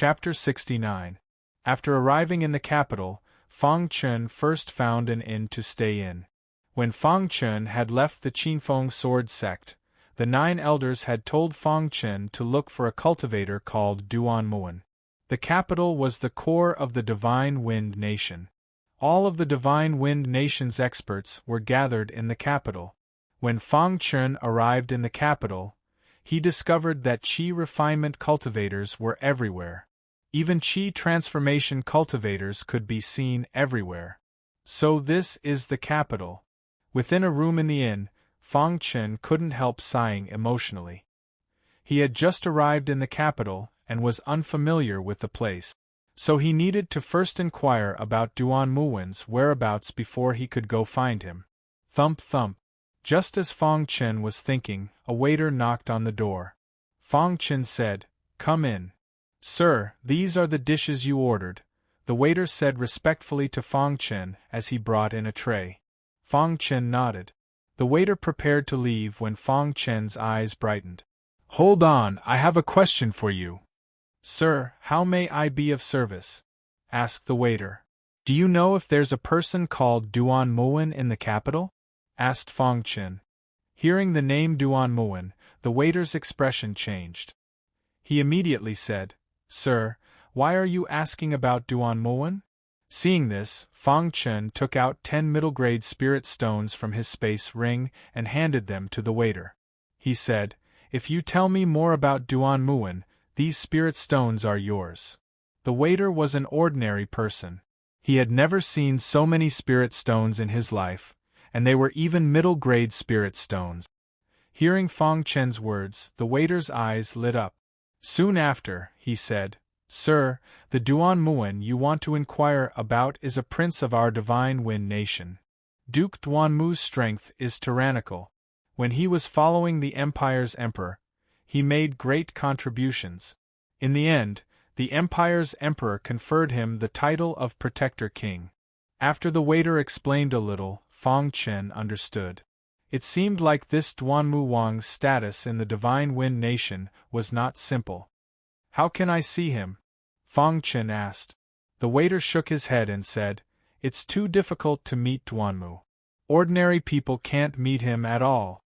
Chapter 69. After arriving in the capital, Fang Chun first found an inn to stay in. When Fang Chun had left the Qinfeng sword sect, the 9 elders had told Fang Chun to look for a cultivator called Duan Muan. The capital was the core of the Divine Wind Nation. All of the Divine Wind Nation's experts were gathered in the capital. When Fang Chun arrived in the capital, he discovered that Qi refinement cultivators were everywhere. Even Qi transformation cultivators could be seen everywhere. So this is the capital. Within a room in the inn, Fang Chun couldn't help sighing emotionally. He had just arrived in the capital and was unfamiliar with the place, so he needed to first inquire about Duan Muwen's whereabouts before he could go find him. Thump thump. Just as Fang Chun was thinking, a waiter knocked on the door. Fang Chun said, "Come in." "Sir, these are the dishes you ordered," the waiter said respectfully to Fang Chun as he brought in a tray. Fang Chun nodded. The waiter prepared to leave when Fang Chun's eyes brightened. "Hold on, I have a question for you." "Sir, how may I be of service?" asked the waiter. "Do you know if there's a person called Duan Muwen in the capital?" asked Fang Chun. Hearing the name Duan Muwen, the waiter's expression changed. He immediately said, "Sir, why are you asking about Duan Muwen?" Seeing this, Fang Chun took out 10 middle-grade spirit stones from his space ring and handed them to the waiter. He said, "If you tell me more about Duan Muwen, these spirit stones are yours." The waiter was an ordinary person. He had never seen so many spirit stones in his life, and they were even middle-grade spirit stones. Hearing Fang Chun's words, the waiter's eyes lit up. Soon after, he said, "Sir, the Duan Muwen you want to inquire about is a prince of our Divine Wind Nation. Duke Duanmu's strength is tyrannical. When he was following the Empire's emperor, he made great contributions. In the end, the Empire's emperor conferred him the title of Protector King." After the waiter explained a little, Fang Chun understood. It seemed like this Duanmu Wang's status in the Divine Wind Nation was not simple. "How can I see him?" Fang Chun asked. The waiter shook his head and said, "It's too difficult to meet Duanmu. Ordinary people can't meet him at all."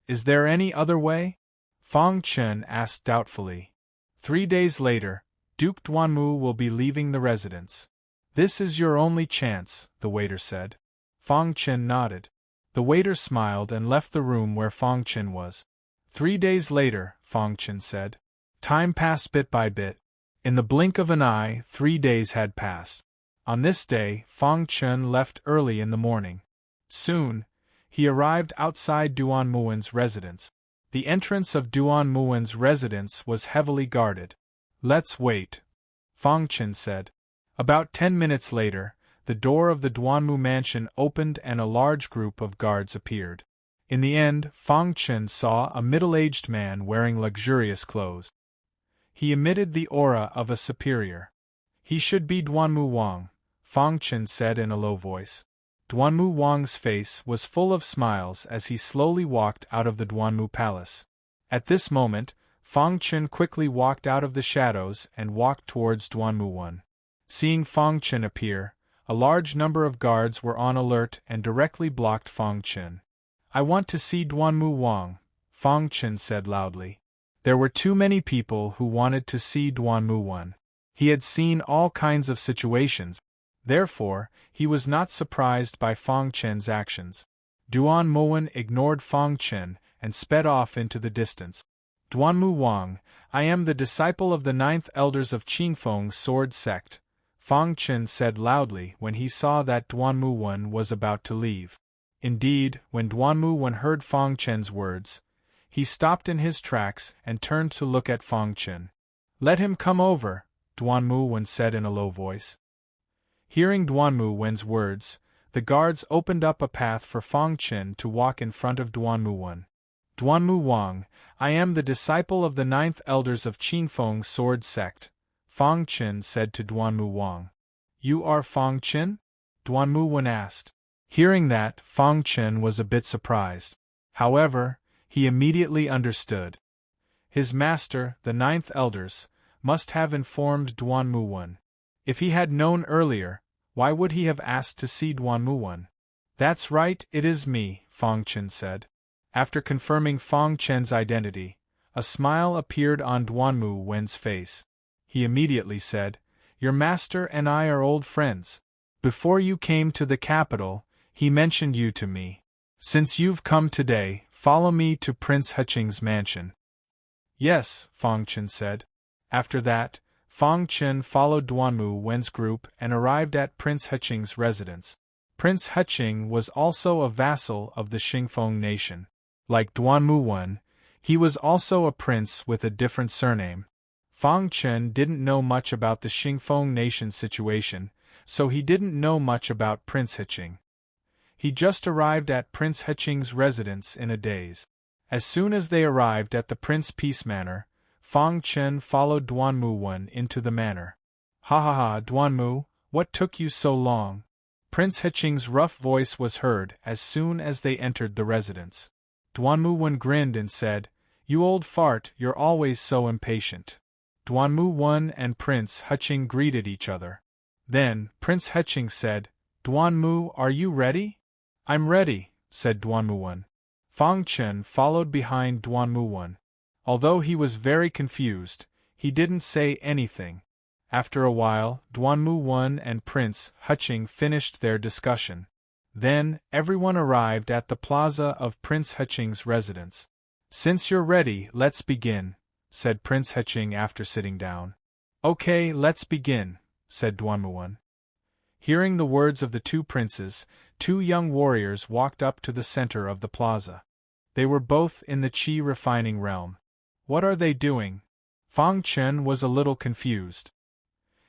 "Is there any other way?" Fang Chun asked doubtfully. 3 days later, Duke Duanmu will be leaving the residence. "This is your only chance," the waiter said. Fang Chun nodded. The waiter smiled and left the room where Fang Chun was. 3 days later, Fang Chun said. Time passed bit by bit. In the blink of an eye, 3 days had passed. On this day, Fang Chun left early in the morning. Soon, he arrived outside Duan Muwen's residence. The entrance of Duan Muwen's residence was heavily guarded. "Let's wait," Fang Chun said. About 10 minutes later, the door of the Duanmu mansion opened and a large group of guards appeared. In the end, Fang Chun saw a middle-aged man wearing luxurious clothes. He emitted the aura of a superior. "He should be Duanmu Wang," Fang Chun said in a low voice. Duanmu Wang's face was full of smiles as he slowly walked out of the Duanmu palace. At this moment, Fang Chun quickly walked out of the shadows and walked towards Duanmu Wan. Seeing Fang Chun appear, a large number of guards were on alert and directly blocked Fang Chun. "I want to see Duanmu Wang," Fang Chun said loudly. There were too many people who wanted to see Duanmu Wan. He had seen all kinds of situations. Therefore, he was not surprised by Fang Chun's actions. Duan Muwen ignored Fang Chun and sped off into the distance. "Duanmu Wang, I am the disciple of the 9th elders of Qinfeng sword sect," Fang Chun said loudly when he saw that Duanmu Wan was about to leave. Indeed, when Duanmu Wan heard Fang Chun's words, he stopped in his tracks and turned to look at Fang Chun. "Let him come over," Duanmu Wan said in a low voice. Hearing Duanmu Wan's words, the guards opened up a path for Fang Chun to walk in front of Duanmu Wan. "Duanmu Wang, I am the disciple of the 9th elders of Qinfeng sword sect," Fang Chun said to Duanmu Wang. "You are Fang Chun?" Duanmu Wan asked. Hearing that, Fang Chun was a bit surprised. However, he immediately understood. His master, the 9th elders, must have informed Duanmuwan. If he had known earlier, why would he have asked to see Duanmuwan? That's right, it is me, Fong Chen said. After confirming Fong Chen's identity, a smile appeared on Duanmuwan's face. He immediately said, "Your master and I are old friends. Before you came to the capital, he mentioned you to me. Since you've come today, follow me to Prince Heching's mansion." "Yes," Fong Chen said. After that, Fong Chen followed Duanmuwan's group and arrived at Prince Heching's residence. Prince Heching was also a vassal of the Xingfeng nation. Like Duanmuwan, he was also a prince with a different surname. Fong Chen didn't know much about the Xingfeng nation's situation, so he didn't know much about Prince Heching. He just arrived at Prince Heching's residence in a daze. As soon as they arrived at the Prince Peace Manor, Fong Chen followed Duanmuwan into the manor. "Ha ha ha, Duanmu, what took you so long?" Prince Heching's rough voice was heard as soon as they entered the residence. Duanmuwan grinned and said, "You old fart, you're always so impatient." Duanmuwan and Prince Heching greeted each other. Then, Prince Heching said, "Duanmu, are you ready?" "I'm ready," said Duanmuwan. Fong Chen followed behind Duanmuwan. Although he was very confused, he didn't say anything. After a while, Duanmuwan and Prince Heching finished their discussion. Then, everyone arrived at the plaza of Prince Heching's residence. "Since you're ready, let's begin," said Prince Heching after sitting down. "Okay, let's begin," said Duanmuwan. Hearing the words of the two princes, two young warriors walked up to the center of the plaza. They were both in the qi refining realm. What are they doing? Fong Chen was a little confused.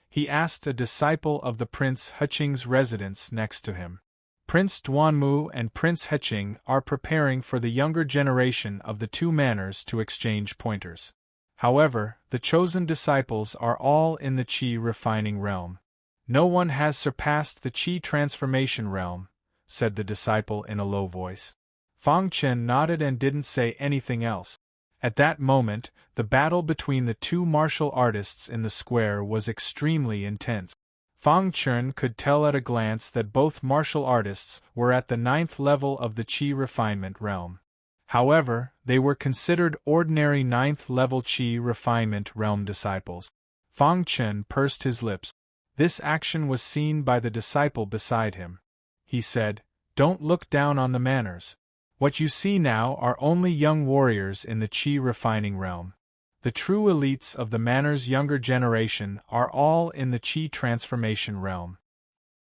He asked a disciple of the Prince Heching's residence next to him. Prince Duanmu and Prince Heching are preparing for the younger generation of the two manors to exchange pointers. However, the chosen disciples are all in the qi refining realm. "No one has surpassed the qi transformation realm," said the disciple in a low voice. Fong Chen nodded and didn't say anything else. At that moment, the battle between the two martial artists in the square was extremely intense. Fong Chen could tell at a glance that both martial artists were at the 9th level of the qi refinement realm. However, they were considered ordinary 9th level qi refinement realm disciples. Fong Chen pursed his lips. This action was seen by the disciple beside him. He said, "Don't look down on the manners. What you see now are only young warriors in the qi refining realm. The true elites of the manor's younger generation are all in the qi transformation realm."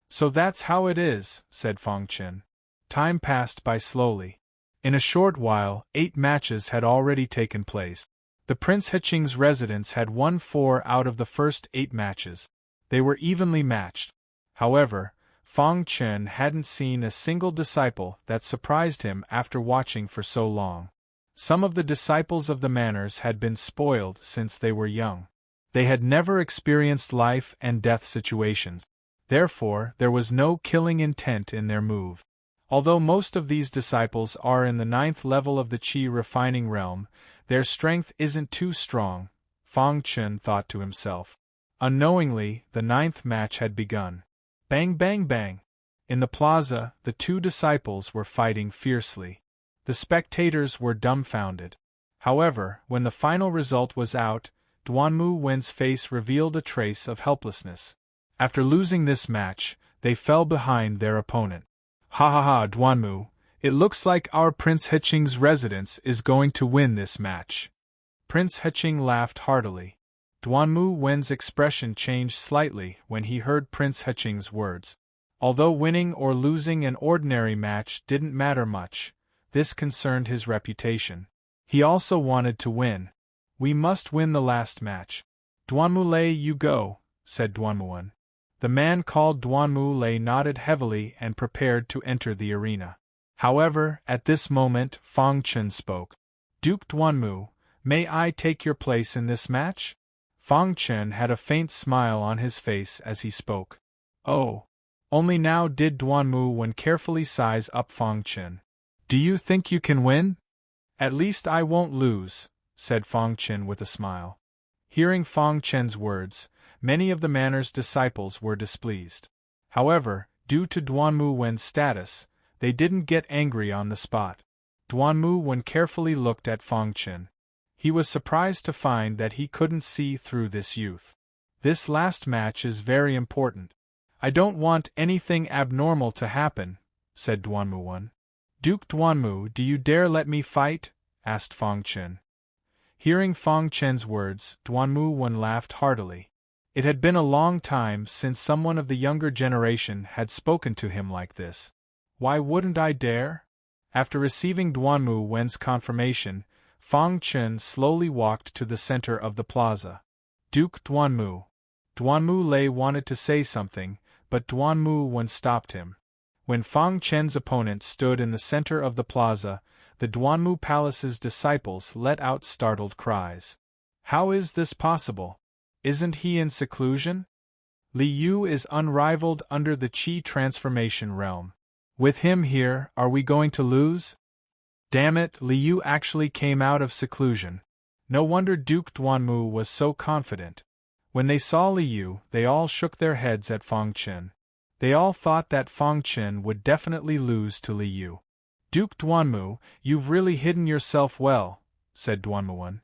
"So that's how it is," said Fong Chen. Time passed by slowly. In a short while, 8 matches had already taken place. The Prince Heching's residence had won 4 out of the first 8 matches. They were evenly matched. However, Fong Chen hadn't seen a single disciple that surprised him after watching for so long. Some of the disciples of the manors had been spoiled since they were young. They had never experienced life and death situations. Therefore, there was no killing intent in their move. Although most of these disciples are in the 9th level of the qi refining realm, their strength isn't too strong, Fong Chen thought to himself. Unknowingly, the 9th match had begun. Bang bang bang! In the plaza, the two disciples were fighting fiercely. The spectators were dumbfounded. However, when the final result was out, Duanmuwan's face revealed a trace of helplessness. After losing this match, they fell behind their opponent. "Ha ha ha, Duanmu, it looks like our Prince Heching's residence is going to win this match." Prince Heching laughed heartily. Duanmuwan's expression changed slightly when he heard Prince Heching's words. Although winning or losing an ordinary match didn't matter much, this concerned his reputation. He also wanted to win. "We must win the last match." "Duanmu, you go," said Duanmuwan. The man called Duanmu nodded heavily and prepared to enter the arena. However, at this moment, Fong Chen spoke. "Duke Duanmu, may I take your place in this match?" Fong Chen had a faint smile on his face as he spoke. Oh! Only now did Duanmuwan carefully size up Fong Chen. "Do you think you can win?" "At least I won't lose," said Fong Chen with a smile. Hearing Fang Chen's words, many of the manor's disciples were displeased. However, due to Duanmu Wen's status, they didn't get angry on the spot. Duanmu Wen carefully looked at Fang Chen. He was surprised to find that he couldn't see through this youth. This last match is very important. I don't want anything abnormal to happen, said Duanmu Wen. Duke Duanmu, do you dare let me fight? Asked Fang Chen. Hearing Fang Chen's words, Duanmu Wen laughed heartily. It had been a long time since someone of the younger generation had spoken to him like this. Why wouldn't I dare? After receiving Duanmu Wen's confirmation, Fang Chen slowly walked to the center of the plaza. Duke Duanmu. Duanmu Lei wanted to say something, but Duanmu Wen stopped him. When Fang Chen's opponent stood in the center of the plaza, the Duanmu Palace's disciples let out startled cries. How is this possible? Isn't he in seclusion? Li Yu is unrivaled under the Qi transformation realm. With him here, are we going to lose? Damn it, Li Yu actually came out of seclusion. No wonder Duke Duanmu was so confident. When they saw Li Yu, they all shook their heads at Fang Chen. They all thought that Fang Chen would definitely lose to Li Yu. Duke Duanmu, you've really hidden yourself well, said Duanmu Wen.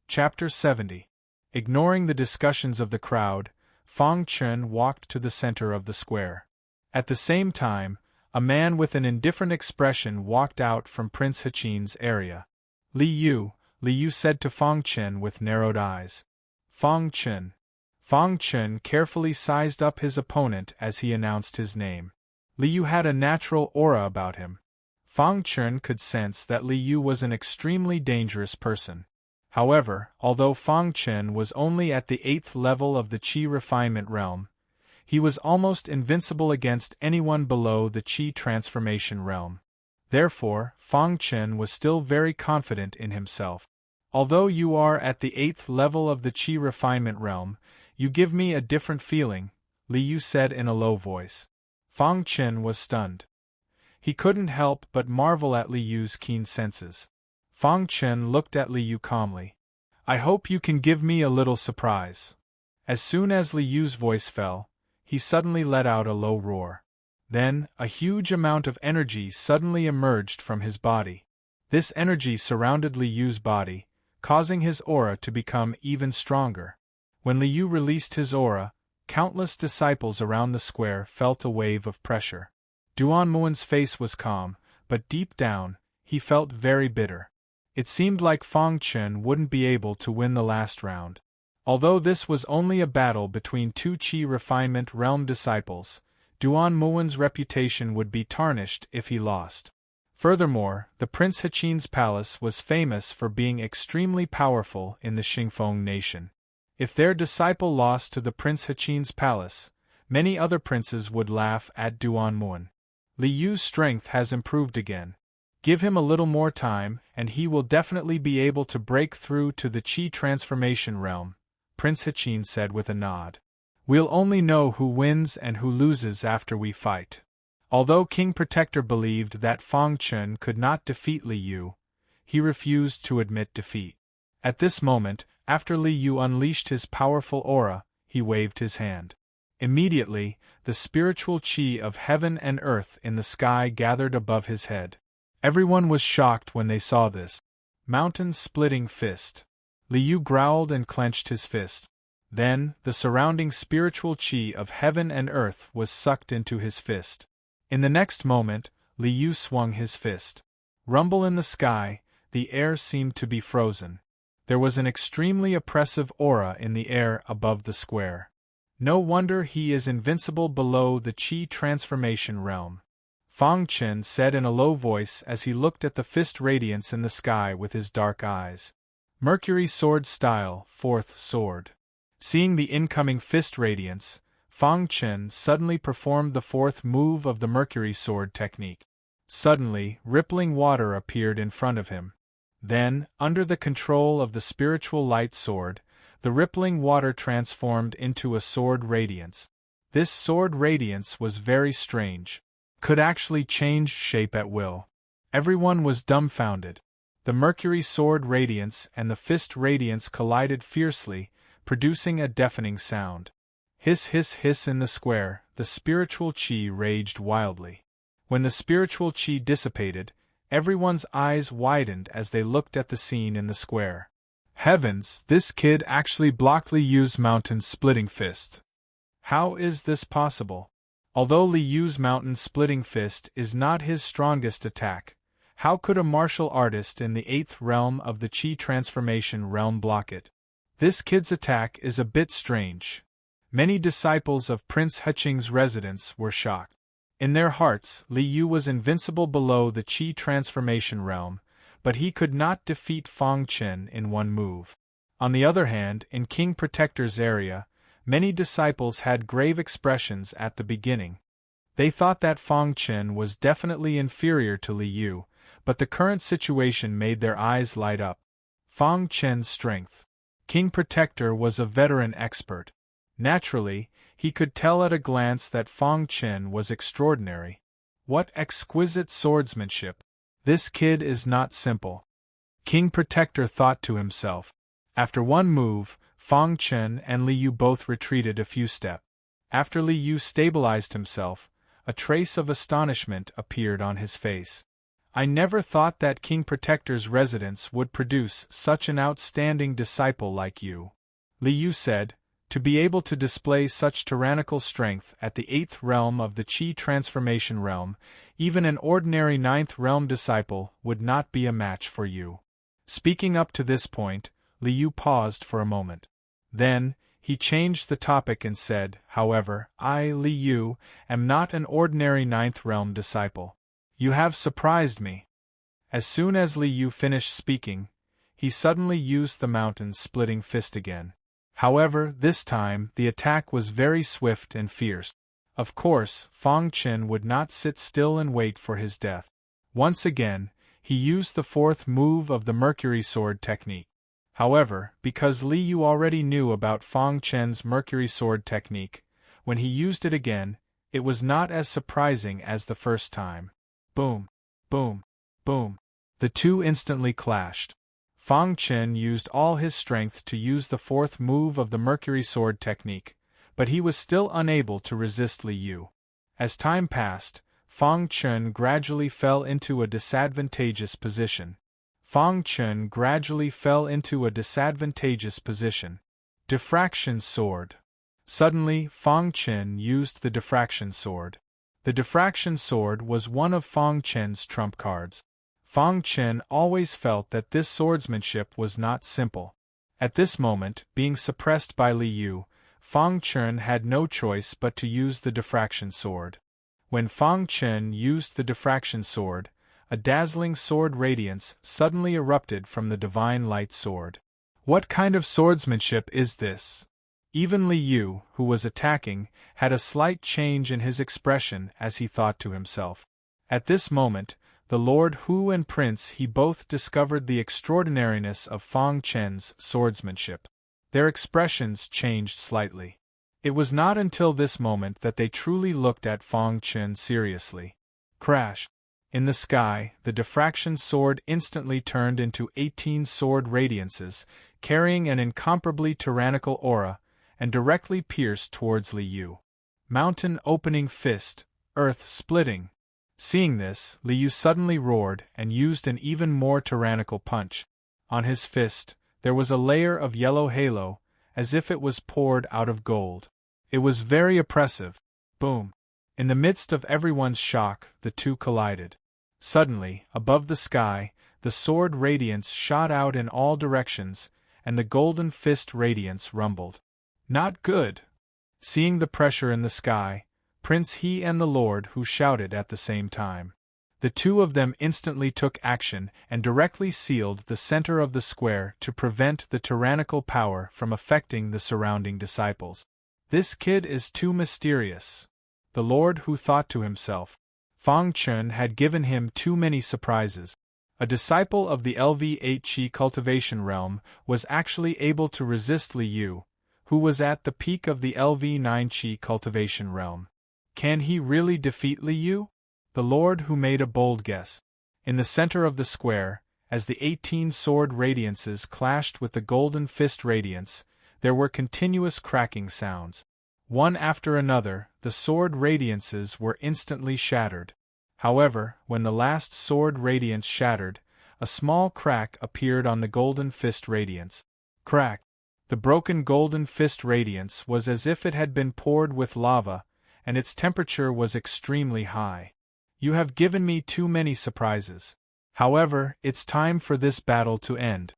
Chapter 70. Ignoring the discussions of the crowd, Fang Chen walked to the center of the square. At the same time, a man with an indifferent expression walked out from Prince Haqin's area. Li Yu said to Fang Chen with narrowed eyes. Fang Chen. Fang Chen carefully sized up his opponent as he announced his name. Li Yu had a natural aura about him. Fang Chen could sense that Li Yu was an extremely dangerous person. However, although Fang Chen was only at the 8th level of the Qi refinement realm, he was almost invincible against anyone below the Qi transformation realm. Therefore, Fang Chen was still very confident in himself. Although you are at the 8th level of the Qi refinement realm, you give me a different feeling, Li Yu said in a low voice. Fang Chen was stunned. He couldn't help but marvel at Li Yu's keen senses. Fang Chen looked at Li Yu calmly. I hope you can give me a little surprise. As soon as Li Yu's voice fell, he suddenly let out a low roar. Then, a huge amount of energy suddenly emerged from his body. This energy surrounded Li Yu's body, causing his aura to become even stronger. When Li Yu released his aura, countless disciples around the square felt a wave of pressure. Duanmu's face was calm, but deep down, he felt very bitter. It seemed like Fang Chen wouldn't be able to win the last round. Although this was only a battle between two Qi refinement realm disciples, Duanmu's reputation would be tarnished if he lost. Furthermore, the Prince Haqin's palace was famous for being extremely powerful in the Xingfeng nation. If their disciple lost to the Prince Haqin's palace, many other princes would laugh at Duanmu. Li Yu's strength has improved again. Give him a little more time, and he will definitely be able to break through to the Qi transformation realm, Prince Haqin said with a nod. We'll only know who wins and who loses after we fight. Although King Protector believed that Fang Chen could not defeat Li Yu, he refused to admit defeat. At this moment, after Li Yu unleashed his powerful aura, he waved his hand. Immediately, the spiritual Qi of heaven and earth in the sky gathered above his head. Everyone was shocked when they saw this mountain-splitting fist. Li Yu growled and clenched his fist. Then, the surrounding spiritual Qi of heaven and earth was sucked into his fist. In the next moment, Li Yu swung his fist. Rumble in the sky, the air seemed to be frozen. There was an extremely oppressive aura in the air above the square. No wonder he is invincible below the Qi transformation realm. Fang Chen said in a low voice as he looked at the fist radiance in the sky with his dark eyes. Mercury Sword Style, 4th Sword. Seeing the incoming fist radiance, Fang Chen suddenly performed the 4th move of the Mercury Sword technique. Suddenly, rippling water appeared in front of him. Then, under the control of the spiritual light sword, the rippling water transformed into a sword radiance. This sword radiance was very strange. Could actually change shape at will. Everyone was dumbfounded. The Mercury Sword radiance and the fist radiance collided fiercely, producing a deafening sound. Hiss, hiss, hiss. In the square, the spiritual chi raged wildly. When the spiritual chi dissipated, everyone's eyes widened as they looked at the scene in the square. Heavens, this kid actually blocked Li Yu's mountain-splitting fist. How is this possible? Although Li Yu's mountain-splitting fist is not his strongest attack, how could a martial artist in the 8th realm of the Qi transformation realm block it? This kid's attack is a bit strange. Many disciples of Prince Heching's residence were shocked. In their hearts, Li Yu was invincible below the Qi transformation realm, but he could not defeat Fang Chen in one move. On the other hand, in King Protector's area, many disciples had grave expressions at the beginning. They thought that Fang Chen was definitely inferior to Li Yu, but the current situation made their eyes light up. Fang Chen's strength. King Protector was a veteran expert. Naturally, he could tell at a glance that Fang Chen was extraordinary. What exquisite swordsmanship! This kid is not simple. King Protector thought to himself. After one move, Fang Chen and Li Yu both retreated a few steps. After Li Yu stabilized himself, a trace of astonishment appeared on his face. I never thought that King Protector's residence would produce such an outstanding disciple like you, Li Yu said. To be able to display such tyrannical strength at the 8th realm of the Qi transformation realm, even an ordinary 9th realm disciple would not be a match for you. Speaking up to this point, Li Yu paused for a moment. Then, he changed the topic and said, however, I, Li Yu, am not an ordinary 9th realm disciple. You have surprised me. As soon as Li Yu finished speaking, he suddenly used the mountain-splitting fist again. However, this time, the attack was very swift and fierce. Of course, Fang Chen would not sit still and wait for his death. Once again, he used the 4th move of the Mercury Sword technique. However, because Li Yu already knew about Fang Chen's Mercury Sword technique, when he used it again, it was not as surprising as the first time. Boom! Boom! Boom! The two instantly clashed. Fang Chen used all his strength to use the 4th move of the Mercury Sword technique, but he was still unable to resist Li Yu. As time passed, Fang Chen gradually fell into a disadvantageous position. Diffraction Sword. Suddenly, Fang Chen used the Diffraction Sword. The Diffraction Sword was one of Fang Chen's trump cards. Fang Chen always felt that this swordsmanship was not simple. At this moment, being suppressed by Li Yu, Fang Chen had no choice but to use the Diffraction Sword. When Fang Chen used the Diffraction Sword, a dazzling sword radiance suddenly erupted from the Divine Light Sword. What kind of swordsmanship is this? Even Li Yu, who was attacking, had a slight change in his expression as he thought to himself. At this moment, the Lord Hu and Prince He both discovered the extraordinariness of Fang Chen's swordsmanship. Their expressions changed slightly. It was not until this moment that they truly looked at Fang Chen seriously. Crash! In the sky, the Diffraction Sword instantly turned into 18 sword radiances, carrying an incomparably tyrannical aura, and directly pierced towards Li Yu. Mountain Opening Fist, Earth Splitting. Seeing this, Li Yu suddenly roared and used an even more tyrannical punch. On his fist, there was a layer of yellow halo, as if it was poured out of gold. It was very oppressive. Boom! In the midst of everyone's shock, the two collided. Suddenly, above the sky, the sword radiance shot out in all directions, and the golden fist radiance rumbled. Not good! Seeing the pressure in the sky, Prince He and the Lord Hu shouted at the same time. The two of them instantly took action and directly sealed the center of the square to prevent the tyrannical power from affecting the surrounding disciples. This kid is too mysterious. The Lord Hu thought to himself. Fang Chen had given him too many surprises. A disciple of the LV8 Qi cultivation realm was actually able to resist Li Yu, who was at the peak of the LV9 Qi cultivation realm. Can he really defeat Li Yu? The Lord Hu made a bold guess. In the center of the square, as the 18 sword radiances clashed with the golden fist radiance, There were continuous cracking sounds. One after another, the sword radiances were instantly shattered. However, when the last sword radiance shattered, a small crack appeared on the golden fist radiance. Crack! The broken golden fist radiance was as if it had been poured with lava, and its temperature was extremely high. You have given me too many surprises. However, it's time for this battle to end.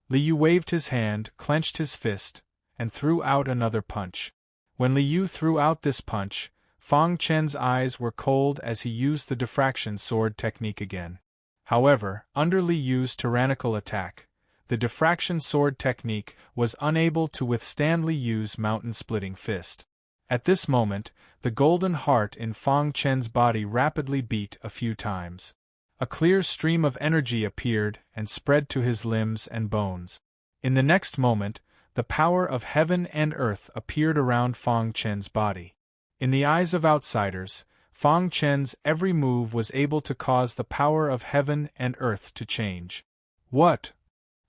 Liu waved his hand, clenched his fist, and threw out another punch. When Liu threw out this punch, Fang Chen's eyes were cold as he used the diffraction sword technique again. However, under Liu's tyrannical attack, the diffraction sword technique was unable to withstand Liu's mountain-splitting fist. At this moment, the golden heart in Fang Chen's body rapidly beat a few times. A clear stream of energy appeared and spread to his limbs and bones. In the next moment, the power of heaven and earth appeared around Fang Chen's body. In the eyes of outsiders, Fang Chen's every move was able to cause the power of heaven and earth to change. What?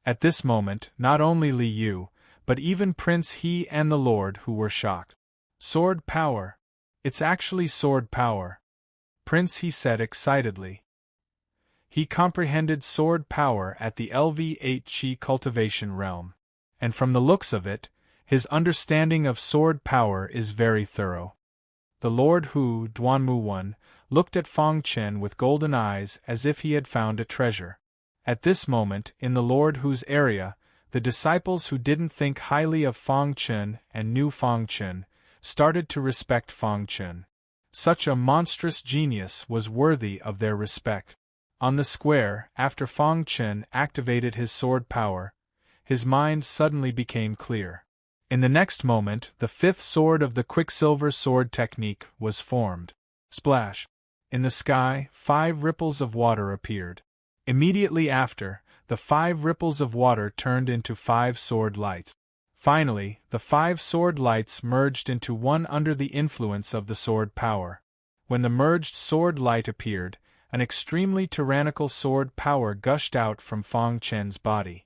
At this moment, not only Liu, but even Prince He and the Lord who were shocked. Sword power! It's actually sword power! Prince He said excitedly. He comprehended sword power at the LV8 Qi cultivation realm. And from the looks of it, his understanding of sword power is very thorough. The Lord Hu, Duanmu One, looked at Fang Chen with golden eyes as if he had found a treasure. At this moment, in the Lord Hu's area, the disciples who didn't think highly of Fang Chen and knew Fang Chen started to respect Fang Chen. Such a monstrous genius was worthy of their respect. On the square, after Fang Chen activated his sword power, his mind suddenly became clear. In the next moment, the fifth sword of the Quicksilver sword technique was formed. Splash! In the sky, 5 ripples of water appeared. Immediately after, the 5 ripples of water turned into 5 sword lights. Finally, the 5 sword lights merged into one under the influence of the sword power. When the merged sword light appeared, an extremely tyrannical sword power gushed out from Fang Chen's body.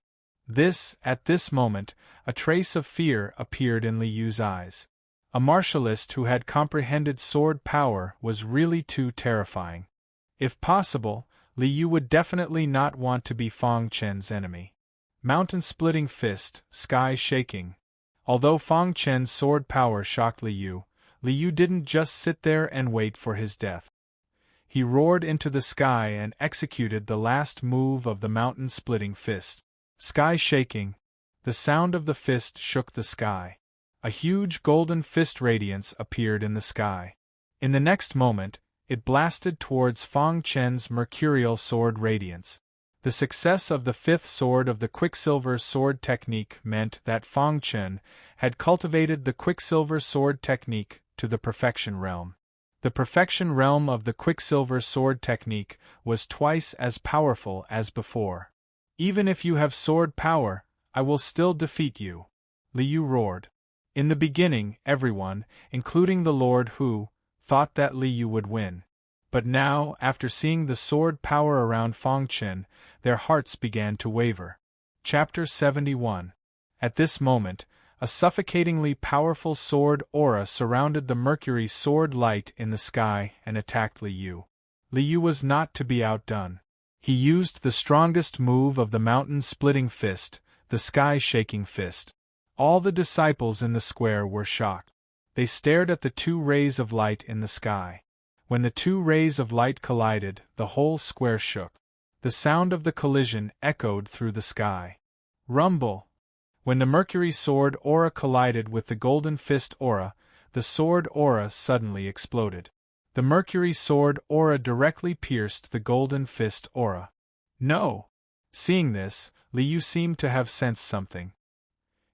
At this moment, a trace of fear appeared in Liu's eyes. A martialist who had comprehended sword power was really too terrifying. If possible, Liu would definitely not want to be Fang Chen's enemy. Mountain-splitting fist, sky shaking. Although Fang Chen's sword power shocked Liu didn't just sit there and wait for his death. He roared into the sky and executed the last move of the mountain-splitting fist. Sky shaking. The sound of the fist shook the sky. A huge golden fist radiance appeared in the sky. In the next moment, it blasted towards Fang Chen's mercurial sword radiance. The success of the fifth sword of the Quicksilver sword technique meant that Fang Chen had cultivated the Quicksilver sword technique to the perfection realm. The perfection realm of the Quicksilver sword technique was twice as powerful as before. Even if you have sword power, I will still defeat you, Liu roared. In the beginning, everyone, including the Lord Hu, thought that Liu would win. But now, after seeing the sword power around Fang Chen, their hearts began to waver. Chapter 71. At this moment, a suffocatingly powerful sword aura surrounded the Mercury sword light in the sky and attacked Liu. Liu was not to be outdone. He used the strongest move of the mountain-splitting fist, the sky-shaking fist. All the disciples in the square were shocked. They stared at the 2 rays of light in the sky. When the 2 rays of light collided, the whole square shook. The sound of the collision echoed through the sky. Rumble! When the Mercury sword aura collided with the Golden Fist aura, the sword aura suddenly exploded. The Mercury sword aura directly pierced the Golden Fist aura. No! Seeing this, Liu seemed to have sensed something.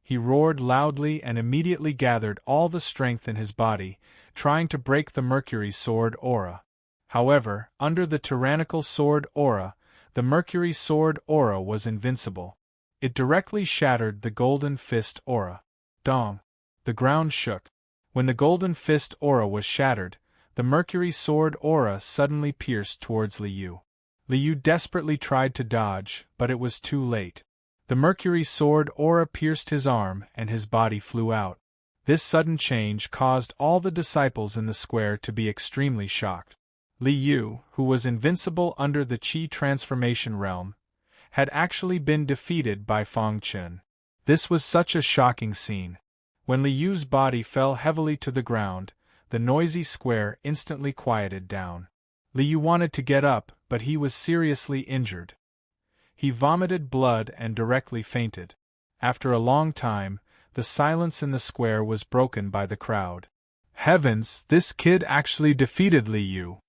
He roared loudly and immediately gathered all the strength in his body, trying to break the Mercury sword aura. However, under the tyrannical sword aura, the Mercury sword aura was invincible. It directly shattered the Golden Fist aura. Dong! The ground shook. When the Golden Fist aura was shattered, the Mercury sword aura suddenly pierced towards Liu. Liu desperately tried to dodge, but it was too late. The mercury sword aura pierced his arm and his body flew out. This sudden change caused all the disciples in the square to be extremely shocked. Li Yu, who was invincible under the Qi transformation realm, had actually been defeated by Fang Chen. This was such a shocking scene. When Li Yu's body fell heavily to the ground, the noisy square instantly quieted down. Li Yu wanted to get up, but he was seriously injured. He vomited blood and directly fainted. After a long time, the silence in the square was broken by the crowd. Heavens, this kid actually defeated Li Yu.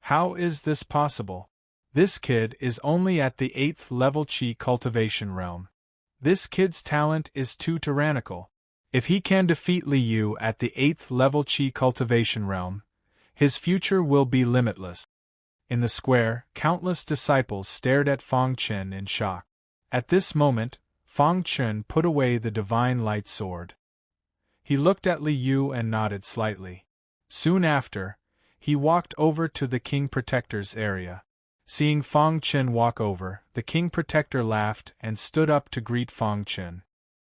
How is this possible? This kid is only at the 8th level Qi cultivation realm. This kid's talent is too tyrannical. If he can defeat Li Yu at the 8th level Qi cultivation realm, his future will be limitless. In the square, countless disciples stared at Fang Chen in shock. At this moment, Fang Chen put away the divine light sword. He looked at Li Yu and nodded slightly. Soon after, he walked over to the King Protector's area. Seeing Fang Chen walk over, the King Protector laughed and stood up to greet Fang Chen.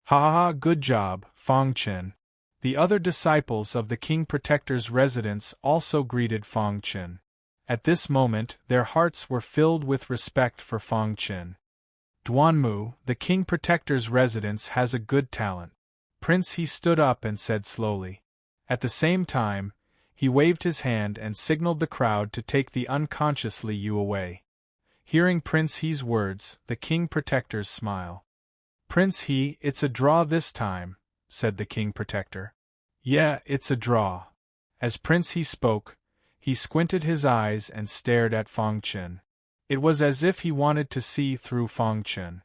Ha ha ha, good job, Fang Chen. The other disciples of the King Protector's residence also greeted Fang Chen. At this moment, their hearts were filled with respect for Fang Chen. Duanmu, the King Protector's residence, has a good talent. Prince, he stood up and said slowly. At the same time, he waved his hand and signaled the crowd to take the unconscious Li Yu away. Hearing Prince He's words, the King Protector's smile. Prince He, it's a draw this time, said the King Protector. Yeah, it's a draw. As Prince He spoke, he squinted his eyes and stared at Fang Chen. It was as if he wanted to see through Fang Chen.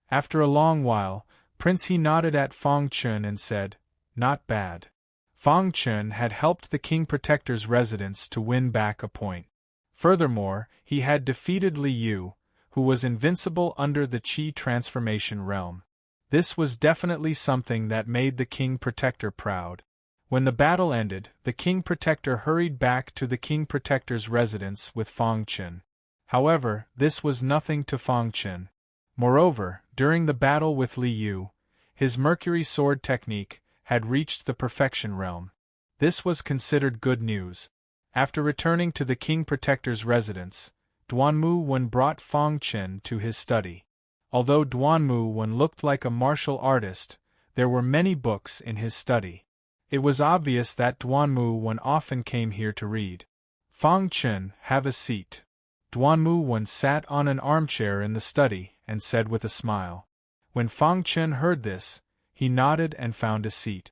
After a long while, Prince He nodded at Fang Chen and said, "Not bad." Fang Chen had helped the King Protector's residence to win back a point. Furthermore, he had defeated Li Yu, who was invincible under the Qi transformation realm. This was definitely something that made the King Protector proud. When the battle ended, the King Protector hurried back to the King Protector's residence with Fang Chen. However, this was nothing to Fang Chen. Moreover, during the battle with Li Yu, his mercury sword technique had reached the perfection realm. This was considered good news. After returning to the King Protector's residence, Duanmu Wen brought Fang Chen to his study. Although Duanmu Wen looked like a martial artist, there were many books in his study. It was obvious that Duanmu Wen often came here to read. Fang Chen, have a seat. Duanmu Wen sat on an armchair in the study and said with a smile. When Fang Chen heard this, he nodded and found a seat.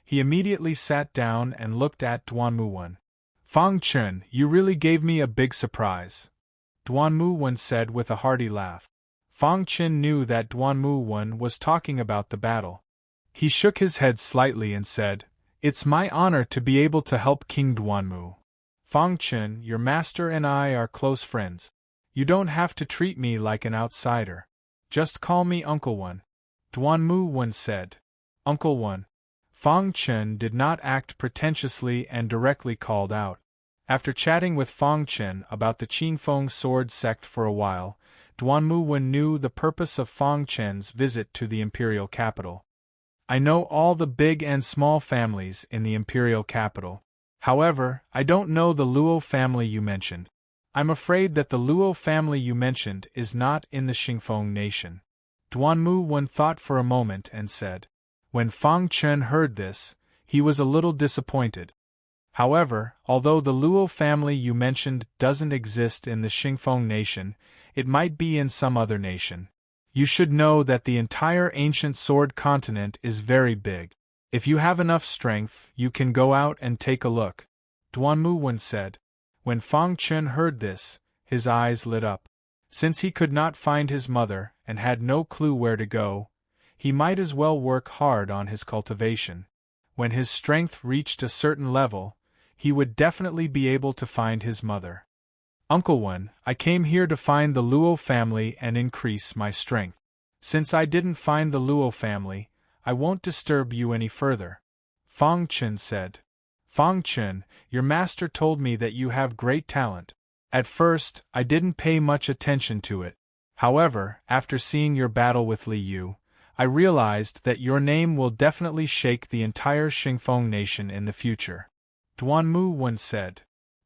He immediately sat down and looked at Duanmu Wen. Fang Chen, you really gave me a big surprise, Duanmu Wen said with a hearty laugh. Fang Chen knew that Duanmu Wen was talking about the battle. He shook his head slightly and said, "It's my honor to be able to help King Duanmu. Fang Chen, your master and I are close friends. You don't have to treat me like an outsider. Just call me Uncle Wen," Duanmu Wen said. Uncle Wen. Fang Chen did not act pretentiously and directly called out. After chatting with Fang Chen about the Qinfeng sword sect for a while, Duanmu Wen knew the purpose of Fang Chen's visit to the imperial capital. I know all the big and small families in the imperial capital. However, I don't know the Luo family you mentioned. I'm afraid that the Luo family you mentioned is not in the Xingfeng nation. Duanmu Wen thought for a moment and said. When Fang Chen heard this, he was a little disappointed. However, although the Luo family you mentioned doesn't exist in the Xingfeng nation, it might be in some other nation. You should know that the entire ancient sword continent is very big. If you have enough strength, you can go out and take a look, Duanmu Wen said. When Fang Chen heard this, his eyes lit up. Since he could not find his mother and had no clue where to go, he might as well work hard on his cultivation. When his strength reached a certain level, he would definitely be able to find his mother. Uncle Wen, I came here to find the Luo family and increase my strength. Since I didn't find the Luo family, I won't disturb you any further, Fang Chen said. Fang Chen, your master told me that you have great talent. At first, I didn't pay much attention to it. However, after seeing your battle with Li Yu, I realized that your name will definitely shake the entire Xingfeng nation in the future. Duanmu Wen said.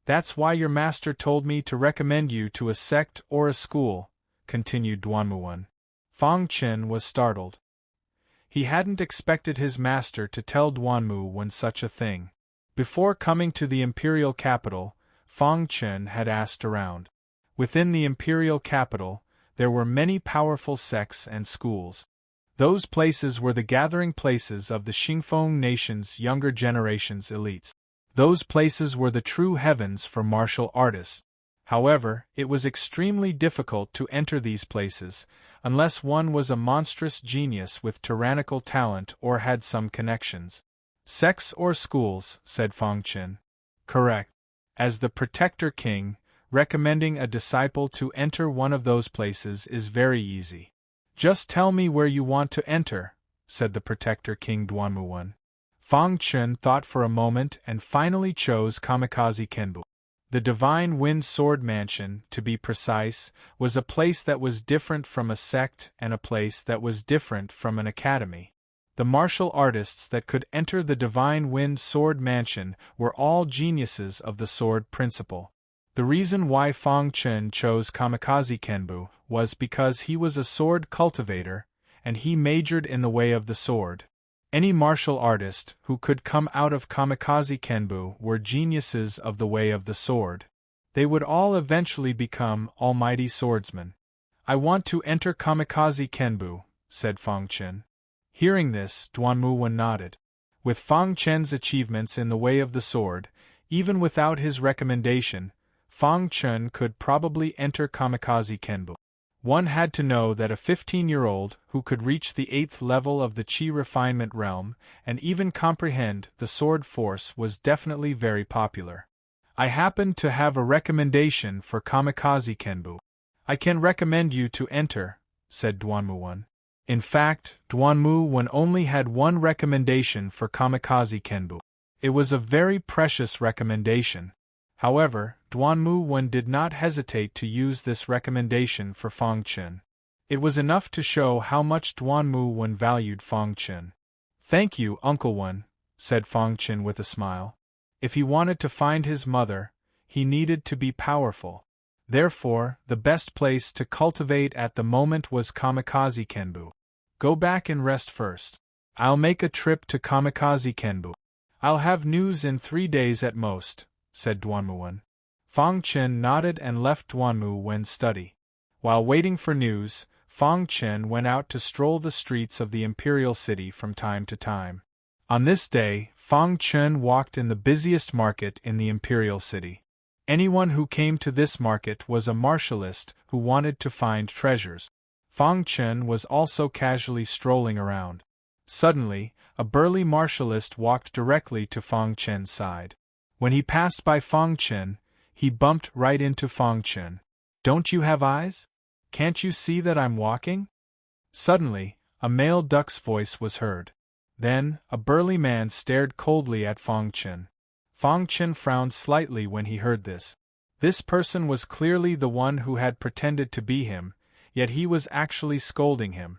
That's why your master told me to recommend you to a sect or a school, continued Duanmu Wen. Fang Chen was startled. He hadn't expected his master to tell Duanmu Wen such a thing. Before coming to the imperial capital, Fang Chen had asked around. Within the imperial capital, there were many powerful sects and schools. Those places were the gathering places of the Xingfeng nation's younger generation's elites. Those places were the true heavens for martial artists. However, it was extremely difficult to enter these places, unless one was a monstrous genius with tyrannical talent or had some connections. Sects or schools, said Fang Chen. Correct. As the Protector King, recommending a disciple to enter one of those places is very easy. Just tell me where you want to enter, said the Protector King Duanmu Wen. Fang Chen thought for a moment and finally chose Kamikaze Kenbu. The Divine Wind Sword Mansion, to be precise, was a place that was different from a sect and a place that was different from an academy. The martial artists that could enter the Divine Wind Sword Mansion were all geniuses of the sword principle. The reason why Fang Chen chose Kamikaze Kenbu was because he was a sword cultivator, and he majored in the way of the sword. Any martial artist who could come out of Kamikaze Kenbu were geniuses of the way of the sword. They would all eventually become almighty swordsmen. I want to enter Kamikaze Kenbu, said Fang Chen. Hearing this, Duanmu Wen nodded. With Fang Chen's achievements in the way of the sword, even without his recommendation, Fang Chen could probably enter Kamikaze Kenbu. One had to know that a 15-year-old who could reach the 8th level of the Qi refinement realm and even comprehend the sword force was definitely very popular. I happen to have a recommendation for Kamikaze Kenbu. I can recommend you to enter, said Duanmu Wen. In fact, Duanmu Wen only had one recommendation for Kamikaze Kenbu. It was a very precious recommendation. However, Duanmu Wen did not hesitate to use this recommendation for Fang Chen. It was enough to show how much Duanmu Wen valued Fang Chen. Thank you, Uncle Wen, said Fang Chen with a smile. If he wanted to find his mother, he needed to be powerful. Therefore, the best place to cultivate at the moment was Kamikaze Kenbu. Go back and rest first. I'll make a trip to Kamikaze Kenbu. I'll have news in 3 days at most, said Duanmu Wen. Fang Chen nodded and left Duanmu Wen's study. While waiting for news, Fang Chen went out to stroll the streets of the imperial city from time to time. On this day, Fang Chen walked in the busiest market in the imperial city. Anyone who came to this market was a martialist who wanted to find treasures. Fang Chen was also casually strolling around. Suddenly, a burly martialist walked directly to Fang Chen's side. When he passed by Fang Chen, he bumped right into Fang Chen. Don't you have eyes? Can't you see that I'm walking? Suddenly, a male duck's voice was heard. Then, a burly man stared coldly at Fang Chen. Fang Chen frowned slightly when he heard this. This person was clearly the one who had pretended to be him, yet he was actually scolding him.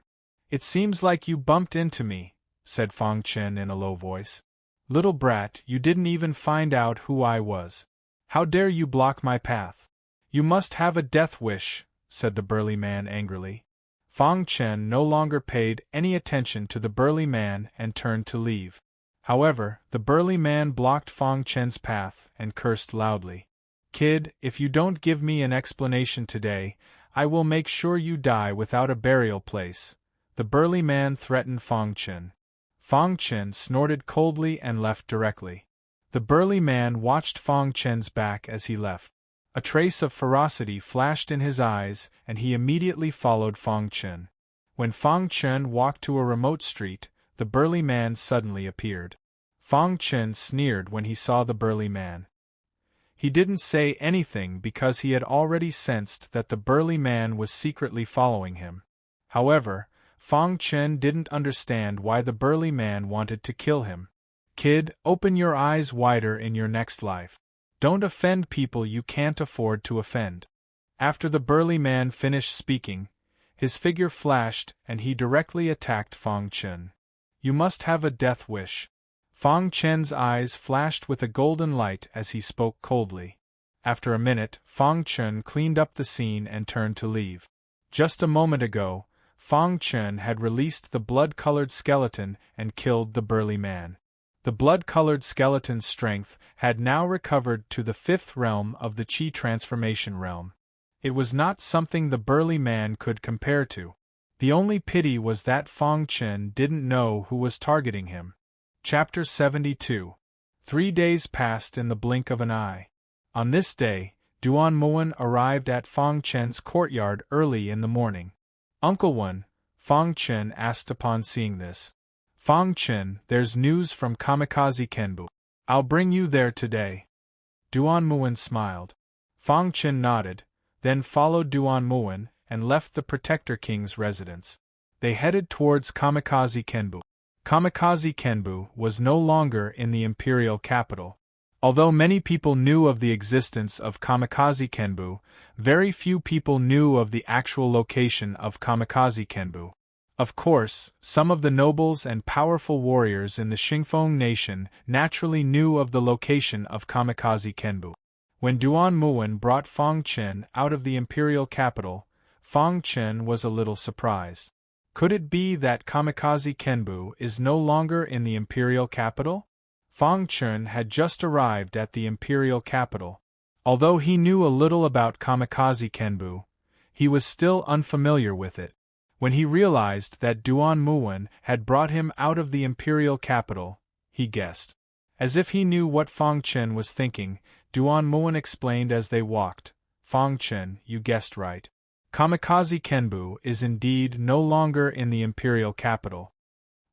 It seems like you bumped into me, said Fang Chen in a low voice. Little brat, you didn't even find out who I was. How dare you block my path? You must have a death wish, said the burly man angrily. Fang Chen no longer paid any attention to the burly man and turned to leave. However, the burly man blocked Fang Chen's path and cursed loudly. Kid, if you don't give me an explanation today, I will make sure you die without a burial place, the burly man threatened Fang Chen. Fang Chen snorted coldly and left directly. The burly man watched Fang Chen's back as he left. A trace of ferocity flashed in his eyes, and he immediately followed Fang Chen. When Fang Chen walked to a remote street, the burly man suddenly appeared. Fang Chen sneered when he saw the burly man. He didn't say anything because he had already sensed that the burly man was secretly following him. However, Fang Chen didn't understand why the burly man wanted to kill him. Kid, open your eyes wider in your next life. Don't offend people you can't afford to offend. After the burly man finished speaking, His figure flashed, and he directly attacked Fang Chen. You must have a death wish. Fang Chen's eyes flashed with a golden light as he spoke coldly. After a minute, Fang Chen cleaned up the scene and turned to leave. Just a moment ago, Fang Chen had released the blood-colored skeleton and killed the burly man. The blood-colored skeleton's strength had now recovered to the 5th realm of the Qi transformation realm. It was not something the burly man could compare to. The only pity was that Fang Chen didn't know who was targeting him. Chapter 72. 3 days passed in the blink of an eye. On this day, Duan Muan arrived at Fang Chen's courtyard early in the morning. Uncle Wen, Fang Chen asked upon seeing this. Fang Chen, there's news from Kamikaze Kenbu. I'll bring you there today. Duan Muan smiled. Fang Chen nodded, then followed Duan Muan and left the Protector King's residence. They headed towards Kamikaze Kenbu. Kamikaze Kenbu was no longer in the imperial capital. Although many people knew of the existence of Kamikaze Kenbu, very few people knew of the actual location of Kamikaze Kenbu. Of course, some of the nobles and powerful warriors in the Xingfeng nation naturally knew of the location of Kamikaze Kenbu. When Duan Muan brought Fang Chen out of the imperial capital, Fang Chen was a little surprised. Could it be that Kamikaze Kenbu is no longer in the imperial capital? Fang Chen had just arrived at the imperial capital. Although he knew a little about Kamikaze Kenbu, he was still unfamiliar with it. When he realized that Duan Muan had brought him out of the imperial capital, he guessed. As if he knew what Fang Chen was thinking, Duan Muan explained as they walked, Fang Chen, you guessed right. Kamikaze Kenbu is indeed no longer in the imperial capital.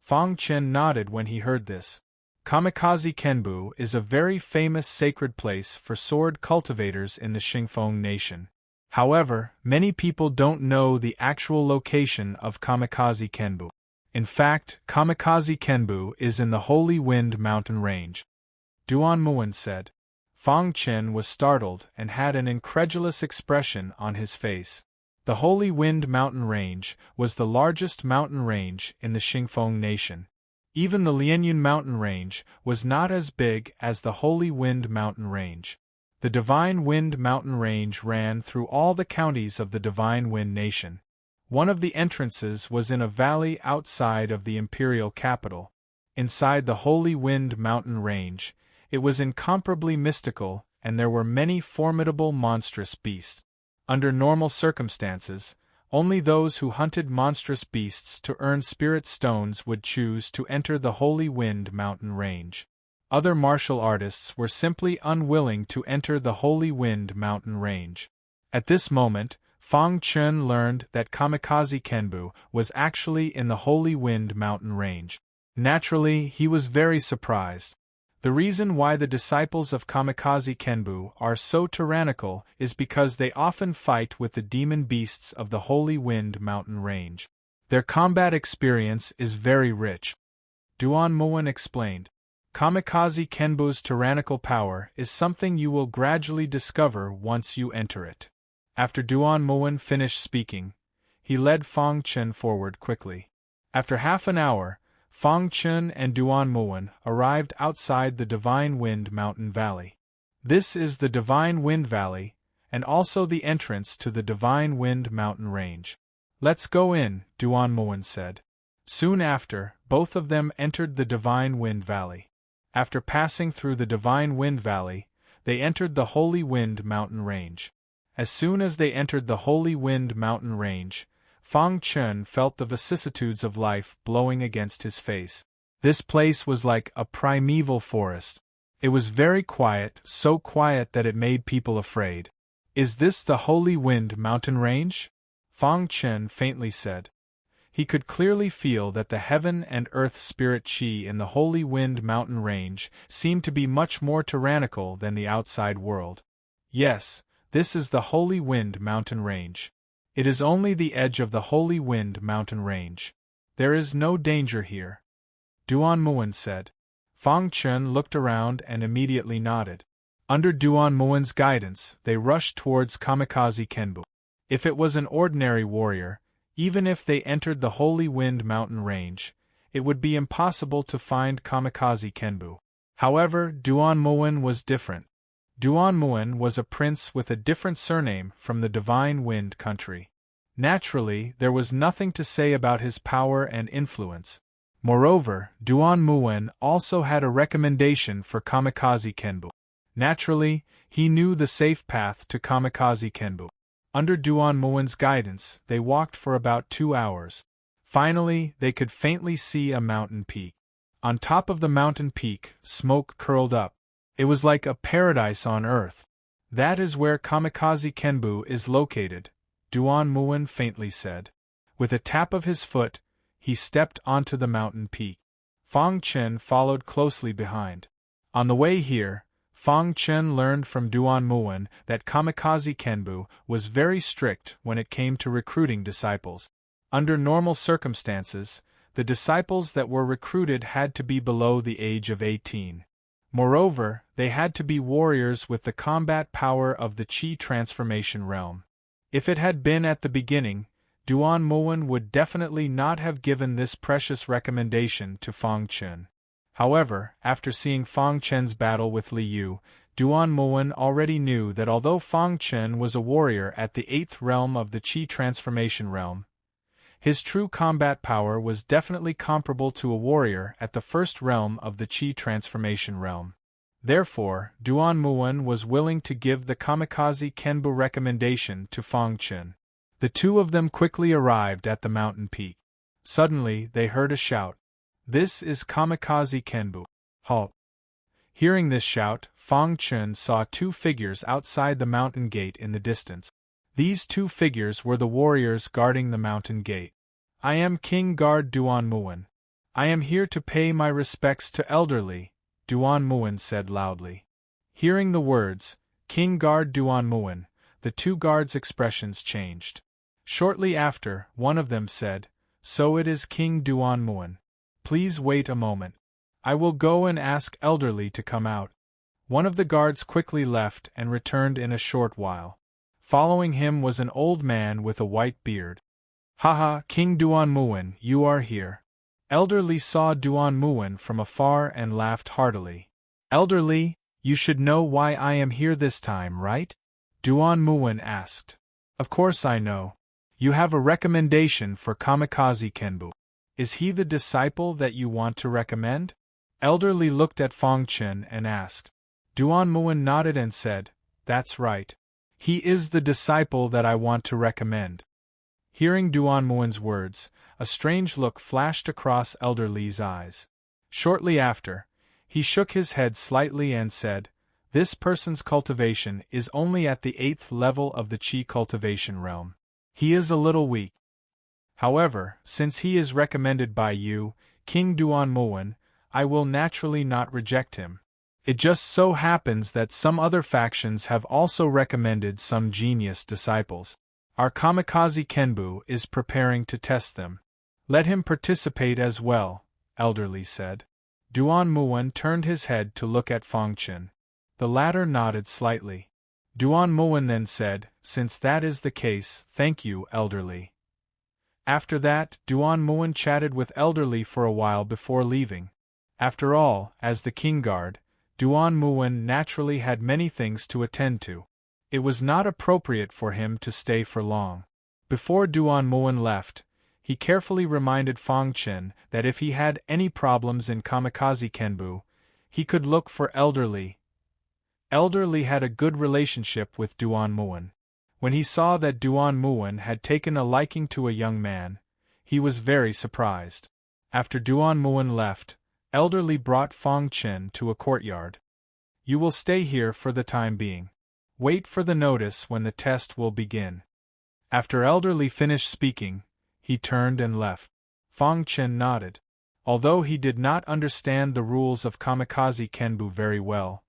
Fang Chen nodded when he heard this. Kamikaze Kenbu is a very famous sacred place for sword cultivators in the Xingfeng nation. However, many people don't know the actual location of Kamikaze Kenbu. In fact, Kamikaze Kenbu is in the Holy Wind mountain range. Duan Muan said. Fang Chen was startled and had an incredulous expression on his face. The Holy Wind mountain range was the largest mountain range in the Xingfeng nation. Even the Lianyun mountain range was not as big as the Holy Wind mountain range. The Divine Wind mountain range ran through all the counties of the Divine Wind nation. One of the entrances was in a valley outside of the imperial capital. Inside the Holy Wind mountain range, it was incomparably mystical, and there were many formidable monstrous beasts. Under normal circumstances, only those who hunted monstrous beasts to earn spirit stones would choose to enter the Holy Wind mountain range. Other martial artists were simply unwilling to enter the Holy Wind mountain range. At this moment, Fang Chen learned that Kamikaze Kenbu was actually in the Holy Wind mountain range. Naturally, he was very surprised. The reason why the disciples of Kamikaze Kenbu are so tyrannical is because they often fight with the demon beasts of the Holy Wind mountain range. Their combat experience is very rich. Duan Muan explained. Kamikaze Kenbu's tyrannical power is something you will gradually discover once you enter it. After Duan Muan finished speaking, he led Fang Chen forward quickly. After half an hour, Fang Chen and Duan Muan arrived outside the Divine Wind Mountain Valley. This is the Divine Wind Valley, and also the entrance to the Divine Wind Mountain Range. Let's go in, Duan Muan said. Soon after, both of them entered the Divine Wind Valley. After passing through the Divine Wind Valley, they entered the Holy Wind Mountain Range. As soon as they entered the Holy Wind Mountain Range, Fang Chen felt the vicissitudes of life blowing against his face. This place was like a primeval forest. It was very quiet, so quiet that it made people afraid. Is this the Holy Wind Mountain Range? Fang Chen faintly said. He could clearly feel that the heaven and earth spirit Qi in the Holy Wind Mountain Range seemed to be much more tyrannical than the outside world. Yes, this is the Holy Wind Mountain Range. It is only the edge of the Holy Wind Mountain Range. There is no danger here. Duan Muan said. Fang Chen looked around and immediately nodded. Under Duan Muan's guidance, they rushed towards Kamikaze Kenbu. If it was an ordinary warrior, Even if they entered the Holy Wind mountain range, it would be impossible to find Kamikaze Kenbu. However, Duanmuin was different. Duanmuin was a prince with a different surname from the Divine Wind country. Naturally, there was nothing to say about his power and influence. Moreover, Duanmuin also had a recommendation for Kamikaze Kenbu. Naturally, he knew the safe path to Kamikaze Kenbu. Under Duanmuin's guidance, they walked for about 2 hours. Finally, they could faintly see a mountain peak. On top of the mountain peak, smoke curled up. It was like a paradise on earth. That is where Kamikaze Kenbu is located, Duanmuin faintly said. With a tap of his foot, he stepped onto the mountain peak. Fang Chen followed closely behind. On the way here, Fang Chen learned from Duanmuin that Kamikaze Kenbu was very strict when it came to recruiting disciples. Under normal circumstances, the disciples that were recruited had to be below the age of 18. Moreover, they had to be warriors with the combat power of the Qi transformation realm. If it had been at the beginning, Duanmuin would definitely not have given this precious recommendation to Fang Chen. However, after seeing Fang Chen's battle with Li Yu, Duanmuin already knew that although Fang Chen was a warrior at the 8th realm of the Qi transformation realm, his true combat power was definitely comparable to a warrior at the 1st realm of the Qi transformation realm. Therefore, Duanmuin was willing to give the Kamikaze Kenbu recommendation to Fang Chen. The two of them quickly arrived at the mountain peak. Suddenly, they heard a shout. "This is Kamikaze Kenbu. Halt!" Hearing this shout, Fang Chen saw 2 figures outside the mountain gate in the distance. These 2 figures were the warriors guarding the mountain gate. "I am King Guard Duanmuin. I am here to pay my respects to elderly," Duanmuin said loudly. Hearing the words, "King Guard Duanmuin," the 2 guards' expressions changed. Shortly after, one of them said, "So it is King Duanmuin. Please wait a moment. I will go and ask elderly to come out." One of the guards quickly left and returned in a short while. Following him was an old man with a white beard. "Haha, King Duanmuin, you are here." Elderly saw Duanmuin from afar and laughed heartily. "Elderly, you should know why I am here this time, right?" Duanmuin asked. "Of course I know. You have a recommendation for Kamikaze Kenbu. Is he the disciple that you want to recommend?" Elderly looked at Fang Chen and asked. Duanmuin nodded and said, "That's right. He is the disciple that I want to recommend." Hearing Duanmuin's words, a strange look flashed across Elderly's eyes. Shortly after, he shook his head slightly and said, "This person's cultivation is only at the 8th level of the Qi cultivation realm. He is a little weak. However, since he is recommended by you, King Duanmuin, I will naturally not reject him. It just so happens that some other factions have also recommended some genius disciples. Our Kamikaze Kenbu is preparing to test them. Let him participate as well," Elderly said. Duanmuin turned his head to look at Fang Chen. The latter nodded slightly. Duanmuin then said, "Since that is the case, thank you, Elderly." After that, Duanmuin chatted with Elderly for a while before leaving. After all, as the king guard, Duanmuin naturally had many things to attend to. It was not appropriate for him to stay for long. Before Duanmuin left, he carefully reminded Fang Chen that if he had any problems in Kamikaze Kenbu, he could look for Elderly. Elderly had a good relationship with Duanmuin. When he saw that Duanmuin had taken a liking to a young man, he was very surprised. After Duanmuin left, Elderly brought Fang Chen to a courtyard. "You will stay here for the time being. Wait for the notice when the test will begin." After Elderly finished speaking, he turned and left. Fang Chen nodded. Although he did not understand the rules of Kamikaze Kenbu very well,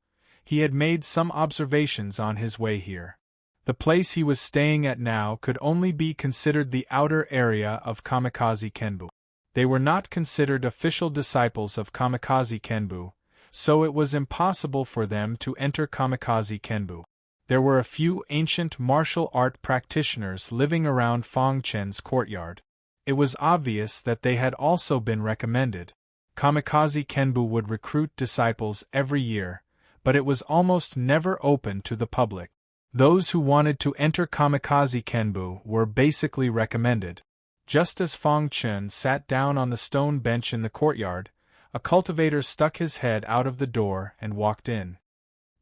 he had made some observations on his way here. The place he was staying at now could only be considered the outer area of Kamikaze Kenbu. They were not considered official disciples of Kamikaze Kenbu, so it was impossible for them to enter Kamikaze Kenbu. There were a few ancient martial art practitioners living around Fang Chen's courtyard. It was obvious that they had also been recommended. Kamikaze Kenbu would recruit disciples every year, but it was almost never open to the public. Those who wanted to enter Kamikaze Kenbu were basically recommended. Just as Fang Chen sat down on the stone bench in the courtyard, a cultivator stuck his head out of the door and walked in.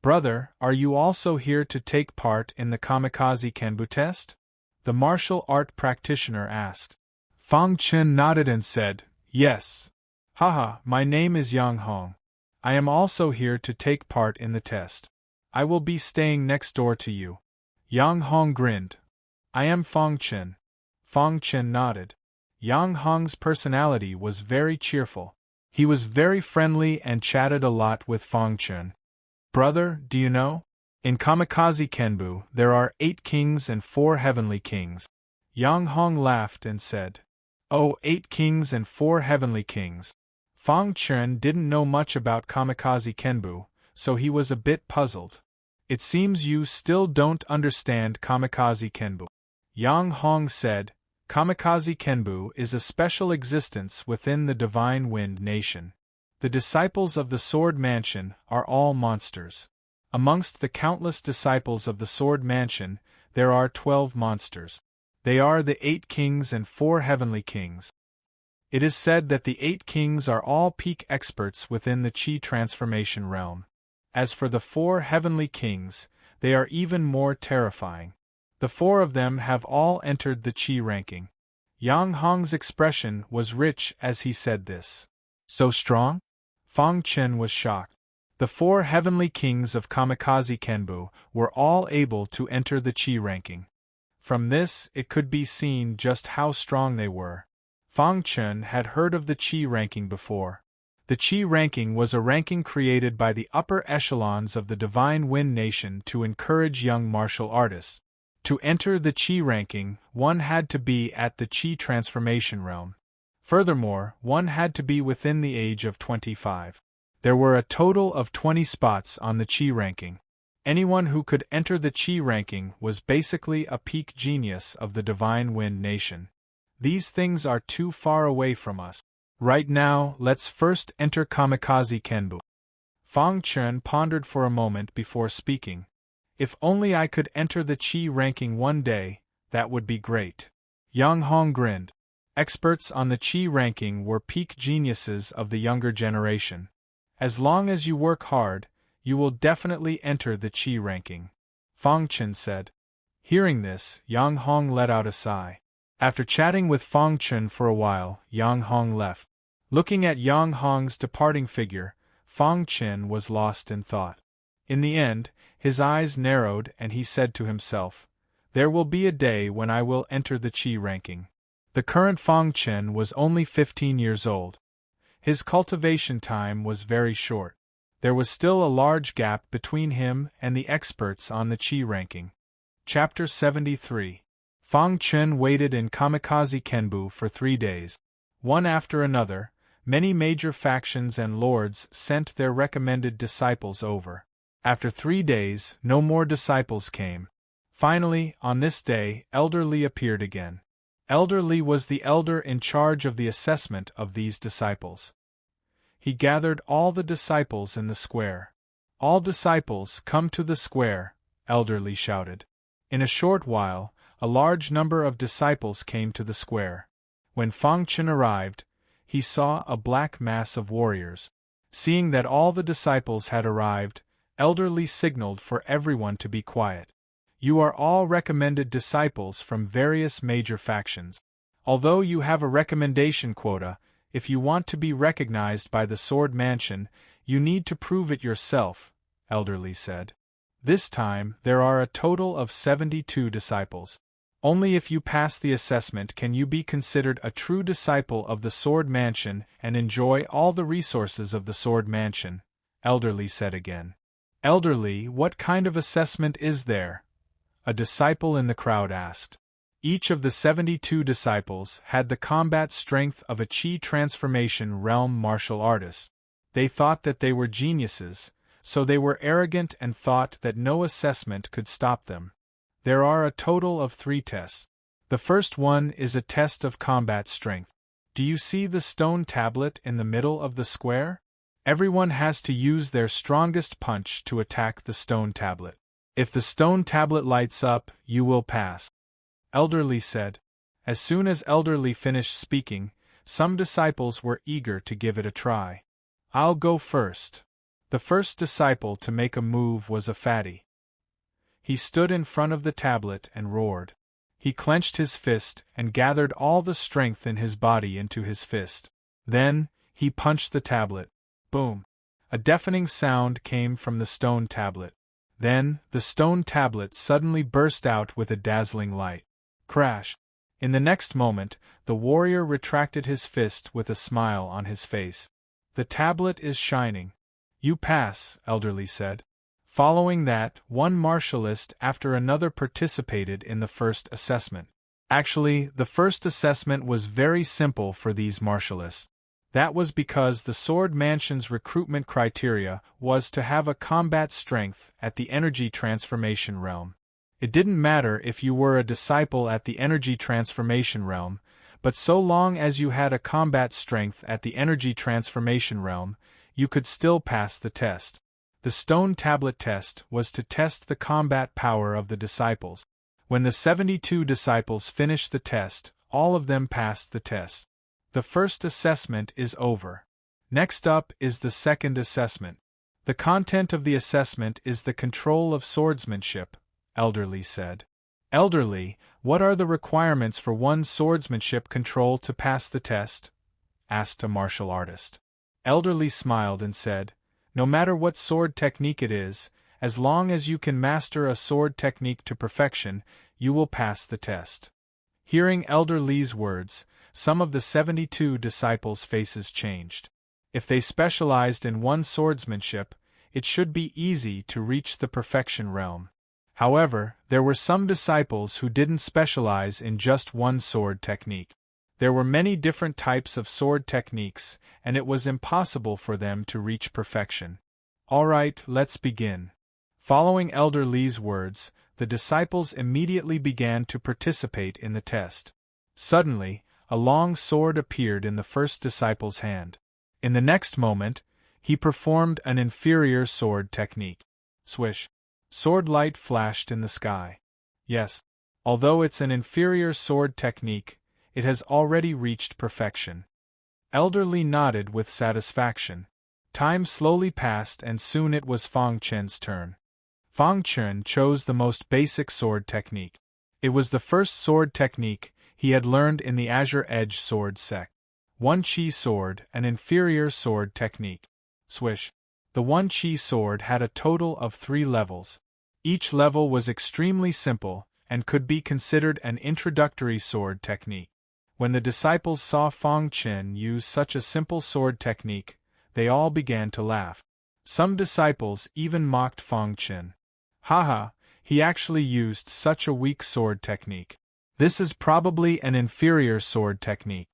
"Brother, are you also here to take part in the Kamikaze Kenbu test?" the martial art practitioner asked. Fang Chen nodded and said, "Yes. Haha, my name is Yang Hong. I am also here to take part in the test. I will be staying next door to you." Yang Hong grinned. "I am Fang Chen." Fang Chen nodded. Yang Hong's personality was very cheerful. He was very friendly and chatted a lot with Fang Chen. "Brother, do you know? In Kamikaze Kenbu, there are 8 kings and 4 heavenly kings." Yang Hong laughed and said, "Oh, 8 kings and 4 heavenly kings." Fang Chen didn't know much about Kamikaze Kenbu, so he was a bit puzzled. "It seems you still don't understand Kamikaze Kenbu," Yang Hong said. "Kamikaze Kenbu is a special existence within the Divine Wind Nation. The disciples of the Sword Mansion are all monsters. Amongst the countless disciples of the Sword Mansion, there are 12 monsters. They are the 8 kings and 4 heavenly kings. It is said that the 8 kings are all peak experts within the Qi transformation realm. As for the 4 heavenly kings, they are even more terrifying. The 4 of them have all entered the Qi ranking." Yang Hong's expression was rich as he said this. "So strong?" Fang Chen was shocked. The 4 heavenly kings of Kamikaze Kenbu were all able to enter the Qi ranking. From this, it could be seen just how strong they were. Fang Chen had heard of the Qi ranking before. The Qi ranking was a ranking created by the upper echelons of the Divine Wind Nation to encourage young martial artists. To enter the Qi ranking, one had to be at the Qi transformation realm. Furthermore, one had to be within the age of 25. There were a total of 20 spots on the Qi ranking. Anyone who could enter the Qi ranking was basically a peak genius of the Divine Wind Nation. These things are too far away from us. Right now, let's first enter Kamikaze Kenbu. Fang Chen pondered for a moment before speaking. "If only I could enter the Qi ranking one day, that would be great." Yang Hong grinned. Experts on the Qi ranking were peak geniuses of the younger generation. As long as you work hard, you will definitely enter the Qi ranking, Fang Chen said. Hearing this, Yang Hong let out a sigh. After chatting with Fang Chen for a while, Yang Hong left. Looking at Yang Hong's departing figure, Fang Chen was lost in thought. In the end, his eyes narrowed and he said to himself, "There will be a day when I will enter the Qi ranking." The current Fang Chen was only 15 years old. His cultivation time was very short. There was still a large gap between him and the experts on the Qi ranking. Chapter 73. Fang Chen waited in Kamikaze Kenbu for 3 days. One after another, many major factions and lords sent their recommended disciples over. After 3 days, no more disciples came. Finally, on this day, Elder Li appeared again. Elder Li was the elder in charge of the assessment of these disciples. He gathered all the disciples in the square. "All disciples, come to the square," Elder Li shouted. In a short while, a large number of disciples came to the square. When Fang Chen arrived, he saw a black mass of warriors. Seeing that all the disciples had arrived, Elder Li signaled for everyone to be quiet. "You are all recommended disciples from various major factions. Although you have a recommendation quota, if you want to be recognized by the Sword Mansion, you need to prove it yourself," Elder Li said. "This time, there are a total of 72 disciples. Only if you pass the assessment can you be considered a true disciple of the Sword Mansion and enjoy all the resources of the Sword Mansion," Elder Li said again. "Elder Li, what kind of assessment is there?" a disciple in the crowd asked. Each of the 72 disciples had the combat strength of a Qi transformation realm martial artist. They thought that they were geniuses, so they were arrogant and thought that no assessment could stop them. There are a total of 3 tests. The first one is a test of combat strength. Do you see the stone tablet in the middle of the square? Everyone has to use their strongest punch to attack the stone tablet. If the stone tablet lights up, you will pass. Elderly said. As soon as Elderly finished speaking, some disciples were eager to give it a try. I'll go first. The first disciple to make a move was a fatty. He stood in front of the tablet and roared. He clenched his fist and gathered all the strength in his body into his fist. Then, he punched the tablet. Boom! A deafening sound came from the stone tablet. Then, the stone tablet suddenly burst out with a dazzling light. Crash! In the next moment, the warrior retracted his fist with a smile on his face. The tablet is shining. You pass, Elderly said. Following that, one martialist after another participated in the first assessment. Actually, the first assessment was very simple for these martialists. That was because the Sword Mansion's recruitment criteria was to have a combat strength at the energy transformation realm. It didn't matter if you were a disciple at the energy transformation realm, but so long as you had a combat strength at the energy transformation realm, you could still pass the test. The stone tablet test was to test the combat power of the disciples. When the 72 disciples finished the test, all of them passed the test. The first assessment is over. Next up is the second assessment. The content of the assessment is the control of swordsmanship, Elderly said. Elderly, what are the requirements for one's swordsmanship control to pass the test? Asked a martial artist. Elderly smiled and said, no matter what sword technique it is, as long as you can master a sword technique to perfection, you will pass the test. Hearing Elderly's words, some of the 72 disciples' faces changed. If they specialized in one swordsmanship, it should be easy to reach the perfection realm. However, there were some disciples who didn't specialize in just one sword technique. There were many different types of sword techniques, and it was impossible for them to reach perfection. All right, let's begin. Following Elderly's words, the disciples immediately began to participate in the test. Suddenly, a long sword appeared in the first disciple's hand. In the next moment, he performed an inferior sword technique. Swish! Sword light flashed in the sky. Yes, although it's an inferior sword technique, it has already reached perfection. Elderly nodded with satisfaction. Time slowly passed and soon it was Fang Chen's turn. Fang Chen chose the most basic sword technique. It was the first sword technique he had learned in the Azure Edge sword sect. One Chi sword, an inferior sword technique. Swish! The One Chi sword had a total of 3 levels. Each level was extremely simple and could be considered an introductory sword technique. When the disciples saw Fang Chen use such a simple sword technique, they all began to laugh. Some disciples even mocked Fang Chen. Haha, he actually used such a weak sword technique. This is probably an inferior sword technique.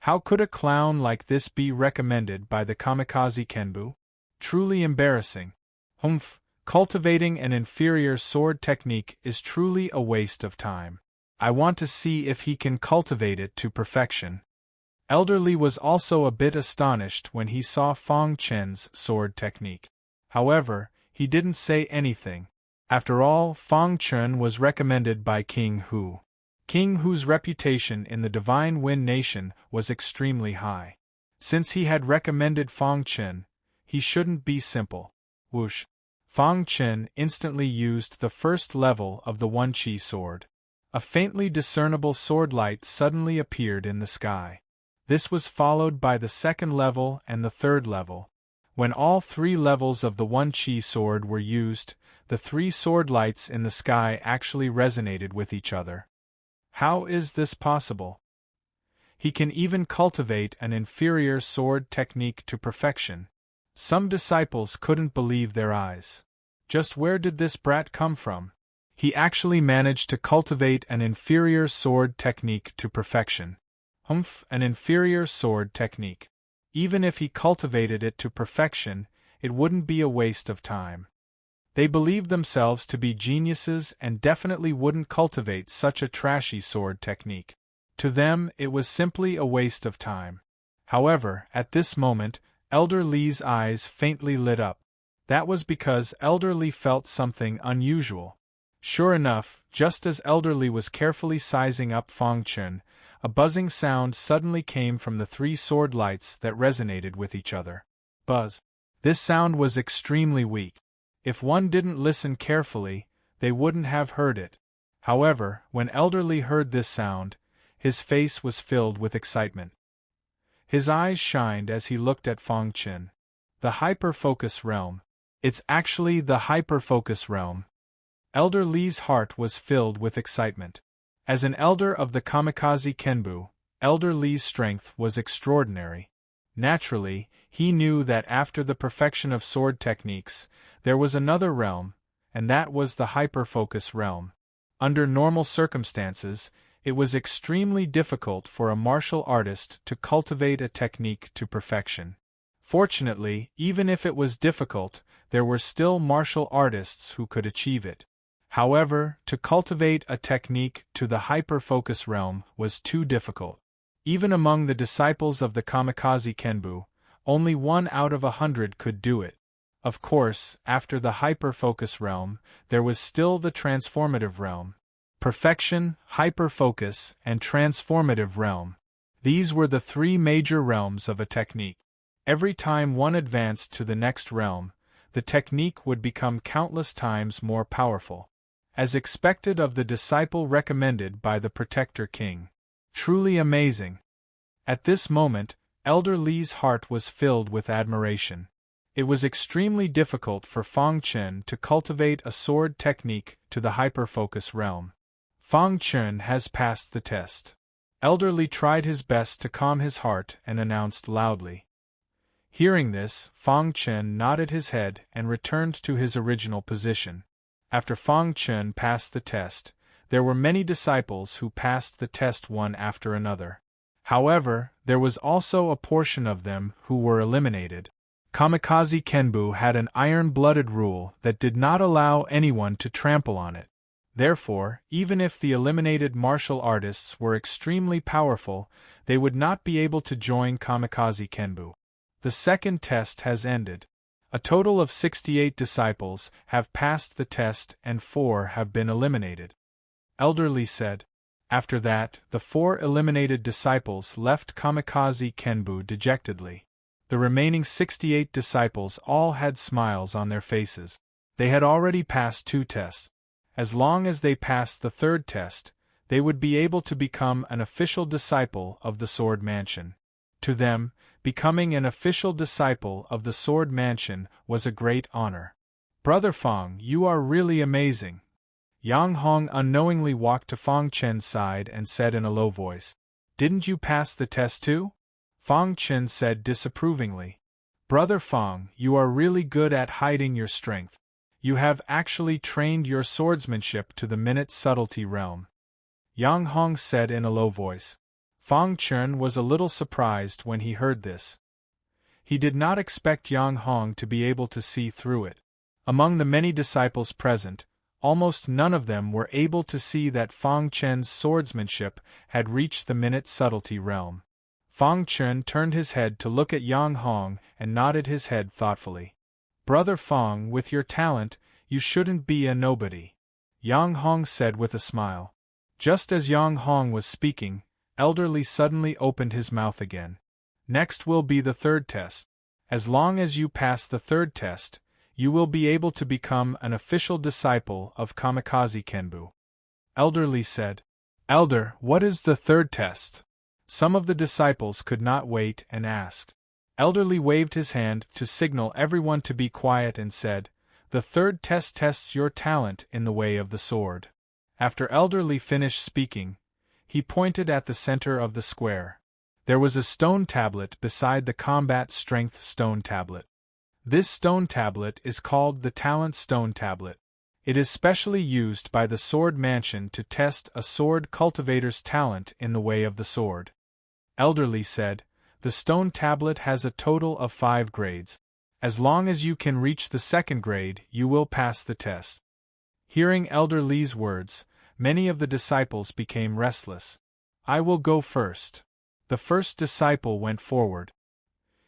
How could a clown like this be recommended by the Kamikaze Kenbu? Truly embarrassing. Humph, cultivating an inferior sword technique is truly a waste of time. I want to see if he can cultivate it to perfection. Elderly was also a bit astonished when he saw Fang Chen's sword technique. However, he didn't say anything. After all, Fang Chen was recommended by King Hu. King Hu's reputation in the Divine Wind Nation was extremely high. Since he had recommended Fang Chen, he shouldn't be simple. Whoosh! Fang Chen instantly used the first level of the One Chi sword. A faintly discernible sword light suddenly appeared in the sky. This was followed by the second level and the third level. When all 3 levels of the One Chi sword were used, the 3 sword lights in the sky actually resonated with each other. How is this possible? He can even cultivate an inferior sword technique to perfection. Some disciples couldn't believe their eyes. Just where did this brat come from? He actually managed to cultivate an inferior sword technique to perfection. Humph, an inferior sword technique. Even if he cultivated it to perfection, it wouldn't be a waste of time. They believed themselves to be geniuses and definitely wouldn't cultivate such a trashy sword technique. To them, it was simply a waste of time. However, at this moment, Elder Li's eyes faintly lit up. That was because Elder Li felt something unusual. Sure enough, just as Elder Li was carefully sizing up Fang Chun, a buzzing sound suddenly came from the three sword lights that resonated with each other. Buzz. This sound was extremely weak. If one didn't listen carefully, they wouldn't have heard it. However, when Elder Li heard this sound, his face was filled with excitement. His eyes shined as he looked at Fang Chun. The hyper-focus realm. It's actually the hyper-focus realm. Elder Li's heart was filled with excitement. As an elder of the Kamikaze Kenbu, Elder Li's strength was extraordinary. Naturally, he knew that after the perfection of sword techniques, there was another realm, and that was the hyper-focus realm. Under normal circumstances, it was extremely difficult for a martial artist to cultivate a technique to perfection. Fortunately, even if it was difficult, there were still martial artists who could achieve it. However, to cultivate a technique to the hyper-focus realm was too difficult. Even among the disciples of the Kamikaze Kenbu, only 1 out of 100 could do it. Of course, after the hyper-focus realm, there was still the transformative realm. Perfection, hyper-focus, and transformative realm. These were the 3 major realms of a technique. Every time one advanced to the next realm, the technique would become countless times more powerful. As expected of the disciple recommended by the Protector King. Truly amazing. At this moment, Elder Li's heart was filled with admiration. It was extremely difficult for Fang Chun to cultivate a sword technique to the hyper-focus realm. Fang Chun has passed the test. Elder Li tried his best to calm his heart and announced loudly. Hearing this, Fang Chun nodded his head and returned to his original position. After Fang Chun passed the test, there were many disciples who passed the test one after another. However, there was also a portion of them who were eliminated. Kamikaze Kenbu had an iron-blooded rule that did not allow anyone to trample on it. Therefore, even if the eliminated martial artists were extremely powerful, they would not be able to join Kamikaze Kenbu. The second test has ended. A total of 68 disciples have passed the test and 4 have been eliminated. Elder Li said. After that, the 4 eliminated disciples left Kamikaze Kenbu dejectedly. The remaining 68 disciples all had smiles on their faces. They had already passed 2 tests. As long as they passed the 3rd test, they would be able to become an official disciple of the Sword Mansion. To them, becoming an official disciple of the Sword Mansion was a great honor. Brother Fang, you are really amazing. Yang Hong unknowingly walked to Fang Chen's side and said in a low voice, "Didn't you pass the test too?" Fang Chen said disapprovingly, "Brother Fang, you are really good at hiding your strength. You have actually trained your swordsmanship to the minute subtlety realm." Yang Hong said in a low voice. Fang Chen was a little surprised when he heard this. He did not expect Yang Hong to be able to see through it. Among the many disciples present, almost none of them were able to see that Fang Chen's swordsmanship had reached the minute subtlety realm. Fang Chen turned his head to look at Yang Hong and nodded his head thoughtfully. "Brother Fang, with your talent, you shouldn't be a nobody," Yang Hong said with a smile. Just as Yang Hong was speaking, Elder Li suddenly opened his mouth again. "Next will be the 3rd test. As long as you pass the 3rd test, you will be able to become an official disciple of Kamikaze Kenbu." Elder Li said. "Elder, what is the 3rd test?" Some of the disciples could not wait and asked. Elder Li waved his hand to signal everyone to be quiet and said, "The 3rd test tests your talent in the way of the sword." After Elder Li finished speaking, he pointed at the center of the square. There was a stone tablet beside the combat strength stone tablet. This stone tablet is called the Talent Stone Tablet. It is specially used by the Sword Mansion to test a sword cultivator's talent in the way of the sword. Elder Li said, "The stone tablet has a total of 5 grades. As long as you can reach the second grade, you will pass the test. Hearing Elder Li's words, many of the disciples became restless. I will go first. The first disciple went forward.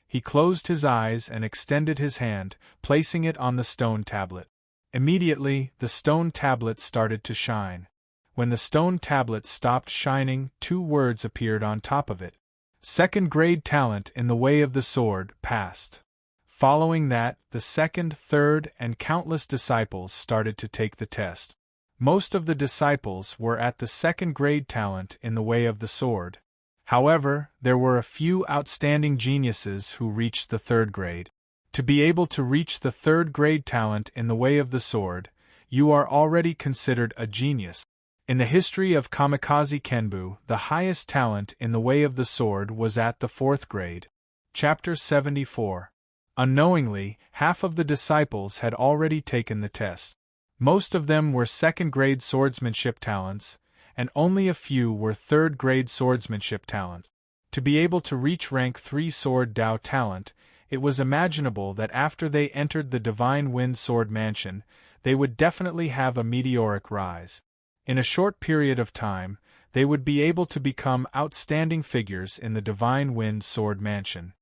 He closed his eyes and extended his hand, placing it on the stone tablet. Immediately, the stone tablet started to shine. When the stone tablet stopped shining, 2 words appeared on top of it. Second grade talent in the way of the sword passed. Following that, the second, third, and countless disciples started to take the test. Most of the disciples were at the second grade talent in the way of the sword. However, there were a few outstanding geniuses who reached the third grade. To be able to reach the third grade talent in the way of the sword, you are already considered a genius. In the history of Kamikaze Kenbu, the highest talent in the way of the sword was at the 4th grade. Chapter 74. Unknowingly, half of the disciples had already taken the test. Most of them were second-grade swordsmanship talents, and only a few were third-grade swordsmanship talents. To be able to reach rank 3 Sword Dao talent, it was imaginable that after they entered the Divine Wind Sword Mansion, they would definitely have a meteoric rise. In a short period of time, they would be able to become outstanding figures in the Divine Wind Sword Mansion.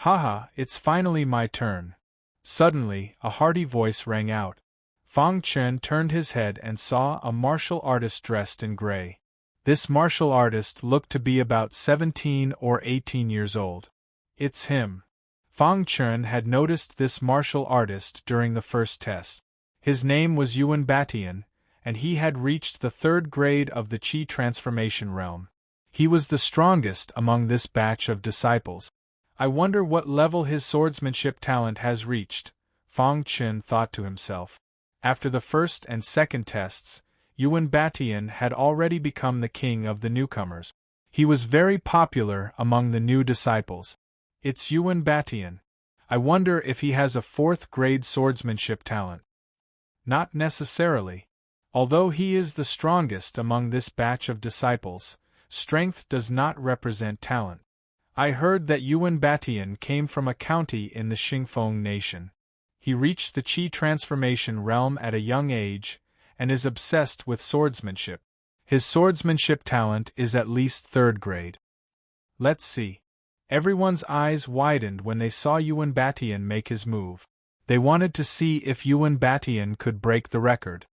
Haha, it's finally my turn. Suddenly, a hearty voice rang out. Fang Chen turned his head and saw a martial artist dressed in gray. This martial artist looked to be about 17 or 18 years old. It's him. Fang Chen had noticed this martial artist during the first test. His name was Yuan Batian, and he had reached the 3rd grade of the Qi transformation realm. He was the strongest among this batch of disciples. I wonder what level his swordsmanship talent has reached, Fang Chen thought to himself. After the first and second tests, Yuan Batian had already become the king of the newcomers. He was very popular among the new disciples. It's Yuan Batian. I wonder if he has a 4th grade swordsmanship talent. Not necessarily. Although he is the strongest among this batch of disciples, strength does not represent talent. I heard that Yuan Batian came from a county in the Xingfeng nation. He reached the Qi transformation realm at a young age, and is obsessed with swordsmanship. His swordsmanship talent is at least 3rd grade. Let's see. Everyone's eyes widened when they saw Yuan Batian make his move. They wanted to see if Yuan Batian could break the record.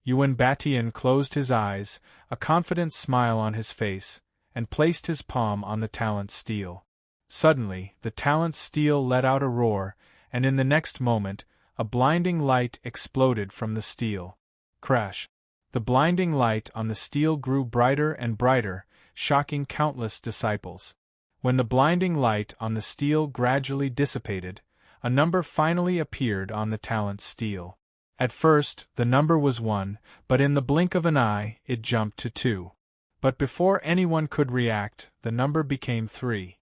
Yuan Batian closed his eyes, a confident smile on his face, and placed his palm on the talent steel. Suddenly, the talent steel let out a roar, and in the next moment, a blinding light exploded from the steel. Crash! The blinding light on the steel grew brighter and brighter, shocking countless disciples. When the blinding light on the steel gradually dissipated, a number finally appeared on the talent steel. At first, the number was 1, but in the blink of an eye, it jumped to 2. But before anyone could react, the number became 3.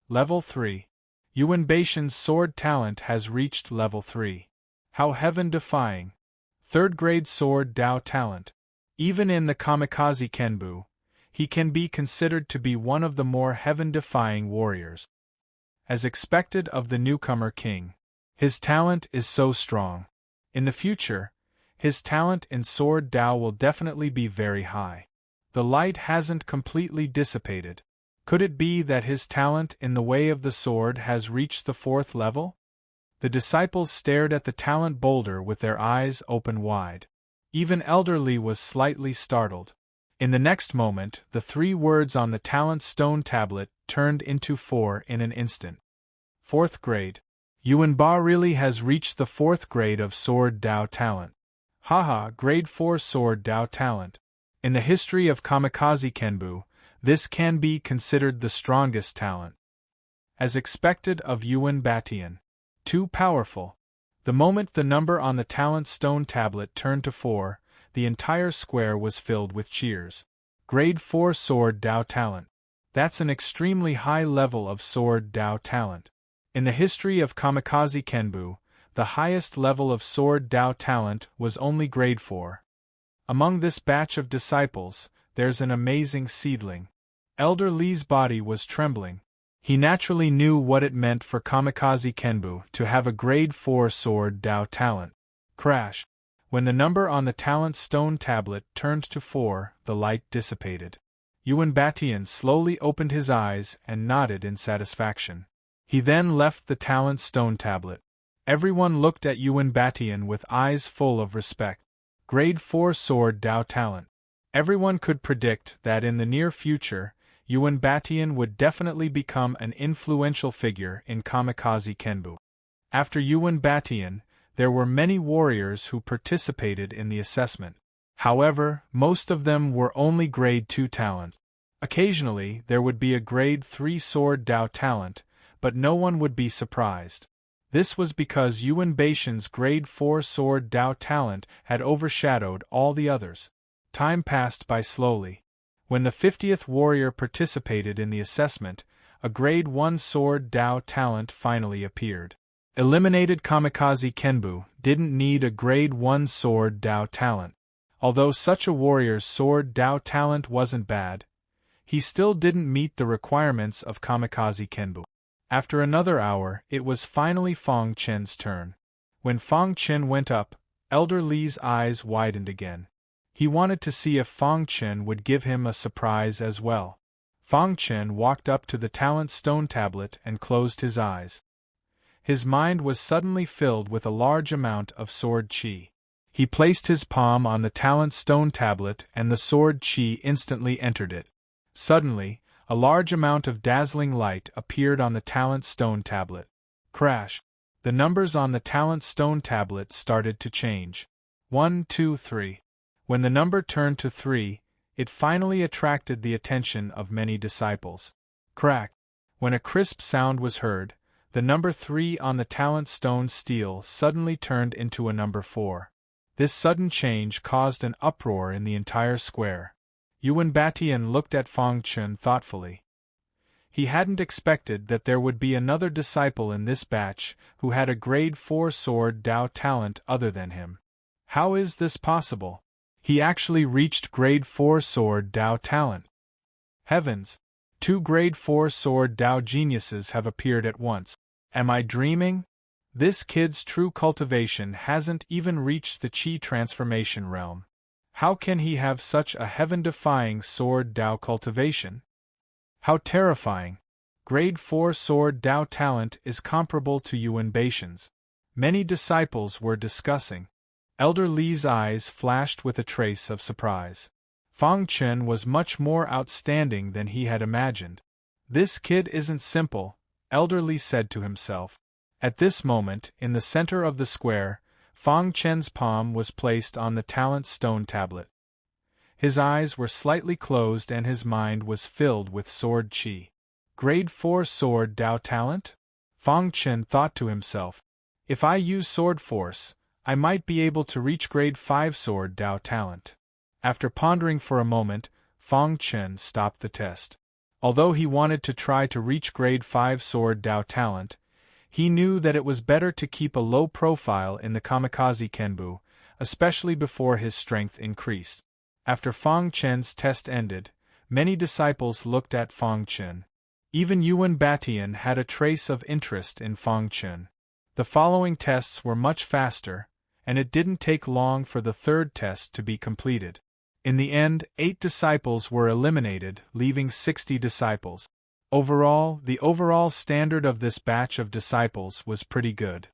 Level 3. Yuan Batian's sword talent has reached level 3. How heaven-defying. 3rd grade sword Dao talent. Even in the Kamikaze Kenbu, he can be considered to be one of the more heaven-defying warriors. As expected of the newcomer king, his talent is so strong. In the future, his talent in sword Dao will definitely be very high. The light hasn't completely dissipated. Could it be that his talent in the way of the sword has reached the 4th level? The disciples stared at the talent boulder with their eyes open wide. Even Elder Li was slightly startled. In the next moment, the 3 words on the talent stone tablet turned into 4 in an instant. 4th grade. Yuan Ba really has reached the 4th grade of sword Dao talent. Haha, grade 4 sword Dao talent. In the history of Kamikaze Kenbu, this can be considered the strongest talent. As expected of Yuan Batian. Too powerful. The moment the number on the talent stone tablet turned to 4, the entire square was filled with cheers. Grade 4 sword Dao talent. That's an extremely high level of sword Dao talent. In the history of Kamikaze Kenbu, the highest level of sword Dao talent was only grade 4. Among this batch of disciples, there's an amazing seedling. Elder Li's body was trembling. He naturally knew what it meant for Kamikaze Kenbu to have a grade 4 sword Dao talent. Crash. When the number on the talent stone tablet turned to 4, the light dissipated. Yuan Batian slowly opened his eyes and nodded in satisfaction. He then left the talent stone tablet. Everyone looked at Yuan Batian with eyes full of respect. Grade 4 sword Dao talent. Everyone could predict that in the near future, Yuan Batian would definitely become an influential figure in Kamikaze Kenbu. After Yuan Batian, there were many warriors who participated in the assessment. However, most of them were only grade 2 talent. Occasionally, there would be a grade 3 sword Dao talent, but no one would be surprised. This was because Yuan Batian's grade 4 sword Dao talent had overshadowed all the others. Time passed by slowly. When the 50th warrior participated in the assessment, a grade 1 sword Dao talent finally appeared. Eliminated Kamikaze Kenbu didn't need a grade 1 sword Dao talent. Although such a warrior's sword Dao talent wasn't bad, he still didn't meet the requirements of Kamikaze Kenbu. After another hour, it was finally Fang Chen's turn. When Fang Chen went up, Elder Li's eyes widened again. He wanted to see if Fang Chen would give him a surprise as well. Fang Chen walked up to the talent stone tablet and closed his eyes. His mind was suddenly filled with a large amount of sword qi. He placed his palm on the talent stone tablet and the sword qi instantly entered it. Suddenly, a large amount of dazzling light appeared on the talent stone tablet. Crash! The numbers on the talent stone tablet started to change. 1, 2, 3. When the number turned to 3, it finally attracted the attention of many disciples. Crack! When a crisp sound was heard, the number 3 on the talent stone steel suddenly turned into a number 4. This sudden change caused an uproar in the entire square. Yuan Batian looked at Fang Chen thoughtfully. He hadn't expected that there would be another disciple in this batch who had a grade 4 sword Dao talent other than him. How is this possible? He actually reached grade 4 sword Dao talent. Heavens! 2 grade 4 sword Dao geniuses have appeared at once. Am I dreaming? This kid's true cultivation hasn't even reached the Qi transformation realm. How can he have such a heaven-defying sword Dao cultivation? How terrifying! Grade 4 sword Dao talent is comparable to Yuan Batian's. Many disciples were discussing. Elder Li's eyes flashed with a trace of surprise. Fang Chen was much more outstanding than he had imagined. This kid isn't simple, Elder Li said to himself. At this moment, in the center of the square, Fang Chen's palm was placed on the talent stone tablet. His eyes were slightly closed and his mind was filled with sword qi. Grade 4 sword Dao talent? Fang Chen thought to himself. If I use sword force, I might be able to reach grade 5 sword Dao talent. After pondering for a moment, Fang Chen stopped the test. Although he wanted to try to reach grade 5 sword Dao talent, he knew that it was better to keep a low profile in the Kamikaze Kenbu, especially before his strength increased. After Fang Chen's test ended, many disciples looked at Fang Chen. Even Yuan Batian had a trace of interest in Fang Chen. The following tests were much faster, and it didn't take long for the third test to be completed. In the end, 8 disciples were eliminated, leaving 60 disciples. Overall, the overall standard of this batch of disciples was pretty good.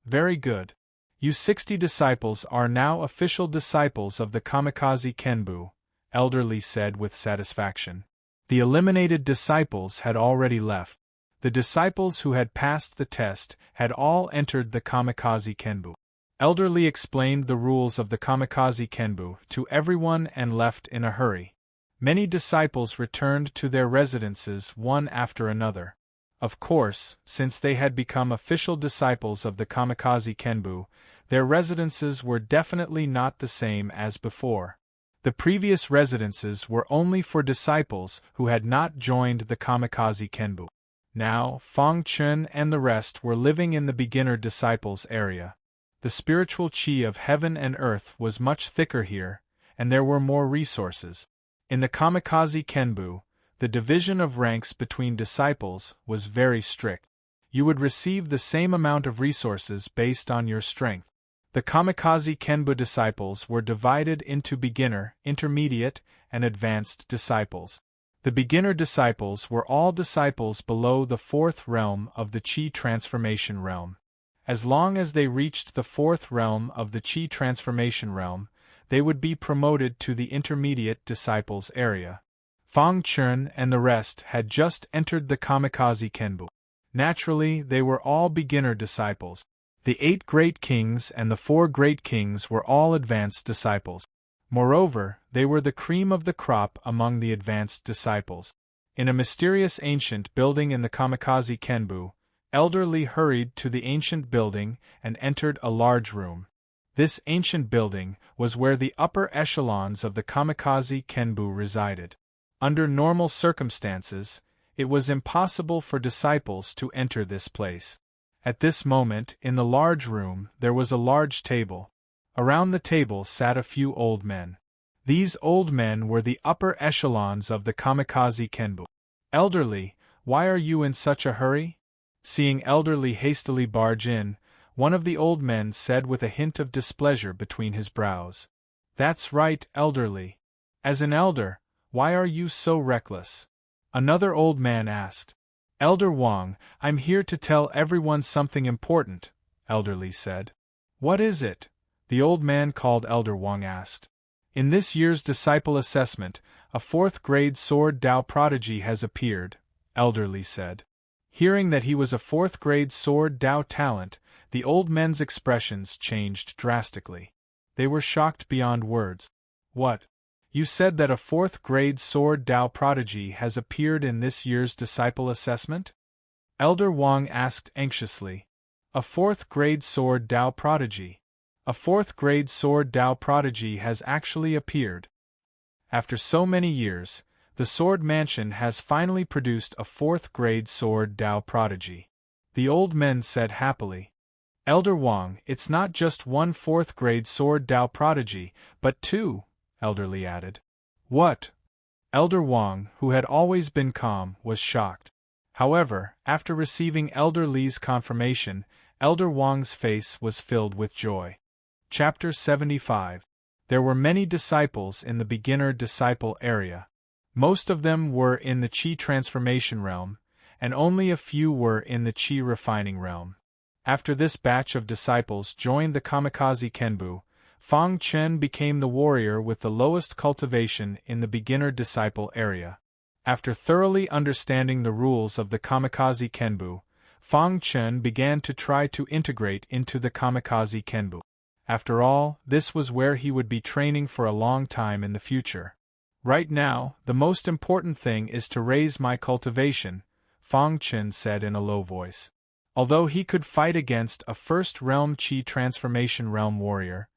Very good. You 60 disciples are now official disciples of the Kamikaze Kenbu, Elder Li said with satisfaction. The eliminated disciples had already left. The disciples who had passed the test had all entered the Kamikaze Kenbu. Elder Li explained the rules of the Kamikaze Kenbu to everyone and left in a hurry. Many disciples returned to their residences one after another. Of course, since they had become official disciples of the Kamikaze Kenbu, their residences were definitely not the same as before. The previous residences were only for disciples who had not joined the Kamikaze Kenbu. Now, Fang Chen and the rest were living in the beginner disciples area. The spiritual qi of heaven and earth was much thicker here, and there were more resources. In the Kamikaze Kenbu, the division of ranks between disciples was very strict. You would receive the same amount of resources based on your strength. The Kamikaze Kenbu disciples were divided into beginner, intermediate, and advanced disciples. The beginner disciples were all disciples below the fourth realm of the Chi transformation realm. As long as they reached the fourth realm of the Chi transformation realm, they would be promoted to the intermediate disciples area. Fang Chun and the rest had just entered the Kamikaze Kenbu. Naturally, they were all beginner disciples. The 8 great kings and the 4 great kings were all advanced disciples. Moreover, they were the cream of the crop among the advanced disciples. In a mysterious ancient building in the Kamikaze Kenbu, Elder Li hurried to the ancient building and entered a large room. This ancient building was where the upper echelons of the Kamikaze Kenbu resided. Under normal circumstances, it was impossible for disciples to enter this place. At this moment, in the large room, there was a large table. Around the table sat a few old men. These old men were the upper echelons of the Kamikaze Kenbu. Elderly, why are you in such a hurry? Seeing Elderly hastily barge in, one of the old men said with a hint of displeasure between his brows. That's right, Elderly. As an elder, why are you so reckless? Another old man asked. Elder Wang, I'm here to tell everyone something important, Elderly said. What is it? The old man called Elder Wang asked. In this year's disciple assessment, a 4th grade sword Dao prodigy has appeared, Elderly said. Hearing that he was a 4th grade sword Dao talent, the old men's expressions changed drastically. They were shocked beyond words. What? You said that a 4th grade sword Dao prodigy has appeared in this year's disciple assessment? Elder Wang asked anxiously. A 4th grade sword Dao prodigy. A 4th grade sword Dao prodigy has actually appeared. After so many years, the Sword Mansion has finally produced a 4th grade sword Dao prodigy. The old men said happily. Elder Wang, it's not just one 4th grade sword Dao prodigy, but 2. Elderly added. What? Elder Wang, who had always been calm, was shocked. However, after receiving Elder Li's confirmation, Elder Wang's face was filled with joy. Chapter 75. There were many disciples in the beginner-disciple area. Most of them were in the Chi transformation realm, and only a few were in the Chi refining realm. After this batch of disciples joined the Kamikaze Kenbu, Fang Chen became the warrior with the lowest cultivation in the beginner-disciple area. After thoroughly understanding the rules of the Kamikaze Kenbu, Fang Chen began to try to integrate into the Kamikaze Kenbu. After all, this was where he would be training for a long time in the future. Right now, the most important thing is to raise my cultivation, Fang Chen said in a low voice. Although he could fight against a first-realm Chi transformation realm warrior,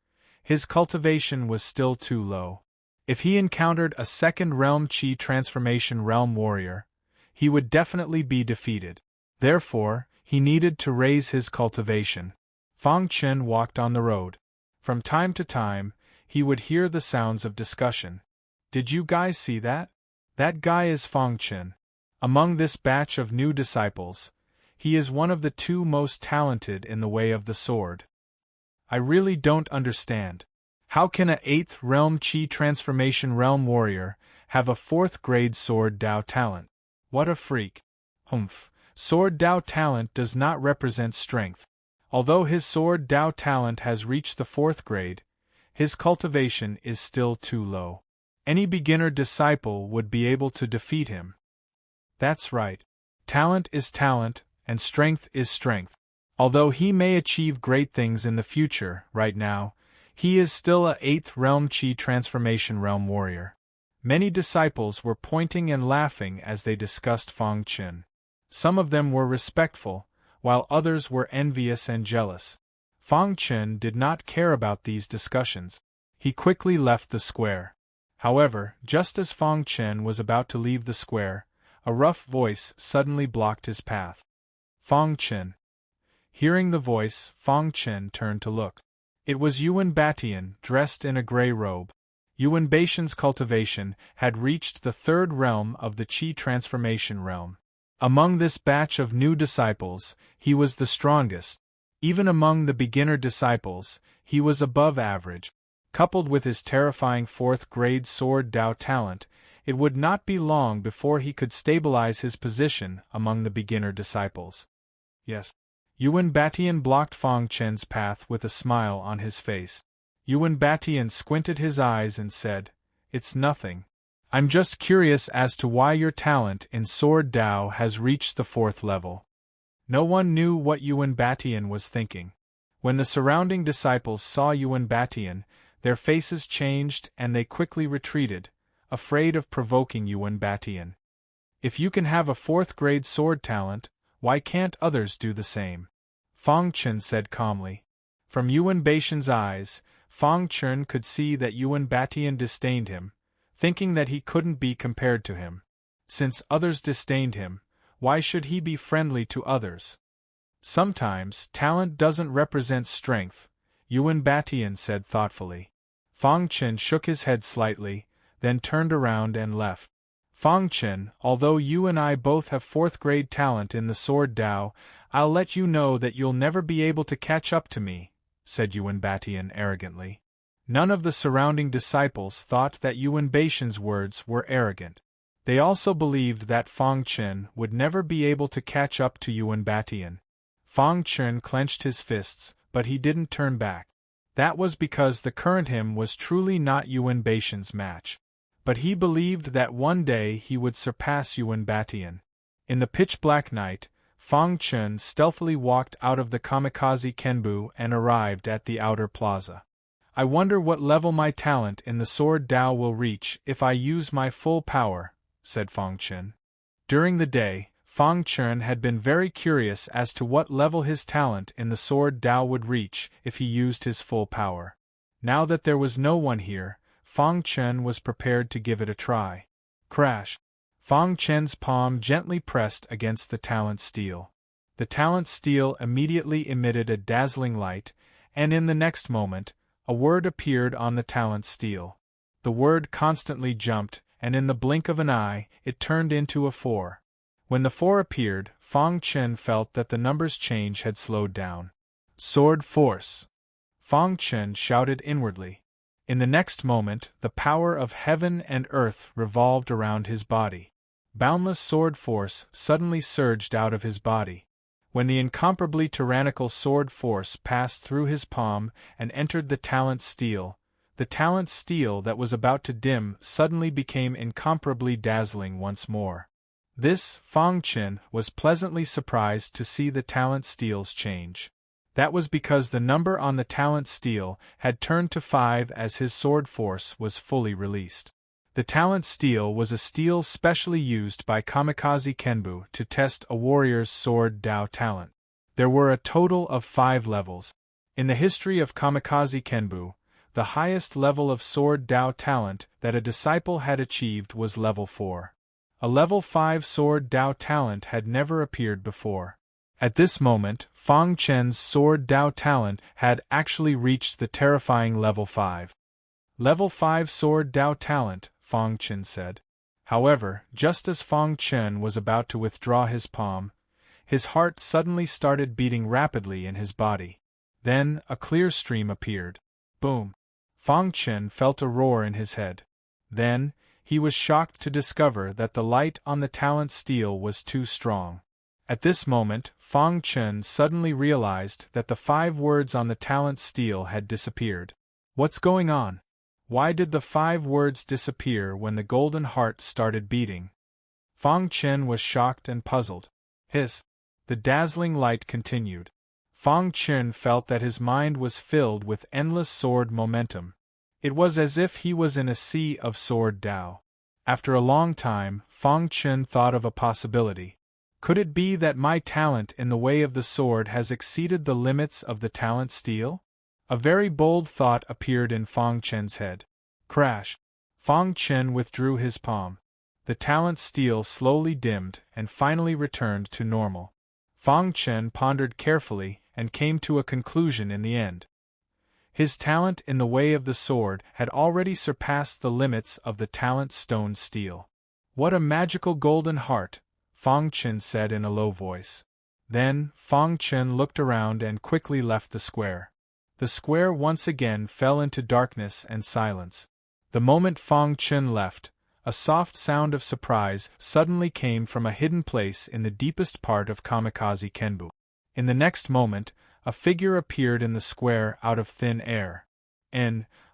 his cultivation was still too low. If he encountered a second-realm Chi transformation realm warrior, he would definitely be defeated. Therefore, he needed to raise his cultivation. Fang Chen walked on the road. From time to time, he would hear the sounds of discussion. Did you guys see that? That guy is Fang Chen. Among this batch of new disciples, he is one of the 2 most talented in the way of the sword. I really don't understand. How can a 8th realm Chi transformation realm warrior have a 4th grade sword Dao talent? What a freak. Sword Dao talent does not represent strength. Although his sword Dao talent has reached the 4th grade, his cultivation is still too low. Any beginner disciple would be able to defeat him. That's right. Talent is talent, and strength is strength. Although he may achieve great things in the future, right now, he is still a 8th realm Chi transformation realm warrior. Many disciples were pointing and laughing as they discussed Fang Chen. Some of them were respectful, while others were envious and jealous. Fang Chen did not care about these discussions. He quickly left the square. However, just as Fang Chen was about to leave the square, a rough voice suddenly blocked his path. Fang Chen. Hearing the voice, Fang Chen turned to look. It was Yuan Batian, dressed in a gray robe. Yuan Baishan's cultivation had reached the third realm of the Qi transformation realm. Among this batch of new disciples, he was the strongest. Even among the beginner disciples, he was above average. Coupled with his terrifying fourth-grade sword Dao talent, it would not be long before he could stabilize his position among the beginner disciples. Yes. Yuan Batian blocked Fang Chen's path with a smile on his face. Yuan Batian squinted his eyes and said, "It's nothing. I'm just curious as to why your talent in Sword Dao has reached the 4th level." No one knew what Yuan Batian was thinking. When the surrounding disciples saw Yuan Batian, their faces changed and they quickly retreated, afraid of provoking Yuan Batian. If you can have a 4th-grade sword talent, why can't others do the same? Fang Chen said calmly. From Yuan Baishan's eyes, Fang Chen could see that Yuan Batian disdained him, thinking that he couldn't be compared to him. Since others disdained him, why should he be friendly to others? Sometimes talent doesn't represent strength, Yuan Batian said thoughtfully. Fang Chen shook his head slightly, then turned around and left. Fang Chen, although you and I both have 4th-grade talent in the Sword Dao, I'll let you know that you'll never be able to catch up to me, said Yuan Batian arrogantly. None of the surrounding disciples thought that Yuan Baishan's words were arrogant. They also believed that Fang Chen would never be able to catch up to Yuan Batian. Fang Chen clenched his fists, but he didn't turn back. That was because the current him was truly not Yuan Baishan's match. But he believed that one day he would surpass Yuan Batian. In the pitch-black night, Fang Chen stealthily walked out of the kamikaze Kenbu and arrived at the outer plaza. I wonder what level my talent in the Sword Dao will reach if I use my full power, said Fang Chen. During the day, Fang Chen had been very curious as to what level his talent in the Sword Dao would reach if he used his full power. Now that there was no one here, Fang Chen was prepared to give it a try. Crash! Fang Chen's palm gently pressed against the talent steel. The talent steel immediately emitted a dazzling light, and in the next moment, a word appeared on the talent steel. The word constantly jumped, and in the blink of an eye, it turned into a 4. When the 4 appeared, Fang Chen felt that the number's change had slowed down. Sword Force! Fang Chen shouted inwardly. In the next moment, the power of heaven and earth revolved around his body. Boundless sword force suddenly surged out of his body. When the incomparably tyrannical sword force passed through his palm and entered the talent steel that was about to dim suddenly became incomparably dazzling once more. This, Fang Chen was pleasantly surprised to see the talent steel's change. That was because the number on the talent steel had turned to 5 as his sword force was fully released. The talent steel was a steel specially used by Kamikaze Kenbu to test a warrior's Sword Dao talent. There were a total of 5 levels. In the history of Kamikaze Kenbu, the highest level of Sword Dao talent that a disciple had achieved was level 4. A level 5 Sword Dao talent had never appeared before. At this moment, Fang Chen's Sword Dao talent had actually reached the terrifying level 5. Level 5 Sword Dao talent, Fang Chen said. However, just as Fang Chen was about to withdraw his palm, his heart suddenly started beating rapidly in his body. Then, a clear stream appeared. Boom! Fang Chen felt a roar in his head. Then, he was shocked to discover that the light on the talent steel was too strong. At this moment, Fang Chen suddenly realized that the 5 words on the talent steel had disappeared. What's going on? Why did the 5 words disappear when the golden heart started beating? Fang Chen was shocked and puzzled. The dazzling light continued. Fang Chen felt that his mind was filled with endless sword momentum. It was as if he was in a sea of Sword Dao. After a long time, Fang Chen thought of a possibility. Could it be that my talent in the way of the sword has exceeded the limits of the talent steel? A very bold thought appeared in Fang Chen's head. Crash! Fang Chen withdrew his palm. The talent steel slowly dimmed and finally returned to normal. Fang Chen pondered carefully and came to a conclusion in the end. His talent in the way of the sword had already surpassed the limits of the talent stone steel. "What a magical golden heart," Fang Chen said in a low voice. Then, Fang Chen looked around and quickly left the square. The square once again fell into darkness and silence. The moment Fang Chen left, a soft sound of surprise suddenly came from a hidden place in the deepest part of Kamikaze Kenbu. In the next moment, a figure appeared in the square out of thin air.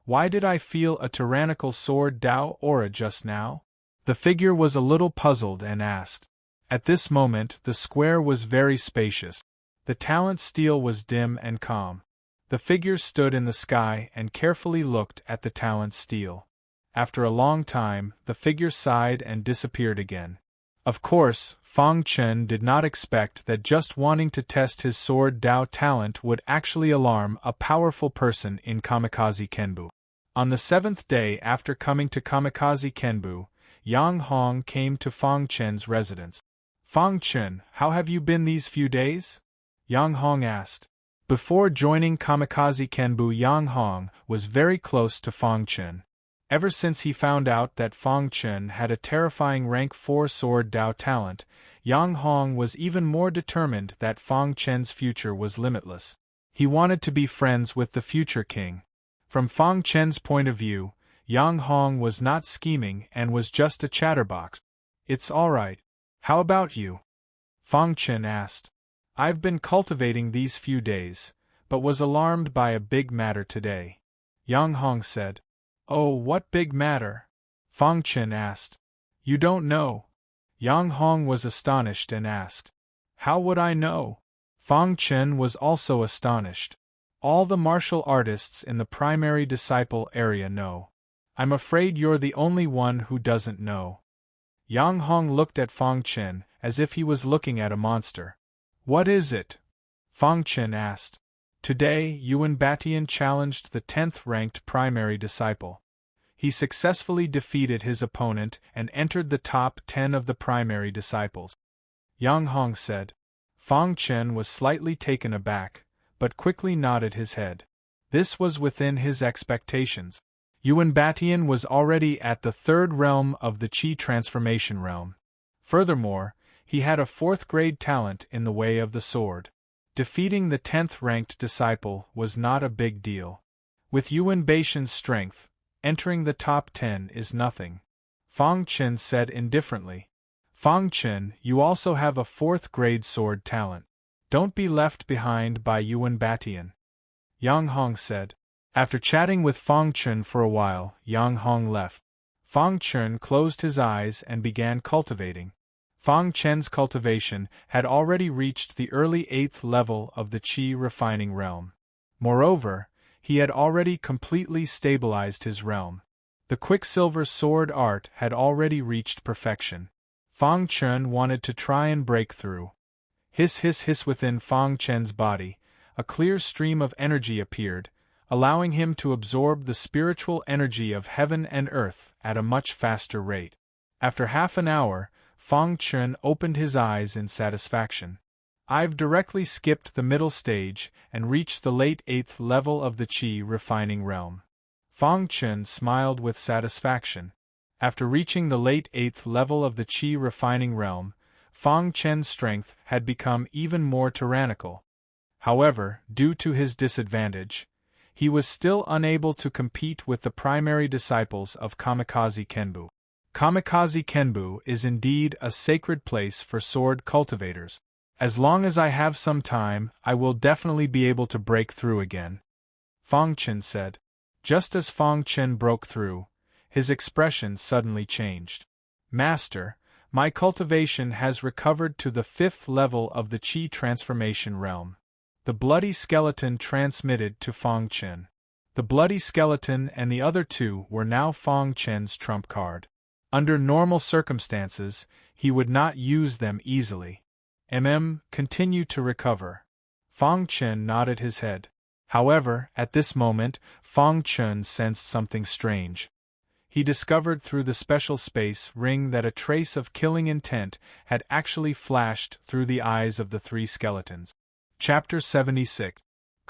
Why did I feel a tyrannical sword Dao aura just now? The figure was a little puzzled and asked. At this moment the square was very spacious. The talent steel was dim and calm. The figure stood in the sky and carefully looked at the talent steel. After a long time, the figure sighed and disappeared again. Of course, Fang Chen did not expect that just wanting to test his sword Dao talent would actually alarm a powerful person in Kamikaze Kenbu. On the 7th day after coming to Kamikaze Kenbu, Yang Hong came to Fang Chen's residence. "Fang Chen, how have you been these few days?" Yang Hong asked. Before joining Kamikaze Kenbu, Yang Hong was very close to Fang Chen. Ever since he found out that Fang Chen had a terrifying rank 4 sword Dao talent, Yang Hong was even more determined that Fang Chen's future was limitless. He wanted to be friends with the future king. From Fang Chen's point of view, Yang Hong was not scheming and was just a chatterbox. "It's alright. How about you?" Fang Chen asked. "I've been cultivating these few days, but was alarmed by a big matter today," Yang Hong said. "Oh, what big matter?" Fang Chen asked. "You don't know?" Yang Hong was astonished and asked. "How would I know?" Fang Chen was also astonished. "All the martial artists in the primary disciple area know. I'm afraid you're the only one who doesn't know." Yang Hong looked at Fang Chen as if he was looking at a monster. "What is it?" Fang Chen asked. "Today, Yuan Batian challenged the 10th ranked primary disciple. He successfully defeated his opponent and entered the top 10 of the primary disciples," Yang Hong said. Fang Chen was slightly taken aback, but quickly nodded his head. This was within his expectations. Yuan Batian was already at the 3rd realm of the Qi transformation realm. Furthermore, he had a 4th grade talent in the way of the sword. Defeating the 10th ranked disciple was not a big deal. With Yuan Batian's strength, entering the top 10 is nothing, Fang Chen said indifferently. "Fang Chen, you also have a 4th grade sword talent. Don't be left behind by Yuan Batian," Yang Hong said. After chatting with Fang Chen for a while, Yang Hong left. Fang Chen closed his eyes and began cultivating. Fang Chen's cultivation had already reached the early 8th level of the Qi refining realm. Moreover, he had already completely stabilized his realm. The Quicksilver sword art had already reached perfection. Fang Chen wanted to try and break through. Hiss hiss hiss within Fang Chen's body, a clear stream of energy appeared, allowing him to absorb the spiritual energy of heaven and earth at a much faster rate. After half an hour, Fang Chen opened his eyes in satisfaction. "I've directly skipped the middle stage and reached the late 8th level of the Qi refining realm." Fang Chen smiled with satisfaction. After reaching the late 8th level of the Qi refining realm, Fang Chen's strength had become even more tyrannical. However, due to his disadvantage, he was still unable to compete with the primary disciples of Kamikaze Kenbu. Kamikaze Kenbu is indeed a sacred place for sword cultivators. As long as I have some time, I will definitely be able to break through again, Fang Chen said. Just as Fang Chen broke through, his expression suddenly changed. "Master, my cultivation has recovered to the 5th level of the Qi transformation realm." The bloody skeleton transmitted to Fang Chen. The bloody skeleton and the other two were now Fang Chen's trump card. Under normal circumstances, he would not use them easily. Continue to recover. Fang Chen nodded his head. However, at this moment, Fang Chen sensed something strange. He discovered through the special space ring that a trace of killing intent had actually flashed through the eyes of the 3 skeletons. Chapter 76.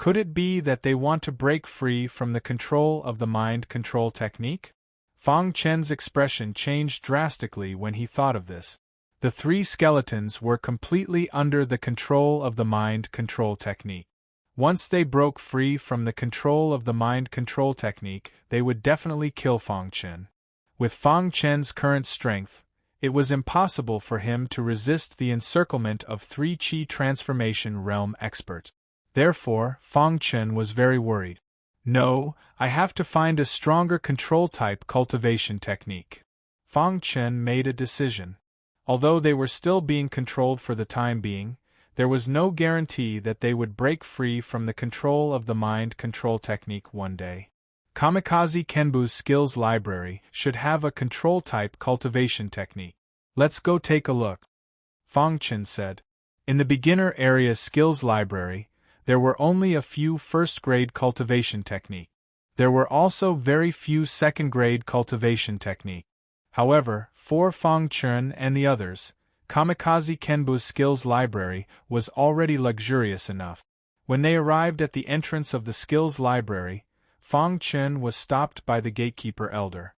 Could it be that they want to break free from the control of the mind control technique? Fang Chen's expression changed drastically when he thought of this. The three skeletons were completely under the control of the mind control technique. Once they broke free from the control of the mind control technique, they would definitely kill Fang Chen. With Fang Chen's current strength, it was impossible for him to resist the encirclement of three Qi transformation realm experts. Therefore, Fang Chen was very worried. No, I have to find a stronger control-type cultivation technique. Fang Chen made a decision. Although they were still being controlled for the time being, there was no guarantee that they would break free from the control of the mind control technique one day. Kamikaze Kenbu's skills library should have a control-type cultivation technique. Let's go take a look, Fang Chen said. In the beginner area skills library, there were only a few first-grade cultivation techniques. There were also very few second-grade cultivation techniques. However, for Fang Chen and the others, Kamikaze Kenbu's skills library was already luxurious enough. When they arrived at the entrance of the skills library, Fang Chen was stopped by the gatekeeper elder.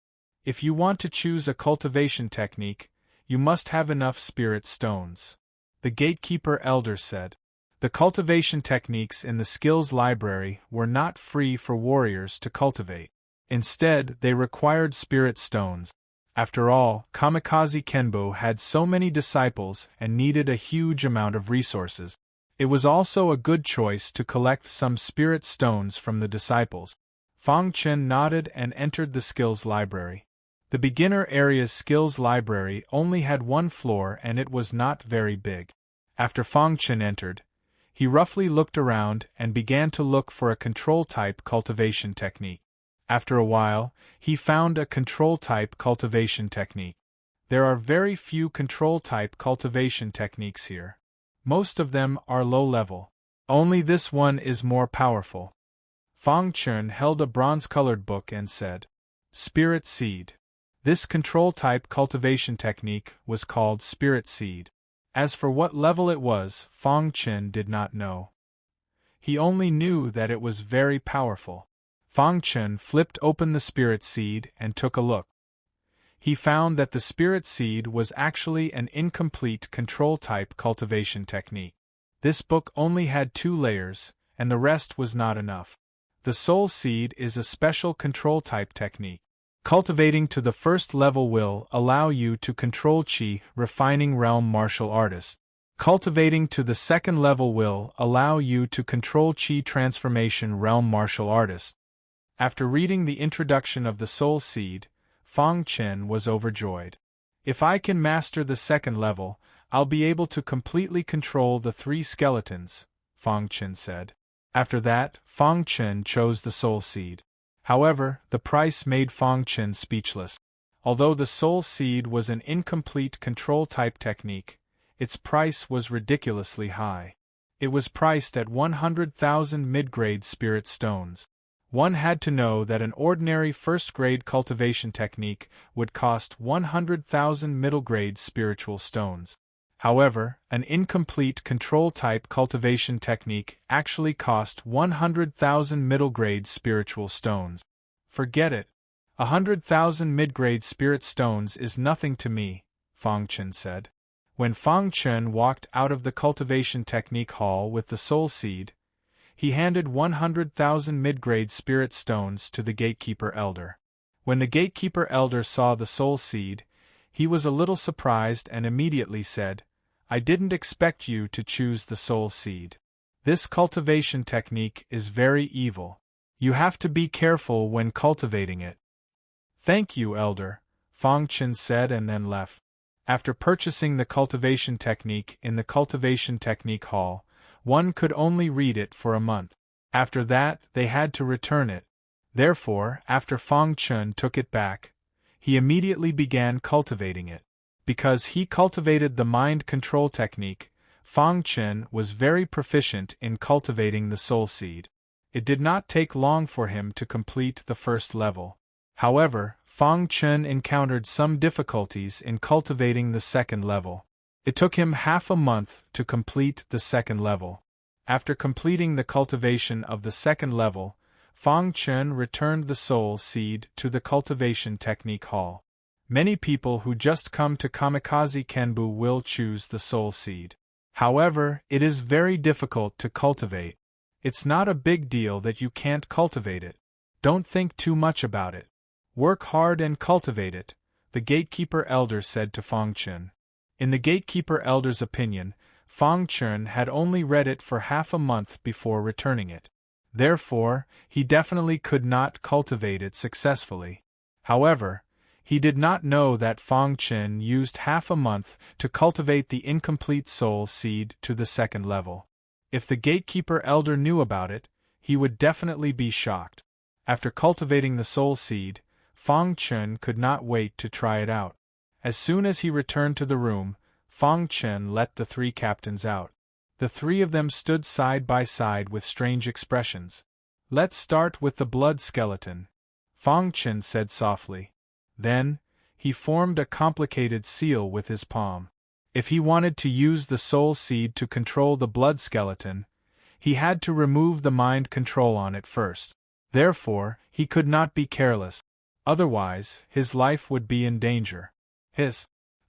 If you want to choose a cultivation technique, you must have enough spirit stones, the gatekeeper elder said. The cultivation techniques in the skills library were not free for warriors to cultivate. Instead, they required spirit stones. After all, Kamikaze Kenbu had so many disciples and needed a huge amount of resources. It was also a good choice to collect some spirit stones from the disciples. Fang Chen nodded and entered the skills library. The beginner area's skills library only had one floor and it was not very big. After Fang Chen entered, he roughly looked around and began to look for a control-type cultivation technique. After a while, he found a control-type cultivation technique. There are very few control-type cultivation techniques here. Most of them are low-level. Only this one is more powerful. Fang Chen held a bronze-colored book and said, Spirit Seed. This control-type cultivation technique was called Spirit Seed. As for what level it was, Fang Chen did not know. He only knew that it was very powerful. Fang Chen flipped open the spirit seed and took a look. He found that the spirit seed was actually an incomplete control-type cultivation technique. This book only had 2 layers, and the rest was not enough. The soul seed is a special control-type technique. Cultivating to the first level will allow you to control Qi refining realm martial artist. Cultivating to the second level will allow you to control Qi transformation realm martial artist. After reading the introduction of the soul seed, Fang Chen was overjoyed. If I can master the second level, I'll be able to completely control the 3 skeletons, Fang Chen said. After that, Fang Chen chose the soul seed. However, the price made Fang Chen speechless. Although the soul seed was an incomplete control-type technique, its price was ridiculously high. It was priced at 100,000 mid-grade spirit stones. One had to know that an ordinary first-grade cultivation technique would cost 100,000 middle-grade spiritual stones. However, an incomplete control-type cultivation technique actually cost 100,000 middle-grade spiritual stones. Forget it. 100,000 mid-grade spirit stones is nothing to me, Fang Chen said. When Fang Chen walked out of the cultivation technique hall with the soul seed, he handed 100,000 mid-grade spirit stones to the gatekeeper elder. When the gatekeeper elder saw the soul seed, he was a little surprised and immediately said, I didn't expect you to choose the soul seed. This cultivation technique is very evil. You have to be careful when cultivating it. Thank you, elder, Fang Chen said and then left. After purchasing the cultivation technique in the cultivation technique hall, one could only read it for a month. After that, they had to return it. Therefore, after Fang Chen took it back, he immediately began cultivating it. Because he cultivated the mind control technique, Fang Chen was very proficient in cultivating the soul seed. It did not take long for him to complete the first level. However, Fang Chen encountered some difficulties in cultivating the second level. It took him half a month to complete the second level. After completing the cultivation of the second level, Fang Chen returned the soul seed to the cultivation technique hall. Many people who just come to Kamikaze Kenbu will choose the soul seed. However, it is very difficult to cultivate. It's not a big deal that you can't cultivate it. Don't think too much about it. Work hard and cultivate it, the gatekeeper elder said to Fang Chen. In the gatekeeper elder's opinion, Fang Chen had only read it for half a month before returning it. Therefore, he definitely could not cultivate it successfully. However, he did not know that Fang Chen used half a month to cultivate the incomplete soul seed to the second level. If the gatekeeper elder knew about it, he would definitely be shocked. After cultivating the soul seed, Fang Chen could not wait to try it out. As soon as he returned to the room, Fang Chen let the three captains out. The three of them stood side by side with strange expressions. Let's start with the blood skeleton, Fang Chen said softly. Then, he formed a complicated seal with his palm. If he wanted to use the soul seed to control the blood skeleton, he had to remove the mind control on it first. Therefore, he could not be careless. Otherwise, his life would be in danger.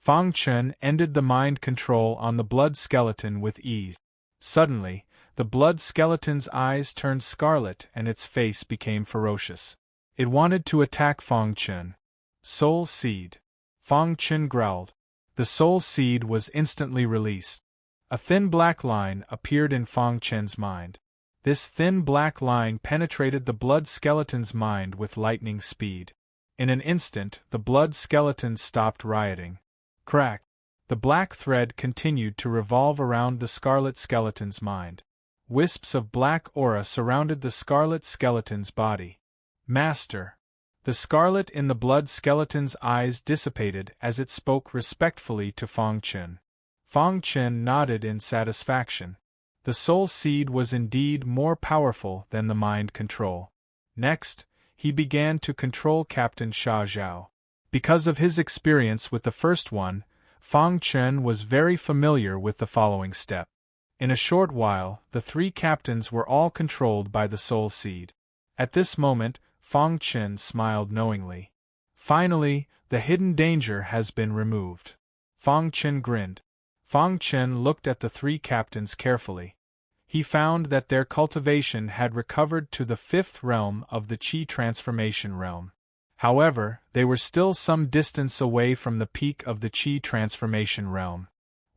Fang Chen ended the mind control on the blood skeleton with ease. Suddenly, the blood skeleton's eyes turned scarlet and its face became ferocious. It wanted to attack Fang Chen. Soul seed. Fang Chen growled. The soul seed was instantly released. A thin black line appeared in Fang Chen's mind. This thin black line penetrated the blood skeleton's mind with lightning speed. In an instant, the blood skeleton stopped rioting. Crack! The black thread continued to revolve around the scarlet skeleton's mind. Wisps of black aura surrounded the scarlet skeleton's body. Master! The scarlet in the blood skeleton's eyes dissipated as it spoke respectfully to Fang Chen. Fang Chen nodded in satisfaction. The soul seed was indeed more powerful than the mind control. Next, he began to control Captain Sha Zhao. Because of his experience with the first one, Fang Chen was very familiar with the following step. In a short while, the three captains were all controlled by the soul seed. At this moment, Fang Chen smiled knowingly. Finally, the hidden danger has been removed. Fang Chen grinned. Fang Chen looked at the three captains carefully. He found that their cultivation had recovered to the fifth realm of the Qi transformation realm. However, they were still some distance away from the peak of the Qi transformation realm.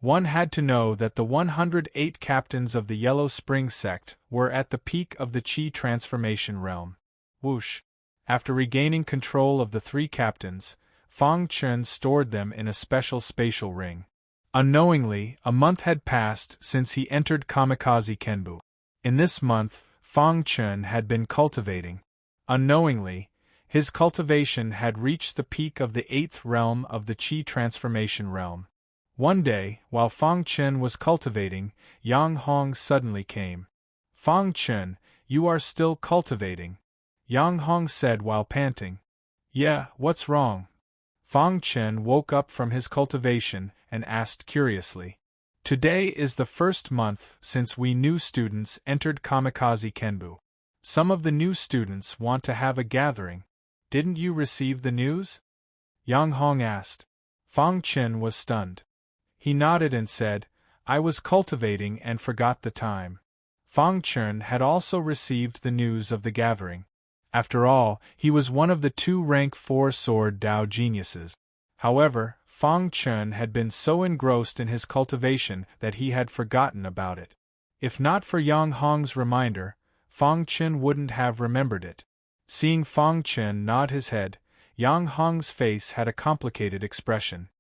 One had to know that the 108 captains of the Yellow Spring sect were at the peak of the Qi transformation realm. Whoosh! After regaining control of the three captains, Fang Chen stored them in a special spatial ring. Unknowingly, a month had passed since he entered Kamikaze Kenbu. In this month, Fang Chen had been cultivating. Unknowingly, his cultivation had reached the peak of the 8th realm of the Qi transformation realm. One day, while Fang Chen was cultivating, Yang Hong suddenly came. Fang Chen, you are still cultivating, Yang Hong said while panting. Yeah, what's wrong? Fang Chen woke up from his cultivation and asked curiously. Today is the first month since we new students entered Kamikaze Kenbu. Some of the new students want to have a gathering. Didn't you receive the news? Yang Hong asked. Fang Chen was stunned. He nodded and said, I was cultivating and forgot the time. Fang Chen had also received the news of the gathering. After all, he was one of the 2 rank 4 sword Dao geniuses. However, Fang Chen had been so engrossed in his cultivation that he had forgotten about it. If not for Yang Hong's reminder, Fang Chen wouldn't have remembered it. Seeing Fang Chen nod his head, Yang Hong's face had a complicated expression.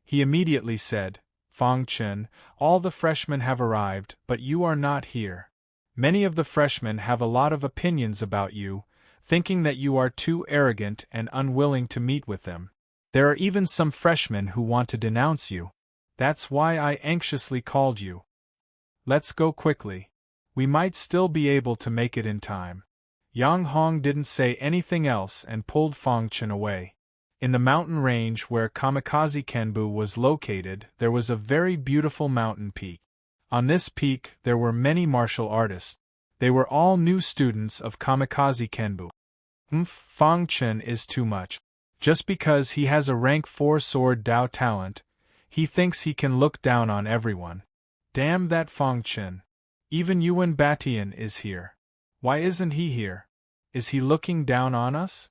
He immediately said, Fang Chen, all the freshmen have arrived, but you are not here. Many of the freshmen have a lot of opinions about you, thinking that you are too arrogant and unwilling to meet with them. There are even some freshmen who want to denounce you. That's why I anxiously called you. Let's go quickly. We might still be able to make it in time. Yang Hong didn't say anything else and pulled Fang Chen away. In the mountain range where Kamikaze Kenbu was located, there was a very beautiful mountain peak. On this peak there were many martial artists. They were all new students of Kamikaze Kenbu. Fang Chen is too much. Just because he has a rank 4 sword Dao talent, he thinks he can look down on everyone. Damn that Fang Chen. Even Yuan Batian is here. Why isn't he here? Is he looking down on us?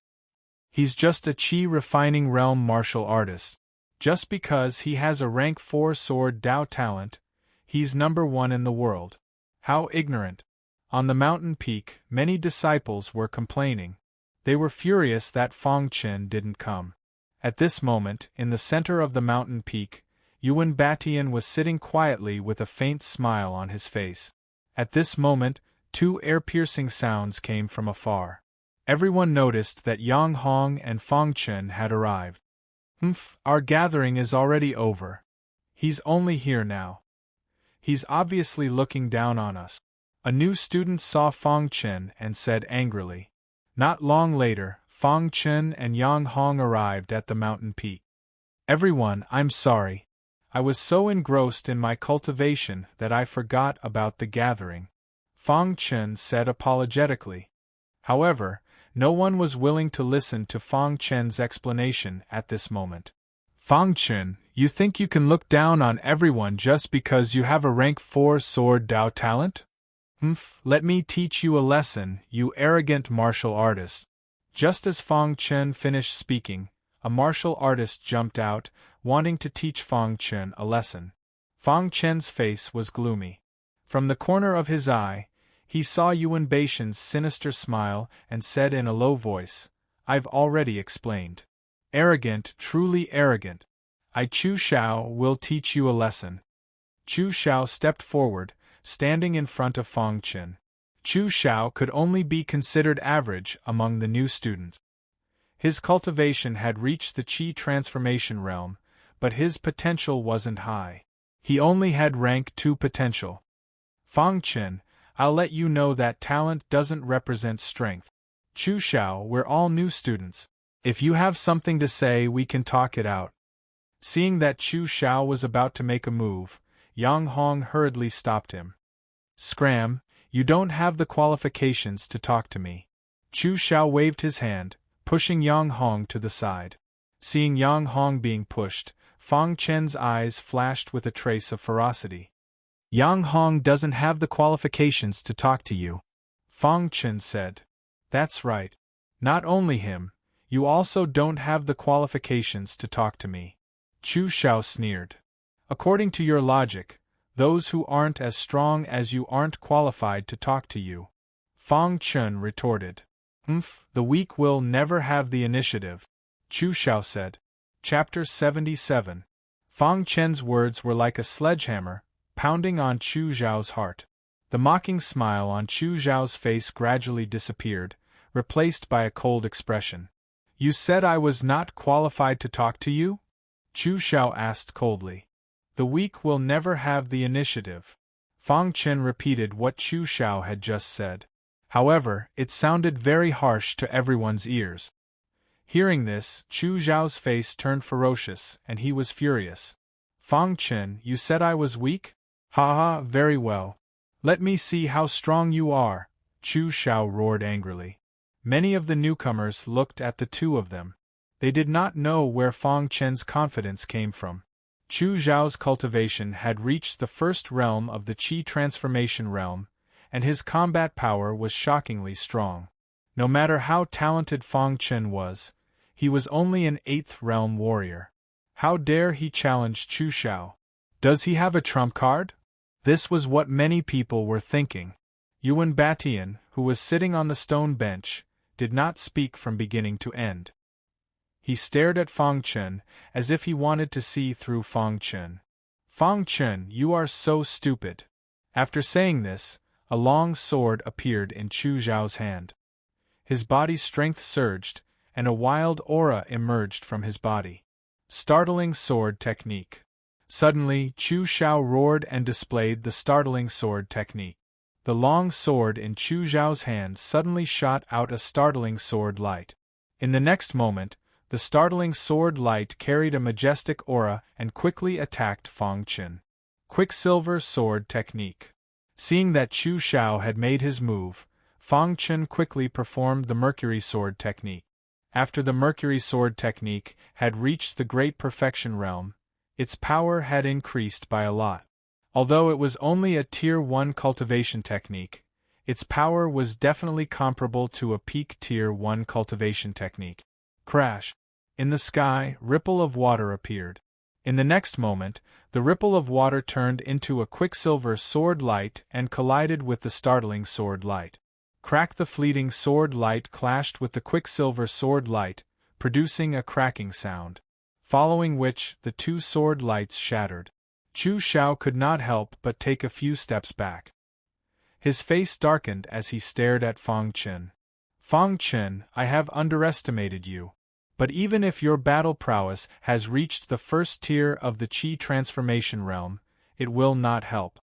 He's just a Qi refining realm martial artist. Just because he has a rank 4 sword Dao talent, he's number 1 in the world. How ignorant. On the mountain peak, many disciples were complaining. They were furious that Fang Chen didn't come. At this moment, in the center of the mountain peak, Yuan Batian was sitting quietly with a faint smile on his face. At this moment, 2 ear-piercing sounds came from afar. Everyone noticed that Yang Hong and Fang Chen had arrived. Our gathering is already over. He's only here now. He's obviously looking down on us. A new student saw Fang Chen and said angrily. Not long later, Fang Chen and Yang Hong arrived at the mountain peak. Everyone, I'm sorry. I was so engrossed in my cultivation that I forgot about the gathering, Fang Chen said apologetically. However, no one was willing to listen to Fang Chen's explanation at this moment. Fang Chen, you think you can look down on everyone just because you have a rank 4 sword Dao talent? Let me teach you a lesson, you arrogant martial artist. Just as Fang Chen finished speaking, a martial artist jumped out, wanting to teach Fang Chen a lesson. Fang Chen's face was gloomy. From the corner of his eye, he saw Yuan Baishan's sinister smile and said in a low voice, I've already explained. Arrogant, truly arrogant. I Chu Shao will teach you a lesson. Chu Shao stepped forward, standing in front of Fang Chen. Chu Shao could only be considered average among the new students. His cultivation had reached the Qi transformation realm, but his potential wasn't high. He only had rank 2 potential. Fang Chen, I'll let you know that talent doesn't represent strength. Chu Shao, we're all new students. If you have something to say, we can talk it out. Seeing that Chu Shao was about to make a move, Yang Hong hurriedly stopped him. Scram, you don't have the qualifications to talk to me. Chu Shao waved his hand, pushing Yang Hong to the side. Seeing Yang Hong being pushed, Fang Chen's eyes flashed with a trace of ferocity. Yang Hong doesn't have the qualifications to talk to you, Fang Chen said. That's right. Not only him, you also don't have the qualifications to talk to me. Chu Shao sneered. According to your logic, those who aren't as strong as you aren't qualified to talk to you, Fang Chen retorted. The weak will never have the initiative, Chu Shao said. Chapter 77. Fang Chen's words were like a sledgehammer, pounding on Chu Zhao's heart. The mocking smile on Chu Zhao's face gradually disappeared, replaced by a cold expression. You said I was not qualified to talk to you? Chu Shao asked coldly. The weak will never have the initiative. Fang Chen repeated what Chu Shao had just said. However, it sounded very harsh to everyone's ears. Hearing this, Chu Zhao's face turned ferocious, and he was furious. Fang Chen, you said I was weak? Ha ha, very well. Let me see how strong you are, Chu Shao roared angrily. Many of the newcomers looked at the two of them. They did not know where Fang Chen's confidence came from. Chu Zhao's cultivation had reached the first realm of the Qi transformation realm, and his combat power was shockingly strong. No matter how talented Fang Chen was, he was only an 8th realm warrior. How dare he challenge Chu Shao? Does he have a trump card? This was what many people were thinking. Yuan Batian, who was sitting on the stone bench, did not speak from beginning to end. He stared at Fang Chen, as if he wanted to see through Fang Chen. Fang Chen, you are so stupid. After saying this, a long sword appeared in Chu Zhao's hand. His body's strength surged, and a wild aura emerged from his body. Startling sword technique. Suddenly, Chu Shao roared and displayed the startling sword technique. The long sword in Chu Zhao's hand suddenly shot out a startling sword light. In the next moment, the startling sword light carried a majestic aura and quickly attacked Fang Chen. Quicksilver Sword Technique. Seeing that Chu Xiao had made his move, Fang Chen quickly performed the Mercury Sword Technique. After the Mercury Sword Technique had reached the Great Perfection Realm, its power had increased by a lot. Although it was only a Tier 1 cultivation technique, its power was definitely comparable to a peak Tier 1 cultivation technique. Crash! In the sky, ripple of water appeared. In the next moment, the ripple of water turned into a quicksilver sword light and collided with the startling sword light. Crack! The fleeting sword light clashed with the quicksilver sword light, producing a cracking sound, following which the two sword lights shattered. Chu Xiao could not help but take a few steps back. His face darkened as he stared at Fang Chen. Fang Chen, I have underestimated you. But even if your battle prowess has reached the first tier of the Qi transformation realm, it will not help.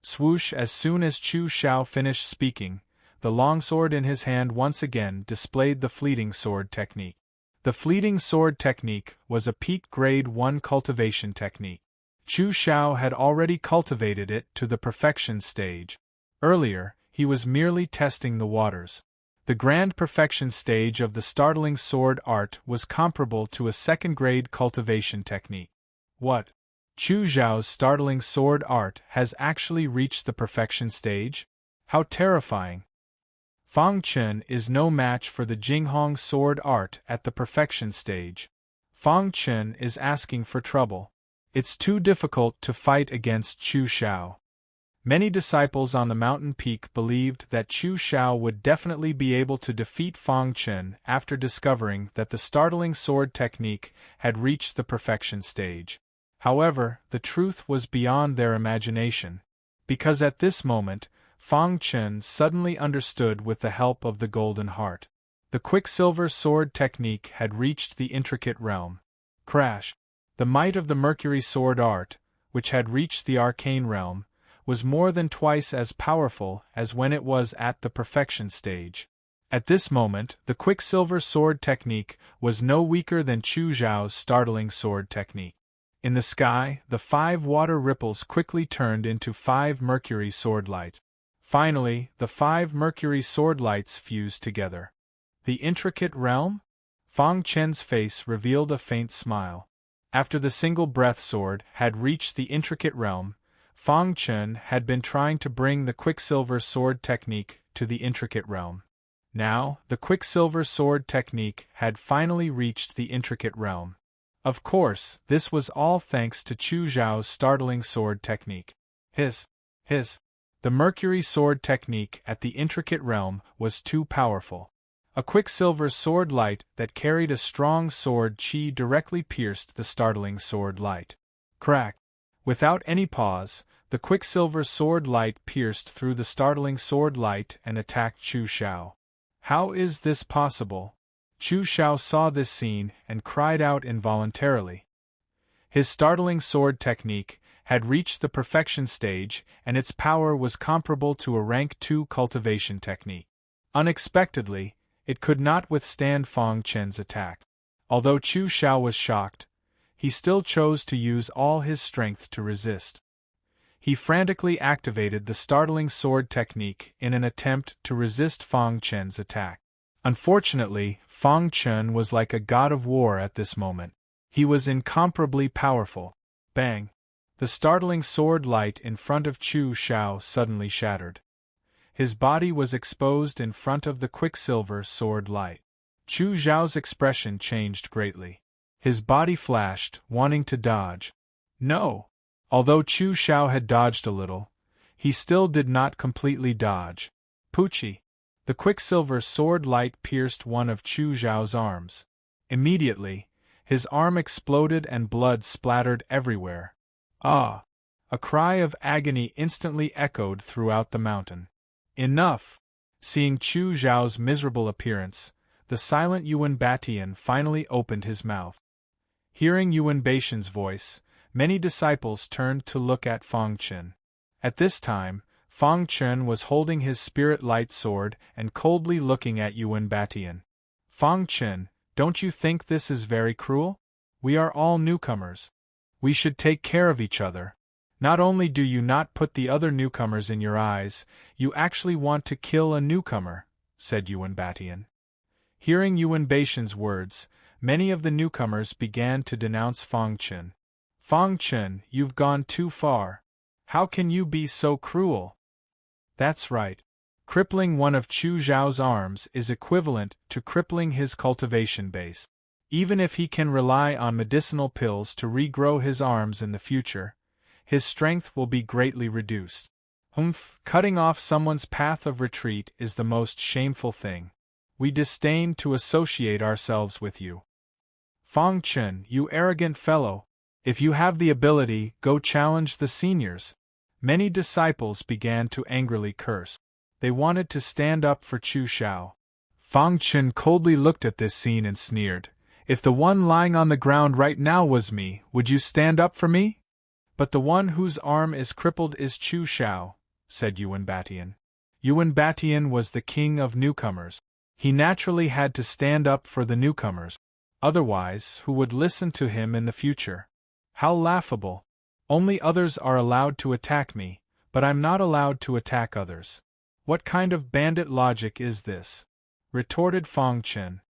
Swoosh! As soon as Chu Xiao finished speaking, the longsword in his hand once again displayed the fleeting sword technique. The fleeting sword technique was a peak grade 1 cultivation technique. Chu Xiao had already cultivated it to the perfection stage. Earlier, he was merely testing the waters. The grand perfection stage of the startling sword art was comparable to a second-grade cultivation technique. What? Chu Xiao's startling sword art has actually reached the perfection stage? How terrifying! Fang Chen is no match for the Jinghong sword art at the perfection stage. Fang Chen is asking for trouble. It's too difficult to fight against Chu Xiao. Many disciples on the mountain peak believed that Chu Xiao would definitely be able to defeat Fang Chen after discovering that the startling sword technique had reached the perfection stage. However, the truth was beyond their imagination, because at this moment, Fang Chen suddenly understood with the help of the Golden Heart. The Quicksilver Sword Technique had reached the intricate realm. Crash! The might of the Mercury Sword Art, which had reached the arcane realm, was more than twice as powerful as when it was at the perfection stage. At this moment, the Quicksilver Sword Technique was no weaker than Chu Xiao's startling sword technique. In the sky, the 5 water ripples quickly turned into 5 Mercury sword lights. Finally, the 5 Mercury sword lights fused together. The intricate realm? Fang Chen's face revealed a faint smile. After the single-breath sword had reached the intricate realm, Fang Chen had been trying to bring the Quicksilver Sword Technique to the intricate realm. Now, the Quicksilver Sword Technique had finally reached the intricate realm. Of course, this was all thanks to Chu Xiao's startling sword technique. The Mercury Sword Technique at the intricate realm was too powerful. A quicksilver sword light that carried a strong sword qi directly pierced the startling sword light. Crack! Without any pause, the quicksilver sword light pierced through the startling sword light and attacked Chu Xiao. How is this possible? Chu Xiao saw this scene and cried out involuntarily. His startling sword technique had reached the perfection stage, and its power was comparable to a rank 2 cultivation technique. Unexpectedly, it could not withstand Fang Chen's attack. Although Chu Xiao was shocked, he still chose to use all his strength to resist. He frantically activated the startling sword technique in an attempt to resist Fang Chen's attack. Unfortunately, Fang Chen was like a god of war at this moment. He was incomparably powerful. Bang! The startling sword light in front of Chu Xiao suddenly shattered. His body was exposed in front of the quicksilver sword light. Chu Xiao's expression changed greatly. His body flashed, wanting to dodge. No! Although Chu Xiao had dodged a little, he still did not completely dodge. Poochie! The quicksilver sword light pierced one of Chu Xiao's arms. Immediately, his arm exploded and blood splattered everywhere. Ah! A cry of agony instantly echoed throughout the mountain. Enough! Seeing Chu Xiao's miserable appearance, the silent Yuan Batian finally opened his mouth. Hearing Yuan Baishan's voice, many disciples turned to look at Fang Chen. At this time, Fang Chen was holding his spirit light sword and coldly looking at Yuan Batian. Fang Chen, don't you think this is very cruel? We are all newcomers. We should take care of each other. Not only do you not put the other newcomers in your eyes, you actually want to kill a newcomer, said Yuan Batian. Hearing Yuan Baishan's words, many of the newcomers began to denounce Fang Chen. Fang Chen, you've gone too far. How can you be so cruel? That's right. Crippling one of Chu Zhao's arms is equivalent to crippling his cultivation base. Even if he can rely on medicinal pills to regrow his arms in the future, his strength will be greatly reduced. Cutting off someone's path of retreat is the most shameful thing. We disdain to associate ourselves with you. Fang Chen, you arrogant fellow, if you have the ability, go challenge the seniors. Many disciples began to angrily curse. They wanted to stand up for Chu Xiao. Fang Chen coldly looked at this scene and sneered. If the one lying on the ground right now was me, would you stand up for me? But the one whose arm is crippled is Chu Xiao, said Yuan Batian. Yuan Batian was the king of newcomers. He naturally had to stand up for the newcomers. Otherwise, who would listen to him in the future? How laughable! Only others are allowed to attack me, but I'm not allowed to attack others. What kind of bandit logic is this? Retorted Fang Chen.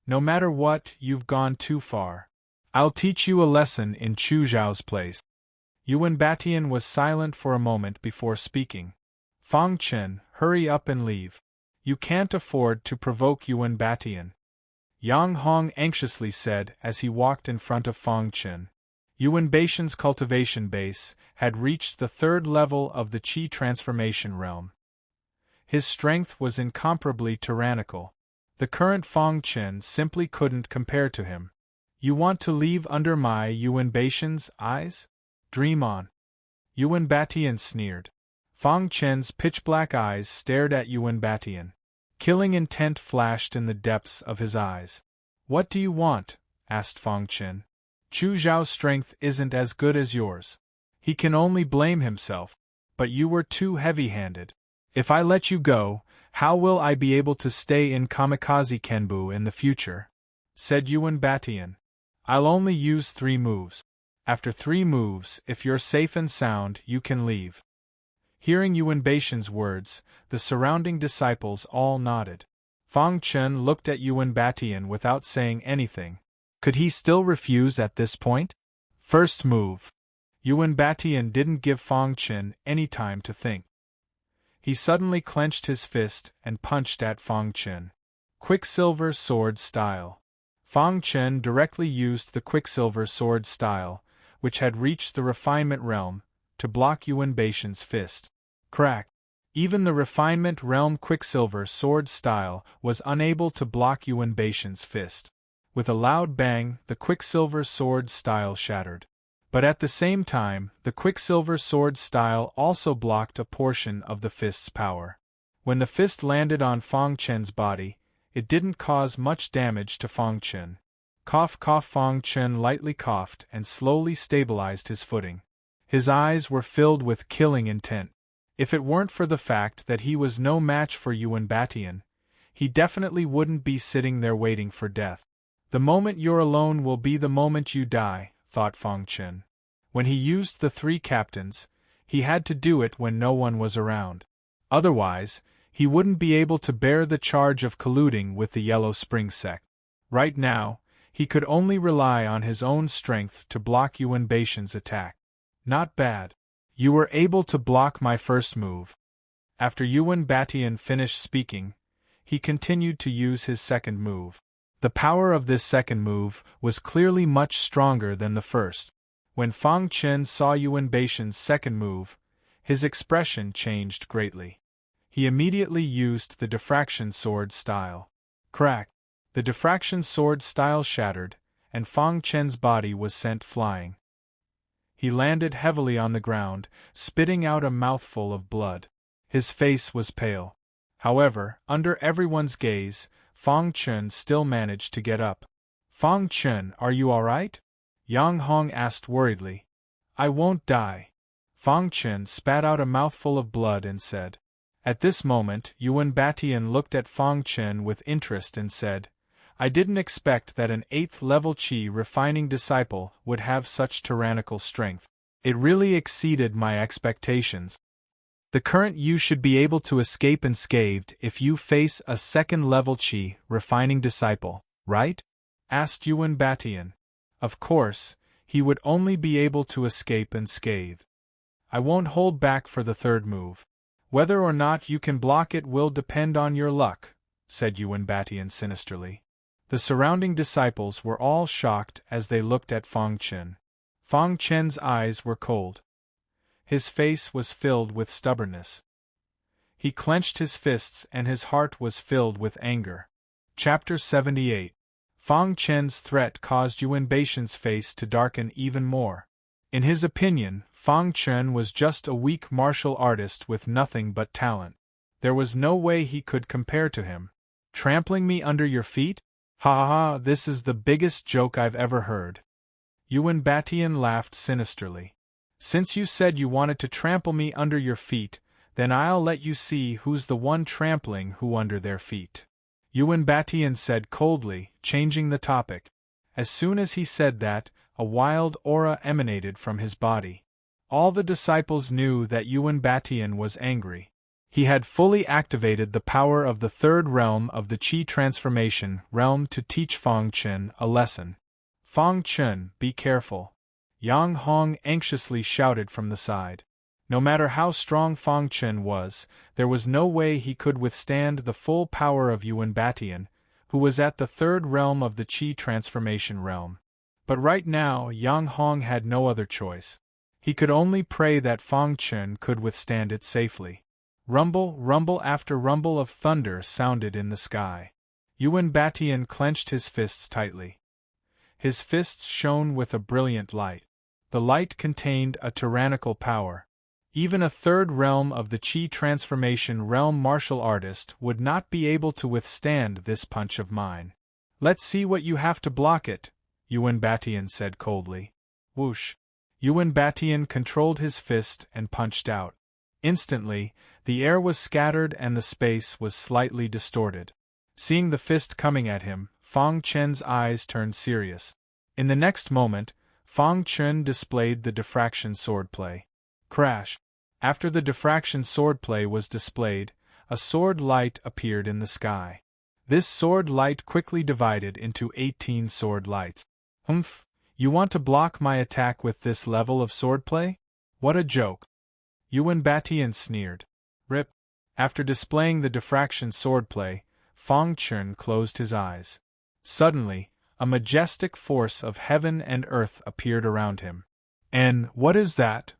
No matter what, you've gone too far. I'll teach you a lesson in Chu Zhao's place. Yuan Batian was silent for a moment before speaking. Fang Chen, hurry up and leave. You can't afford to provoke Yuan Batian. Yang Hong anxiously said as he walked in front of Fang Chen. Yuan Baishan's cultivation base had reached the 3rd level of the Qi transformation realm. His strength was incomparably tyrannical. The current Fang Chen simply couldn't compare to him. You want to leave under my Yuan Baishan's eyes? Dream on. Yuan Batian sneered. Fang Chen's pitch-black eyes stared at Yuan Batian. Killing intent flashed in the depths of his eyes. What do you want? Asked Fang Chen. Chu Zhao's strength isn't as good as yours. He can only blame himself. But you were too heavy-handed. If I let you go, how will I be able to stay in Kamikaze Kenbu in the future? Said Yuan Batian. I'll only use 3 moves. After 3 moves, if you're safe and sound, you can leave. Hearing Yuan Baishan's words, the surrounding disciples all nodded. Fang Chen looked at Yuan Batian without saying anything. Could he still refuse at this point? First move. Yuan Batian didn't give Fang Chen any time to think. He suddenly clenched his fist and punched at Fang Chen. Quicksilver Sword Style. Fang Chen directly used the Quicksilver Sword Style, which had reached the refinement realm, to block Yuan Baishan's fist. Crack! Even the refinement realm Quicksilver Sword Style was unable to block Yuan Baishan's fist. With a loud bang, the Quicksilver Sword Style shattered. But at the same time, the Quicksilver Sword Style also blocked a portion of the fist's power. When the fist landed on Fang Chen's body, it didn't cause much damage to Fang Chen. Cough cough. Fang Chen lightly coughed and slowly stabilized his footing. His eyes were filled with killing intent. If it weren't for the fact that he was no match for Yuan Batian, he definitely wouldn't be sitting there waiting for death. The moment you're alone will be the moment you die, thought Fang Chen. When he used the 3 captains, he had to do it when no one was around. Otherwise, he wouldn't be able to bear the charge of colluding with the Yellow Spring sect. Right now, he could only rely on his own strength to block Yuan Baishan's attack. Not bad. You were able to block my first move. After Yuan Batian finished speaking, he continued to use his second move. The power of this second move was clearly much stronger than the first. When Fang Chen saw Yuan Baishan's second move, his expression changed greatly. He immediately used the Diffraction Sword Style. Crack! The Diffraction Sword Style shattered, and Fang Chen's body was sent flying. He landed heavily on the ground, spitting out a mouthful of blood. His face was pale. However, under everyone's gaze, Fang Chen still managed to get up. Fang Chen, are you all right? Yang Hong asked worriedly. I won't die. Fang Chen spat out a mouthful of blood and said. At this moment, Yuan Batian looked at Fang Chen with interest and said, I didn't expect that an 8th-level Qi refining disciple would have such tyrannical strength. It really exceeded my expectations. The current you should be able to escape unscathed if you face a second-level Qi refining disciple, right? Asked Yuan Batian. Of course, he would only be able to escape unscathed. I won't hold back for the third move. Whether or not you can block it will depend on your luck, said Yuan Batian sinisterly. The surrounding disciples were all shocked as they looked at Fang Chen. Fang Chen's eyes were cold. His face was filled with stubbornness. He clenched his fists and his heart was filled with anger. Chapter 78. Fang Chen's threat caused Yuan Baishan's face to darken even more. In his opinion, Fang Chen was just a weak martial artist with nothing but talent. There was no way he could compare to him. Trampling me under your feet? Ha ha ha, this is the biggest joke I've ever heard. Yuan Batian laughed sinisterly. Since you said you wanted to trample me under your feet, then I'll let you see who's the one trampling who under their feet. Yuan Batian said coldly, changing the topic. As soon as he said that, a wild aura emanated from his body. All the disciples knew that Yuan Batian was angry. He had fully activated the power of the third realm of the Qi transformation realm to teach Fang Chen a lesson. Fang Chen, be careful. Yang Hong anxiously shouted from the side. No matter how strong Fang Chen was, there was no way he could withstand the full power of Yuan Batian, who was at the third realm of the Qi transformation realm. But right now, Yang Hong had no other choice. He could only pray that Fang Chen could withstand it safely. Rumble, rumble after rumble of thunder sounded in the sky. Yuan Batian clenched his fists tightly. His fists shone with a brilliant light. The light contained a tyrannical power. Even a third realm of the Qi transformation realm martial artist would not be able to withstand this punch of mine. Let's see what you have to block it, Yuan Batian said coldly. Whoosh! Yuan Batian controlled his fist and punched out. Instantly, the air was scattered and the space was slightly distorted. Seeing the fist coming at him, Fang Chen's eyes turned serious. In the next moment, Fang Chen displayed the diffraction swordplay. Crash! After the diffraction swordplay was displayed, a sword light appeared in the sky. This sword light quickly divided into 18 sword lights. Humph! You want to block my attack with this level of swordplay? What a joke! Yuan Batian sneered. Rip! After displaying the diffraction swordplay, Fang Chen closed his eyes. Suddenly, a majestic force of heaven and earth appeared around him. And what is that?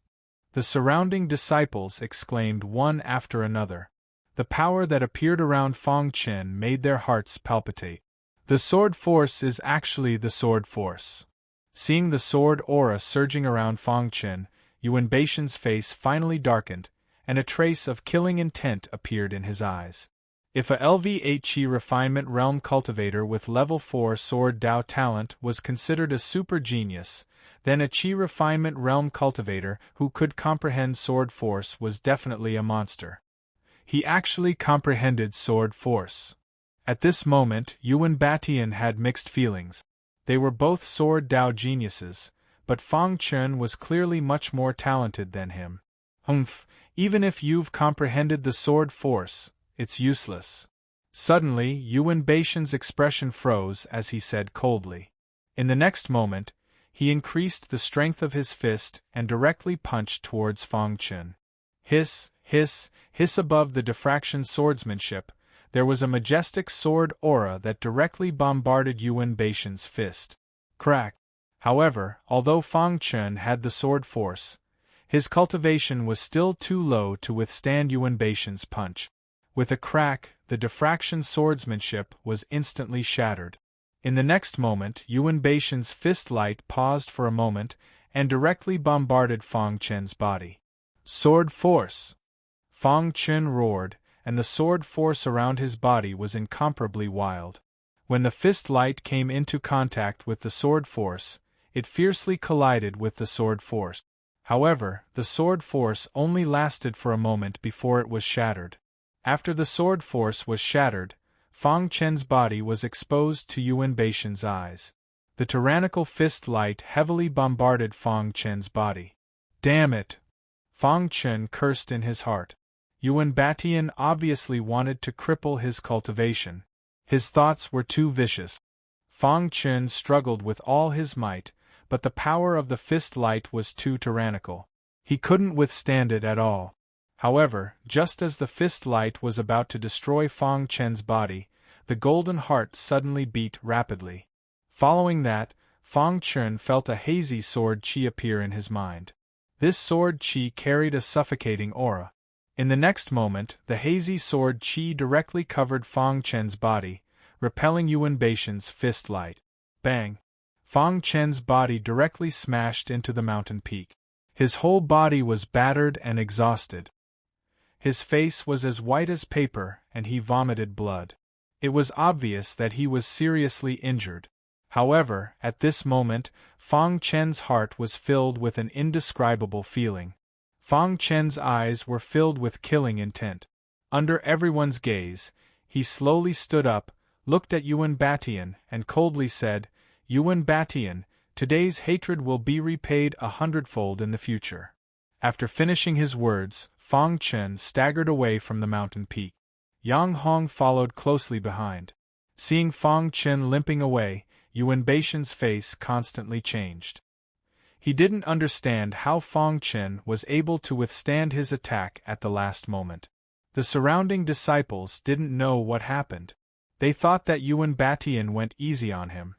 The surrounding disciples exclaimed one after another. The power that appeared around Fang Chen made their hearts palpitate. The sword force is actually the sword force. Seeing the sword aura surging around Fang Chen, Yuan Baishan's face finally darkened, and a trace of killing intent appeared in his eyes. If a LV8 Qi refinement realm cultivator with level 4 sword Dao talent was considered a super genius, then a Qi refinement realm cultivator who could comprehend sword force was definitely a monster. He actually comprehended sword force. At this moment, Yuan Batian had mixed feelings. They were both sword Dao geniuses, but Fang Chen was clearly much more talented than him. Humph, even if you've comprehended the sword force, it's useless. Suddenly, Yuan Baishan's expression froze as he said coldly. In the next moment, he increased the strength of his fist and directly punched towards Fang Chen. Hiss, hiss, hiss above the diffraction swordsmanship, there was a majestic sword aura that directly bombarded Yuan Baishan's fist. Crack! However, although Fang Chen had the sword force, his cultivation was still too low to withstand Yuan Baishan's punch. With a crack, the diffraction swordsmanship was instantly shattered. In the next moment, Yuan Baishan's fist light paused for a moment and directly bombarded Fang Chen's body. Sword force! Fang Chen roared, and the sword force around his body was incomparably wild. When the fist light came into contact with the sword force, it fiercely collided with the sword force. However, the sword force only lasted for a moment before it was shattered. After the sword force was shattered, Fang Chen's body was exposed to Yuan Baishan's eyes. The tyrannical fist light heavily bombarded Fang Chen's body. Damn it! Fang Chen cursed in his heart. Yuan Batian obviously wanted to cripple his cultivation. His thoughts were too vicious. Fang Chen struggled with all his might, but the power of the fist light was too tyrannical. He couldn't withstand it at all. However, just as the fist light was about to destroy Fang Chen's body, the golden heart suddenly beat rapidly. Following that, Fang Chen felt a hazy sword qi appear in his mind. This sword qi carried a suffocating aura. In the next moment, the hazy sword qi directly covered Fang Chen's body, repelling Yuan Batian's fist light. Bang! Fang Chen's body directly smashed into the mountain peak. His whole body was battered and exhausted. His face was as white as paper, and he vomited blood. It was obvious that he was seriously injured. However, at this moment, Fang Chen's heart was filled with an indescribable feeling. Fang Chen's eyes were filled with killing intent. Under everyone's gaze, he slowly stood up, looked at Yuan Batian, and coldly said, "Yuan Batian, today's hatred will be repaid 100-fold in the future." After finishing his words, Fang Chen staggered away from the mountain peak. Yang Hong followed closely behind. Seeing Fang Chen limping away, Yuan Batian's face constantly changed. He didn't understand how Fang Chen was able to withstand his attack at the last moment. The surrounding disciples didn't know what happened. They thought that Yuan Batian went easy on him.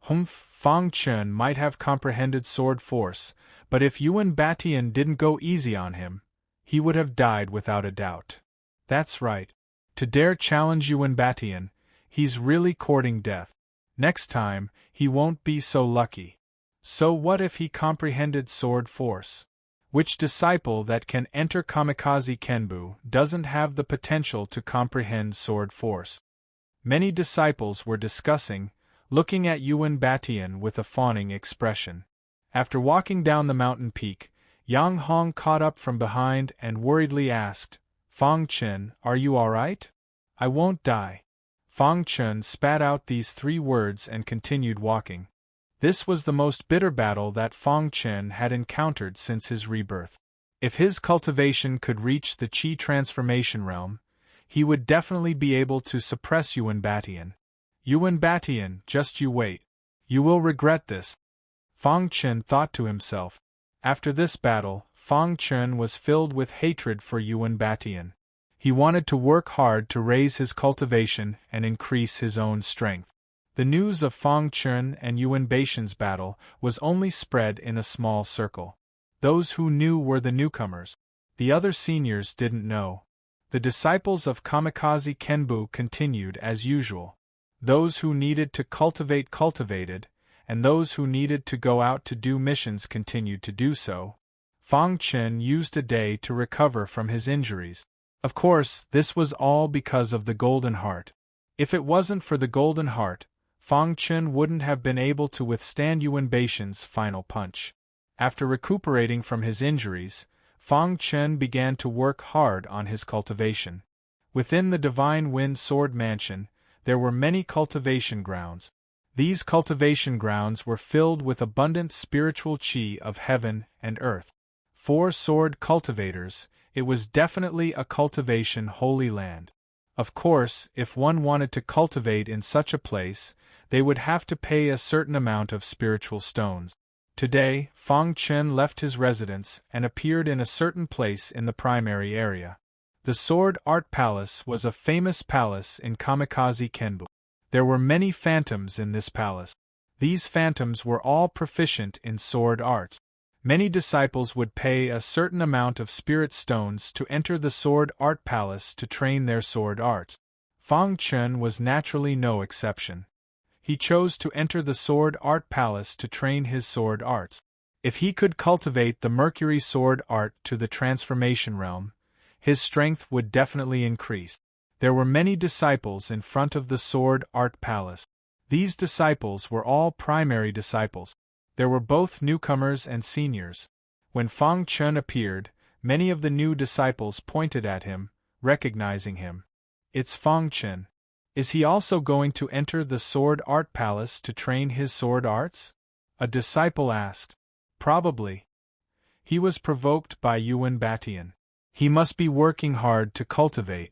Fang Chen might have comprehended sword force, but if Yuan Batian didn't go easy on him, he would have died without a doubt. That's right. To dare challenge Yuan Batian, he's really courting death. Next time, he won't be so lucky. So what if he comprehended sword force? Which disciple that can enter Kamikaze Kenbu doesn't have the potential to comprehend sword force? Many disciples were discussing, looking at Yuan Batian with a fawning expression. After walking down the mountain peak, Yang Hong caught up from behind and worriedly asked, "Fang Chen, are you all right?" "I won't die." Fang Chen spat out these 3 words and continued walking. This was the most bitter battle that Fang Chen had encountered since his rebirth. If his cultivation could reach the Qi transformation realm, he would definitely be able to suppress Yuan Batian. "Yuan Batian, just you wait. You will regret this," Fang Chen thought to himself. After this battle, Fang Chen was filled with hatred for Yuan Batian. He wanted to work hard to raise his cultivation and increase his own strength. The news of Fang Chen and Yuan Batian's battle was only spread in a small circle. Those who knew were the newcomers. The other seniors didn't know. The disciples of Kamikaze Kenbu continued as usual. Those who needed to cultivate cultivated, and those who needed to go out to do missions continued to do so. Fang Chen used a day to recover from his injuries. Of course, this was all because of the Golden Heart. If it wasn't for the Golden Heart, Fang Chen wouldn't have been able to withstand Yuan Batian's final punch. After recuperating from his injuries, Fang Chen began to work hard on his cultivation. Within the Divine Wind Sword Mansion, there were many cultivation grounds. These cultivation grounds were filled with abundant spiritual qi of heaven and earth. For sword cultivators, it was definitely a cultivation holy land. Of course, if one wanted to cultivate in such a place, they would have to pay a certain amount of spiritual stones. Today, Fang Chen left his residence and appeared in a certain place in the primary area. The Sword Art Palace was a famous palace in Kamikaze Kenbu. There were many phantoms in this palace. These phantoms were all proficient in sword art. Many disciples would pay a certain amount of spirit stones to enter the Sword Art Palace to train their sword art. Fang Chen was naturally no exception. He chose to enter the Sword Art Palace to train his sword arts. If he could cultivate the Mercury sword art to the transformation realm, his strength would definitely increase. There were many disciples in front of the Sword Art Palace. These disciples were all primary disciples. There were both newcomers and seniors. When Fang Chen appeared, many of the new disciples pointed at him, recognizing him. "It's Fang Chen. Is he also going to enter the Sword Art Palace to train his sword arts?" a disciple asked. "Probably. He was provoked by Yuan Batian. He must be working hard to cultivate.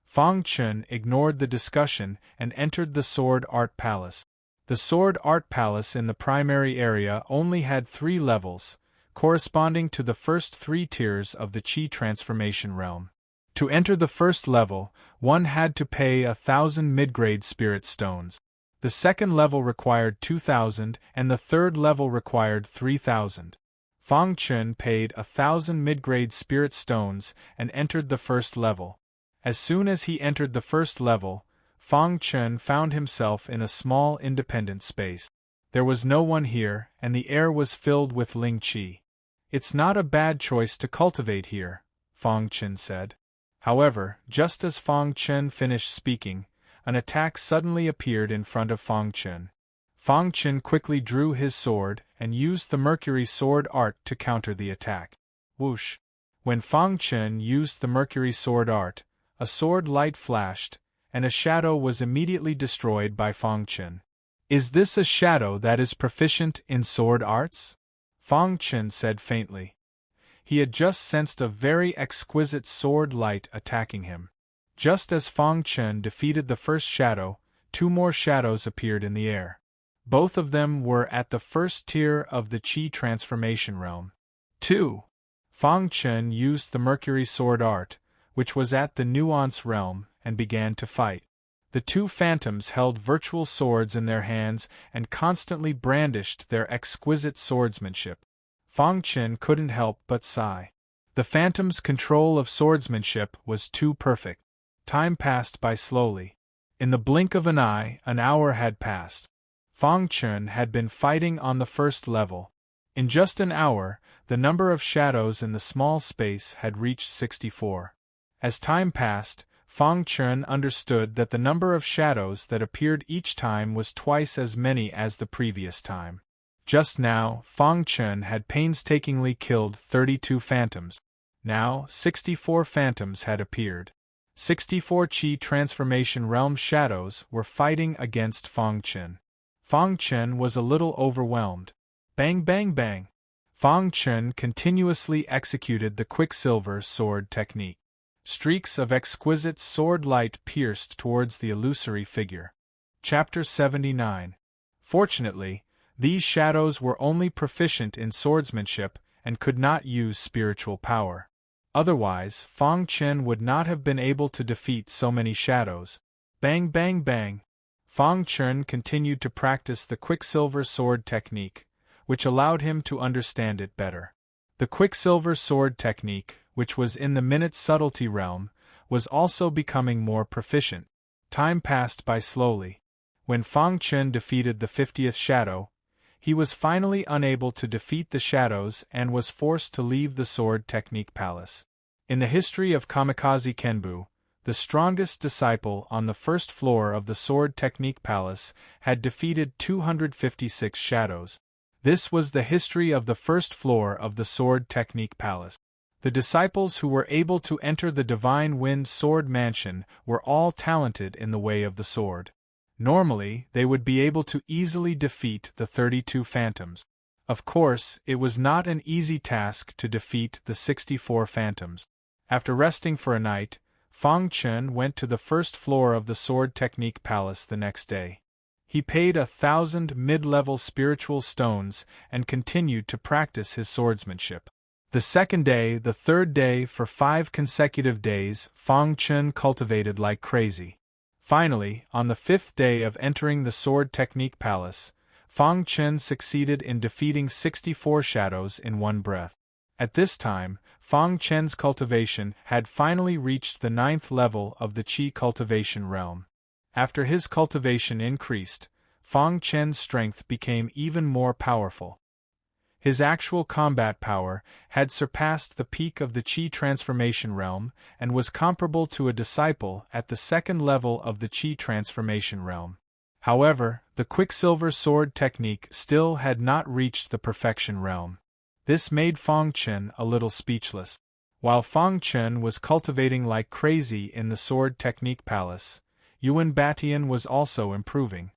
Fang Chun ignored the discussion and entered the Sword Art Palace. The Sword Art Palace in the primary area only had 3 levels, corresponding to the first 3 tiers of the Qi transformation realm. To enter the first level, one had to pay 1,000 mid-grade spirit stones. The second level required 2,000 and the third level required 3,000. Fang Chun paid 1,000 mid-grade spirit stones and entered the first level. As soon as he entered the first level, Fang Chun found himself in a small independent space. There was no one here, and the air was filled with Ling Qi. "It's not a bad choice to cultivate here," Fang Chun said. However, just as Fang Chun finished speaking, an attack suddenly appeared in front of Fang Chun. Fang Chun quickly drew his sword and used the Mercury Sword Art to counter the attack. Whoosh! When Fang Chun used the Mercury Sword Art, a sword light flashed, and a shadow was immediately destroyed by Fang Chun. "Is this a shadow that is proficient in sword arts?" Fang Chun said faintly. He had just sensed a very exquisite sword light attacking him. Just as Fang Chun defeated the first shadow, 2 more shadows appeared in the air. Both of them were at the first tier of the Qi transformation realm. 2. Fang Chun used the Mercury Sword Art, which was at the nuance realm, and began to fight. The 2 phantoms held virtual swords in their hands and constantly brandished their exquisite swordsmanship. Fang Chun couldn't help but sigh. The phantom's control of swordsmanship was too perfect. Time passed by slowly. In the blink of an eye, an hour had passed. Fang Chun had been fighting on the first level. In just an hour, the number of shadows in the small space had reached 64. As time passed, Fang Chun understood that the number of shadows that appeared each time was twice as many as the previous time. Just now, Fang Chun had painstakingly killed 32 phantoms. Now, 64 phantoms had appeared. 64 Qi transformation realm shadows were fighting against Fang Chun. Fang Chun was a little overwhelmed. Bang bang bang! Fang Chun continuously executed the Quicksilver Sword technique. Streaks of exquisite sword light pierced towards the illusory figure. Chapter 79. Fortunately, these shadows were only proficient in swordsmanship and could not use spiritual power. Otherwise, Fang Chun would not have been able to defeat so many shadows. Bang bang bang! Fang Chun continued to practice the Quicksilver Sword technique, which allowed him to understand it better. The Quicksilver Sword technique, which was in the minute subtlety realm, was also becoming more proficient. Time passed by slowly. When Fang Chun defeated the 50th shadow, he was finally unable to defeat the shadows and was forced to leave the Sword Technique Palace. In the history of Kamikaze Kenbu, the strongest disciple on the first floor of the Sword Technique Palace had defeated 256 shadows. This was the history of the first floor of the Sword Technique Palace. The disciples who were able to enter the Divine Wind Sword Mansion were all talented in the way of the sword. Normally, they would be able to easily defeat the 32 phantoms. Of course, it was not an easy task to defeat the 64 phantoms. After resting for a night, Fang Chun went to the first floor of the Sword Technique Palace the next day. He paid 1,000 mid-level spiritual stones and continued to practice his swordsmanship. The second day, the third day, for 5 consecutive days, Fang Chun cultivated like crazy. Finally, on the 5th day of entering the Sword Technique Palace, Fang Chun succeeded in defeating 64 shadows in one breath. At this time, Fang Chun's cultivation had finally reached the 9th level of the Qi cultivation realm. After his cultivation increased, Fang Chun's strength became even more powerful. His actual combat power had surpassed the peak of the Qi transformation realm and was comparable to a disciple at the 2nd level of the Qi transformation realm. However, the Quicksilver Sword technique still had not reached the perfection realm. This made Fang Chun a little speechless. While Fang Chun was cultivating like crazy in the Sword Technique Palace, Yuan Batian was also improving.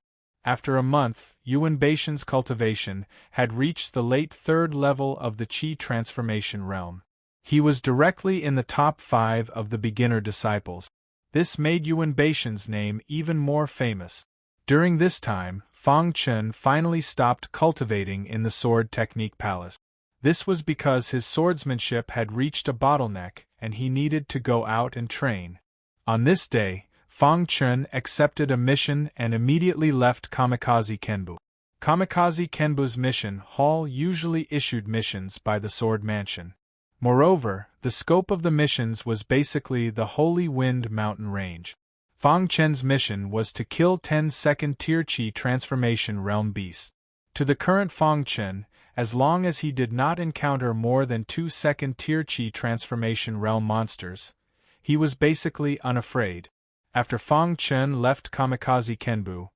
After a month, Yuan Beishan's cultivation had reached the late third level of the Qi transformation realm. He was directly in the top 5 of the beginner disciples. This made Yuan Beishan's name even more famous. During this time, Fang Chen finally stopped cultivating in the Sword Technique Palace. This was because his swordsmanship had reached a bottleneck and he needed to go out and train. On this day, Fang Chen accepted a mission and immediately left Kamikaze Kenbu. Kamikaze Kenbu's mission hall usually issued missions by the Sword Mansion. Moreover, the scope of the missions was basically the Holy Wind mountain range. Fang Chen's mission was to kill 10 second-tier Qi transformation realm beasts. To the current Fang Chen, as long as he did not encounter more than 2 second-tier Qi transformation realm monsters, he was basically unafraid. After Fang Chen left Kamikaze Kenbu,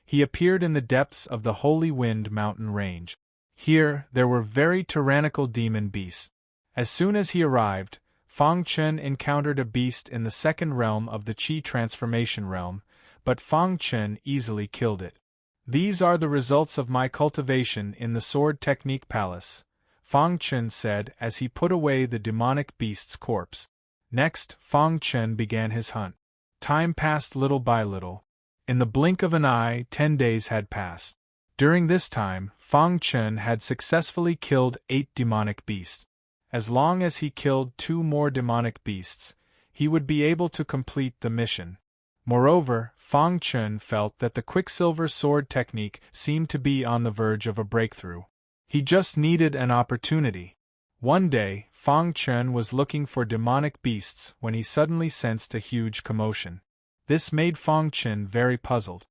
he appeared in the depths of the Holy Wind mountain range. Here, there were very tyrannical demon beasts. As soon as he arrived, Fang Chen encountered a beast in the second realm of the Qi transformation realm, but Fang Chen easily killed it. These are the results of my cultivation in the Sword Technique Palace, Fang Chen said as he put away the demonic beast's corpse. Next, Fang Chen began his hunt. Time passed little by little. In the blink of an eye, 10 days had passed. During this time, Fang Chen had successfully killed 8 demonic beasts. As long as he killed 2 more demonic beasts, he would be able to complete the mission. Moreover, Fang Chen felt that the Quicksilver Sword technique seemed to be on the verge of a breakthrough. He just needed an opportunity. One day, Fang Chen was looking for demonic beasts when he suddenly sensed a huge commotion. This made Fang Chen very puzzled.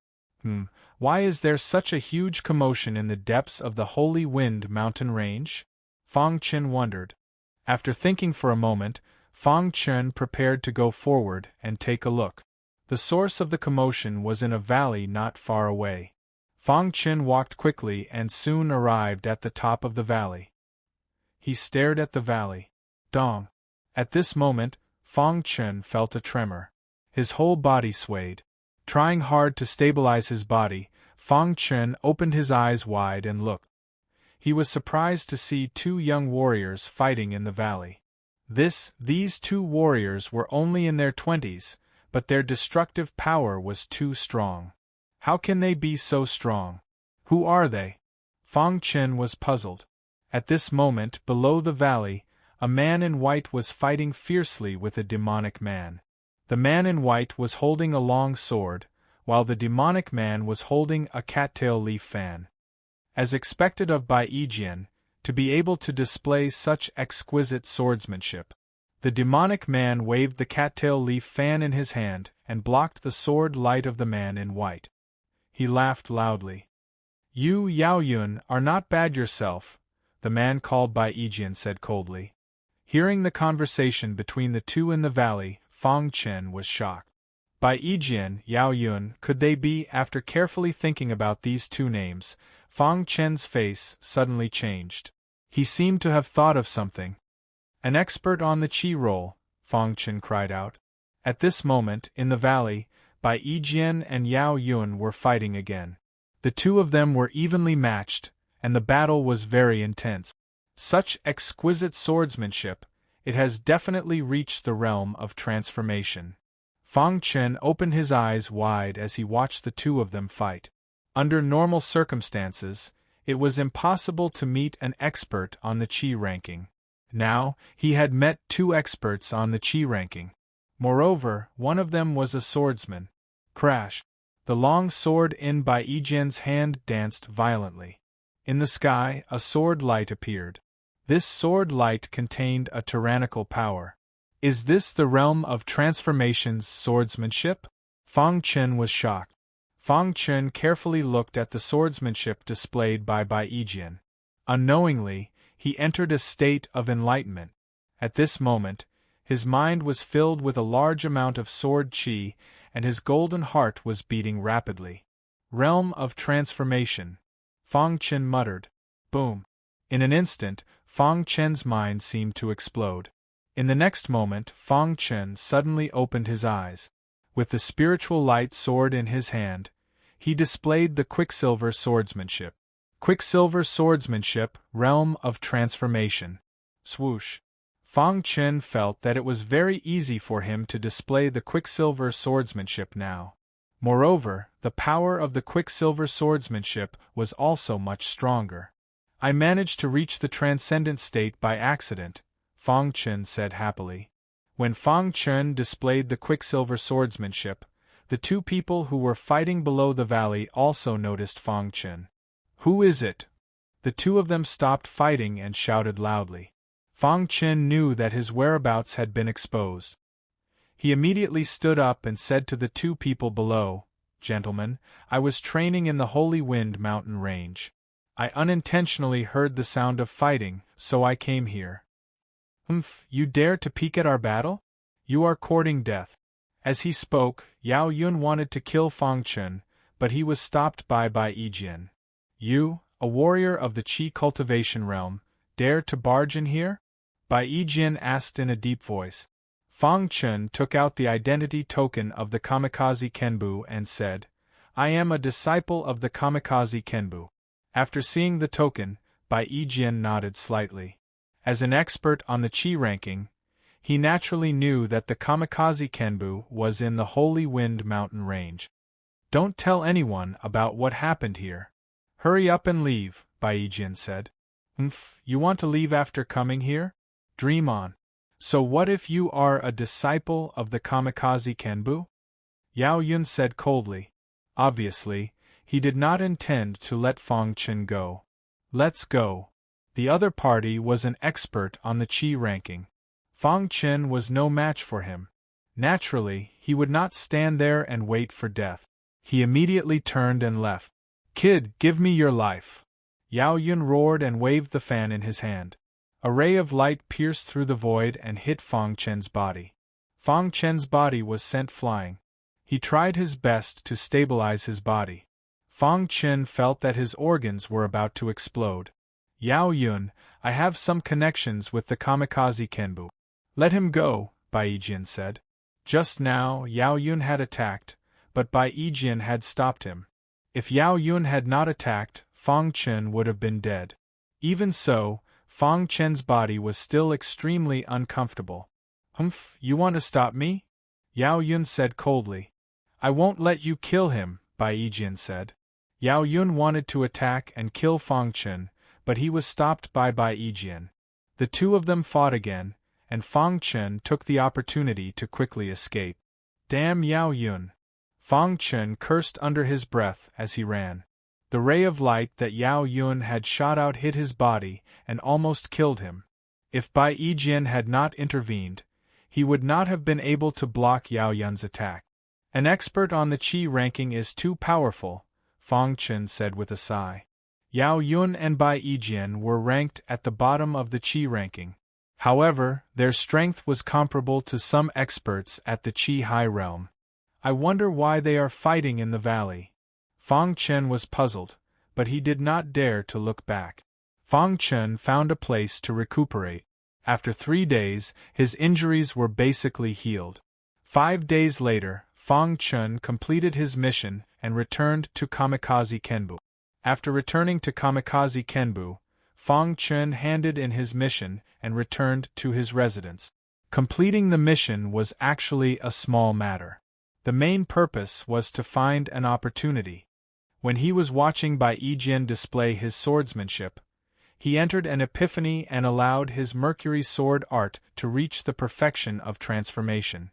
Why is there such a huge commotion in the depths of the Holy Wind mountain range? Fang Chen wondered. After thinking for a moment, Fang Chen prepared to go forward and take a look. The source of the commotion was in a valley not far away. Fang Chen walked quickly and soon arrived at the top of the valley. He stared at the valley. Dong! At this moment, Fang Chen felt a tremor. His whole body swayed. Trying hard to stabilize his body, Fang Chen opened his eyes wide and looked. He was surprised to see 2 young warriors fighting in the valley. These 2 warriors were only in their 20s, but their destructive power was too strong. How can they be so strong? Who are they? Fang Chen was puzzled. At this moment, below the valley, a man in white was fighting fiercely with a demonic man. The man in white was holding a long sword, while the demonic man was holding a cattail leaf fan. As expected of Bai Yijian, to be able to display such exquisite swordsmanship, the demonic man waved the cattail leaf fan in his hand and blocked the sword light of the man in white. He laughed loudly. "You, Yaoyun, are not bad yourself," the man called Bai Yijian said coldly. Hearing the conversation between the 2 in the valley, Fang Chen was shocked. Bai Yijian, Yaoyun, could they be? After carefully thinking about these 2 names, Fang Chen's face suddenly changed. He seemed to have thought of something. "An expert on the Qi roll," Fang Chen cried out. At this moment, in the valley, Bai Yijian and Yao Yun were fighting again. The 2 of them were evenly matched, and the battle was very intense. Such exquisite swordsmanship, it has definitely reached the realm of transformation. Fang Chen opened his eyes wide as he watched the 2 of them fight. Under normal circumstances, it was impossible to meet an expert on the Qi ranking. Now, he had met 2 experts on the Qi ranking. Moreover, one of them was a swordsman. Crash! The long sword in Bai Yijian's hand danced violently. In the sky, a sword light appeared. This sword light contained a tyrannical power. Is this the realm of transformation's swordsmanship? Fang Chen was shocked. Fang Chen carefully looked at the swordsmanship displayed by Bai Yijian. Unknowingly, he entered a state of enlightenment. At this moment, his mind was filled with a large amount of sword qi, and his golden heart was beating rapidly. Realm of transformation. Fang Chen muttered. Boom! In an instant, Fang Chen's mind seemed to explode. In the next moment, Fang Chen suddenly opened his eyes. With the spiritual light sword in his hand, he displayed the Quicksilver Swordsmanship. Quicksilver Swordsmanship, Realm of Transformation. Swoosh. Fang Chen felt that it was very easy for him to display the Quicksilver Swordsmanship now. Moreover, the power of the Quicksilver Swordsmanship was also much stronger. I managed to reach the transcendent state by accident, Fang Chen said happily. When Fang Chen displayed the Quicksilver Swordsmanship, the two people who were fighting below the valley also noticed Fang Chen. Who is it? The two of them stopped fighting and shouted loudly. Fang Chen knew that his whereabouts had been exposed. He immediately stood up and said to the two people below, "Gentlemen, I was training in the Holy Wind mountain range. I unintentionally heard the sound of fighting, so I came here." You dare to peek at our battle? You are courting death." As he spoke, Yao Yun wanted to kill Fang Chen, but he was stopped by Yijian. "You, a warrior of the Qi cultivation realm, dare to barge in here?" Yijian asked in a deep voice. Fang Chen took out the identity token of the Kamikaze Kenbu and said, "I am a disciple of the Kamikaze Kenbu." After seeing the token, Yijian nodded slightly. As an expert on the Qi ranking, he naturally knew that the Kamikaze Kenbu was in the Holy Wind mountain range. "Don't tell anyone about what happened here. Hurry up and leave," Yijian said. You want to leave after coming here? Dream on. So what if you are a disciple of the Kamikaze Kenbu? Yao Yun said coldly. Obviously, he did not intend to let Fang Chen go. "Let's go." The other party was an expert on the Qi ranking. Fang Chen was no match for him. Naturally, he would not stand there and wait for death. He immediately turned and left. "Kid, give me your life!" Yao Yun roared and waved the fan in his hand. A ray of light pierced through the void and hit Fang Chen's body. Fang Chen's body was sent flying. He tried his best to stabilize his body. Fang Chen felt that his organs were about to explode. "Yao Yun, I have some connections with the Kamikaze Kenbu. Let him go," Yijian said. Just now, Yao Yun had attacked, but Yijian had stopped him. If Yao Yun had not attacked, Fang Chen would have been dead. Even so, Fang Chen's body was still extremely uncomfortable. You want to stop me?" Yao Yun said coldly. "I won't let you kill him," Yijian said. Yao Yun wanted to attack and kill Fang Chen, but he was stopped by Yijian. The two of them fought again, and Fang Chen took the opportunity to quickly escape. "Damn Yao Yun!" Fang Chen cursed under his breath as he ran. The ray of light that Yao Yun had shot out hit his body and almost killed him. If Yijian had not intervened, he would not have been able to block Yao Yun's attack. "An expert on the Qi ranking is too powerful," Fang Chen said with a sigh. Yao Yun and Yijian were ranked at the bottom of the Qi ranking. However, their strength was comparable to some experts at the Qi High Realm. "I wonder why they are fighting in the valley." Fang Chen was puzzled, but he did not dare to look back. Fang Chen found a place to recuperate. After 3 days, his injuries were basically healed. 5 days later, Fang Chen completed his mission and returned to Kamikaze Kenbu. After returning to Kamikaze Kenbu, Fang Chen handed in his mission and returned to his residence. Completing the mission was actually a small matter. The main purpose was to find an opportunity. When he was watching Yijian display his swordsmanship, he entered an epiphany and allowed his Mercury sword art to reach the perfection of transformation.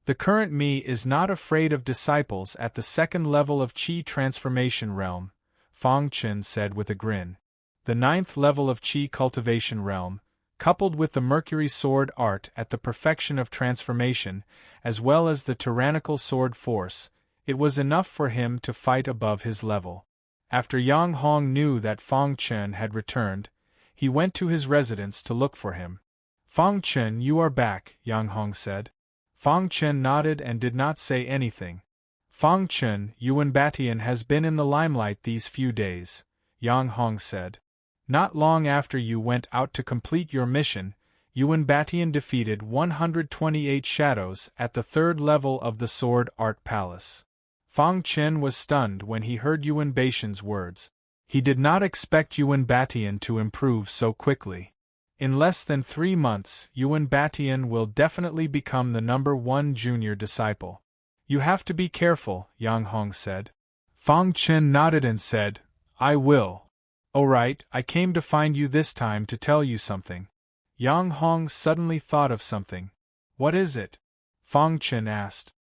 The current me is not afraid of disciples at the second level of Qi transformation realm, Fang Chen said with a grin. The 9th level of Qi cultivation realm, coupled with the Mercury sword art at the perfection of transformation, as well as the tyrannical sword force, it was enough for him to fight above his level. After Yang Hong knew that Fang Chen had returned, he went to his residence to look for him. "Fang Chen, you are back," Yang Hong said. Fang Chen nodded and did not say anything. "Fang Chen, Yuan Batian has been in the limelight these few days," Yang Hong said. "Not long after you went out to complete your mission, Yuan Batian defeated 128 shadows at the 3rd level of the Sword Art Palace." Fang Chen was stunned when he heard Yuan Batian's words. He did not expect Yuan Batian to improve so quickly. In less than 3 months, Yuan Batian will definitely become the #1 junior disciple. You have to be careful, Yang Hong said. Fang Chen nodded and said, I will. Oh right, I came to find you this time to tell you something. Yang Hong suddenly thought of something. What is it? Fang Chen asked.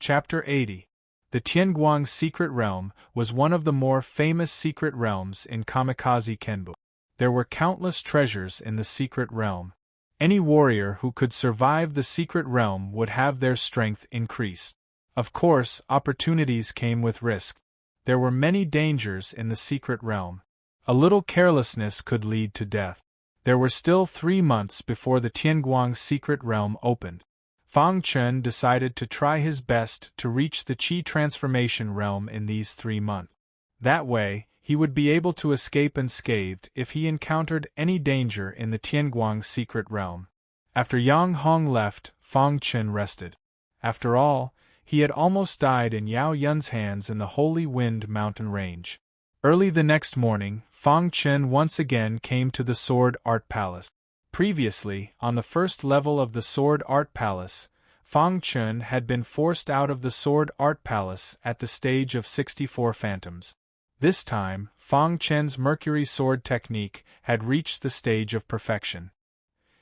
Chapter 80. The Tianguang Secret Realm was one of the more famous secret realms in Kamikaze Kenbu. There were countless treasures in the secret realm. Any warrior who could survive the secret realm would have their strength increased. Of course, opportunities came with risk. There were many dangers in the secret realm. A little carelessness could lead to death. There were still 3 months before the Tianguang Secret Realm opened. Fang Chen decided to try his best to reach the Qi Transformation Realm in these 3 months. That way, he would be able to escape unscathed if he encountered any danger in the Tianguang Secret Realm. After Yang Hong left, Fang Chen rested. After all, he had almost died in Yao Yun's hands in the Holy Wind mountain range. Early the next morning, Fang Chen once again came to the Sword Art Palace. Previously, on the first level of the Sword Art Palace, Fang Chen had been forced out of the Sword Art Palace at the stage of 64 phantoms. This time, Fang Chen's Mercury Sword technique had reached the stage of perfection.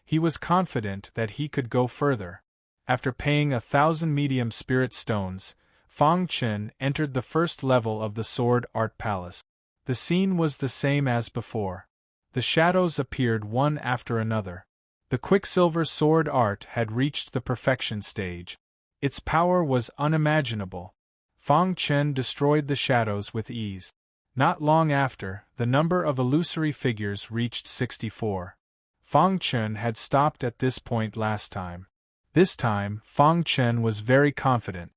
He was confident that he could go further. After paying 1,000 medium spirit stones, Fang Chen entered the first level of the Sword Art Palace. The scene was the same as before. The shadows appeared one after another. The Quicksilver Sword Art had reached the perfection stage. Its power was unimaginable. Fang Chen destroyed the shadows with ease. Not long after, the number of illusory figures reached 64. Fang Chen had stopped at this point last time. This time, Fang Chen was very confident.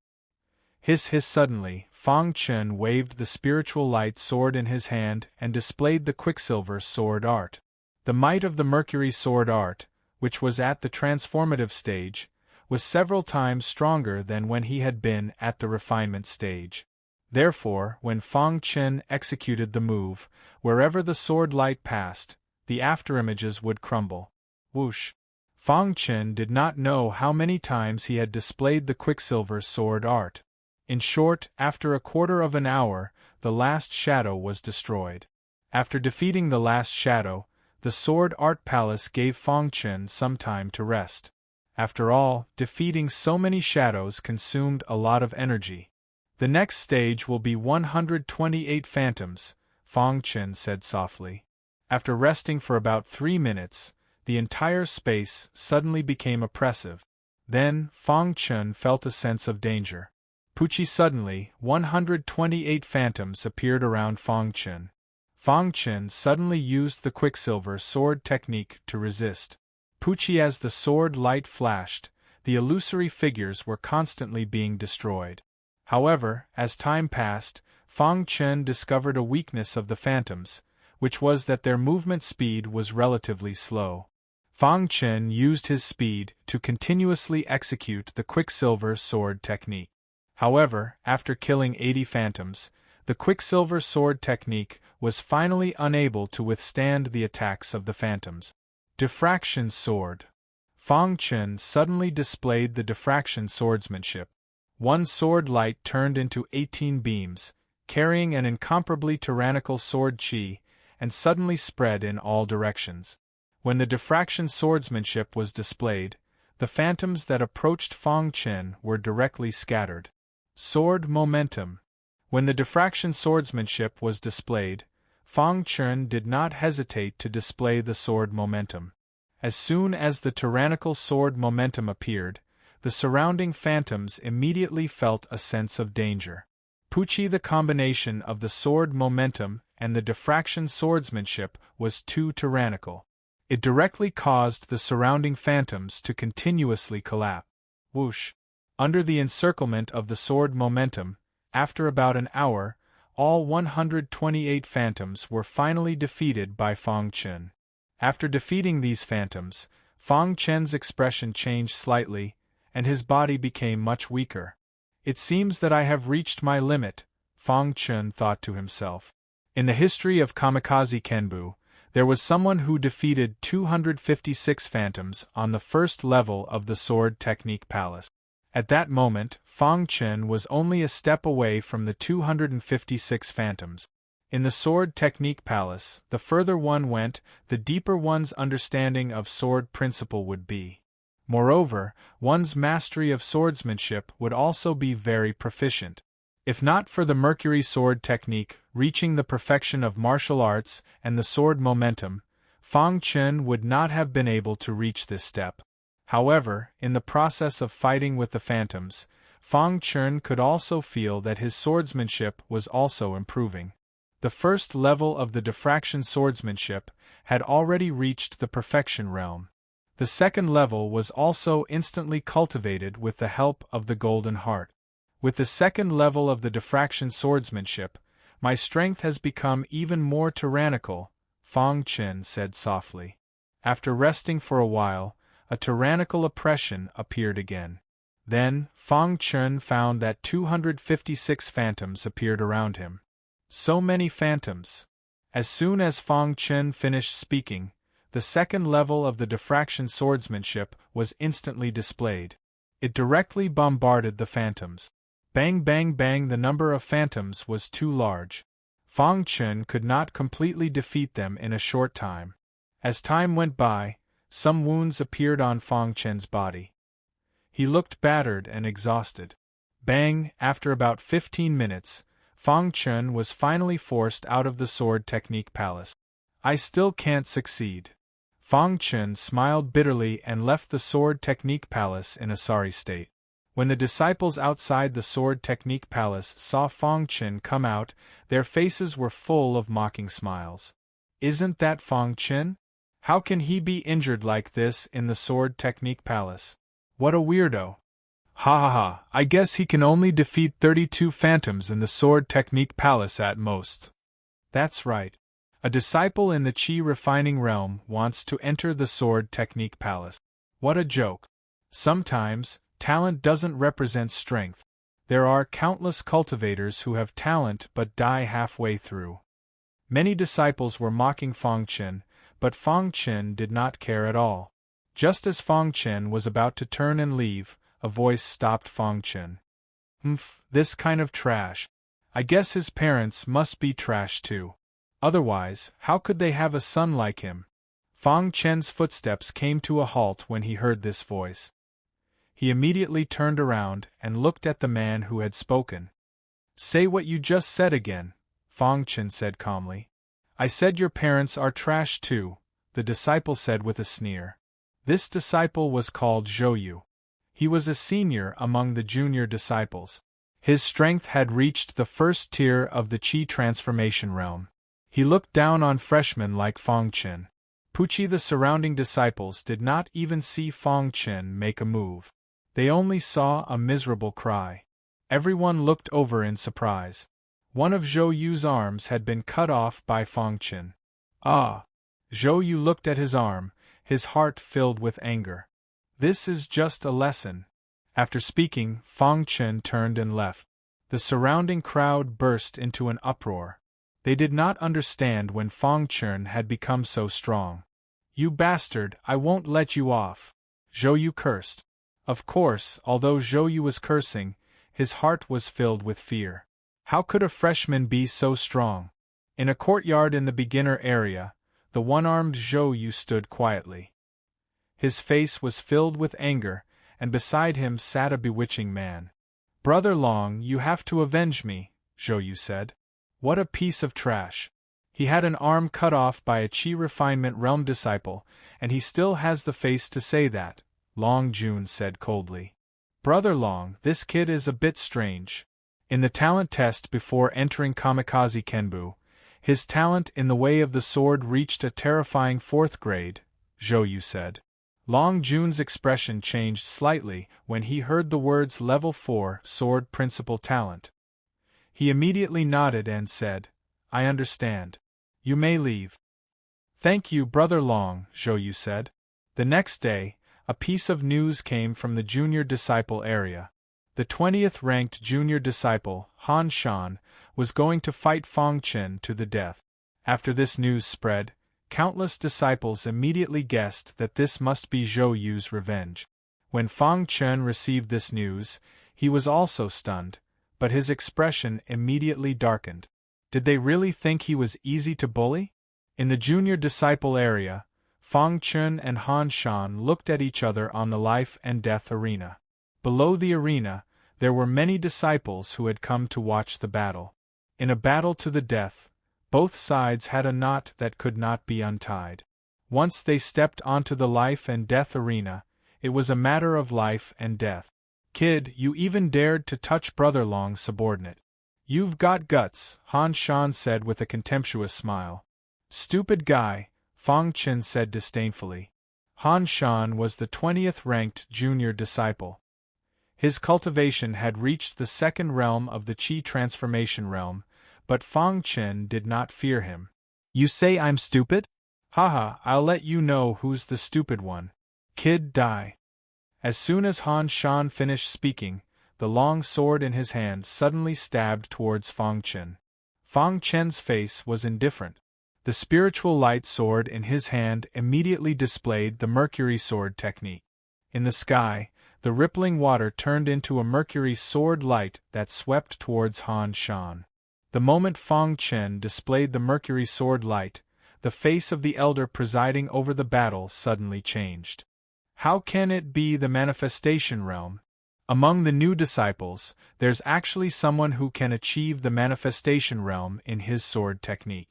Hiss suddenly, Fang Chen waved the spiritual light sword in his hand and displayed the Quicksilver Sword Art. The might of the Mercury Sword Art, which was at the transformative stage, was several times stronger than when he had been at the refinement stage. Therefore, when Fang Chen executed the move, wherever the sword light passed, the afterimages would crumble. Whoosh! Fang Chen did not know how many times he had displayed the Quicksilver Sword Art. In short, after a quarter of an hour, the last shadow was destroyed. After defeating the last shadow, the Sword Art Palace gave Fang Chen some time to rest. After all, defeating so many shadows consumed a lot of energy. The next stage will be 128 phantoms, Fang Chen said softly. After resting for about 3 minutes, the entire space suddenly became oppressive. Then, Fang Chen felt a sense of danger. Pucci suddenly, 128 phantoms appeared around Fang Chen. Fang Chen suddenly used the Quicksilver Sword technique to resist. Pucci as the sword light flashed, the illusory figures were constantly being destroyed. However, as time passed, Fang Chen discovered a weakness of the phantoms, which was that their movement speed was relatively slow. Fang Chen used his speed to continuously execute the Quicksilver Sword technique. However, after killing 80 phantoms, the Quicksilver Sword technique was finally unable to withstand the attacks of the phantoms. Diffraction Sword. Fang Chen suddenly displayed the diffraction swordsmanship. One sword light turned into 18 beams, carrying an incomparably tyrannical sword qi, and suddenly spread in all directions. When the diffraction swordsmanship was displayed, the phantoms that approached Fang Chen were directly scattered. Sword Momentum. When the diffraction swordsmanship was displayed, Fang Chen did not hesitate to display the sword momentum. As soon as the tyrannical sword momentum appeared, the surrounding phantoms immediately felt a sense of danger. Pucci, the combination of the sword momentum and the diffraction swordsmanship was too tyrannical. It directly caused the surrounding phantoms to continuously collapse. Whoosh! Under the encirclement of the sword momentum, after about an hour, all 128 phantoms were finally defeated by Fang Chen. After defeating these phantoms, Fang Chen's expression changed slightly, and his body became much weaker. It seems that I have reached my limit, Fang Chun thought to himself. In the history of Kamikaze Kenbu, there was someone who defeated 256 phantoms on the first level of the Sword Technique Palace. At that moment, Fang Chun was only a step away from the 256 phantoms. In the Sword Technique Palace, the further one went, the deeper one's understanding of sword principle would be. Moreover, one's mastery of swordsmanship would also be very proficient. If not for the Mercury sword technique reaching the perfection of martial arts and the sword momentum, Fang Chun would not have been able to reach this step. However, in the process of fighting with the phantoms, Fang Chun could also feel that his swordsmanship was also improving. The first level of the diffraction swordsmanship had already reached the perfection realm. The second level was also instantly cultivated with the help of the Golden Heart. With the second level of the diffraction swordsmanship, my strength has become even more tyrannical, Fang Chun said softly. After resting for a while, a tyrannical oppression appeared again. Then, Fang Chun found that 256 phantoms appeared around him. So many phantoms. As soon as Fang Chun finished speaking, the second level of the diffraction swordsmanship was instantly displayed. It directly bombarded the phantoms. Bang bang bang, the number of phantoms was too large. Fang Chun could not completely defeat them in a short time. As time went by, some wounds appeared on Fang Chun's body. He looked battered and exhausted. Bang, after about 15 minutes, Fang Chun was finally forced out of the Sword Technique Palace. I still can't succeed. Fang Chun smiled bitterly and left the Sword Technique Palace in a sorry state. When the disciples outside the Sword Technique Palace saw Fang Chun come out, their faces were full of mocking smiles. Isn't that Fang Chun? How can he be injured like this in the Sword Technique Palace? What a weirdo. Ha ha ha, I guess he can only defeat 32 phantoms in the Sword Technique Palace at most. That's right. A disciple in the Qi refining realm wants to enter the Sword Technique Palace. What a joke. Sometimes, talent doesn't represent strength. There are countless cultivators who have talent but die halfway through. Many disciples were mocking Fang Chun, but Fang Chun did not care at all. Just as Fang Chun was about to turn and leave, a voice stopped Fang Chun. This kind of trash. I guess his parents must be trash too. Otherwise, how could they have a son like him? Fang Chun's footsteps came to a halt when he heard this voice. He immediately turned around and looked at the man who had spoken. Say what you just said again, Fang Chun said calmly. I said your parents are trash too, the disciple said with a sneer. This disciple was called Zhou. He was a senior among the junior disciples. His strength had reached the first tier of the Qi transformation realm. He looked down on freshmen like Fang Chun. Pucci, the surrounding disciples did not even see Fang Chun make a move. They only saw a miserable cry. Everyone looked over in surprise. One of Zhou Yu's arms had been cut off by Fang Chun. Ah! Zhou Yu looked at his arm, his heart filled with anger. This is just a lesson. After speaking, Fang Chun turned and left. The surrounding crowd burst into an uproar. They did not understand when Fang Chun had become so strong. You bastard, I won't let you off. Zhou Yu cursed. Of course, although Zhou Yu was cursing, his heart was filled with fear. How could a freshman be so strong? In a courtyard in the beginner area, the one-armed Zhou Yu stood quietly. His face was filled with anger, and beside him sat a bewitching man. Brother Long, you have to avenge me, Zhou Yu said. What a piece of trash. He had an arm cut off by a Qi refinement realm disciple, and he still has the face to say that, Long Jun said coldly. Brother Long, this kid is a bit strange. In the talent test before entering Kamikaze Kenbu, his talent in the way of the sword reached a terrifying 4th grade, Zhou Yu said. Long Jun's expression changed slightly when he heard the words Level 4 Sword Principal Talent. He immediately nodded and said, I understand. You may leave. Thank you, Brother Long, Zhou Yu said. The next day, a piece of news came from the junior disciple area. The 20th ranked junior disciple, Han Shan, was going to fight Fang Chen to the death. After this news spread, countless disciples immediately guessed that this must be Zhou Yu's revenge. When Fang Chen received this news, he was also stunned, but his expression immediately darkened. Did they really think he was easy to bully? In the junior disciple area, Fang Chen and Han Shan looked at each other on the life and death arena. Below the arena, there were many disciples who had come to watch the battle. In a battle to the death, both sides had a knot that could not be untied. Once they stepped onto the life and death arena, it was a matter of life and death. Kid, you even dared to touch Brother Long's subordinate. You've got guts, Han Shan said with a contemptuous smile. Stupid guy, Fang Chen said disdainfully. Han Shan was the 20th ranked junior disciple. His cultivation had reached the second realm of the Qi transformation realm, but Fang Chen did not fear him. You say I'm stupid? Haha, I'll let you know who's the stupid one. Kid, die. As soon as Han Shan finished speaking, the long sword in his hand suddenly stabbed towards Fang Chen. Fang Chen's face was indifferent. The spiritual light sword in his hand immediately displayed the Mercury sword technique. In the sky, the rippling water turned into a Mercury sword light that swept towards Han Shan. The moment Fang Chen displayed the Mercury sword light, the face of the elder presiding over the battle suddenly changed. How can it be the manifestation realm? Among the new disciples, there's actually someone who can achieve the manifestation realm in his sword technique.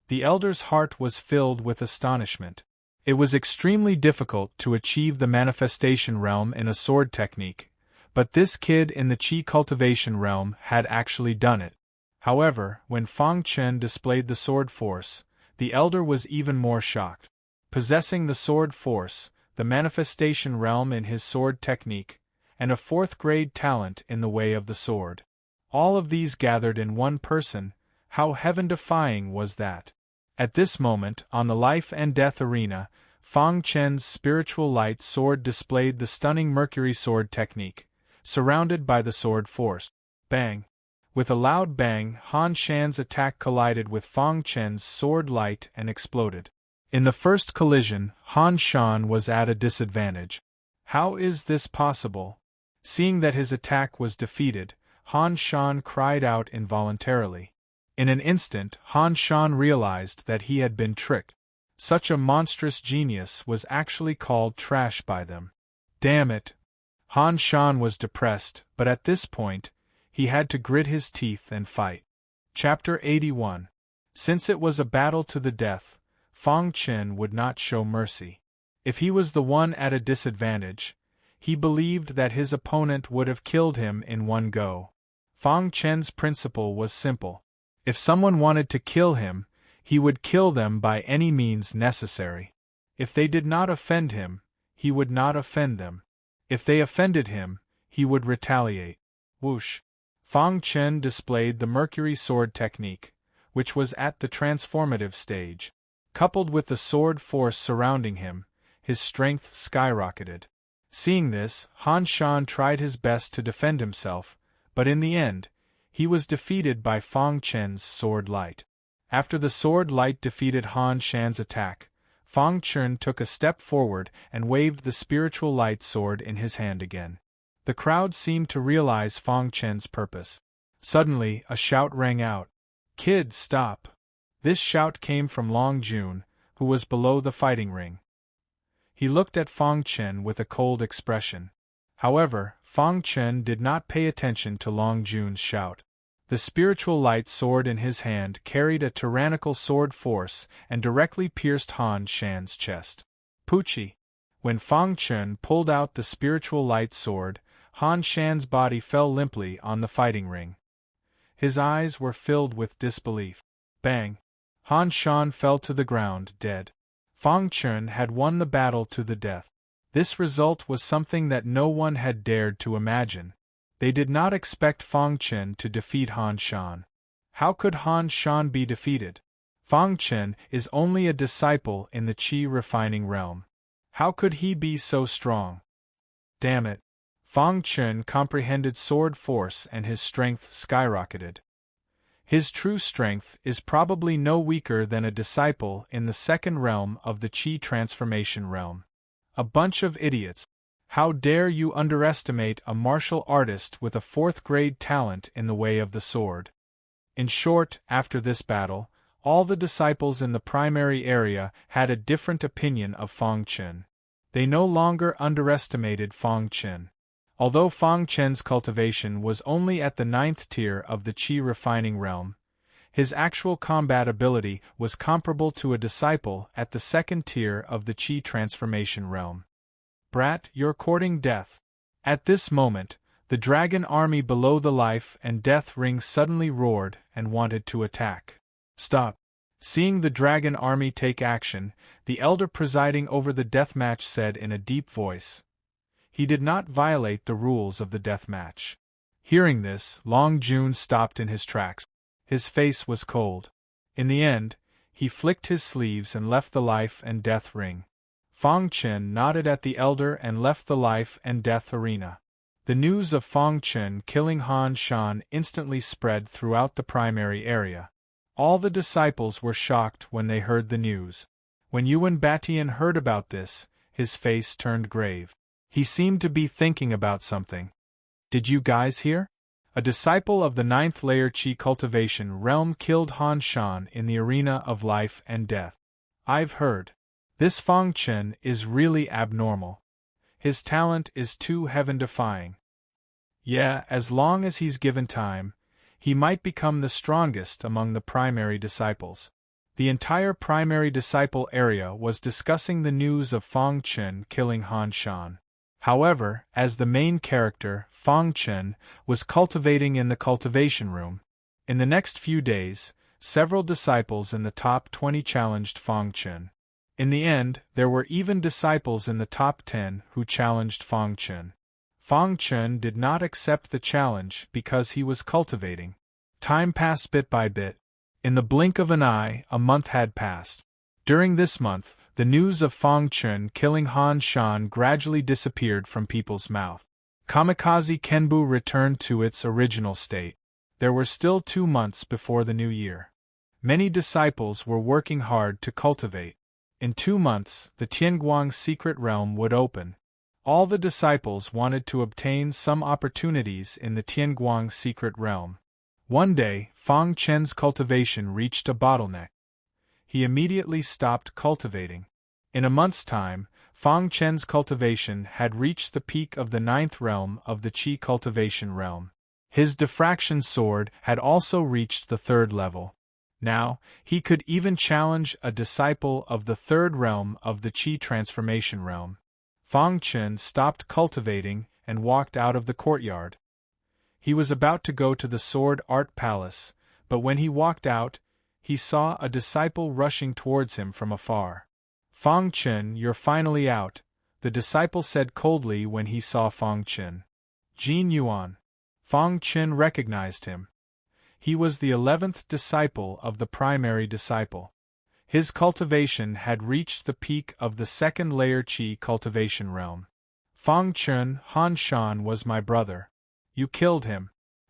The elder's heart was filled with astonishment. It was extremely difficult to achieve the manifestation realm in a sword technique, but this kid in the Qi cultivation realm had actually done it. However, when Fang Chen displayed the sword force, the elder was even more shocked. Possessing the sword force, the manifestation realm in his sword technique, and a fourth-grade talent in the way of the sword. All of these gathered in one person, how heaven-defying was that? At this moment, on the life and death arena, Fang Chen's spiritual light sword displayed the stunning Mercury sword technique, surrounded by the sword force. Bang! With a loud bang, Han Shan's attack collided with Fang Chen's sword light and exploded. In the first collision, Han Shan was at a disadvantage. How is this possible? Seeing that his attack was defeated, Han Shan cried out involuntarily. In an instant, Han Shan realized that he had been tricked. Such a monstrous genius was actually called trash by them. Damn it! Han Shan was depressed, but at this point, he had to grit his teeth and fight. Chapter 81. Since it was a battle to the death, Fang Chen would not show mercy. If he was the one at a disadvantage, he believed that his opponent would have killed him in one go. Fang Chen's principle was simple. If someone wanted to kill him, he would kill them by any means necessary. If they did not offend him, he would not offend them. If they offended him, he would retaliate. Whoosh! Fang Chen displayed the Mercury sword technique, which was at the transformative stage. Coupled with the sword force surrounding him, his strength skyrocketed. Seeing this, Han Shan tried his best to defend himself, but in the end, he was defeated by Fang Chen's sword light. After the sword light defeated Han Shan's attack, Fang Chen took a step forward and waved the spiritual light sword in his hand again. The crowd seemed to realize Fang Chen's purpose. Suddenly, a shout rang out. "Kid, stop!" This shout came from Long Jun, who was below the fighting ring. He looked at Fang Chen with a cold expression. However, Fang Chen did not pay attention to Long Jun's shout. The spiritual light sword in his hand carried a tyrannical sword force and directly pierced Han Shan's chest. Poochie! When Fang Chen pulled out the spiritual light sword, Han Shan's body fell limply on the fighting ring. His eyes were filled with disbelief. Bang! Han Shan fell to the ground, dead. Fang Chen had won the battle to the death. This result was something that no one had dared to imagine. They did not expect Fang Chen to defeat Han Shan. How could Han Shan be defeated? Fang Chen is only a disciple in the Qi refining realm. How could he be so strong? Damn it! Fang Chun comprehended sword force and his strength skyrocketed. His true strength is probably no weaker than a disciple in the second realm of the Qi transformation realm. A bunch of idiots. How dare you underestimate a martial artist with a fourth-grade talent in the way of the sword? In short, after this battle, all the disciples in the primary area had a different opinion of Fang Chun. They no longer underestimated Fang Chun. Although Fang Chun's cultivation was only at the 9th tier of the Qi refining realm, his actual combat ability was comparable to a disciple at the 2nd tier of the Qi transformation realm. Brat, you're courting death. At this moment, the dragon army below the life and death ring suddenly roared and wanted to attack. Stop. Seeing the dragon army take action, the elder presiding over the death match said in a deep voice. He did not violate the rules of the death match. Hearing this, Long Jun stopped in his tracks. His face was cold. In the end, he flicked his sleeves and left the life and death ring. Fang Chun nodded at the elder and left the life and death arena. The news of Fang Chun killing Han Shan instantly spread throughout the primary area. All the disciples were shocked when they heard the news. When Yuan Batian heard about this, his face turned grave. He seemed to be thinking about something. Did you guys hear? A disciple of the 9th layer Qi cultivation realm killed Han Shan in the arena of life and death. I've heard. This Fang Chun is really abnormal. His talent is too heaven-defying. Yeah, as long as he's given time, he might become the strongest among the primary disciples. The entire primary disciple area was discussing the news of Fang Chun killing Han Shan. However, as the main character, Fang Chun, was cultivating in the cultivation room, in the next few days, several disciples in the top 20 challenged Fang Chun. In the end, there were even disciples in the top 10 who challenged Fang Chun. Fang Chun did not accept the challenge because he was cultivating. Time passed bit by bit. In the blink of an eye, a month had passed. During this month, the news of Fang Chun killing Han Shan gradually disappeared from people's mouth. Kamikaze Kenbu returned to its original state. There were still 2 months before the new year. Many disciples were working hard to cultivate. In 2 months, the Tianguang secret realm would open. All the disciples wanted to obtain some opportunities in the Tianguang secret realm. One day, Fang Chun's cultivation reached a bottleneck. He immediately stopped cultivating. In a month's time, Fang Chun's cultivation had reached the peak of the 9th realm of the Qi cultivation realm. His diffraction sword had also reached the 3rd level. Now, he could even challenge a disciple of the 3rd realm of the Qi transformation realm. Fang Chun stopped cultivating and walked out of the courtyard. He was about to go to the Sword Art Palace, but when he walked out, he saw a disciple rushing towards him from afar. Fang Chun, you're finally out, the disciple said coldly when he saw Fang Chun. Jin Yuan. Fang Chun recognized him. He was the 11th disciple of the primary disciple. His cultivation had reached the peak of the 2nd layer Qi cultivation realm. Fang Chun, Han Shan was my brother. You killed him.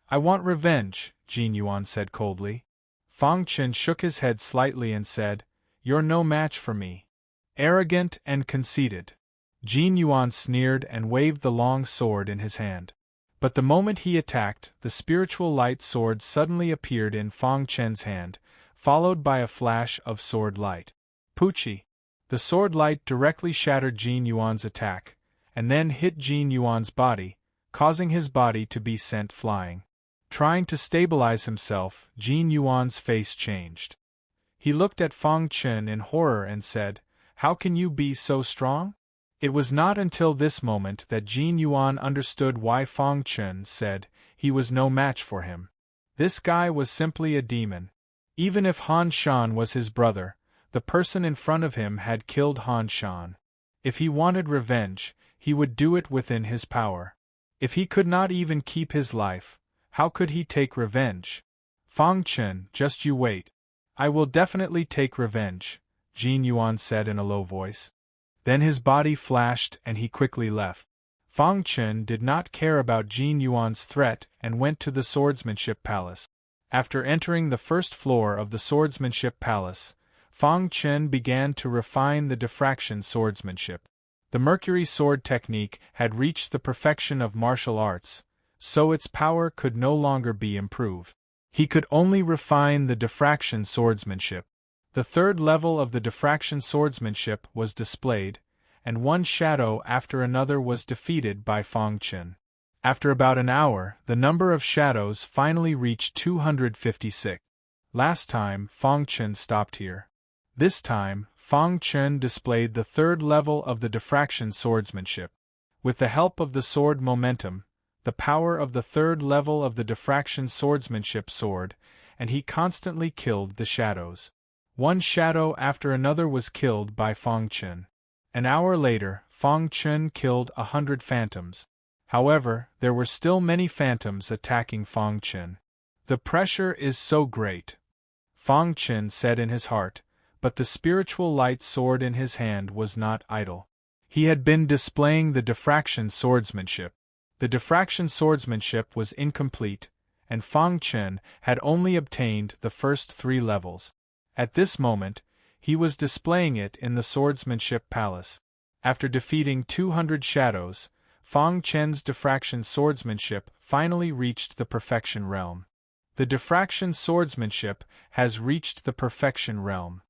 I want revenge, Jin Yuan said coldly. Fang Chun shook his head slightly and said, You're no match for me. Arrogant and conceited. Jin Yuan sneered and waved the long sword in his hand. But the moment he attacked, the spiritual light sword suddenly appeared in Fang Chun's hand, followed by a flash of sword light. Pucci! The sword light directly shattered Jin Yuan's attack, and then hit Jin Yuan's body, causing his body to be sent flying. Trying to stabilize himself, Jin Yuan's face changed. He looked at Fang Chun in horror and said, How can you be so strong? It was not until this moment that Jin Yuan understood why Fang Chun said he was no match for him. This guy was simply a demon. Even if Han Shan was his brother, the person in front of him had killed Han Shan. If he wanted revenge, he would do it within his power. If he could not even keep his life, how could he take revenge? Fang Chun, just you wait. I will definitely take revenge, Jin Yuan said in a low voice. Then his body flashed and he quickly left. Fang Chen did not care about Jin Yuan's threat and went to the swordsmanship palace. After entering the first floor of the swordsmanship palace, Fang Chen began to refine the diffraction swordsmanship. The Mercury sword technique had reached the perfection of martial arts, so its power could no longer be improved. He could only refine the diffraction swordsmanship. The third level of the diffraction swordsmanship was displayed, and one shadow after another was defeated by Fang Chen. After about an hour, the number of shadows finally reached 256. Last time, Fang Chen stopped here. This time, Fang Chen displayed the third level of the diffraction swordsmanship. With the help of the sword momentum, the power of the third level of the diffraction swordsmanship soared, and he constantly killed the shadows. One shadow after another was killed by Fang Chen. An hour later, Fang Chen killed 100 phantoms. However, there were still many phantoms attacking Fang Chen. The pressure is so great, Fang Chen said in his heart, but the spiritual light sword in his hand was not idle. He had been displaying the diffraction swordsmanship. The diffraction swordsmanship was incomplete, and Fang Chen had only obtained the first 3 levels. At this moment, he was displaying it in the swordsmanship palace. After defeating 200 shadows, Fang Chen's diffraction swordsmanship finally reached the perfection realm. The diffraction swordsmanship has reached the perfection realm.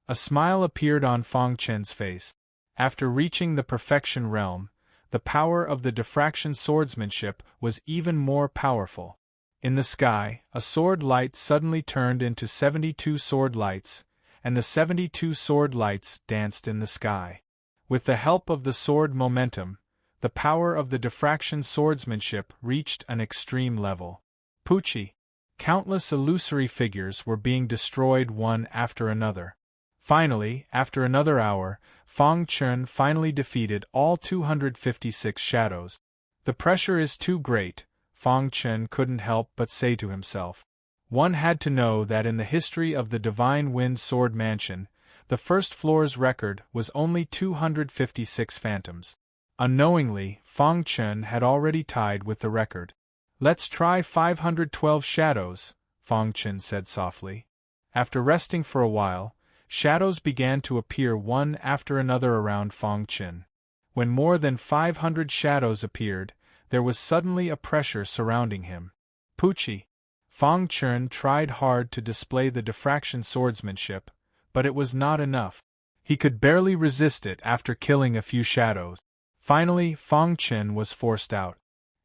A smile appeared on Fang Chen's face. After reaching the perfection realm, the power of the diffraction swordsmanship was even more powerful. In the sky, a sword light suddenly turned into 72 sword lights, and the 72 sword lights danced in the sky. With the help of the sword momentum, the power of the diffraction swordsmanship reached an extreme level. Pucci! Countless illusory figures were being destroyed one after another. Finally, after another hour, Fang Chen finally defeated all 256 shadows. The pressure is too great, Fang Chen couldn't help but say to himself. One had to know that in the history of the Divine Wind Sword Mansion, the first floor's record was only 256 phantoms. Unknowingly, Fang Chen had already tied with the record. Let's try 512 shadows, Fang Chen said softly. After resting for a while, shadows began to appear one after another around Fang Chen. When more than 500 shadows appeared, there was suddenly a pressure surrounding him. Pucci! Fang Chen tried hard to display the diffraction swordsmanship, but it was not enough. He could barely resist it after killing a few shadows. Finally, Fang Chen was forced out.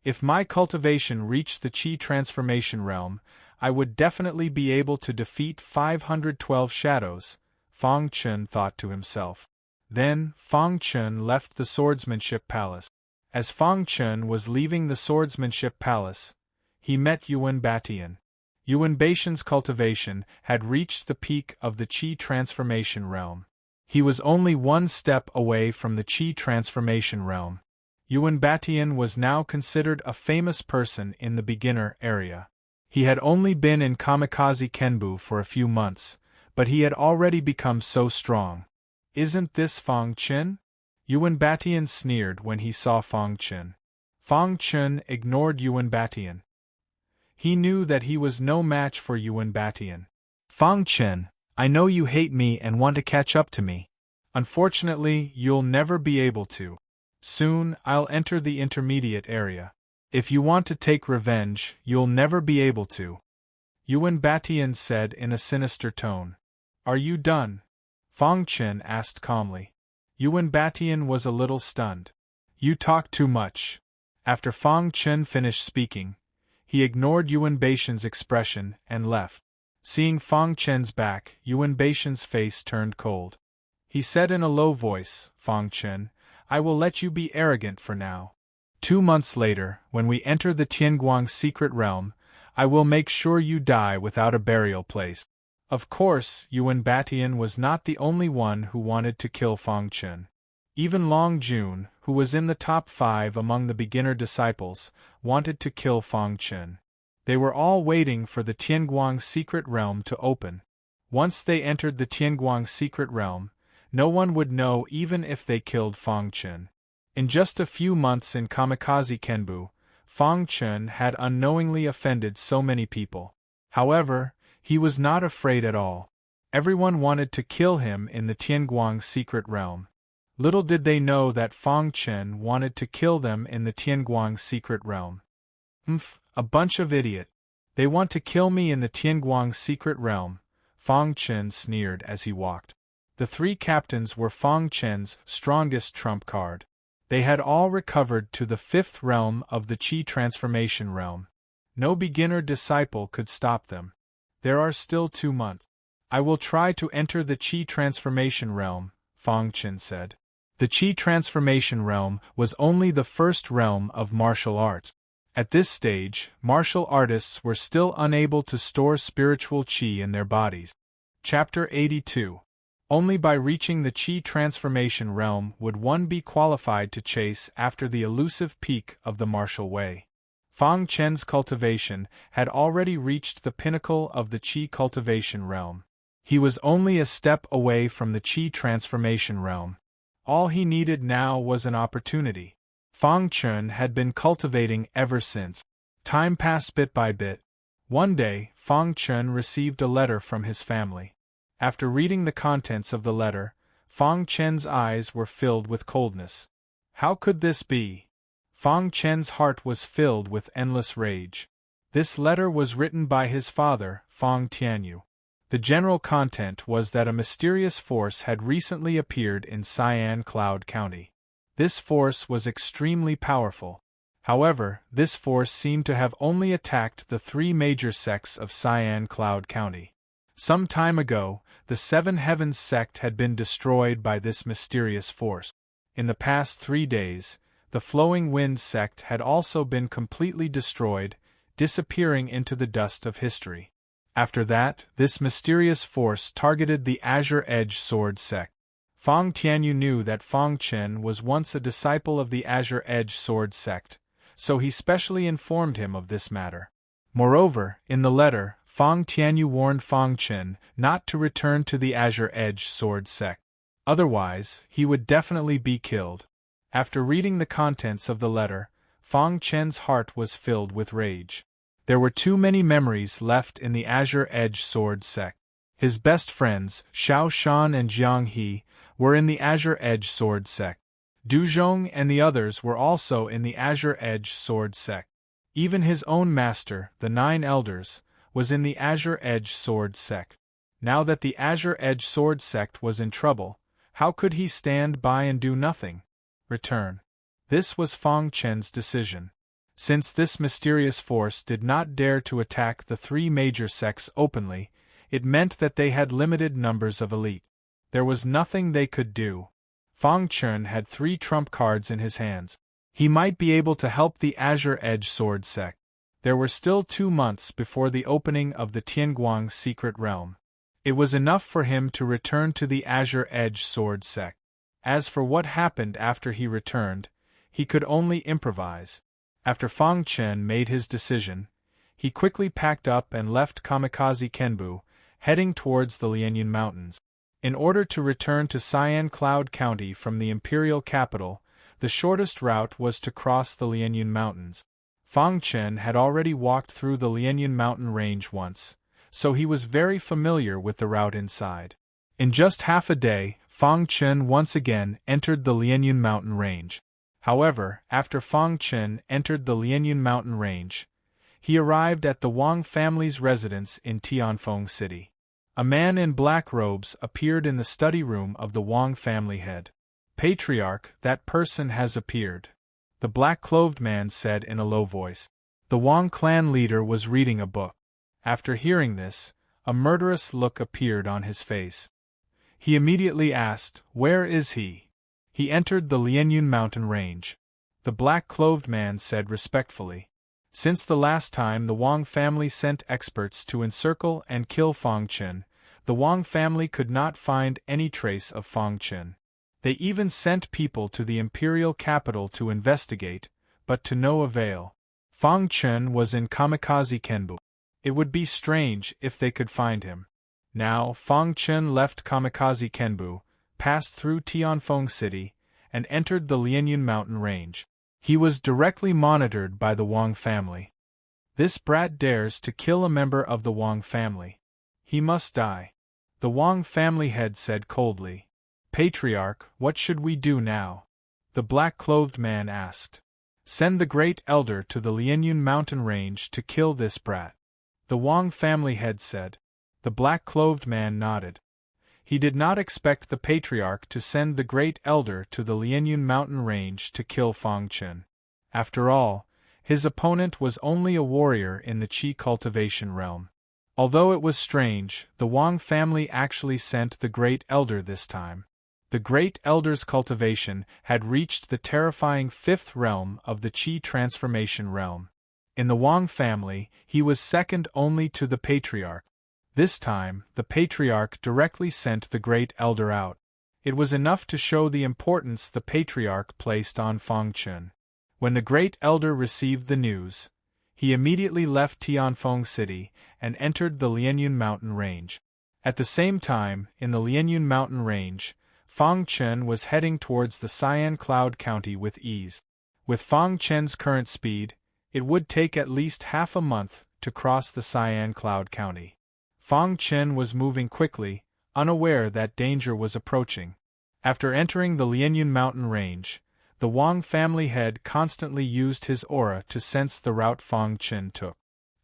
If my cultivation reached the Qi transformation realm, I would definitely be able to defeat 512 shadows, Fang Chen thought to himself. Then, Fang Chen left the swordsmanship palace. As Fang Chen was leaving the swordsmanship palace, he met Yuan Batian. Yuan Batian's cultivation had reached the peak of the Qi transformation realm. He was only one step away from the Qi transformation realm. Yuan Batian was now considered a famous person in the beginner area. He had only been in Kamikaze Kenbu for a few months, but he had already become so strong. Isn't this Fang Chen? Yuan Batian sneered when he saw Fang Chen. Fang Chen ignored Yuan Batian. He knew that he was no match for Yuan Batian. Fang Chen, I know you hate me and want to catch up to me. Unfortunately, you'll never be able to. Soon, I'll enter the intermediate area. If you want to take revenge, you'll never be able to. Yuan Batian said in a sinister tone. Are you done? Fang Chen asked calmly. Yuan Batian was a little stunned. You talk too much. After Fang Chen finished speaking, he ignored Yuan Batian's expression and left. Seeing Fang Chen's back, Yuan Batian's face turned cold. He said in a low voice, Fang Chen, I will let you be arrogant for now. 2 months later, when we enter the Tianguang secret realm, I will make sure you die without a burial place. Of course, Yuan Batian was not the only one who wanted to kill Fang Chen. Even Long Jun, who was in the top 5 among the beginner disciples, wanted to kill Fang Chen. They were all waiting for the Tianguang secret realm to open. Once they entered the Tianguang secret realm, no one would know even if they killed Fang Chen. In just a few months in Kamikaze Kenbu, Fang Chun had unknowingly offended so many people. However, he was not afraid at all. Everyone wanted to kill him in the Tianguang secret realm. Little did they know that Fang Chun wanted to kill them in the Tianguang secret realm. A bunch of idiot. They want to kill me in the Tianguang secret realm, Fang Chun sneered as he walked. The three captains were Fang Chun's strongest trump card. They had all recovered to the fifth realm of the Qi transformation realm. No beginner disciple could stop them. There are still 2 months. I will try to enter the Qi transformation realm, Fang Chun said. The Qi transformation realm was only the first realm of martial arts. At this stage, martial artists were still unable to store spiritual qi in their bodies. Chapter 82. Only by reaching the qi transformation realm would one be qualified to chase after the elusive peak of the martial way. Fang Chun's cultivation had already reached the pinnacle of the qi cultivation realm. He was only a step away from the qi transformation realm. All he needed now was an opportunity. Fang Chun had been cultivating ever since. Time passed bit by bit. One day, Fang Chun received a letter from his family. After reading the contents of the letter, Fang Chun's eyes were filled with coldness. How could this be? Fang Chun's heart was filled with endless rage. This letter was written by his father, Fang Tianyu. The general content was that a mysterious force had recently appeared in Cyan Cloud County. This force was extremely powerful. However, this force seemed to have only attacked the 3 major sects of Cyan Cloud County. Some time ago, the Seven Heavens sect had been destroyed by this mysterious force. In the past 3 days, the Flowing Wind sect had also been completely destroyed, disappearing into the dust of history. After that, this mysterious force targeted the Azure Edge Sword sect. Fang Tianyu knew that Fang Chun was once a disciple of the Azure Edge Sword sect, so he specially informed him of this matter. Moreover, in the letter, Fang Tianyu warned Fang Chun not to return to the Azure Edge Sword sect. Otherwise, he would definitely be killed. After reading the contents of the letter, Fang Chun's heart was filled with rage. There were too many memories left in the Azure Edge Sword sect. His best friends, Xiao Shan and Jiang He, were in the Azure Edge Sword sect. Du Zhong and the others were also in the Azure Edge Sword sect. Even his own master, the 9 Elders, was in the Azure Edge Sword sect. Now that the Azure Edge Sword sect was in trouble, how could he stand by and do nothing? Return. This was Fang Chun's decision. Since this mysterious force did not dare to attack the 3 major sects openly, it meant that they had limited numbers of elite. There was nothing they could do. Fang Chun had 3 trump cards in his hands. He might be able to help the Azure Edge Sword sect. There were still 2 months before the opening of the Tianguang secret realm. It was enough for him to return to the Azure Edge Sword sect. As for what happened after he returned, he could only improvise. After Fang Chun made his decision, he quickly packed up and left Kamikaze Kenbu, heading towards the Lianyun Mountains. In order to return to Cyan Cloud County from the imperial capital, the shortest route was to cross the Lianyun Mountains. Fang Chun had already walked through the Lianyun mountain range once, so he was very familiar with the route inside. In just half a day, Fang Chun once again entered the Lianyun mountain range. However, after Fang Chun entered the Lianyun mountain range, he arrived at the Wang family's residence in Tianfeng City. A man in black robes appeared in the study room of the Wang family head. Patriarch, that person has appeared, the black-clothed man said in a low voice. The Wang clan leader was reading a book. After hearing this, a murderous look appeared on his face. He immediately asked, "Where is he?" He entered the Lianyun mountain range. The black-clothed man said respectfully. Since the last time the Wang family sent experts to encircle and kill Fang Chun, the Wang family could not find any trace of Fang Chun. They even sent people to the imperial capital to investigate, but to no avail. Fang Chun was in Kamikaze Kenbu. It would be strange if they could find him. Now Fang Chun left Kamikaze Kenbu, passed through Tianfeng City, and entered the Lianyun mountain range. He was directly monitored by the Wang family. This brat dares to kill a member of the Wang family. He must die. The Wang family head said coldly. Patriarch, what should we do now? The black-clothed man asked. Send the great elder to the Lianyun mountain range to kill this brat. The Wang family head said. The black-clothed man nodded. He did not expect the patriarch to send the great elder to the Lianyun mountain range to kill Fang Chen. After all, his opponent was only a warrior in the qi cultivation realm. Although it was strange, the Wang family actually sent the great elder this time. The great elder's cultivation had reached the terrifying 5th realm of the qi transformation realm. In the Wang family, he was second only to the patriarch. This time, the patriarch directly sent the great elder out. It was enough to show the importance the patriarch placed on Fang Chen. When the great elder received the news, he immediately left Tianfeng City and entered the Lianyun mountain range. At the same time, in the Lianyun mountain range, Fang Chen was heading towards the Cyan Cloud County with ease. With Fang Chen's current speed, it would take at least half a month to cross the Cyan Cloud County. Fang Chen was moving quickly, unaware that danger was approaching. After entering the Lianyun mountain range, the Wang family head constantly used his aura to sense the route Fang Chen took.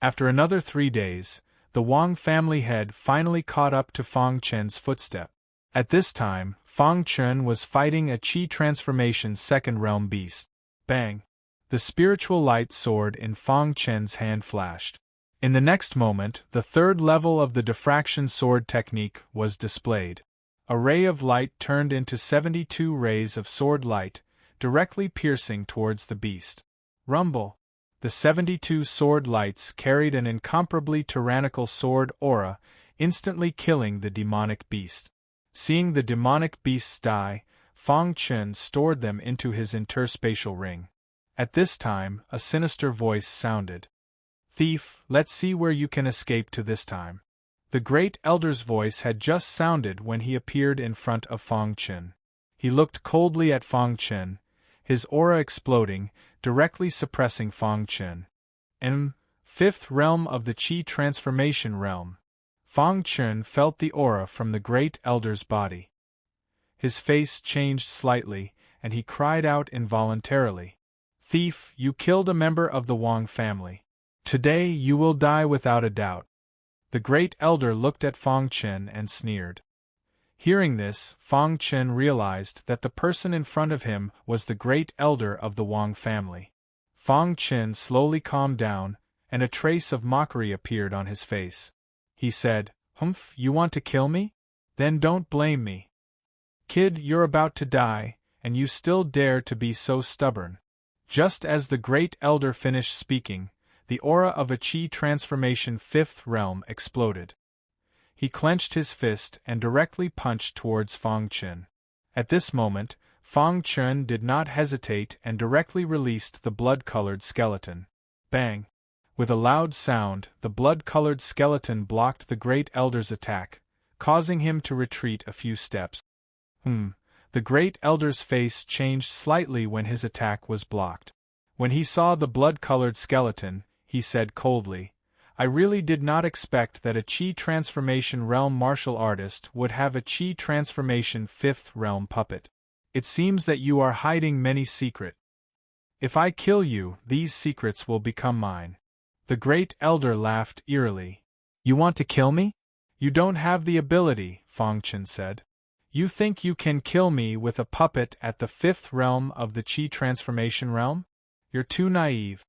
After another 3 days, the Wang family head finally caught up to Fang Chen's footstep. At this time, Fang Chen was fighting a qi transformation 2nd realm beast. Bang! The spiritual light sword in Fang Chen's hand flashed. In the next moment, the 3rd level of the diffraction sword technique was displayed. A ray of light turned into 72 rays of sword light, directly piercing towards the beast. Rumble! The 72 sword lights carried an incomparably tyrannical sword aura, instantly killing the demonic beast. Seeing the demonic beasts die, Fang Chen stored them into his interspatial ring. At this time, a sinister voice sounded. Thief, let's see where you can escape to this time. The great elder's voice had just sounded when he appeared in front of Fang Chen. He looked coldly at Fang Chen, his aura exploding, directly suppressing Fang Chen. 5th realm of the qi transformation realm. Fang Chen felt the aura from the great elder's body. His face changed slightly, and he cried out involuntarily. Thief, you killed a member of the Wang family. Today you will die without a doubt. The great elder looked at Fang Chen and sneered. Hearing this, Fang Chen realized that the person in front of him was the great elder of the Wang family. Fang Chen slowly calmed down, and a trace of mockery appeared on his face. He said, Humph, you want to kill me? Then don't blame me. Kid, you're about to die, and you still dare to be so stubborn. Just as the great elder finished speaking, the aura of a qi transformation 5th realm exploded. He clenched his fist and directly punched towards Fang Chen. At this moment, Fang Chen did not hesitate and directly released the blood-colored skeleton. Bang! With a loud sound, the blood-colored skeleton blocked the great elder's attack, causing him to retreat a few steps. The great elder's face changed slightly when his attack was blocked. When he saw the blood-colored skeleton, he said coldly, I really did not expect that a qi transformation realm martial artist would have a qi transformation 5th realm puppet. It seems that you are hiding many secrets. If I kill you, these secrets will become mine. The great elder laughed eerily. You want to kill me? You don't have the ability, Fang Chen said. You think you can kill me with a puppet at the 5th realm of the qi transformation realm? You're too naive.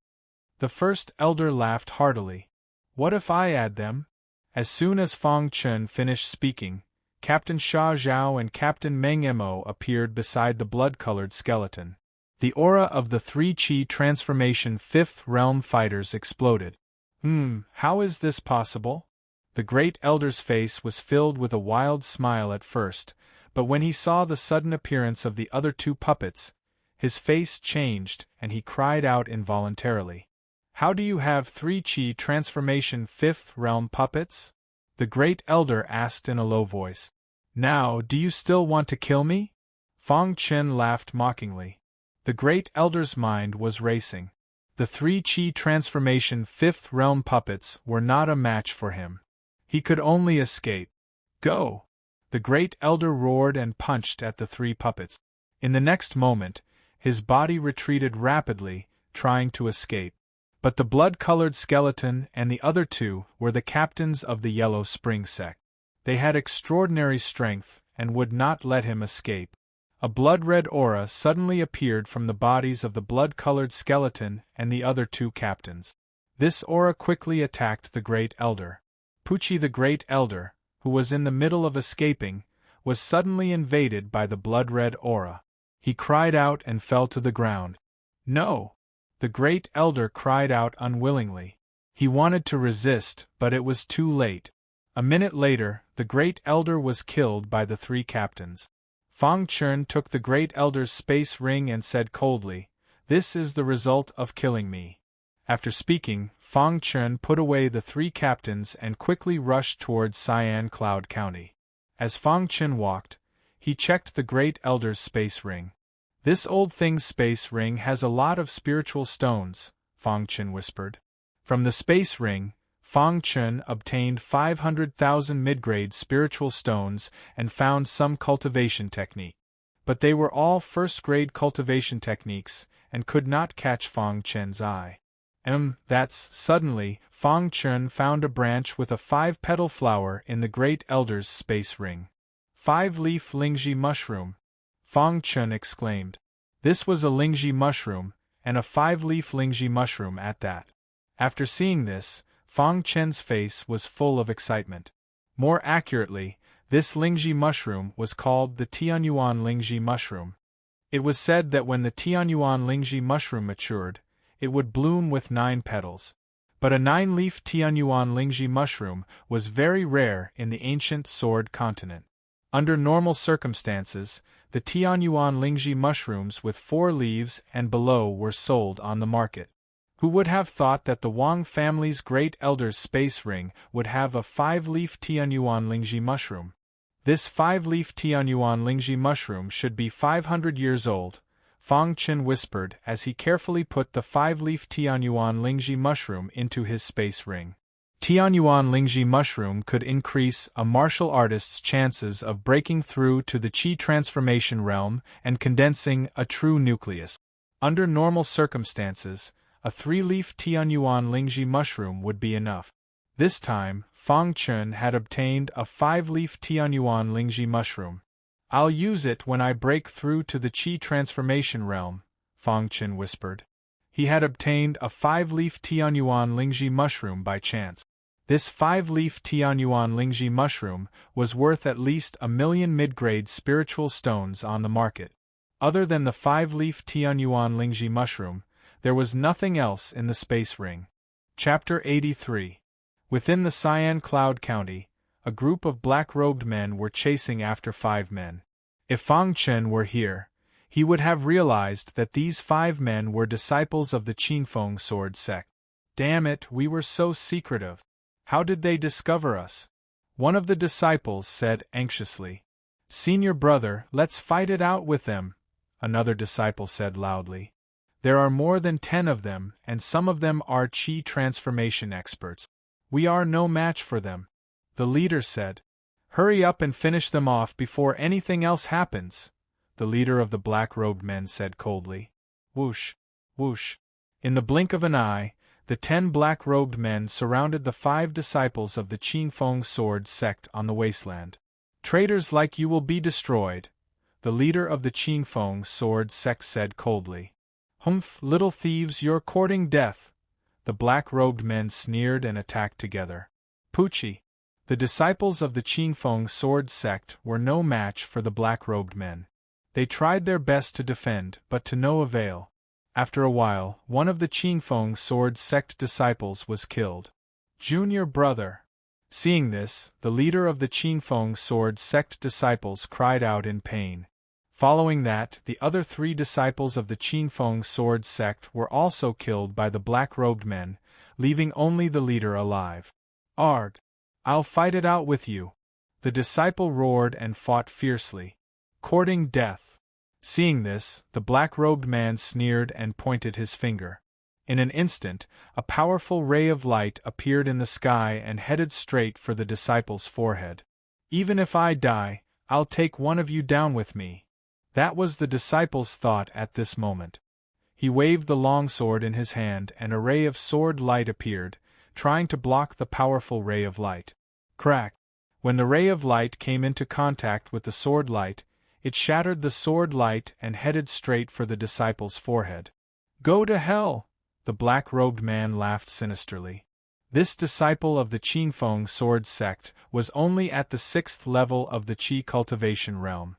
The first elder laughed heartily. What if I add them? As soon as Fang Chen finished speaking, Captain Sha Zhao and Captain Meng Mo appeared beside the blood-colored skeleton. The aura of the 3 qi transformation 5th realm fighters exploded. How is this possible? The great elder's face was filled with a wild smile at first, but when he saw the sudden appearance of the other 2 puppets, his face changed and he cried out involuntarily. How do you have 3 qi transformation 5th realm puppets? The great elder asked in a low voice. Now, do you still want to kill me? Fang Chen laughed mockingly. The Great Elder's mind was racing. The 3 Qi transformation 5th realm puppets were not a match for him. He could only escape. Go! The Great Elder roared and punched at the 3 puppets. In the next moment, his body retreated rapidly, trying to escape. But the blood-colored skeleton and the other 2 were the captains of the Yellow Spring sect. They had extraordinary strength and would not let him escape. A blood-red aura suddenly appeared from the bodies of the blood-colored skeleton and the other 2 captains. This aura quickly attacked the Great Elder. Pucci the Great Elder, who was in the middle of escaping, was suddenly invaded by the blood-red aura. He cried out and fell to the ground. No! The Great Elder cried out unwillingly. He wanted to resist, but it was too late. A minute later, the Great Elder was killed by the 3 captains. Fang Chen took the Great Elder's space ring and said coldly, "This is the result of killing me." After speaking, Fang Chen put away the 3 captains and quickly rushed towards Cyan Cloud County. As Fang Chen walked, he checked the Great Elder's space ring. "This old thing's space ring has a lot of spiritual stones," Fang Chen whispered. From the space ring, Fang Chen obtained 500,000 mid-grade spiritual stones and found some cultivation technique. But they were all first-grade cultivation techniques and could not catch Fang Chen's eye. Suddenly, Fang Chen found a branch with a 5-petal flower in the Great Elder's space ring. 5-leaf Lingji mushroom, Fang Chen exclaimed. This was a Lingji mushroom, and a 5-leaf Lingji mushroom at that. After seeing this, Fang Chen's face was full of excitement. More accurately, this Lingji mushroom was called the Tianyuan Lingji mushroom. It was said that when the Tianyuan Lingji mushroom matured, it would bloom with 9 petals. But a 9-leaf Tianyuan Lingji mushroom was very rare in the ancient Sword continent. Under normal circumstances, the Tianyuan Lingji mushrooms with 4 leaves and below were sold on the market. Who would have thought that the Wang family's Great Elder's space ring would have a 5-leaf Tianyuan Lingji mushroom? This 5-leaf Tianyuan Lingji mushroom should be 500 years old, Fang Chen whispered as he carefully put the 5-leaf Tianyuan Lingji mushroom into his space ring. Tianyuan Lingji mushroom could increase a martial artist's chances of breaking through to the Qi transformation realm and condensing a true nucleus. Under normal circumstances, a 3-leaf Tianyuan Lingji mushroom would be enough. This time, Fang Chen had obtained a 5-leaf Tianyuan Lingji mushroom. "I'll use it when I break through to the Qi transformation realm," Fang Chen whispered. He had obtained a 5-leaf Tianyuan Lingji mushroom by chance. This 5-leaf Tianyuan Lingji mushroom was worth at least 1,000,000 mid-grade spiritual stones on the market. Other than the 5-leaf Tianyuan Lingji mushroom, there was nothing else in the space ring. Chapter 83. Within the Cyan Cloud County, a group of black-robed men were chasing after 5 men. If Fang Chen were here, he would have realized that these 5 men were disciples of the Qinfeng sword sect. Damn it, we were so secretive. How did they discover us? One of the disciples said anxiously. "Senior brother, let's fight it out with them," another disciple said loudly. "There are more than 10 of them, and some of them are Qi transformation experts. We are no match for them," the leader said. "Hurry up and finish them off before anything else happens," the leader of the black-robed men said coldly. Whoosh, whoosh. In the blink of an eye, the 10 black-robed men surrounded the 5 disciples of the Qinfeng sword sect on the wasteland. "Traitors like you will be destroyed," the leader of the Qinfeng sword sect said coldly. "Humph, little thieves, you're courting death," the black-robed men sneered and attacked together. Pucci. The disciples of the Qinfeng sword sect were no match for the black-robed men. They tried their best to defend, but to no avail. After a while, one of the Qinfeng sword sect disciples was killed. "Junior brother." Seeing this, the leader of the Qinfeng sword sect disciples cried out in pain. Following that, the other 3 disciples of the Qinfeng sword sect were also killed by the black-robed men, leaving only the leader alive. "Arg! I'll fight it out with you," the disciple roared and fought fiercely. "Courting death. Seeing this, the black-robed man sneered and pointed his finger. In an instant, a powerful ray of light appeared in the sky and headed straight for the disciple's forehead. "Even if I die, I'll take one of you down with me." That was the disciple's thought at this moment. He waved the longsword in his hand and a ray of sword light appeared, trying to block the powerful ray of light. Crack! When the ray of light came into contact with the sword light, it shattered the sword light and headed straight for the disciple's forehead. "Go to hell!" The black-robed man laughed sinisterly. This disciple of the Qinfeng sword sect was only at the 6th level of the Qi cultivation realm.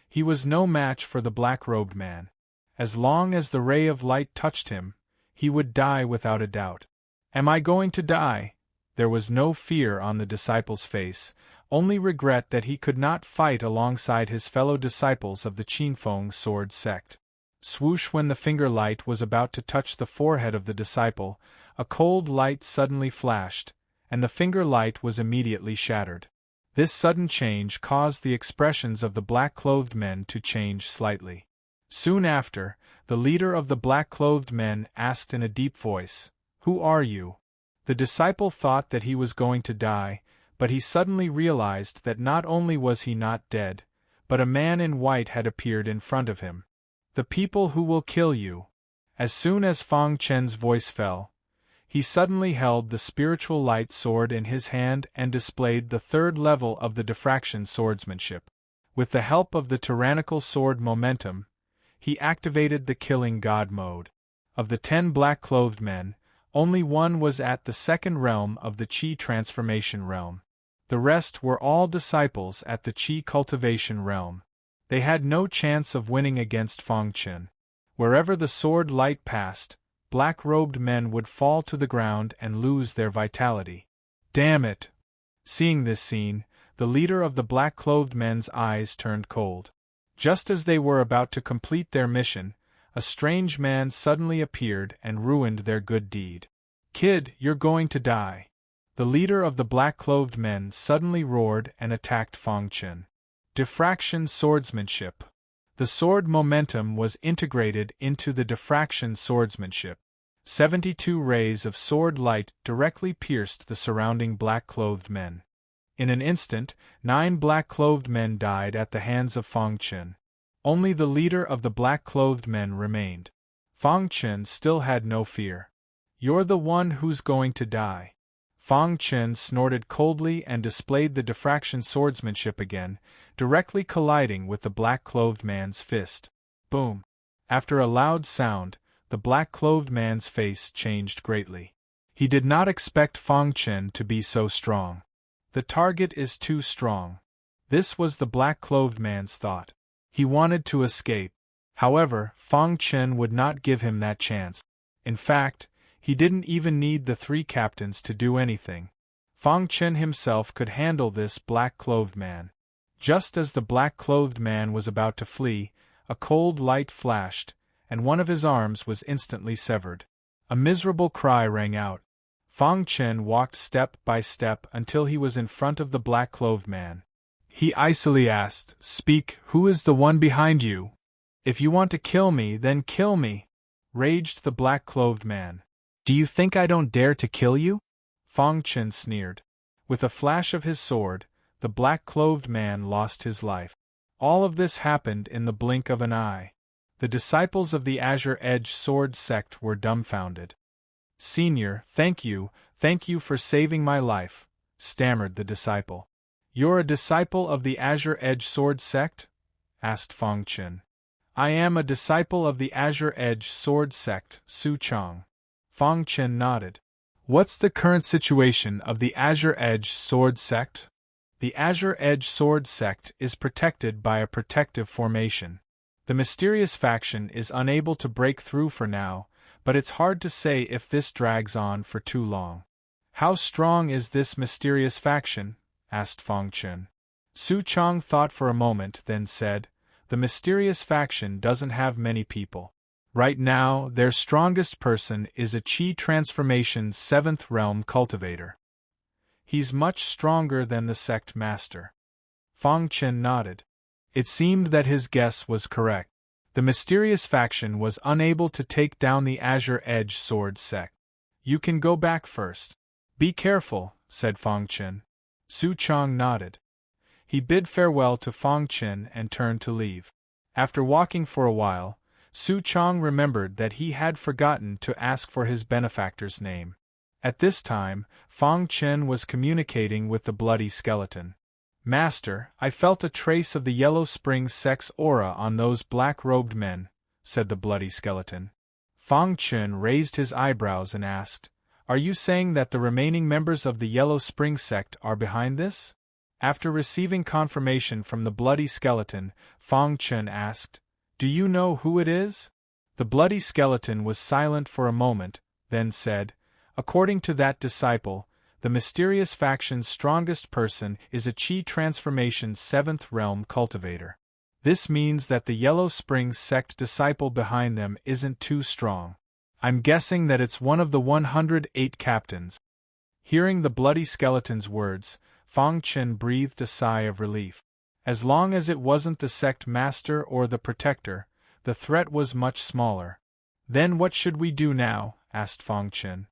He was no match for the black-robed man. As long as the ray of light touched him, he would die without a doubt. "Am I going to die?" There was no fear on the disciple's face, only regret that he could not fight alongside his fellow disciples of the Qinfeng sword sect. Swoosh! When the finger light was about to touch the forehead of the disciple, a cold light suddenly flashed, and the finger light was immediately shattered. This sudden change caused the expressions of the black-clothed men to change slightly. Soon after, the leader of the black-clothed men asked in a deep voice, "Who are you?" The disciple thought that he was going to die, but he suddenly realized that not only was he not dead, but a man in white had appeared in front of him. "The people who will kill you." As soon as Fang Chen's voice fell, he suddenly held the spiritual light sword in his hand and displayed the 3rd level of the diffraction swordsmanship. With the help of the tyrannical sword momentum, he activated the killing god mode. Of the 10 black-clothed men, only one was at the 2nd realm of the Qi transformation realm. The rest were all disciples at the Qi cultivation realm. They had no chance of winning against Fang Chen. Wherever the sword light passed, black-robed men would fall to the ground and lose their vitality. "Damn it!" Seeing this scene, the leader of the black-clothed men's eyes turned cold. Just as they were about to complete their mission, a strange man suddenly appeared and ruined their good deed. "Kid, you're going to die!" The leader of the black-clothed men suddenly roared and attacked Fang Chen. Diffraction swordsmanship. The sword momentum was integrated into the diffraction swordsmanship. 72 rays of sword light directly pierced the surrounding black-clothed men. In an instant, 9 black-clothed men died at the hands of Fang Chen. Only the leader of the black-clothed men remained. Fang Chen still had no fear. "You're the one who's going to die." Fang Chen snorted coldly and displayed the diffraction swordsmanship again, directly colliding with the black-clothed man's fist. Boom! After a loud sound, the black-clothed man's face changed greatly. He did not expect Fang Chen to be so strong. The target is too strong. This was the black-clothed man's thought. He wanted to escape. However, Fang Chen would not give him that chance. In fact, he didn't even need the 3 captains to do anything. Fang Chen himself could handle this black-clothed man. Just as the black-clothed man was about to flee, a cold light flashed, and one of his arms was instantly severed. A miserable cry rang out. Fang Chen walked step by step until he was in front of the black-clothed man. He icily asked, "Speak, who is the one behind you? If you want to kill me, then kill me," raged the black-clothed man. "Do you think I don't dare to kill you?" Fang Chen sneered. With a flash of his sword, the black-clothed man lost his life. All of this happened in the blink of an eye. The disciples of the Azure Edge sword sect were dumbfounded. "Senior, thank you for saving my life," stammered the disciple. "You're a disciple of the Azure Edge sword sect?" asked Fang Chen. "I am a disciple of the Azure Edge sword sect, Su Chang." Fang Chen nodded. "What's the current situation of the Azure Edge sword sect?" The Azure Edge sword sect is protected by a protective formation. The mysterious faction is unable to break through for now, but it's hard to say if this drags on for too long. "How strong is this mysterious faction?" asked Fang Chen. Su Chang thought for a moment, then said, "The mysterious faction doesn't have many people. Right now, their strongest person is a Qi transformation 7th realm cultivator. He's much stronger than the sect master." Fang Chen nodded. It seemed that his guess was correct. The mysterious faction was unable to take down the Azure Edge Sword sect. You can go back first. Be careful, said Fang Chen. Su Chang nodded. He bid farewell to Fang Chen and turned to leave. After walking for a while, Su Chang remembered that he had forgotten to ask for his benefactor's name. At this time, Fang Chen was communicating with the bloody skeleton. Master, I felt a trace of the Yellow Springs sect's aura on those black-robed men, said the bloody skeleton. Fang Chen raised his eyebrows and asked, Are you saying that the remaining members of the Yellow Springs sect are behind this? After receiving confirmation from the bloody skeleton, Fang Chen asked, Do you know who it is? The bloody skeleton was silent for a moment, then said, According to that disciple, the mysterious faction's strongest person is a Qi Transformation's 7th realm cultivator. This means that the Yellow Springs sect disciple behind them isn't too strong. I'm guessing that it's one of the 108 captains. Hearing the bloody skeleton's words, Fang Chen breathed a sigh of relief. As long as it wasn't the sect master or the protector, the threat was much smaller. Then what should we do now? Asked Fang Chen.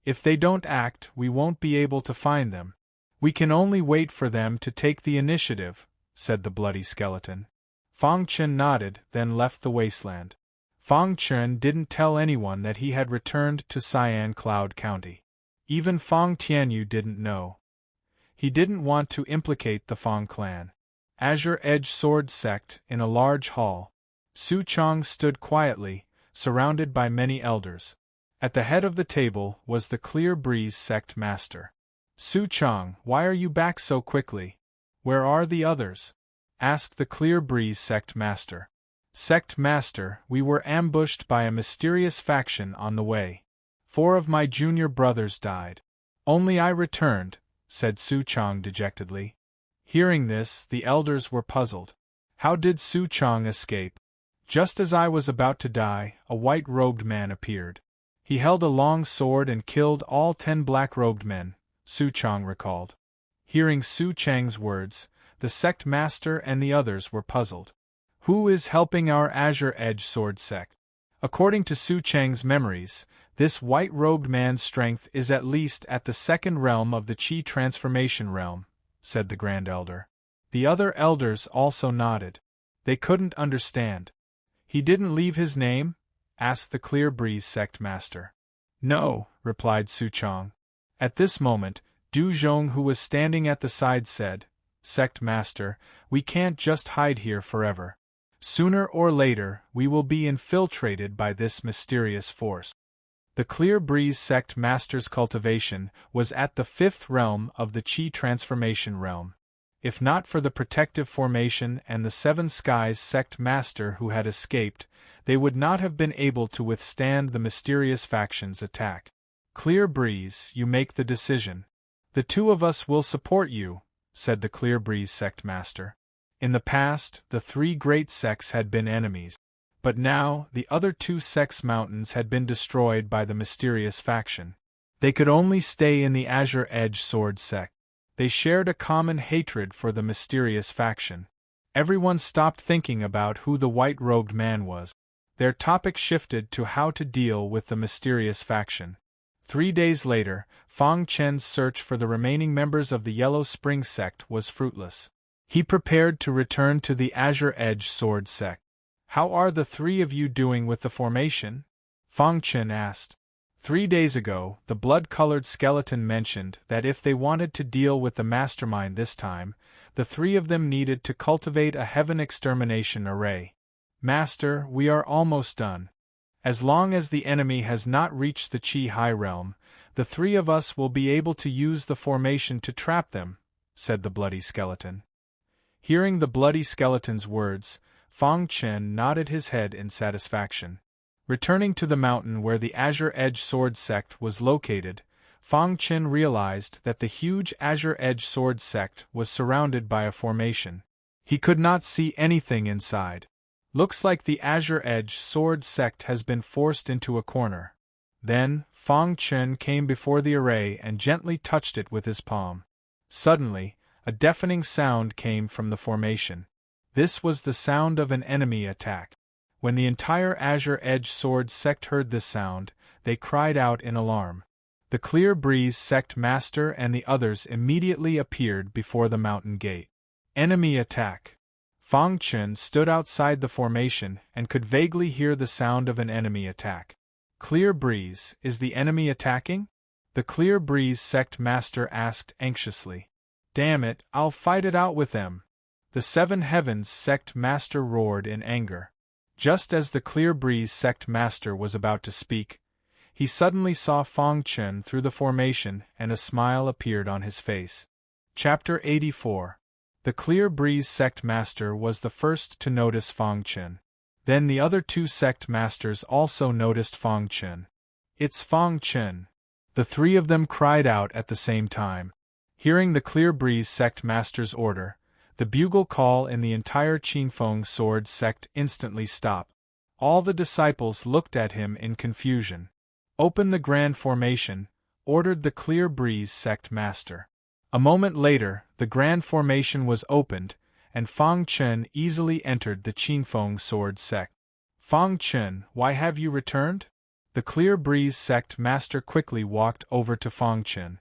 If they don't act, we won't be able to find them. We can only wait for them to take the initiative, said the bloody skeleton. Fang Chen nodded, then left the wasteland. Fang Chen didn't tell anyone that he had returned to Cyan Cloud County. Even Fang Tianyu didn't know. He didn't want to implicate the Fang clan. Azure Edge Sword sect in a large hall. Su Chang stood quietly, surrounded by many elders. At the head of the table was the Clear Breeze sect master. Su Chang, why are you back so quickly? Where are the others? Asked the Clear Breeze sect master. Sect master, we were ambushed by a mysterious faction on the way. 4 of my junior brothers died. Only I returned, said Su Chang dejectedly. Hearing this, the elders were puzzled. How did Su Chang escape? Just as I was about to die, a white-robed man appeared. He held a long sword and killed all 10 black-robed men, Su Chang recalled. Hearing Su Chang's words, the sect master and the others were puzzled. Who is helping our Azure Edge Sword sect? According to Su Chang's memories, this white-robed man's strength is at least at the 2nd realm of the Qi Transformation realm, said the Grand Elder. The other elders also nodded. They couldn't understand. He didn't leave his name? Asked the Clear Breeze sect master. No, replied Su Chang. At this moment, Du Zhong, who was standing at the side, said, Sect master, we can't just hide here forever. Sooner or later, we will be infiltrated by this mysterious force. The Clear Breeze sect master's cultivation was at the 5th realm of the Qi Transformation realm. If not for the protective formation and the 7 Skies sect master who had escaped, they would not have been able to withstand the mysterious faction's attack. Clear Breeze, you make the decision. The 2 of us will support you, said the Clear Breeze sect master. In the past, the 3 great sects had been enemies. But now, the other 2 sects' mountains had been destroyed by the mysterious faction. They could only stay in the Azure Edge Sword sect. They shared a common hatred for the mysterious faction. Everyone stopped thinking about who the white-robed man was. Their topic shifted to how to deal with the mysterious faction. 3 days later, Fang Chen's search for the remaining members of the Yellow Spring sect was fruitless. He prepared to return to the Azure Edge Sword sect. How are the 3 of you doing with the formation? Fang Chen asked. 3 days ago, the blood-colored skeleton mentioned that if they wanted to deal with the mastermind this time, the 3 of them needed to cultivate a heaven extermination array. Master, we are almost done. As long as the enemy has not reached the Qi High Realm, the 3 of us will be able to use the formation to trap them, said the bloody skeleton. Hearing the bloody skeleton's words, Fang Chen nodded his head in satisfaction. Returning to the mountain where the Azure Edge Sword sect was located, Fang Chen realized that the huge Azure Edge Sword sect was surrounded by a formation. He could not see anything inside. Looks like the Azure Edge Sword sect has been forced into a corner. Then, Fang Chen came before the array and gently touched it with his palm. Suddenly, a deafening sound came from the formation. This was the sound of an enemy attack. When the entire Azure Edge Sword sect heard this sound, they cried out in alarm. The Clear Breeze sect master and the others immediately appeared before the mountain gate. Enemy attack. Fang Chen stood outside the formation and could vaguely hear the sound of an enemy attack. Clear Breeze, is the enemy attacking? The Clear Breeze sect master asked anxiously. Damn it, I'll fight it out with them. The Seven Heavens sect master roared in anger. Just as the Clear Breeze sect master was about to speak, he suddenly saw Fang Chen through the formation and a smile appeared on his face. Chapter 84. The Clear Breeze sect master was the first to notice Fang Chen. Then the other two sect masters also noticed Fang Chen. It's Fang Chen. The three of them cried out at the same time. Hearing the Clear Breeze sect master's order, the bugle call in the entire Qinfeng sword sect instantly stopped. All the disciples looked at him in confusion. Open the grand formation, ordered the Clear Breeze sect master. A moment later, the grand formation was opened, and Fang Chen easily entered the Qinfeng sword sect. Fang Chen, why have you returned? The Clear Breeze sect master quickly walked over to Fang Chen.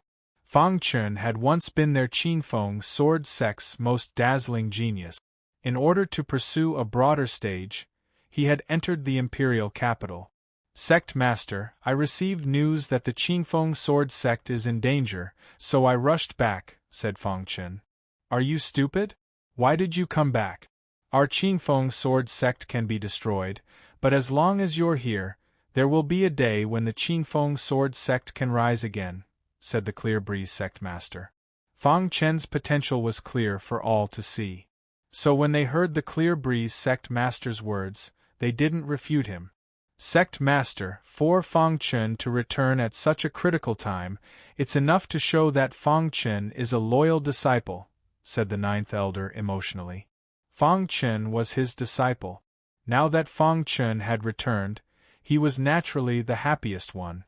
Fang Chen had once been their Qinfeng sword sect's most dazzling genius. In order to pursue a broader stage, he had entered the imperial capital. Sect Master, I received news that the Qinfeng sword sect is in danger, so I rushed back, said Fang Chen. Are you stupid? Why did you come back? Our Qinfeng sword sect can be destroyed, but as long as you're here, there will be a day when the Qinfeng sword sect can rise again, said the Clear Breeze sect master. Fang Chen's potential was clear for all to see. So when they heard the Clear Breeze sect master's words, they didn't refute him. Sect Master, for Fang Chen to return at such a critical time, it's enough to show that Fang Chen is a loyal disciple, said the ninth elder emotionally. Fang Chen was his disciple. Now that Fang Chen had returned, he was naturally the happiest one.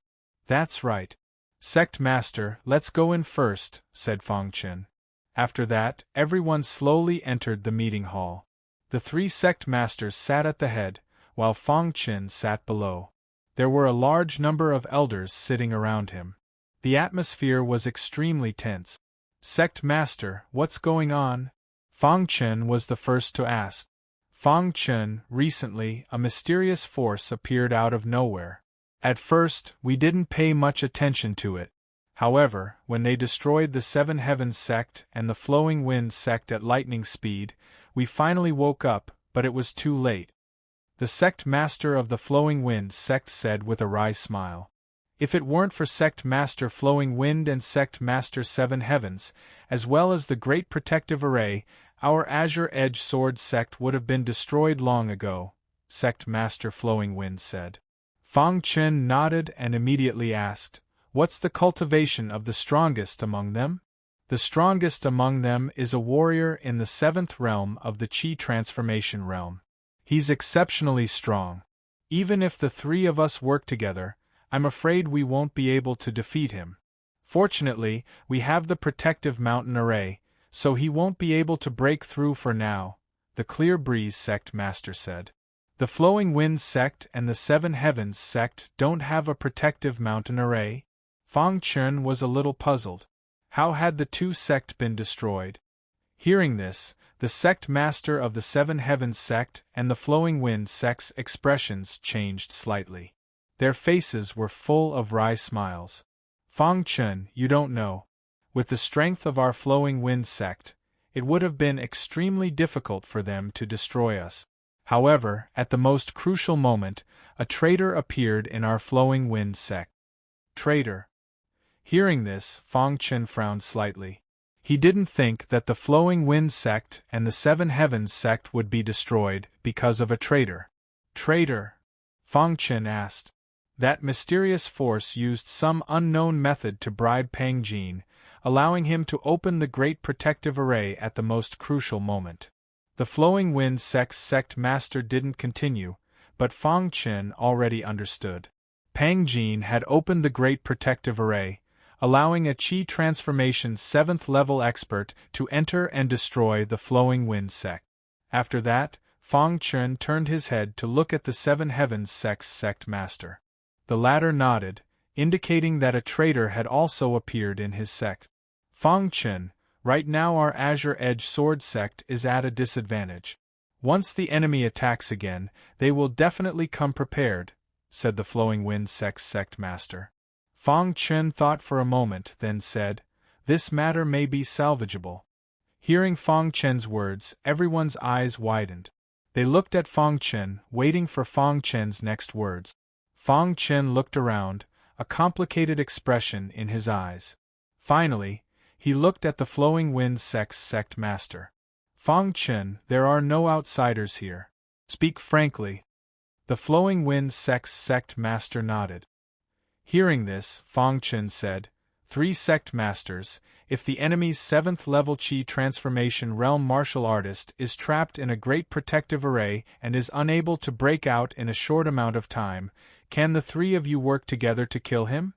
That's right. Sect Master, let's go in first, said Fang Chen. After that, everyone slowly entered the meeting hall. The three sect masters sat at the head, while Fang Chen sat below. There were a large number of elders sitting around him. The atmosphere was extremely tense. Sect Master, what's going on? Fang Chen was the first to ask. Fang Chen, recently, a mysterious force appeared out of nowhere. At first, we didn't pay much attention to it. However, when they destroyed the Seven Heavens sect and the Flowing Wind sect at lightning speed, we finally woke up, but it was too late. The sect master of the Flowing Wind sect said with a wry smile. If it weren't for Sect Master Flowing Wind and Sect Master Seven Heavens, as well as the Great Protective Array, our Azure Edge Sword sect would have been destroyed long ago, Sect Master Flowing Wind said. Fang Chen nodded and immediately asked, what's the cultivation of the strongest among them? The strongest among them is a warrior in the seventh realm of the Qi transformation realm. He's exceptionally strong. Even if the three of us work together, I'm afraid we won't be able to defeat him. Fortunately, we have the protective mountain array, so he won't be able to break through for now, the Clear Breeze sect master said. The Flowing Wind sect and the Seven Heavens sect don't have a protective mountain array? Fang Chen was a little puzzled. How had the two sect been destroyed? Hearing this, the sect master of the Seven Heavens sect and the Flowing Wind sect's expressions changed slightly. Their faces were full of wry smiles. Fang Chen, you don't know. With the strength of our Flowing Wind sect, it would have been extremely difficult for them to destroy us. However, at the most crucial moment, a traitor appeared in our Flowing Wind sect. Traitor. Hearing this, Fang Chen frowned slightly. He didn't think that the Flowing Wind sect and the Seven Heavens sect would be destroyed because of a traitor. Traitor? Fang Chen asked. That mysterious force used some unknown method to bribe Peng Jin, allowing him to open the Great Protective Array at the most crucial moment. The Flowing Wind sect's sect master didn't continue, but Fang Chen already understood. Peng Jin had opened the Great Protective Array, allowing a Qi Transformation 7th level expert to enter and destroy the Flowing Wind sect. After that, Fang Chun turned his head to look at the Seven Heavens sect master. The latter nodded, indicating that a traitor had also appeared in his sect. Fang Chun, right now our Azure Edge Sword sect is at a disadvantage. Once the enemy attacks again, they will definitely come prepared, said the Flowing Wind sect master. Fang Chun thought for a moment, then said, "This matter may be salvageable." Hearing Fang Chun's words, everyone's eyes widened. They looked at Fang Chun, waiting for Fang Chun's next words. Fang Chun looked around, a complicated expression in his eyes. Finally, he looked at the Flowing Wind sect master. "Fang Chun, there are no outsiders here. Speak frankly." The Flowing Wind sect master nodded. Hearing this, Fang Chun said, "Three sect masters, if the enemy's 7th level Chi transformation realm martial artist is trapped in a great protective array and is unable to break out in a short amount of time, can the three of you work together to kill him?"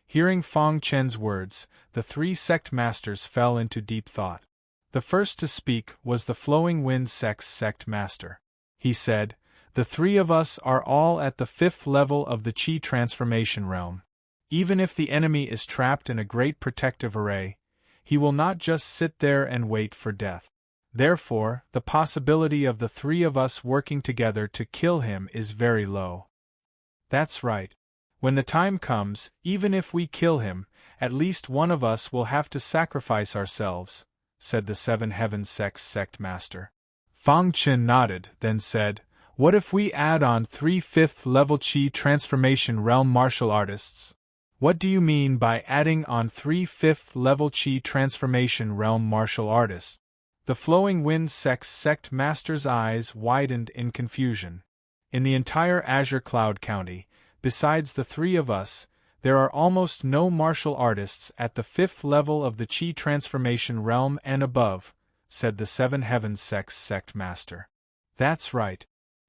Hearing Fang Chun's words, the three sect masters fell into deep thought. The first to speak was the Flowing Wind sect master. He said, "The three of us are all at the 5th level of the Chi transformation realm. Even if the enemy is trapped in a great protective array, he will not just sit there and wait for death. Therefore, the possibility of the three of us working together to kill him is very low." "That's right. When the time comes, even if we kill him, at least one of us will have to sacrifice ourselves," said the Seven Heavens sect master. Fang Chun nodded, then said, "What if we add on 3 5th level Chi transformation realm martial artists?" "What do you mean by adding on 3 5th level Chi transformation realm martial artists?" The Flowing Wind sect master's eyes widened in confusion. In the entire Azure Cloud County, besides the three of us, there are almost no martial artists at the 5th level of the Chi transformation realm and above, said the Seven Heavens sect master. "That's right.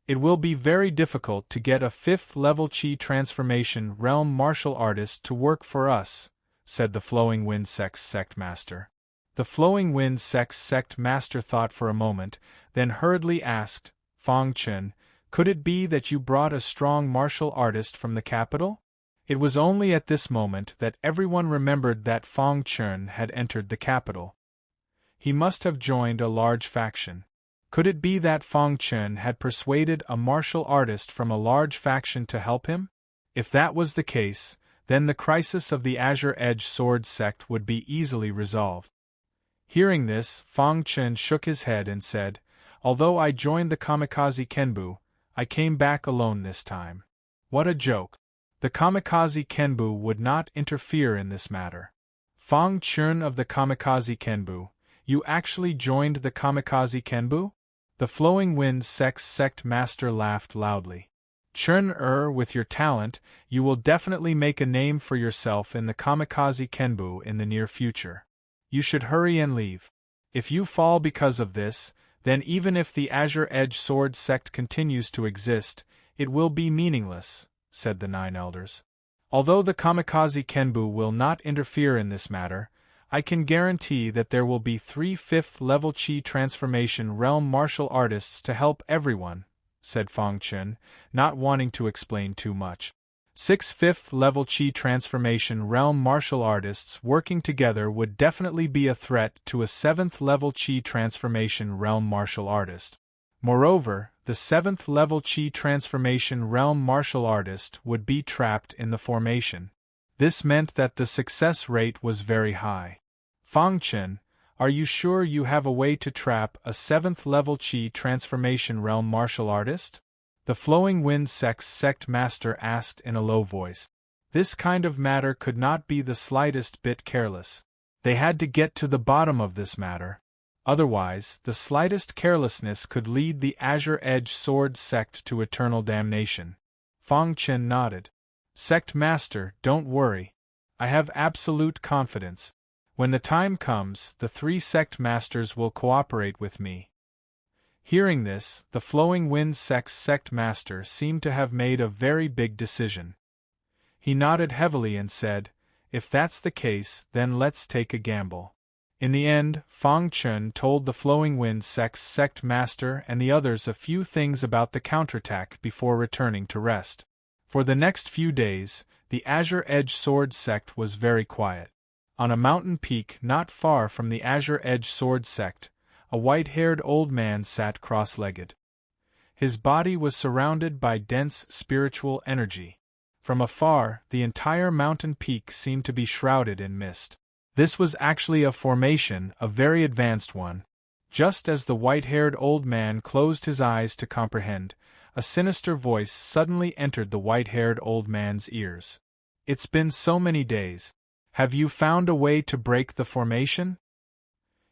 It will be very difficult to get a 5th level Chi transformation realm martial artist to work for us," said the Flowing Wind sect master. The Flowing Wind sect master thought for a moment, then hurriedly asked, "Fang Chun, could it be that you brought a strong martial artist from the capital?" It was only at this moment that everyone remembered that Fang Chun had entered the capital. He must have joined a large faction. Could it be that Fang Chun had persuaded a martial artist from a large faction to help him? If that was the case, then the crisis of the Azure Edge Sword sect would be easily resolved. Hearing this, Fang Chun shook his head and said, "Although I joined the Kamikaze Kenbu, I came back alone this time." What a joke! The Kamikaze Kenbu would not interfere in this matter. Fang Chun of the Kamikaze Kenbu, you actually joined the Kamikaze Kenbu? The Flowing Wind sect master laughed loudly. Chun, with your talent, you will definitely make a name for yourself in the Kamikaze Kenbu in the near future. You should hurry and leave. If you fall because of this, then even if the Azure Edge Sword sect continues to exist, it will be meaningless, said the 9 elders. Although the Kamikaze Kenbu will not interfere in this matter, I can guarantee that there will be 3 5th level Chi transformation realm martial artists to help everyone, said Fang Chun, not wanting to explain too much. 6 5th level Chi transformation realm martial artists working together would definitely be a threat to a 7th level Chi transformation realm martial artist. Moreover, the 7th level Chi transformation realm martial artist would be trapped in the formation. This meant that the success rate was very high. Fang Chun, are you sure you have a way to trap a 7th level Chi transformation realm martial artist? The Flowing Wind sect master asked in a low voice. This kind of matter could not be the slightest bit careless. They had to get to the bottom of this matter. Otherwise, the slightest carelessness could lead the Azure Edge Sword sect to eternal damnation. Fang Chun nodded. Sect Master, don't worry. I have absolute confidence. When the time comes, the 3 sect masters will cooperate with me. Hearing this, the Flowing Wind sect master seemed to have made a very big decision. He nodded heavily and said, "If that's the case, then let's take a gamble." In the end, Fang Chun told the Flowing Wind Sect's sect master and the others a few things about the counterattack before returning to rest. For the next few days, the Azure Edge Sword sect was very quiet. On a mountain peak not far from the Azure Edge Sword sect, a white-haired old man sat cross-legged. His body was surrounded by dense spiritual energy. From afar, the entire mountain peak seemed to be shrouded in mist. This was actually a formation, a very advanced one. Just as the white-haired old man closed his eyes to comprehend, a sinister voice suddenly entered the white-haired old man's ears. "It's been so many days. Have you found a way to break the formation?"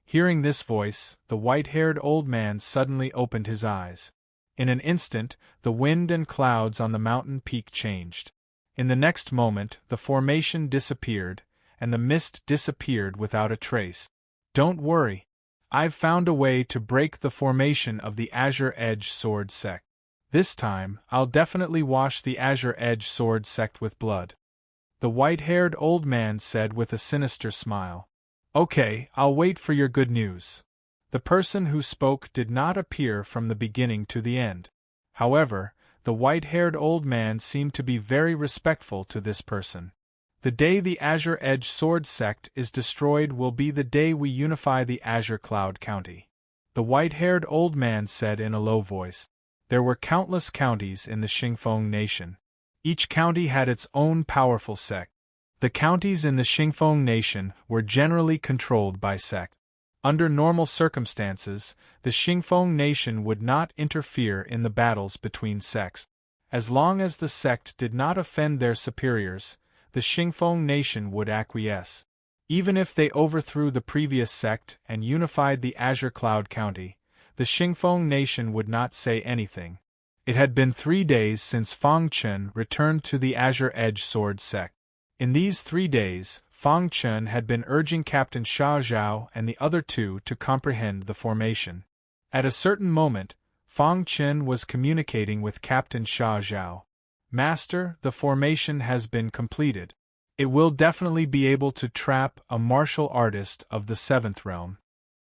Hearing this voice, the white-haired old man suddenly opened his eyes. In an instant, the wind and clouds on the mountain peak changed. In the next moment, the formation disappeared, and the mist disappeared without a trace. "Don't worry. I've found a way to break the formation of the Azure Edge Sword sect. This time, I'll definitely wash the Azure Edge Sword sect with blood," the white-haired old man said with a sinister smile. "Okay, I'll wait for your good news." The person who spoke did not appear from the beginning to the end. However, the white-haired old man seemed to be very respectful to this person. "The day the Azure Edge Sword sect is destroyed will be the day we unify the Azure Cloud County," the white-haired old man said in a low voice. There were countless counties in the Xingfeng nation. Each county had its own powerful sect. The counties in the Xingfeng nation were generally controlled by sect. Under normal circumstances, the Xingfeng nation would not interfere in the battles between sects. As long as the sect did not offend their superiors, the Xingfeng nation would acquiesce. Even if they overthrew the previous sect and unified the Azure Cloud County, the Xingfeng nation would not say anything. It had been 3 days since Fang Chun returned to the Azure Edge Sword sect. In these 3 days, Fang Chun had been urging Captain Sha Zhao and the other two to comprehend the formation. At a certain moment, Fang Chun was communicating with Captain Sha Zhao. "Master, the formation has been completed. It will definitely be able to trap a martial artist of the 7th realm,"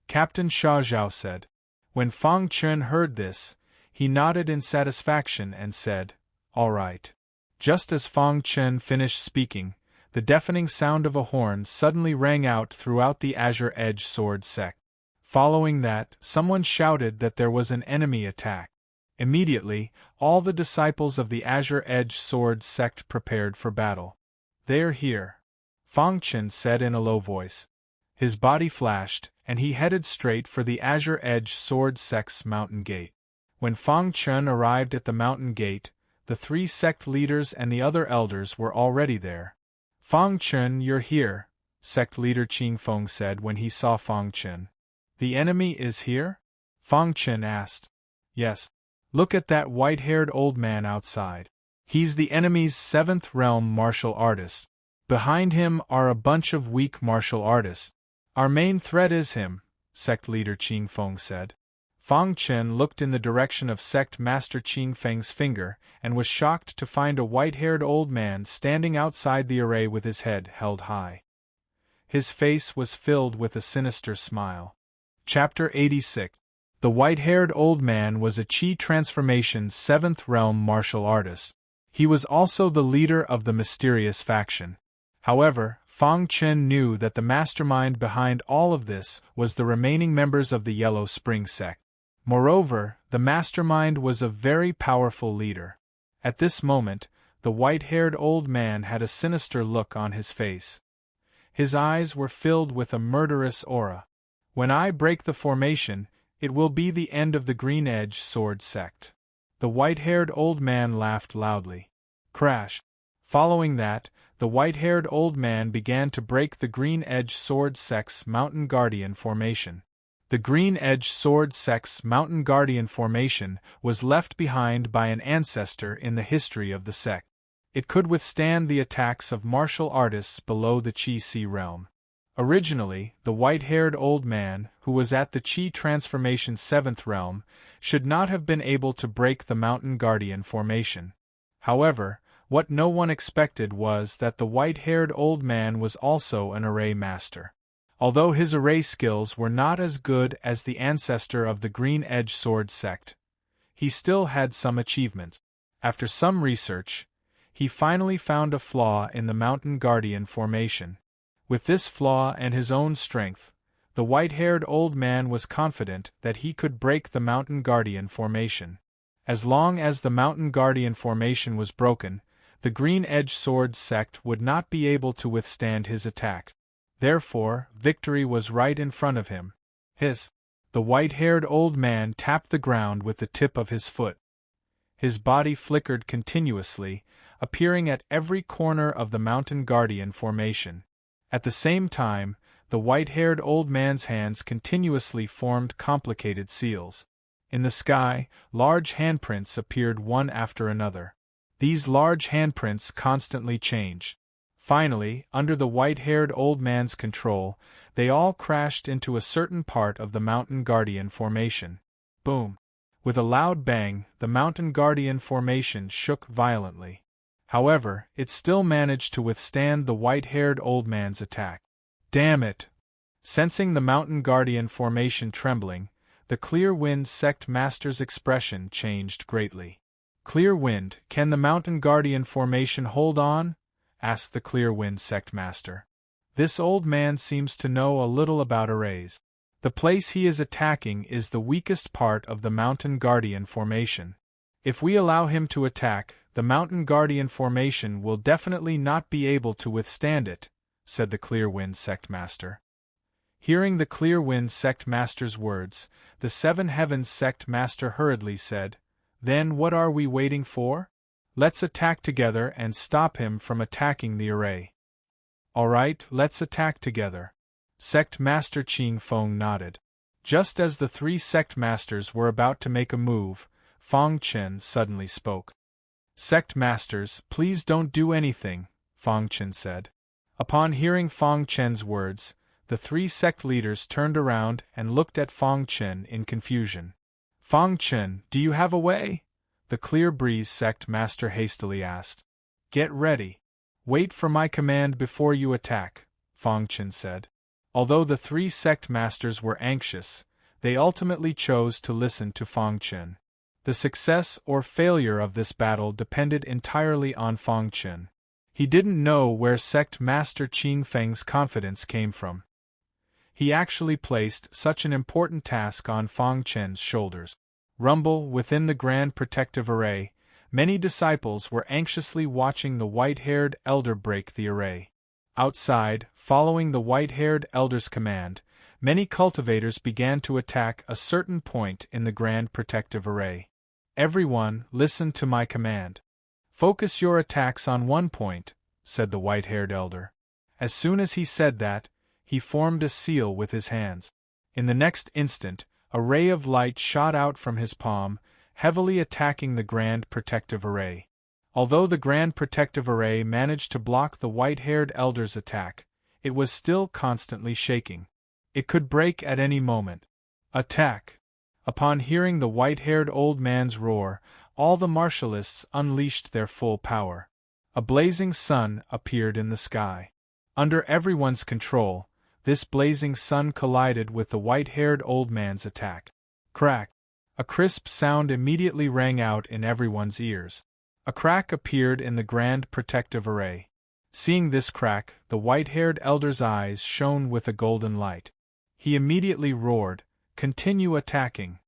Captain Sha Zhao said. When Fang Chun heard this, he nodded in satisfaction and said, "All right." Just as Fang Chun finished speaking, the deafening sound of a horn suddenly rang out throughout the Azure Edge Sword sect. Following that, someone shouted that there was an enemy attack. Immediately, all the disciples of the Azure Edge Sword sect prepared for battle. "They're here," Fang Chun said in a low voice. His body flashed, and he headed straight for the Azure Edge Sword sect's mountain gate. When Fang Chun arrived at the mountain gate, the 3 sect leaders and the other elders were already there. "Fang Chun, you're here," sect leader Qing Feng said when he saw Fang Chun. "The enemy is here?" Fang Chun asked. "Yes. Look at that white-haired old man outside. He's the enemy's 7th realm martial artist. Behind him are a bunch of weak martial artists. Our main threat is him," sect leader Qing Feng said. Fang Chun looked in the direction of sect master Qing Feng's finger and was shocked to find a white-haired old man standing outside the array with his head held high. His face was filled with a sinister smile. Chapter 86. The white-haired old man was a Qi transformation 7th realm martial artist. He was also the leader of the mysterious faction. However, Fang Chun knew that the mastermind behind all of this was the remaining members of the Yellow Spring sect. Moreover, the mastermind was a very powerful leader. At this moment, the white-haired old man had a sinister look on his face. His eyes were filled with a murderous aura. "When I break the formation, it will be the end of the Green Edge Sword sect." The white-haired old man laughed loudly. Crash! Following that, the white-haired old man began to break the Green Edge Sword sect's Mountain Guardian formation. The Green Edge Sword sect's Mountain Guardian formation was left behind by an ancestor in the history of the sect. It could withstand the attacks of martial artists below the Qi Sea realm. Originally, the white-haired old man, who was at the Qi transformation 7th realm, should not have been able to break the Mountain Guardian formation. However, what no one expected was that the white-haired old man was also an array master. Although his array skills were not as good as the ancestor of the Green Edge Sword sect, he still had some achievements. After some research, he finally found a flaw in the Mountain Guardian formation. With this flaw and his own strength, the white-haired old man was confident that he could break the Mountain Guardian formation. As long as the Mountain Guardian formation was broken, the Green Edge Sword sect would not be able to withstand his attack. Therefore, victory was right in front of him. The white-haired old man tapped the ground with the tip of his foot. His body flickered continuously, appearing at every corner of the Mountain Guardian formation. At the same time, the white-haired old man's hands continuously formed complicated seals. In the sky, large handprints appeared one after another. These large handprints constantly changed. Finally, under the white-haired old man's control, they all crashed into a certain part of the Mountain Guardian formation. Boom! With a loud bang, the Mountain Guardian formation shook violently. However, it still managed to withstand the white-haired old man's attack. Damn it! Sensing the Mountain Guardian formation trembling, the Clear Wind sect master's expression changed greatly. Clear Wind, can the Mountain Guardian formation hold on? Asked the Clear Wind sect master. This old man seems to know a little about arrays. The place he is attacking is the weakest part of the Mountain Guardian formation. If we allow him to attack, the Mountain Guardian formation will definitely not be able to withstand it, said the Clear Wind sect master. Hearing the Clear Wind sect master's words, the Seven Heavens sect master hurriedly said, "Then what are we waiting for? Let's attack together and stop him from attacking the array." "All right, let's attack together." Sect Master Ching Feng nodded. Just as the three sect masters were about to make a move, Fang Chen suddenly spoke. "Sect masters, please don't do anything," Fang Chen said. Upon hearing Fang Chen's words, the three sect leaders turned around and looked at Fang Chen in confusion. "Fang Chen, do you have a way?" the Clear Breeze sect master hastily asked. "Get ready. Wait for my command before you attack," Fang Chen said. Although the three sect masters were anxious, they ultimately chose to listen to Fang Chen. The success or failure of this battle depended entirely on Fang Chen. He didn't know where sect master Qing Feng's confidence came from. He actually placed such an important task on Fang Chen's shoulders. Rumble within the Grand Protective Array, many disciples were anxiously watching the white-haired elder break the array. Outside, following the white-haired elder's command, many cultivators began to attack a certain point in the Grand Protective Array. "Everyone, listen to my command. Focus your attacks on one point," said the white-haired elder. As soon as he said that, he formed a seal with his hands. In the next instant, a ray of light shot out from his palm, heavily attacking the Grand Protective Array. Although the Grand Protective Array managed to block the white-haired elder's attack, it was still constantly shaking. It could break at any moment. "Attack!" Upon hearing the white-haired old man's roar, all the martialists unleashed their full power. A blazing sun appeared in the sky. Under everyone's control, this blazing sun collided with the white-haired old man's attack. Crack! A crisp sound immediately rang out in everyone's ears. A crack appeared in the Grand Protective Array. Seeing this crack, the white-haired elder's eyes shone with a golden light. He immediately roared, "Continue attacking!"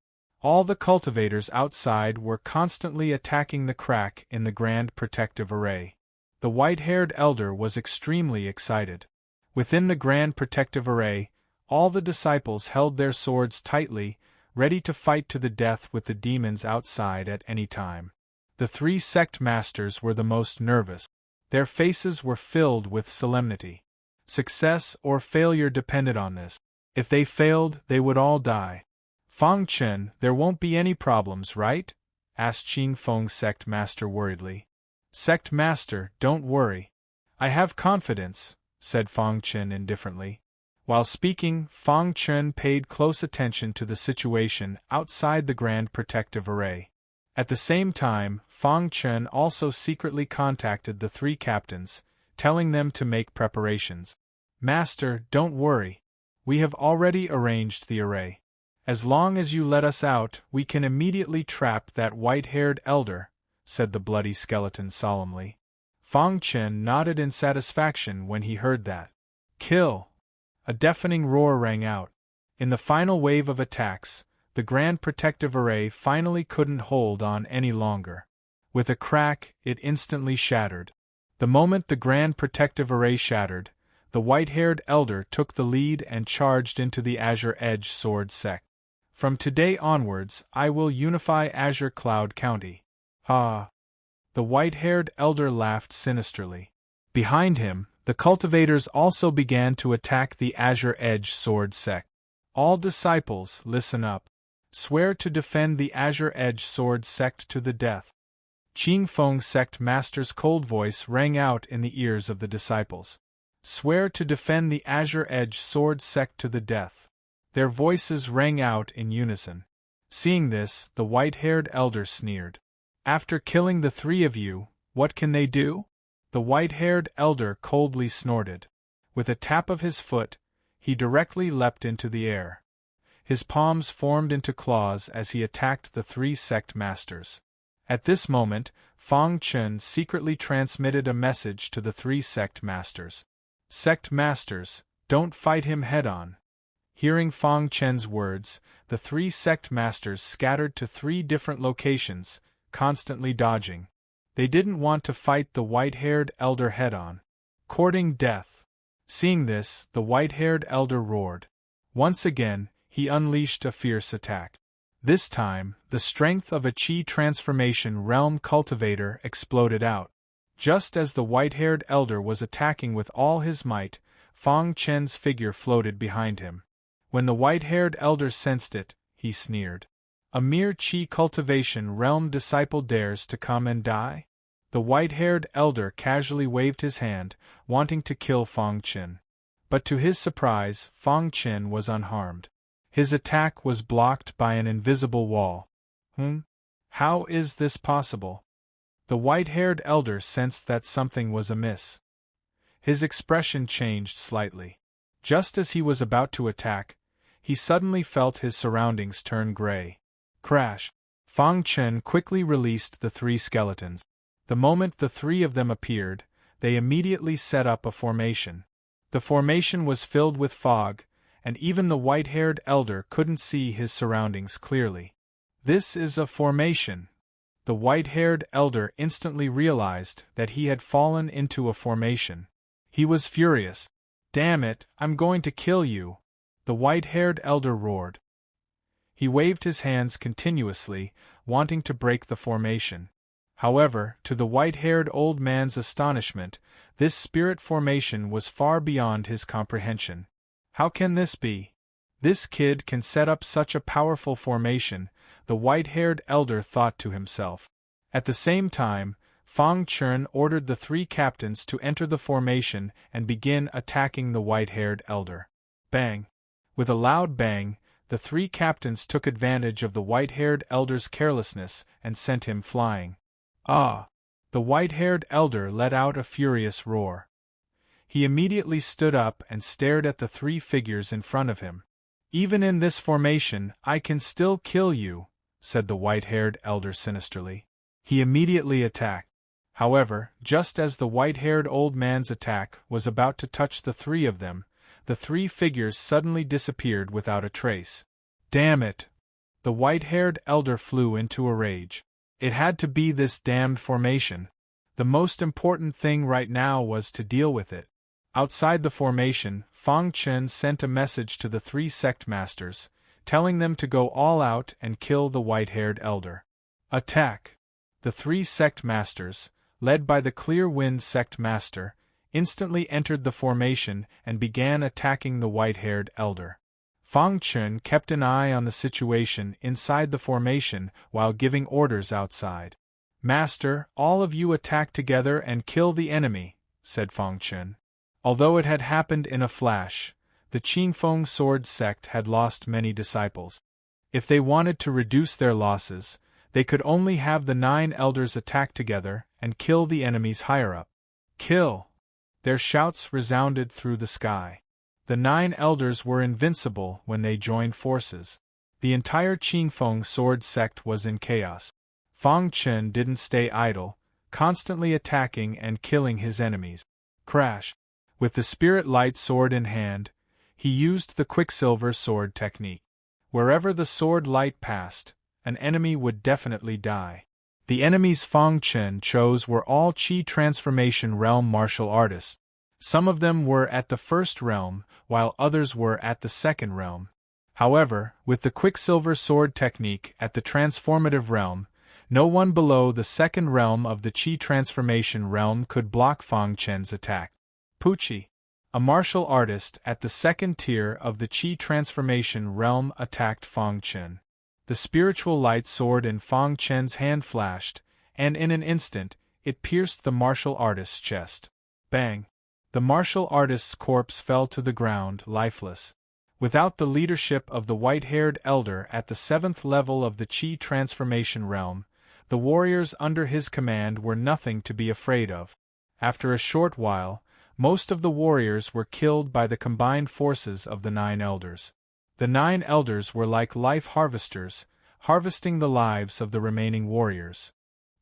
All the cultivators outside were constantly attacking the crack in the Grand Protective Array. The white-haired elder was extremely excited. Within the Grand Protective Array, all the disciples held their swords tightly, ready to fight to the death with the demons outside at any time. The three sect masters were the most nervous. Their faces were filled with solemnity. Success or failure depended on this. If they failed, they would all die. "Fang Chen, there won't be any problems, right?" asked Qing Feng's sect master worriedly. "Sect master, don't worry. I have confidence," said Fang Chen indifferently. While speaking, Fang Chen paid close attention to the situation outside the Grand Protective Array. At the same time, Fang Chen also secretly contacted the three captains, telling them to make preparations. "Master, don't worry. We have already arranged the array. As long as you let us out, we can immediately trap that white-haired elder, said the bloody skeleton solemnly. Fang Chen nodded in satisfaction when he heard that. Kill! A deafening roar rang out. In the final wave of attacks, the Grand Protective Array finally couldn't hold on any longer. With a crack, it instantly shattered. The moment the Grand Protective Array shattered, the white-haired elder took the lead and charged into the Azure Edge Sword sect. From today onwards, I will unify Azure Cloud County. Ah! The white-haired elder laughed sinisterly. Behind him, the cultivators also began to attack the Azure Edge Sword sect. All disciples, listen up. Swear to defend the Azure Edge Sword sect to the death. Qing Feng sect master's cold voice rang out in the ears of the disciples. Swear to defend the Azure Edge Sword sect to the death. Their voices rang out in unison. Seeing this, the white-haired elder sneered. After killing the three of you, what can they do? The white-haired elder coldly snorted. With a tap of his foot, he directly leapt into the air. His palms formed into claws as he attacked the three sect masters. At this moment, Fang Chen secretly transmitted a message to the three sect masters. Sect masters, don't fight him head-on. Hearing Fang Chen's words, the three sect masters scattered to 3 different locations, constantly dodging. They didn't want to fight the white-haired elder head-on. Courting death. Seeing this, the white-haired elder roared. Once again, he unleashed a fierce attack. This time, the strength of a Qi transformation realm cultivator exploded out. Just as the white-haired elder was attacking with all his might, Fang Chen's figure floated behind him. When the white-haired elder sensed it, he sneered. A mere Qi cultivation realm disciple dares to come and die? The white-haired elder casually waved his hand, wanting to kill Fang Chen. But to his surprise, Fang Chen was unharmed. His attack was blocked by an invisible wall. How is this possible? The white-haired elder sensed that something was amiss. His expression changed slightly. Just as he was about to attack, he suddenly felt his surroundings turn gray. Crash! Fang Chen quickly released the 3 skeletons. The moment the 3 of them appeared, they immediately set up a formation. The formation was filled with fog, and even the white-haired elder couldn't see his surroundings clearly. This is a formation. The white-haired elder instantly realized that he had fallen into a formation. He was furious. Damn it, I'm going to kill you! The white-haired elder roared. He waved his hands continuously, wanting to break the formation. However, to the white-haired old man's astonishment, this spirit formation was far beyond his comprehension. How can this be? This kid can set up such a powerful formation, the white-haired elder thought to himself. At the same time, Fang Chen ordered the 3 captains to enter the formation and begin attacking the white-haired elder. Bang! With a loud bang, the 3 captains took advantage of the white-haired elder's carelessness and sent him flying. Ah! The white-haired elder let out a furious roar. He immediately stood up and stared at the 3 figures in front of him. Even in this formation, I can still kill you, said the white-haired elder sinisterly. He immediately attacked. However, just as the white-haired old man's attack was about to touch the 3 of them, the 3 figures suddenly disappeared without a trace. Damn it! The white-haired elder flew into a rage. It had to be this damned formation. The most important thing right now was to deal with it. Outside the formation, Fang Chen sent a message to the 3 sect masters, telling them to go all out and kill the white-haired elder. Attack! The 3 sect masters, led by the Clear Wind sect master, instantly entered the formation and began attacking the white-haired elder. Fang Chen kept an eye on the situation inside the formation while giving orders outside. Master, all of you attack together and kill the enemy, said Fang Chen. Although it had happened in a flash, the Qingfeng sword sect had lost many disciples. If they wanted to reduce their losses, they could only have the 9 elders attack together and kill the enemies higher up. Kill! Their shouts resounded through the sky. The 9 elders were invincible when they joined forces. The entire Qingfeng sword sect was in chaos. Fang Chen didn't stay idle, constantly attacking and killing his enemies. Crash! With the spirit light sword in hand, he used the quicksilver sword technique. Wherever the sword light passed, an enemy would definitely die. The enemies Fang Chen chose were all Qi Transformation Realm martial artists. Some of them were at the first realm, while others were at the second realm. However, with the quicksilver sword technique at the transformative realm, no one below the second realm of the Qi Transformation Realm could block Fang Chen's attack. Puchi, a martial artist at the second tier of the Qi Transformation Realm, attacked Fang Chen. The spiritual light sword in Fang Chen's hand flashed, and in an instant, it pierced the martial artist's chest. Bang! The martial artist's corpse fell to the ground, lifeless. Without the leadership of the white-haired elder at the 7th level of the Qi Transformation Realm, the warriors under his command were nothing to be afraid of. After a short while, most of the warriors were killed by the combined forces of the 9 elders. The 9 elders were like life harvesters, harvesting the lives of the remaining warriors.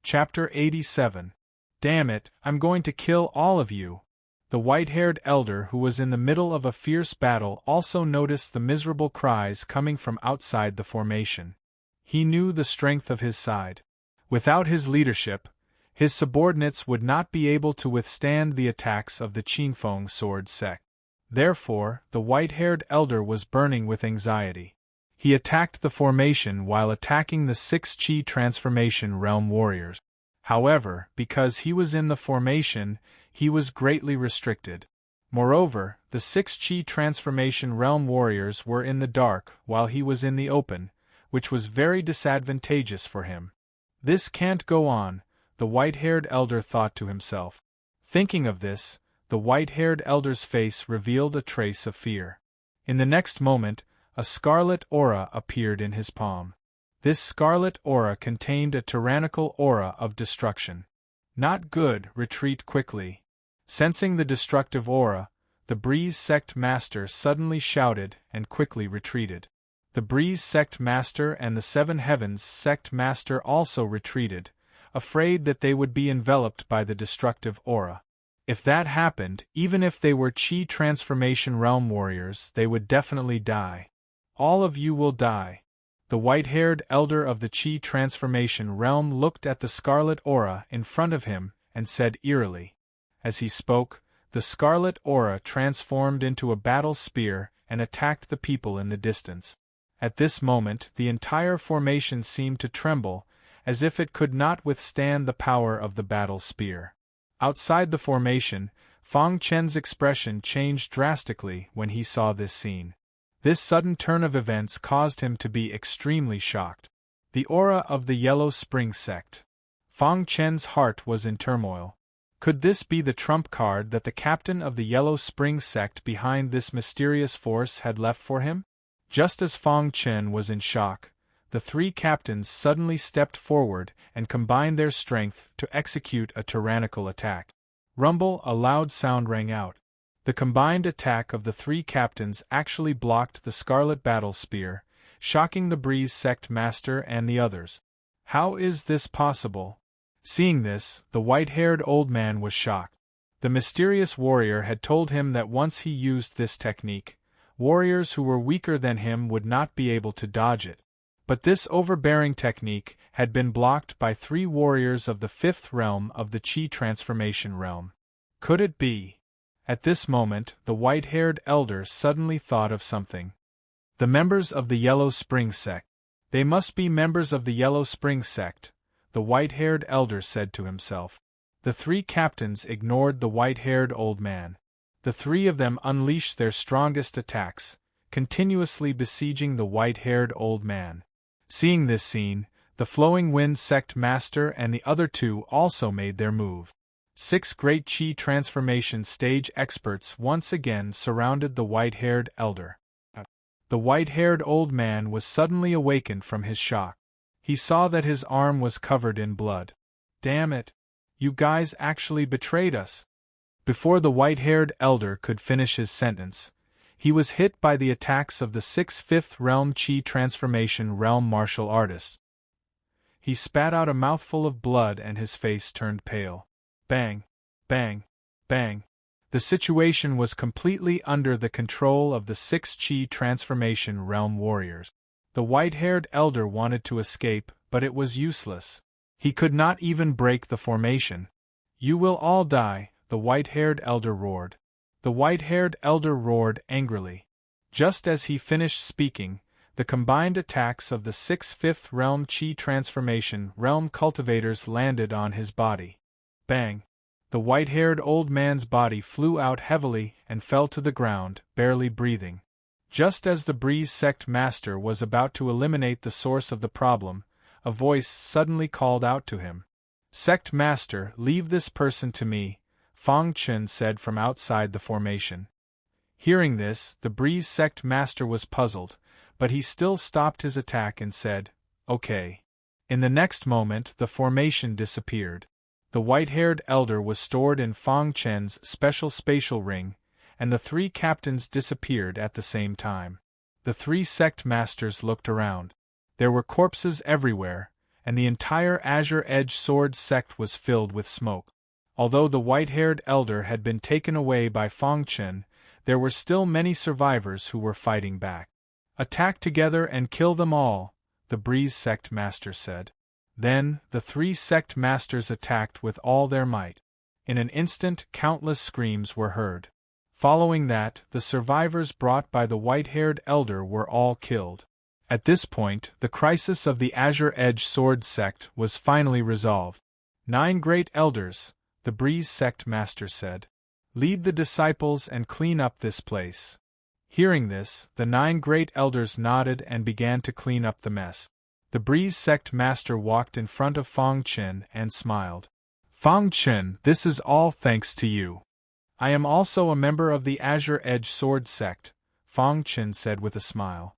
Chapter 87. Damn it, I'm going to kill all of you! The white-haired elder who was in the middle of a fierce battle also noticed the miserable cries coming from outside the formation. He knew the strength of his side. Without his leadership, his subordinates would not be able to withstand the attacks of the Qingfeng sword sect. Therefore, the white-haired elder was burning with anxiety. He attacked the formation while attacking the 6 Qi Transformation Realm warriors. However, because he was in the formation, he was greatly restricted. Moreover, the 6 Qi Transformation Realm warriors were in the dark while he was in the open, which was very disadvantageous for him. This can't go on, the white-haired elder thought to himself. Thinking of this, the white-haired elder's face revealed a trace of fear. In the next moment, a scarlet aura appeared in his palm. This scarlet aura contained a tyrannical aura of destruction. Not good, retreat quickly. Sensing the destructive aura, the Breeze Sect Master suddenly shouted and quickly retreated. The Breeze Sect Master and the 7 Heavens Sect Master also retreated, afraid that they would be enveloped by the destructive aura. If that happened, even if they were Qi Transformation Realm warriors, they would definitely die. All of you will die. The white-haired elder of the Qi Transformation Realm looked at the scarlet aura in front of him and said eerily. As he spoke, the scarlet aura transformed into a battle spear and attacked the people in the distance. At this moment, the entire formation seemed to tremble, as if it could not withstand the power of the battle spear. Outside the formation, Fang Chen's expression changed drastically when he saw this scene. This sudden turn of events caused him to be extremely shocked. The aura of the Yellow Spring Sect. Fang Chen's heart was in turmoil. Could this be the trump card that the captain of the Yellow Spring Sect behind this mysterious force had left for him? Just as Fang Chen was in shock, the 3 captains suddenly stepped forward and combined their strength to execute a tyrannical attack. Rumble, a loud sound rang out. The combined attack of the 3 captains actually blocked the Scarlet Battle Spear, shocking the Breeze Sect Master and the others. How is this possible? Seeing this, the white-haired old man was shocked. The mysterious warrior had told him that once he used this technique, warriors who were weaker than him would not be able to dodge it. But this overbearing technique had been blocked by 3 warriors of the 5th realm of the Qi Transformation Realm. Could it be? At this moment, the white-haired elder suddenly thought of something. The members of the Yellow Spring Sect. They must be members of the Yellow Spring Sect, the white-haired elder said to himself. The 3 captains ignored the white-haired old man. The 3 of them unleashed their strongest attacks, continuously besieging the white-haired old man. Seeing this scene, the Flowing Wind Sect Master and the other 2 also made their move. 6 great Qi Transformation stage experts once again surrounded the white-haired elder. The white-haired old man was suddenly awakened from his shock. He saw that his arm was covered in blood. Damn it! You guys actually betrayed us! Before the white-haired elder could finish his sentence, He was hit by the attacks of the 6th Fifth Realm Chi Transformation Realm martial artists. He spat out a mouthful of blood and his face turned pale. Bang! Bang! Bang! The situation was completely under the control of the 6 Chi Transformation Realm warriors. The white-haired elder wanted to escape, but it was useless. He could not even break the formation. "You will all die," the white-haired elder roared. The white-haired elder roared angrily. Just as he finished speaking, the combined attacks of the 6th Fifth Realm Chi Transformation Realm cultivators landed on his body. Bang! The white-haired old man's body flew out heavily and fell to the ground, barely breathing. Just as the Breeze Sect Master was about to eliminate the source of the problem, a voice suddenly called out to him. "Sect Master, leave this person to me," Fang Chen said from outside the formation. Hearing this, the Breeze Sect Master was puzzled, but he still stopped his attack and said, "Okay." In the next moment the formation disappeared. The white-haired elder was stored in Fang Chen's special spatial ring, and the 3 captains disappeared at the same time. The 3 sect masters looked around. There were corpses everywhere, and the entire Azure Edge Sword sect was filled with smoke. Although the white-haired elder had been taken away by Fang Chen, there were still many survivors who were fighting back. "Attack together and kill them all," the Breeze Sect Master said. Then, the 3 sect masters attacked with all their might. In an instant, countless screams were heard. Following that, the survivors brought by the white-haired elder were all killed. At this point, the crisis of the Azure Edge Sword sect was finally resolved. 9 great elders, the Breeze Sect Master said. "Lead the disciples and clean up this place." Hearing this, the 9 great elders nodded and began to clean up the mess. The Breeze Sect Master walked in front of Fang Chen and smiled. "Fang Chen, this is all thanks to you. I am also a member of the Azure Edge Sword sect," Fang Chen said with a smile.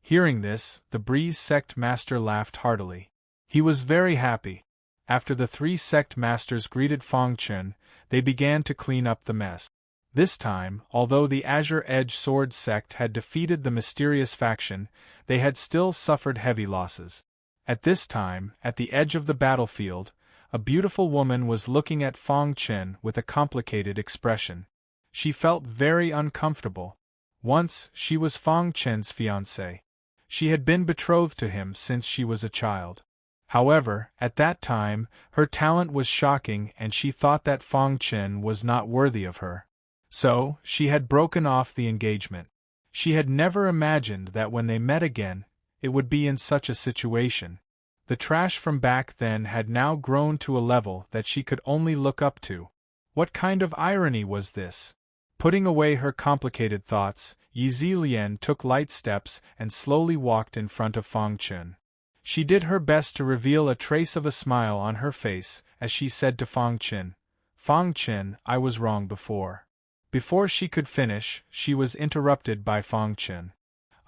Hearing this, the Breeze Sect Master laughed heartily. He was very happy. After the 3 sect masters greeted Fang Chen, they began to clean up the mess. This time, although the Azure Edge Sword sect had defeated the mysterious faction, they had still suffered heavy losses. At this time, at the edge of the battlefield, a beautiful woman was looking at Fang Chen with a complicated expression. She felt very uncomfortable. Once, she was Fang Chen's fiancée. She had been betrothed to him since she was a child. However, at that time, her talent was shocking and she thought that Fang Chen was not worthy of her. So, she had broken off the engagement. She had never imagined that when they met again, it would be in such a situation. The trash from back then had now grown to a level that she could only look up to. What kind of irony was this? Putting away her complicated thoughts, Yi Zilian took light steps and slowly walked in front of Fang Chen. She did her best to reveal a trace of a smile on her face as she said to Fang Chen, "Fang Chen, I was wrong before." Before she could finish, she was interrupted by Fang Chen.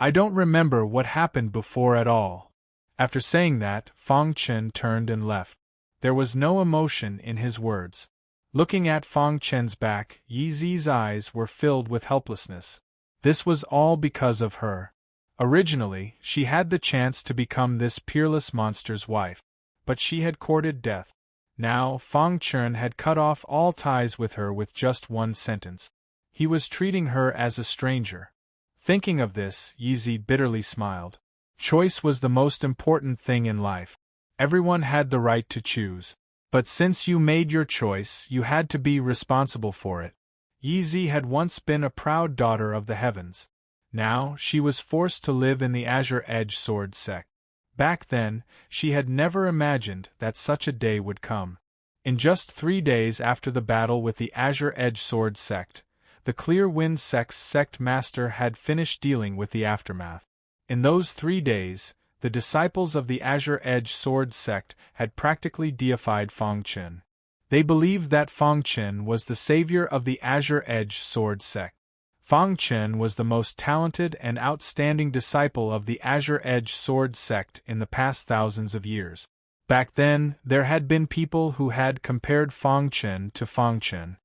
"I don't remember what happened before at all." After saying that, Fang Chen turned and left. There was no emotion in his words. Looking at Fang Chen's back, Yi Zi's eyes were filled with helplessness. This was all because of her. Originally, she had the chance to become this peerless monster's wife. But she had courted death. Now, Fang Chen had cut off all ties with her with just one sentence. He was treating her as a stranger. Thinking of this, Yi Zi bitterly smiled. Choice was the most important thing in life. Everyone had the right to choose. But since you made your choice, you had to be responsible for it. Yi Zi had once been a proud daughter of the heavens. Now, she was forced to live in the Azure Edge Sword sect. Back then, she had never imagined that such a day would come. In just 3 days after the battle with the Azure Edge Sword sect, the Clear Wind sect's sect master had finished dealing with the aftermath. In those 3 days, the disciples of the Azure Edge Sword sect had practically deified Fang Chen. They believed that Fang Chen was the savior of the Azure Edge Sword sect. Fang Chen was the most talented and outstanding disciple of the Azure Edge Sword sect in the past thousands of years. Back then, there had been people who had compared Fang Chen to Fang Chen.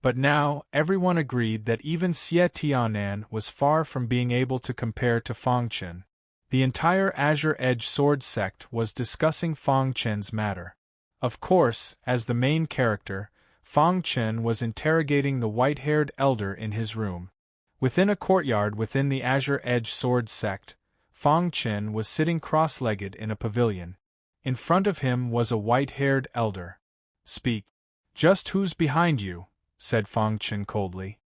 But now, everyone agreed that even Xie Tianan was far from being able to compare to Fang Chen. The entire Azure Edge Sword sect was discussing Fang Chen's matter. Of course, as the main character, Fang Chen was interrogating the white-haired elder in his room. Within a courtyard within the Azure Edge Sword sect, Fang Chen was sitting cross-legged in a pavilion. In front of him was a white-haired elder. "Speak. Just who's behind you?" said Fang Chen coldly.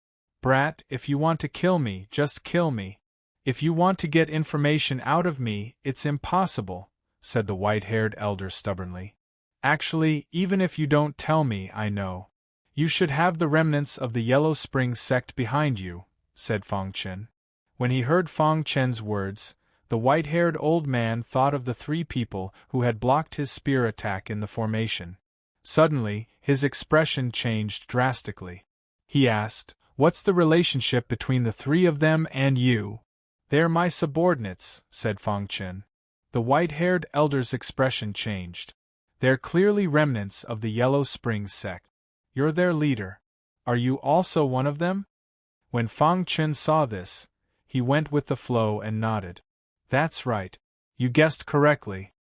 "Brat, if you want to kill me, just kill me. If you want to get information out of me, it's impossible," said the white-haired elder stubbornly. "Actually, even if you don't tell me, I know. You should have the remnants of the Yellow Spring sect behind you," said Fang Chen. When he heard Fang Chen's words, the white-haired old man thought of the 3 people who had blocked his spear attack in the formation. Suddenly, his expression changed drastically. He asked, "What's the relationship between the 3 of them and you?" "They're my subordinates," said Fang Chen. The white-haired elder's expression changed. "They're clearly remnants of the Yellow Spring sect. You're their leader. Are you also one of them?" When Fang Chen saw this, he went with the flow and nodded. "That's right. You guessed correctly.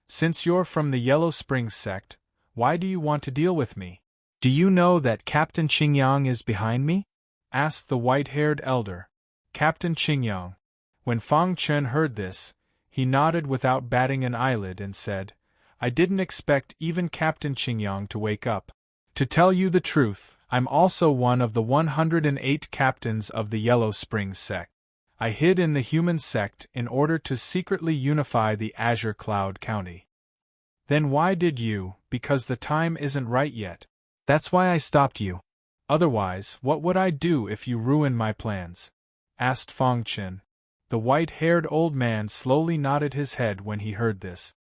Since you're from the Yellow Spring sect, why do you want to deal with me? Do you know that Captain Qingyang is behind me?" asked the white-haired elder. Captain Qingyang. When Fang Chen heard this, he nodded without batting an eyelid and said, "I didn't expect even Captain Qingyang to wake up. To tell you the truth, I'm also one of the 108 captains of the Yellow Spring sect. I hid in the human sect in order to secretly unify the Azure Cloud County." "Then why did you? Because the time isn't right yet. That's why I stopped you. Otherwise, what would I do if you ruined my plans?" asked Fang Chen. The white-haired old man slowly nodded his head when he heard this.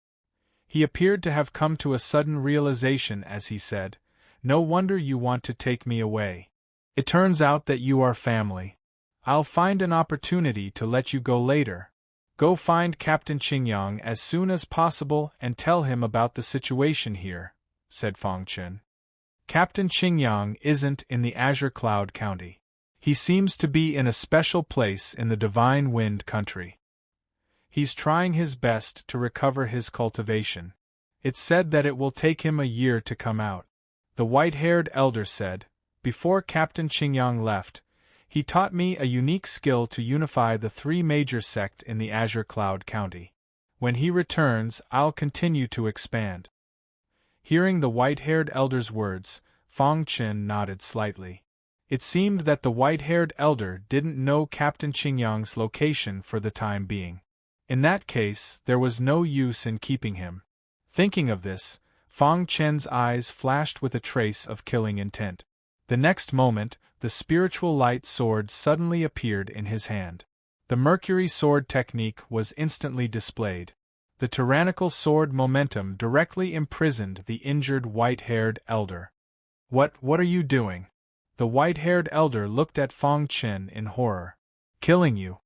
He appeared to have come to a sudden realization as he said, "No wonder you want to take me away. It turns out that you are family. I'll find an opportunity to let you go later. Go find Captain Qingyang as soon as possible and tell him about the situation here," said Fang Chen. "Captain Qingyang isn't in the Azure Cloud County. He seems to be in a special place in the Divine Wind Country. He's trying his best to recover his cultivation. It's said that it will take him a year to come out." The white-haired elder said, "Before Captain Qingyang left, he taught me a unique skill to unify the 3 major sects in the Azure Cloud County. When he returns, I'll continue to expand." Hearing the white-haired elder's words, Fang Chen nodded slightly. It seemed that the white-haired elder didn't know Captain Qingyang's location for the time being. In that case, there was no use in keeping him. Thinking of this, Fang Chen's eyes flashed with a trace of killing intent. The next moment, the spiritual light sword suddenly appeared in his hand. The Mercury sword technique was instantly displayed. The tyrannical sword momentum directly imprisoned the injured white-haired elder. What are you doing?" The white-haired elder looked at Fang Chen in horror. "Killing you."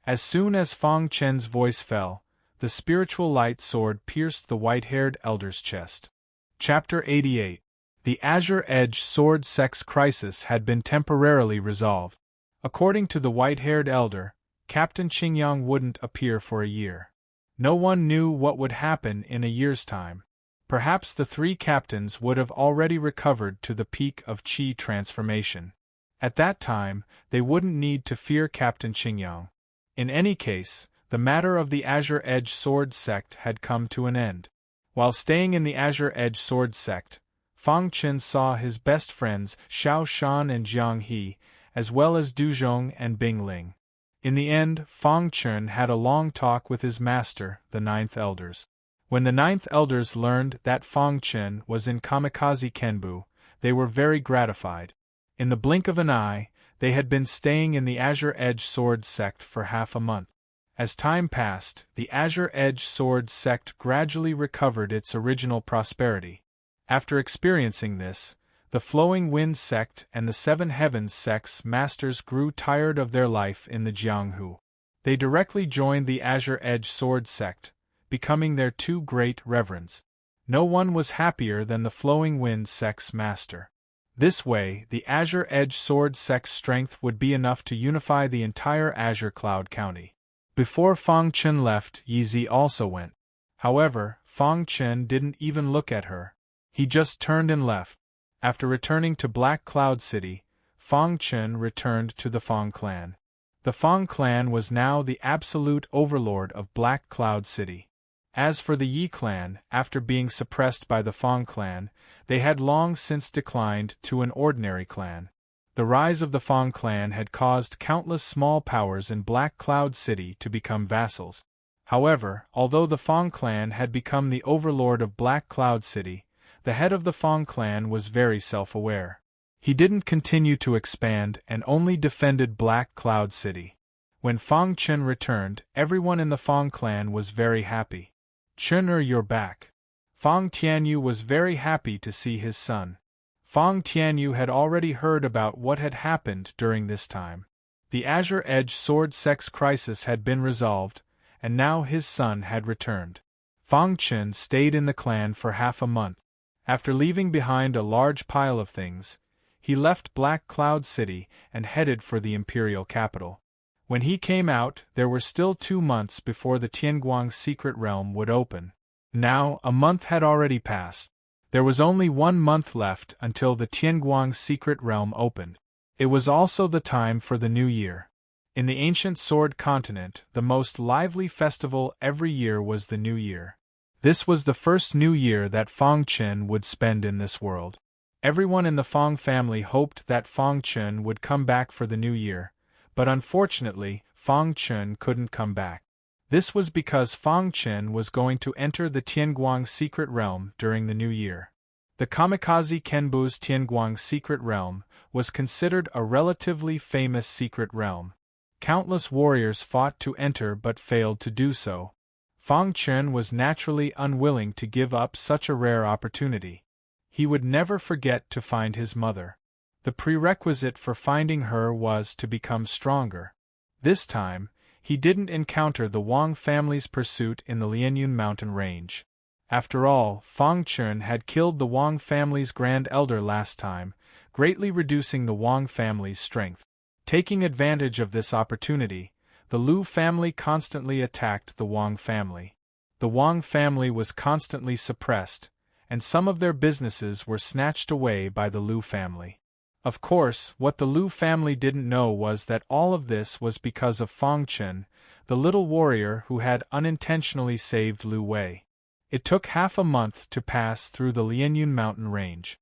As soon as Fang Chen's voice fell, the spiritual light sword pierced the white-haired elder's chest. Chapter 88. The Azure Edge Sword Sex Crisis had been temporarily resolved. According to the white-haired elder, Captain Qingyang wouldn't appear for a year. No one knew what would happen in a year's time. Perhaps the 3 captains would have already recovered to the peak of Qi transformation. At that time, they wouldn't need to fear Captain Qingyang. In any case, the matter of the Azure Edge Sword sect had come to an end. While staying in the Azure Edge Sword sect, Fang Chen saw his best friends Xiao Shan and Jiang He, as well as Du Zhong and Bing Ling. In the end, Fang Chen had a long talk with his master, the 9th Elders. When the 9th Elders learned that Fang Chen was in Kamikaze Kenbu, they were very gratified. In the blink of an eye, they had been staying in the Azure Edge Sword sect for half a month. As time passed, the Azure Edge Sword sect gradually recovered its original prosperity. After experiencing this, the Flowing Wind sect and the 7 Heavens sect's masters grew tired of their life in the Jianghu. They directly joined the Azure Edge Sword sect, becoming their 2 great reverends. No one was happier than the Flowing Wind sect's master. This way, the Azure Edge Sword Sect's strength would be enough to unify the entire Azure Cloud County. Before Fang Chen left, Yi Zi also went. However, Fang Chen didn't even look at her. He just turned and left. After returning to Black Cloud City, Fang Chen returned to the Fang clan. The Fang clan was now the absolute overlord of Black Cloud City. As for the Yi clan, after being suppressed by the Fang clan, they had long since declined to an ordinary clan. The rise of the Fang clan had caused countless small powers in Black Cloud City to become vassals. However, although the Fang clan had become the overlord of Black Cloud City, the head of the Fang clan was very self-aware. He didn't continue to expand and only defended Black Cloud City. When Fang Chen returned, everyone in the Fang clan was very happy. "Chen, you're back." Fang Tianyu was very happy to see his son. Fang Tianyu had already heard about what had happened during this time. The Azure Edge Sword Sect's crisis had been resolved, and now his son had returned. Fang Chen stayed in the clan for half a month. After leaving behind a large pile of things, he left Black Cloud City and headed for the imperial capital. When he came out, there were still 2 months before the Tianguang secret realm would open. Now, a month had already passed. There was only 1 month left until the Tianguang secret realm opened. It was also the time for the New Year. In the ancient Sword Continent, the most lively festival every year was the New Year. This was the first New Year that Fang Chen would spend in this world. Everyone in the Fang family hoped that Fang Chen would come back for the New Year, but unfortunately, Fang Chen couldn't come back. This was because Fang Chen was going to enter the Tianguang secret realm during the New Year. The Kamikaze Kenbu's Tianguang secret realm was considered a relatively famous secret realm. Countless warriors fought to enter but failed to do so. Fang Chen was naturally unwilling to give up such a rare opportunity. He would never forget to find his mother. The prerequisite for finding her was to become stronger. This time, he didn't encounter the Wang family's pursuit in the Lianyun mountain range. After all, Fang Chen had killed the Wang family's grand elder last time, greatly reducing the Wang family's strength. Taking advantage of this opportunity, the Lu family constantly attacked the Wang family. The Wang family was constantly suppressed, and some of their businesses were snatched away by the Lu family. Of course, what the Lu family didn't know was that all of this was because of Fang Chen, the little warrior who had unintentionally saved Lu Wei. It took half a month to pass through the Lianyun mountain range.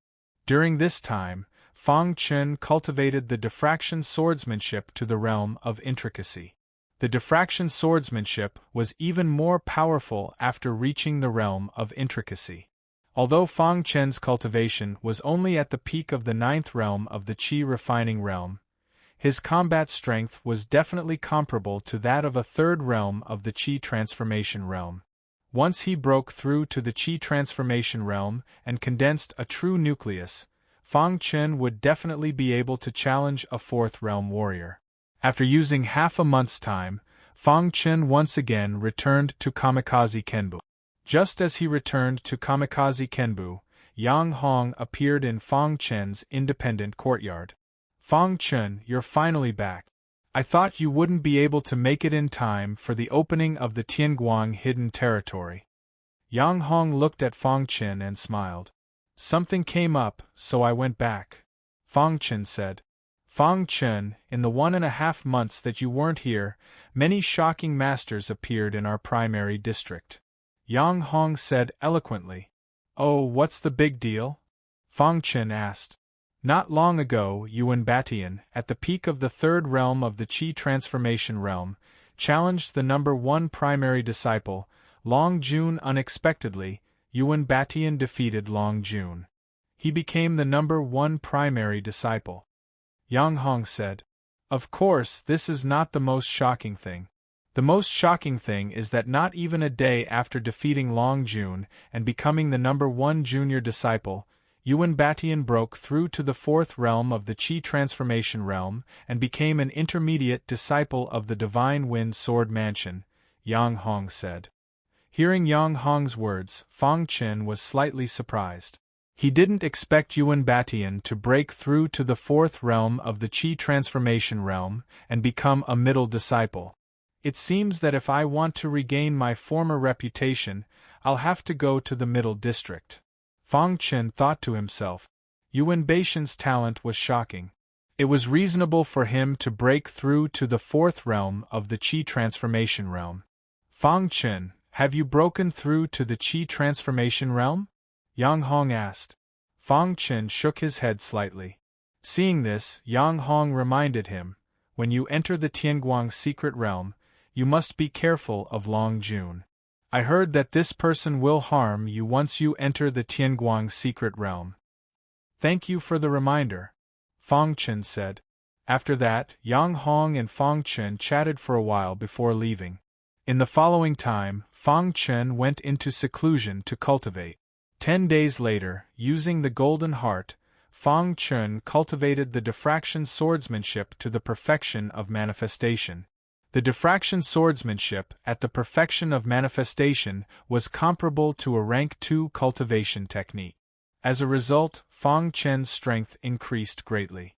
During this time, Fang Chen cultivated the diffraction swordsmanship to the realm of intricacy. The diffraction swordsmanship was even more powerful after reaching the realm of intricacy. Although Fang Chen's cultivation was only at the peak of the 9th realm of the Qi refining realm, his combat strength was definitely comparable to that of a 3rd realm of the Qi transformation realm. Once he broke through to the Qi transformation realm and condensed a true nucleus, Fang Chen would definitely be able to challenge a 4th realm warrior. After using half a month's time, Fang Chen once again returned to Kamikaze Kenbu. Just as he returned to Kamikaze Kenbu, Yang Hong appeared in Fang Chen's independent courtyard. "Fang Chen, you're finally back. I thought you wouldn't be able to make it in time for the opening of the Tianguang hidden territory." Yang Hong looked at Fang Chen and smiled. "Something came up, so I went back," Fang Chen said. "Fang Chen, in the 1.5 months that you weren't here, many shocking masters appeared in our primary district," Yang Hong said eloquently. "Oh, what's the big deal?" Fang Chen asked. "Not long ago, Yuan Batian, at the peak of the 3rd realm of the Qi transformation realm, challenged the number 1 primary disciple, Long Jun. Unexpectedly, Yuan Batian defeated Long Jun. He became the number 1 primary disciple," Yang Hong said. "Of course, this is not the most shocking thing. The most shocking thing is that not even a day after defeating Long Jun and becoming the number 1 junior disciple, Yuan Batian broke through to the 4th realm of the Qi transformation realm and became an intermediate disciple of the Divine Wind Sword Mansion," Yang Hong said. Hearing Yang Hong's words, Fang Chen was slightly surprised. He didn't expect Yuan Batian to break through to the fourth realm of the Qi transformation realm and become a middle disciple. It seems that if I want to regain my former reputation, I'll have to go to the middle district. Fang Chen thought to himself. Yuan Batian's talent was shocking. It was reasonable for him to break through to the fourth realm of the Qi transformation realm. Fang Chen, have you broken through to the Qi transformation realm? Yang Hong asked. Fang Chen shook his head slightly. Seeing this, Yang Hong reminded him, when you enter the Tianguang secret realm, you must be careful of Long Jun. I heard that this person will harm you once you enter the Tianguang secret realm. Thank you for the reminder, Fang Chen said. After that, Yang Hong and Fang Chen chatted for a while before leaving. In the following time, Fang Chen went into seclusion to cultivate. 10 days later, using the Golden Heart, Fang Chen cultivated the diffraction swordsmanship to the perfection of manifestation. The diffraction swordsmanship at the perfection of manifestation was comparable to a rank 2 cultivation technique. As a result, Fang Chen's strength increased greatly.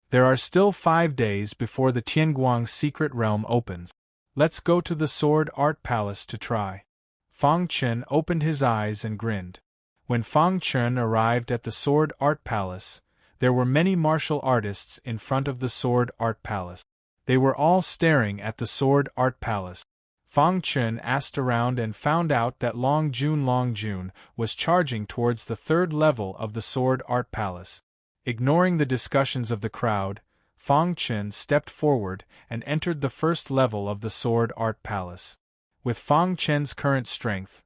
There are still 5 days before the Tianguang secret realm opens. Let's go to the Sword Art Palace to try. Fang Chen opened his eyes and grinned. When Fang Chen arrived at the Sword Art Palace, there were many martial artists in front of the Sword Art Palace. They were all staring at the Sword Art Palace. Fang Chen asked around and found out that Long Jun was charging towards the 3rd level of the Sword Art Palace. Ignoring the discussions of the crowd, Fang Chen stepped forward and entered the 1st level of the Sword Art Palace. With Fang Chen's current strength,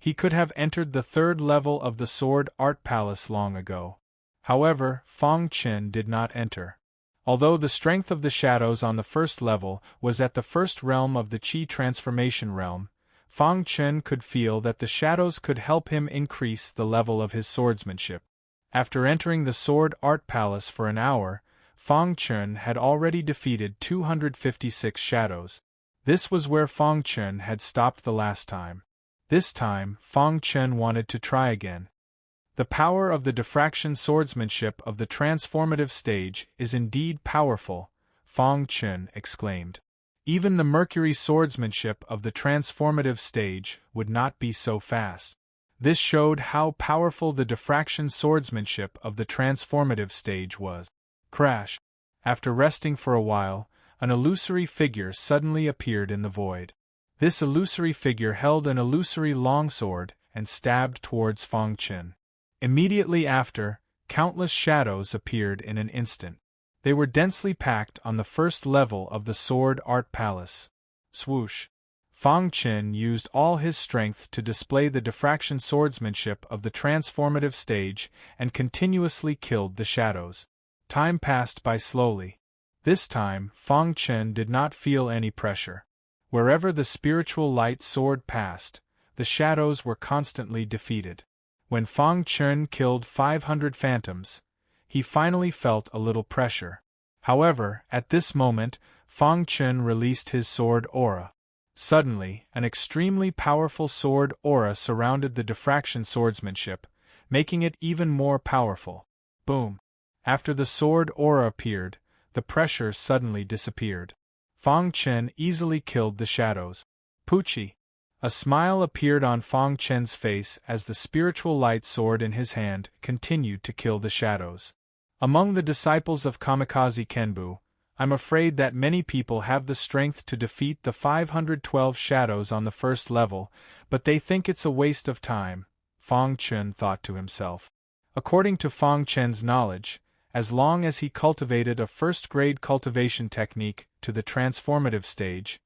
he could have entered the 3rd level of the Sword Art Palace long ago. However, Fang Chen did not enter. Although the strength of the shadows on the 1st level was at the 1st realm of the Qi transformation realm, Fang Chen could feel that the shadows could help him increase the level of his swordsmanship. After entering the Sword Art Palace for an hour, Fang Chen had already defeated 256 shadows. This was where Fang Chen had stopped the last time. This time, Fang Chen wanted to try again. The power of the diffraction swordsmanship of the transformative stage is indeed powerful, Fang Chen exclaimed. Even the mercury swordsmanship of the transformative stage would not be so fast. This showed how powerful the diffraction swordsmanship of the transformative stage was. Crash! After resting for a while, an illusory figure suddenly appeared in the void. This illusory figure held an illusory longsword and stabbed towards Fang Chen. Immediately after, countless shadows appeared in an instant. They were densely packed on the 1st level of the Sword Art Palace. Swoosh! Fang Chen used all his strength to display the diffraction swordsmanship of the transformative stage and continuously killed the shadows. Time passed by slowly. This time, Fang Chen did not feel any pressure. Wherever the spiritual light sword passed, the shadows were constantly defeated. When Fang Chen killed 500 phantoms, he finally felt a little pressure. However, at this moment, Fang Chen released his sword aura. Suddenly, an extremely powerful sword aura surrounded the diffraction swordsmanship, making it even more powerful. Boom! After the sword aura appeared, the pressure suddenly disappeared. Fang Chen easily killed the shadows. Poochie! A smile appeared on Fang Chen's face as the spiritual light sword in his hand continued to kill the shadows. Among the disciples of Kamikaze Kenbu, I'm afraid that many people have the strength to defeat the 512 shadows on the 1st level, but they think it's a waste of time, Fang Chen thought to himself. According to Fang Chen's knowledge, as long as he cultivated a 1st-grade cultivation technique to the transformative stage,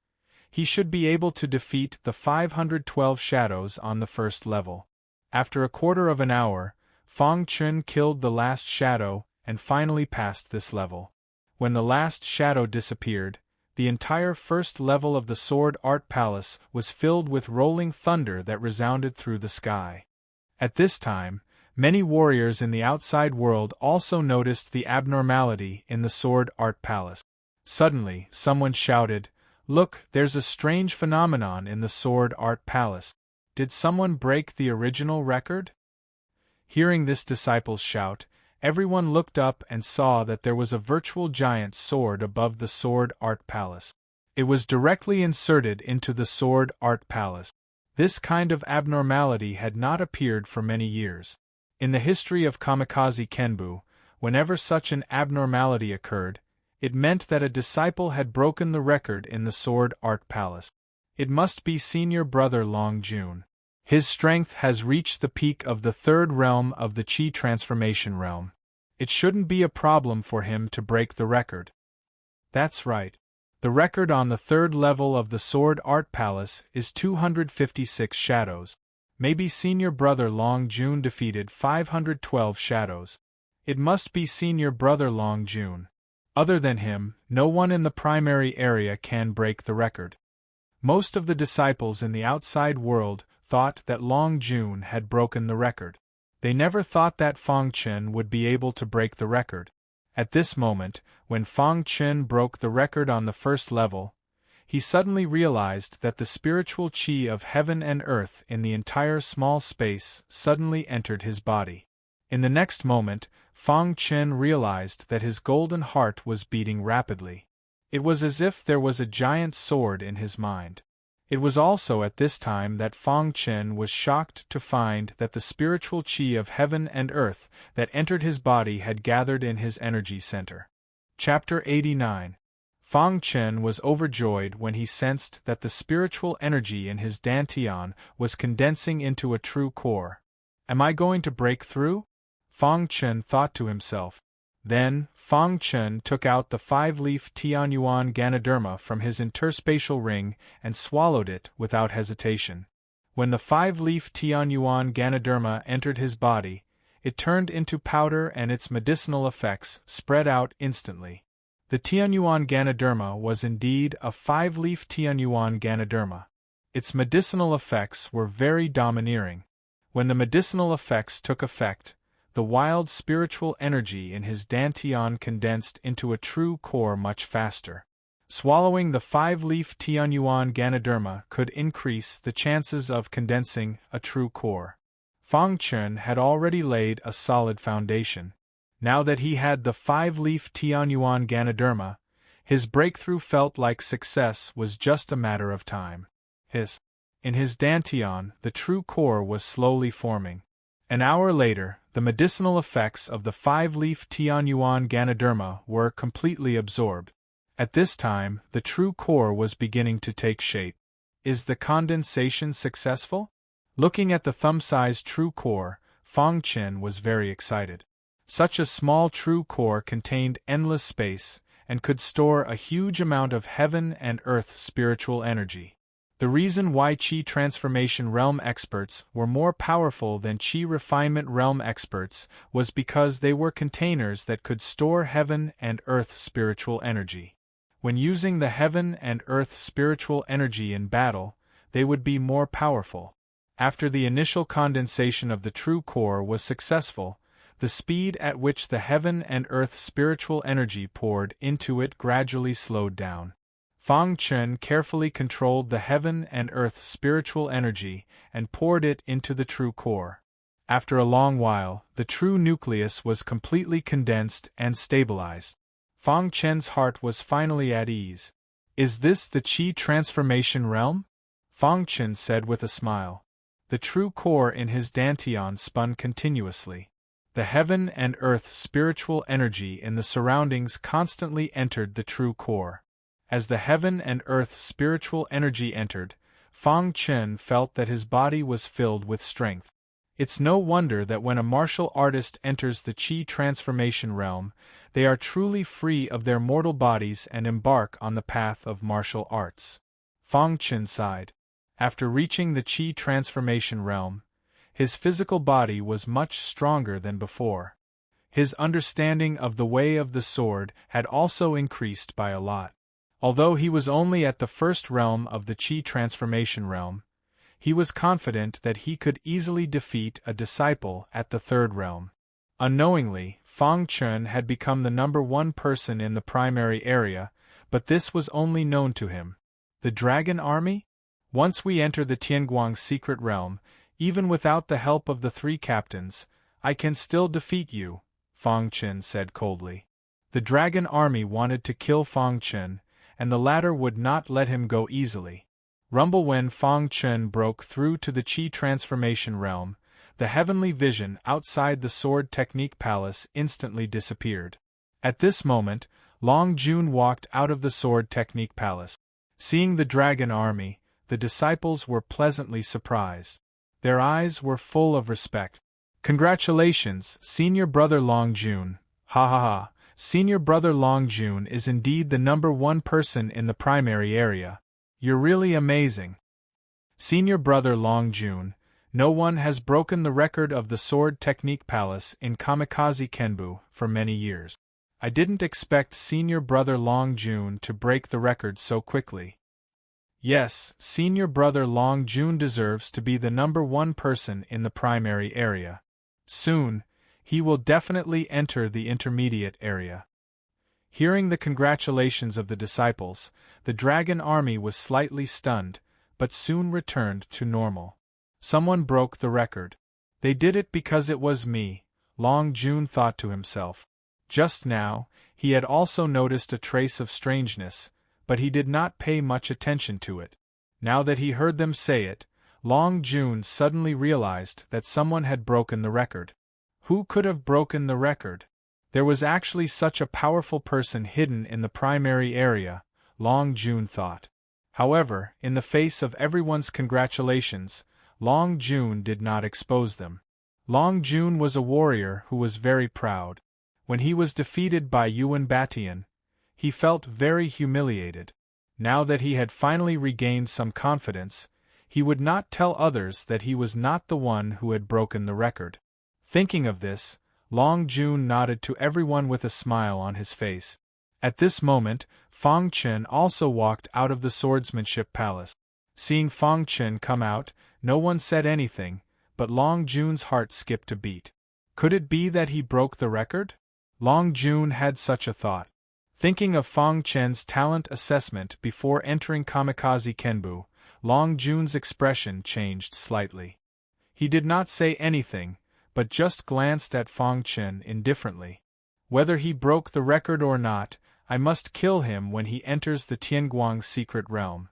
he should be able to defeat the 512 shadows on the 1st level. After a quarter of an hour, Fang Chen killed the last shadow and finally passed this level. When the last shadow disappeared, the entire 1st level of the Sword Art Palace was filled with rolling thunder that resounded through the sky. At this time, many warriors in the outside world also noticed the abnormality in the Sword Art Palace. Suddenly, someone shouted, "Look, there's a strange phenomenon in the Sword Art Palace. Did someone break the original record?" Hearing this disciple's shout, everyone looked up and saw that there was a virtual giant sword above the sword art palace. It was directly inserted into the sword art palace. This kind of abnormality had not appeared for many years. In the history of Kamikaze Kenbu, whenever such an abnormality occurred, it meant that a disciple had broken the record in the sword art palace. It must be senior brother Long Jun. His strength has reached the peak of the third realm of the Qi transformation realm. It shouldn't be a problem for him to break the record. That's right. The record on the third level of the Sword Art Palace is 256 shadows. Maybe senior brother Long Jun defeated 512 shadows. It must be senior brother Long Jun. Other than him, no one in the primary area can break the record. Most of the disciples in the outside world thought that Long Jun had broken the record. They never thought that Fang Chen would be able to break the record. At this moment, when Fang Chen broke the record on the first level, he suddenly realized that the spiritual qi of heaven and earth in the entire small space suddenly entered his body. In the next moment, Fang Chen realized that his golden heart was beating rapidly. It was as if there was a giant sword in his mind. It was also at this time that Fang Chen was shocked to find that the spiritual qi of heaven and earth that entered his body had gathered in his energy center. Chapter 89. Fang Chen was overjoyed when he sensed that the spiritual energy in his dantian was condensing into a true core. Am I going to break through? Fang Chen thought to himself. Then, Fang Chen took out the 5-leaf Tianyuan Ganoderma from his interspatial ring and swallowed it without hesitation. When the 5-leaf Tianyuan Ganoderma entered his body, it turned into powder and its medicinal effects spread out instantly. The Tianyuan Ganoderma was indeed a 5-leaf Tianyuan Ganoderma. Its medicinal effects were very domineering. When the medicinal effects took effect, the wild spiritual energy in his dantian condensed into a true core much faster. Swallowing the 5-leaf Tianyuan Ganoderma could increase the chances of condensing a true core. Fang Chen had already laid a solid foundation. Now that he had the 5-leaf Tianyuan Ganoderma, his breakthrough felt like success was just a matter of time. In his dantian, the true core was slowly forming. An hour later, the medicinal effects of the 5-leaf Tianyuan Ganoderma were completely absorbed. At this time, the true core was beginning to take shape. Is the condensation successful? Looking at the thumb-sized true core, Fang Chen was very excited. Such a small true core contained endless space and could store a huge amount of heaven and earth spiritual energy. The reason why Qi Transformation Realm experts were more powerful than Qi Refinement Realm experts was because they were containers that could store heaven and earth spiritual energy. When using the heaven and earth spiritual energy in battle, they would be more powerful. After the initial condensation of the true core was successful, the speed at which the heaven and earth spiritual energy poured into it gradually slowed down. Fang Chen carefully controlled the heaven and earth spiritual energy and poured it into the true core. After a long while, the true nucleus was completely condensed and stabilized. Fang Chen's heart was finally at ease. Is this the Qi Transformation Realm? Fang Chen said with a smile. The true core in his dantian spun continuously. The heaven and earth spiritual energy in the surroundings constantly entered the true core. As the heaven and earth spiritual energy entered, Fang Chen felt that his body was filled with strength. It's no wonder that when a martial artist enters the Qi Transformation Realm, they are truly free of their mortal bodies and embark on the path of martial arts. Fang Chen sighed. After reaching the Qi Transformation Realm, his physical body was much stronger than before. His understanding of the way of the sword had also increased by a lot. Although he was only at the first realm of the Qi Transformation Realm, he was confident that he could easily defeat a disciple at the third realm. Unknowingly, Fang Chen had become the #1 person in the primary area, but this was only known to him. The Dragon Army? Once we enter the Tianguang secret realm, even without the help of the 3 captains, I can still defeat you, Fang Chen said coldly. The dragon army wanted to kill Fang Chen, and the latter would not let him go easily. Rumble. When Fang Chen broke through to the Qi transformation realm, the heavenly vision outside the Sword Technique Palace instantly disappeared. At this moment, Long Jun walked out of the Sword Technique Palace. Seeing the dragon army, the disciples were pleasantly surprised. Their eyes were full of respect. Congratulations, Senior Brother Long Jun. Ha ha ha, Senior Brother Long Jun is indeed the #1 person in the primary area. You're really amazing. Senior Brother Long Jun, no one has broken the record of the Sword Technique Palace in Kamikaze Kenbu for many years. I didn't expect Senior Brother Long Jun to break the record so quickly. Yes, Senior Brother Long Jun deserves to be the #1 person in the primary area. Soon, he will definitely enter the intermediate area. Hearing the congratulations of the disciples, the dragon army was slightly stunned, but soon returned to normal. Someone broke the record. They did it because it was me, Long Jun thought to himself. Just now, he had also noticed a trace of strangeness, but he did not pay much attention to it. Now that he heard them say it, Long Jun suddenly realized that someone had broken the record. Who could have broken the record? There was actually such a powerful person hidden in the primary area, Long Jun thought. However, in the face of everyone's congratulations, Long Jun did not expose them. Long Jun was a warrior who was very proud. When he was defeated by Yuan Batian, he felt very humiliated. Now that he had finally regained some confidence, he would not tell others that he was not the one who had broken the record. Thinking of this, Long Jun nodded to everyone with a smile on his face. At this moment, Fang Chen also walked out of the Swordsmanship Palace. Seeing Fang Chen come out, no one said anything, but Long Jun's heart skipped a beat. Could it be that he broke the record? Long Jun had such a thought. Thinking of Fang Chen's talent assessment before entering Kamikaze Kenbu, Long Jun's expression changed slightly. He did not say anything, but just glanced at Fang Chen indifferently. Whether he broke the record or not, I must kill him when he enters the Tianguang secret realm.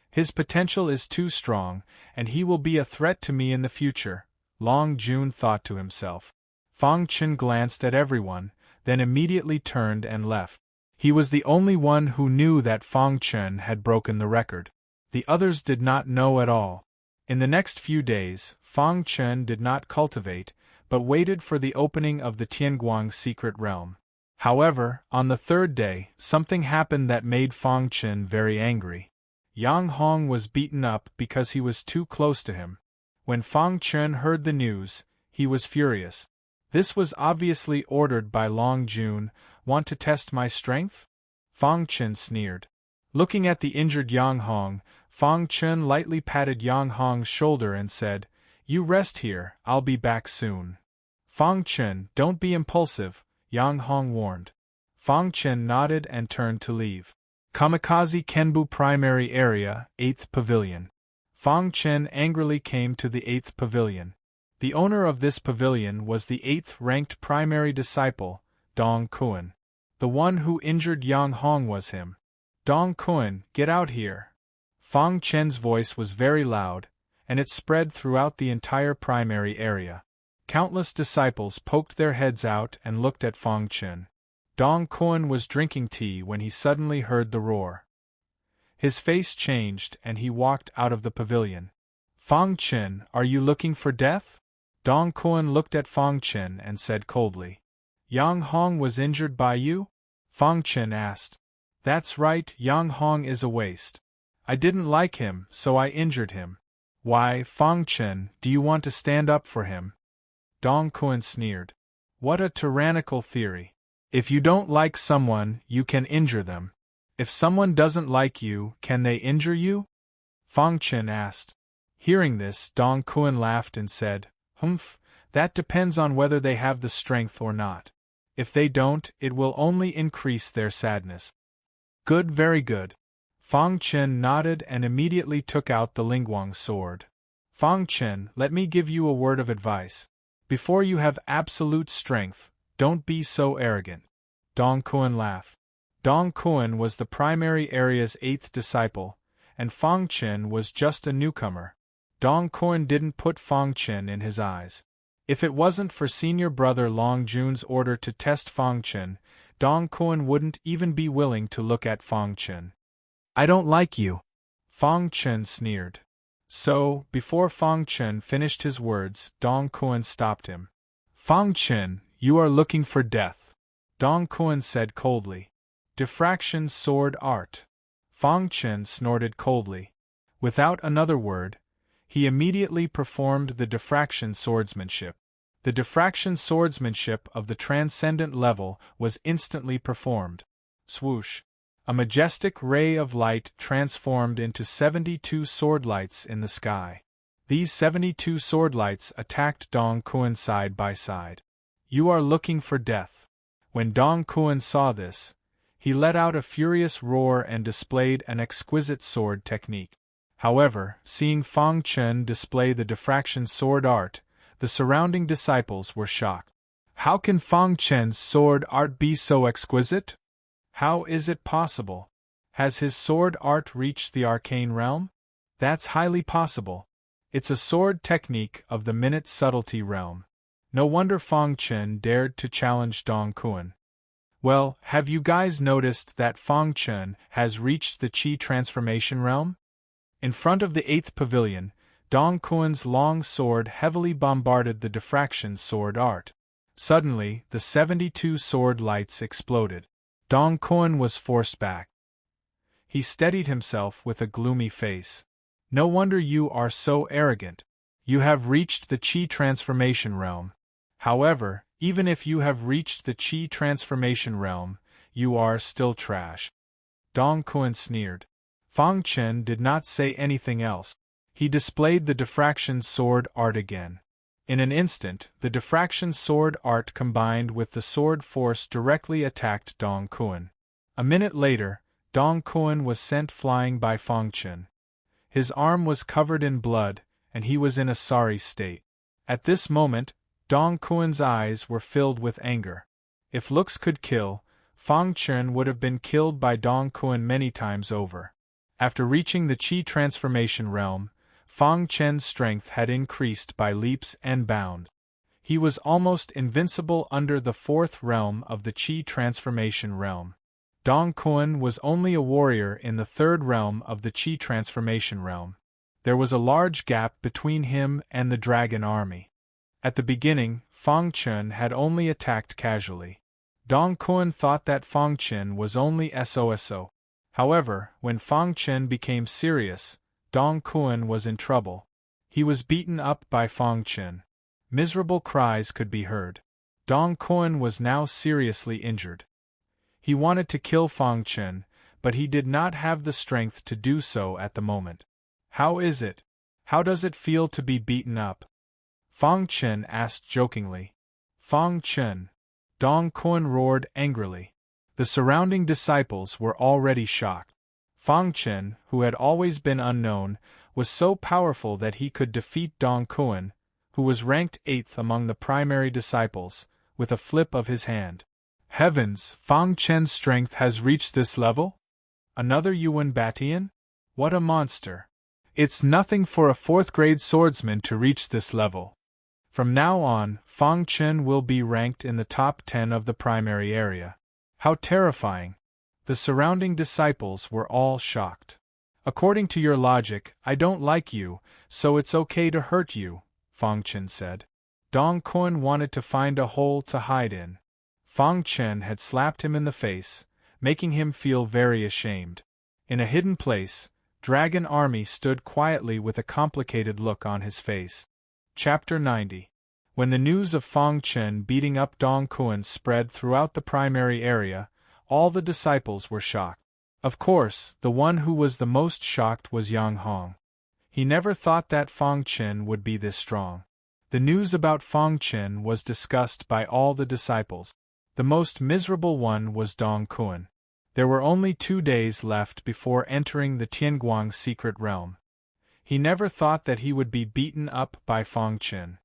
His potential is too strong, and he will be a threat to me in the future, Long Jun thought to himself. Fang Chen glanced at everyone, then immediately turned and left. He was the only one who knew that Fang Chen had broken the record. The others did not know at all. In the next few days, Fang Chen did not cultivate, but waited for the opening of the Tianguang secret realm. However, on the third day, something happened that made Fang Chen very angry. Yang Hong was beaten up because he was too close to him. When Fang Chen heard the news, he was furious. This was obviously ordered by Long Jun. Want to test my strength? Fang Chen sneered. Looking at the injured Yang Hong, Fang Chen lightly patted Yang Hong's shoulder and said, "You rest here, I'll be back soon." Fang Chen, don't be impulsive, Yang Hong warned. Fang Chen nodded and turned to leave. Kamikaze Kenbu Primary Area, 8th Pavilion. Fang Chen angrily came to the 8th Pavilion. The owner of this pavilion was the 8th-ranked primary disciple, Dong Kuan. The one who injured Yang Hong was him. Dong Kuan, get out here. Fang Chen's voice was very loud, and it spread throughout the entire primary area. Countless disciples poked their heads out and looked at Fang Chen. Dong Kuan was drinking tea when he suddenly heard the roar. His face changed and he walked out of the pavilion. Fang Chen, are you looking for death? Dong Kuan looked at Fang Chen and said coldly. Yang Hong was injured by you? Fang Chen asked. That's right, Yang Hong is a waste. I didn't like him, so I injured him. Why, Fang Chen, do you want to stand up for him? Dong Kuan sneered. What a tyrannical theory. If you don't like someone, you can injure them. If someone doesn't like you, can they injure you? Fang Chen asked. Hearing this, Dong Kuan laughed and said, Humph, that depends on whether they have the strength or not. If they don't, it will only increase their sadness. Good, very good. Fang Chen nodded and immediately took out the Lingguang sword. Fang Chen, let me give you a word of advice. Before you have absolute strength, don't be so arrogant. Dong Kun laughed. Dong Kun was the primary area's 8th disciple, and Fang Chen was just a newcomer. Dong Kun didn't put Fang Chen in his eyes. If it wasn't for senior brother Long Jun's order to test Fang Chen, Dong Kun wouldn't even be willing to look at Fang Chen. I don't like you, Fang Chen sneered. So, before Fang Chen finished his words, Dong Kun stopped him. Fang Chen, you are looking for death, Dong Kun said coldly. Diffraction sword art. Fang Chen snorted coldly. Without another word, he immediately performed the diffraction swordsmanship. The diffraction swordsmanship of the transcendent level was instantly performed. Swoosh! A majestic ray of light transformed into 72 swordlights in the sky. These 72 swordlights attacked Dong Kun side by side. You are looking for death. When Dong Kun saw this, he let out a furious roar and displayed an exquisite sword technique. However, seeing Fang Chen display the diffraction sword art, the surrounding disciples were shocked. How can Fang Chen's sword art be so exquisite? How is it possible? Has his sword art reached the arcane realm? That's highly possible. It's a sword technique of the minute subtlety realm. No wonder Fang Chen dared to challenge Dong Kun. Well, have you guys noticed that Fang Chen has reached the Qi transformation realm? In front of the 8th pavilion, Dong Kun's long sword heavily bombarded the diffraction sword art. Suddenly, the 72 sword lights exploded. Dong Kun was forced back. He steadied himself with a gloomy face. No wonder you are so arrogant. You have reached the Qi transformation realm. However, even if you have reached the Qi transformation realm, you are still trash. Dong Kun sneered. Fang Chen did not say anything else. He displayed the diffraction sword art again. In an instant, the diffraction sword art combined with the sword force directly attacked Dong Kun. A minute later, Dong Kun was sent flying by Fang Chen. His arm was covered in blood, and he was in a sorry state. At this moment, Dong Kun's eyes were filled with anger. If looks could kill, Fang Chen would have been killed by Dong Kun many times over. After reaching the Qi transformation realm, Fang Chen's strength had increased by leaps and bounds. He was almost invincible under the 4th realm of the Qi transformation realm. Dong Kun was only a warrior in the 3rd realm of the Qi transformation realm. There was a large gap between him and the dragon army. At the beginning, Fang Chen had only attacked casually. Dong Kun thought that Fang Chen was only SOSO. However, when Fang Chen became serious, Dong Kun was in trouble. He was beaten up by Fang Chen. Miserable cries could be heard. Dong Kun was now seriously injured. He wanted to kill Fang Chen, but he did not have the strength to do so at the moment. How is it? How does it feel to be beaten up? Fang Chen asked jokingly. Fang Chen. Dong Kun roared angrily. The surrounding disciples were already shocked. Fang Chen, who had always been unknown, was so powerful that he could defeat Dong Kun, who was ranked 8th among the primary disciples, with a flip of his hand. Heavens, Fang Chen's strength has reached this level? Another Yuan Batian? What a monster. It's nothing for a 4th-grade swordsman to reach this level. From now on, Fang Chen will be ranked in the top 10 of the primary area. How terrifying. The surrounding disciples were all shocked. According to your logic, I don't like you, so it's okay to hurt you, Fang Chen said. Dong Kun wanted to find a hole to hide in. Fang Chen had slapped him in the face, making him feel very ashamed. In a hidden place, Dragon Army stood quietly with a complicated look on his face. Chapter 90. When the news of Fang Chen beating up Dong Kun spread throughout the primary area, all the disciples were shocked. Of course, the one who was the most shocked was Yang Hong. He never thought that Fang Chen would be this strong. The news about Fang Chen was discussed by all the disciples. The most miserable one was Dong Kun. There were only 2 days left before entering the Tianguang secret realm. He never thought that he would be beaten up by Fang Chen.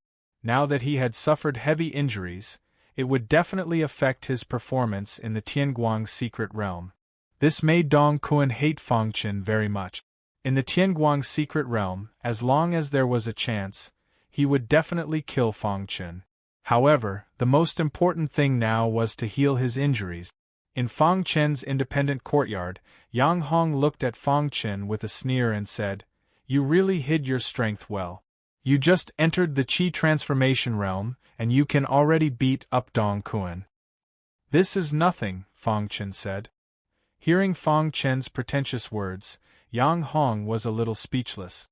now that he had suffered heavy injuries, it would definitely affect his performance in the Tianguang secret realm. This made Dong Kun hate Fangchen very much. In the Tianguang secret realm, as long as there was a chance, he would definitely kill Fangchen. However, the most important thing now was to heal his injuries. In Fangchen's independent courtyard, Yang Hong looked at Fangchen with a sneer and said, "You really hid your strength well. You just entered the Qi transformation realm, and you can already beat up Dong Kun." "This is nothing," Fangchen said. Hearing Fangchen's pretentious words, Yang Hong was a little speechless.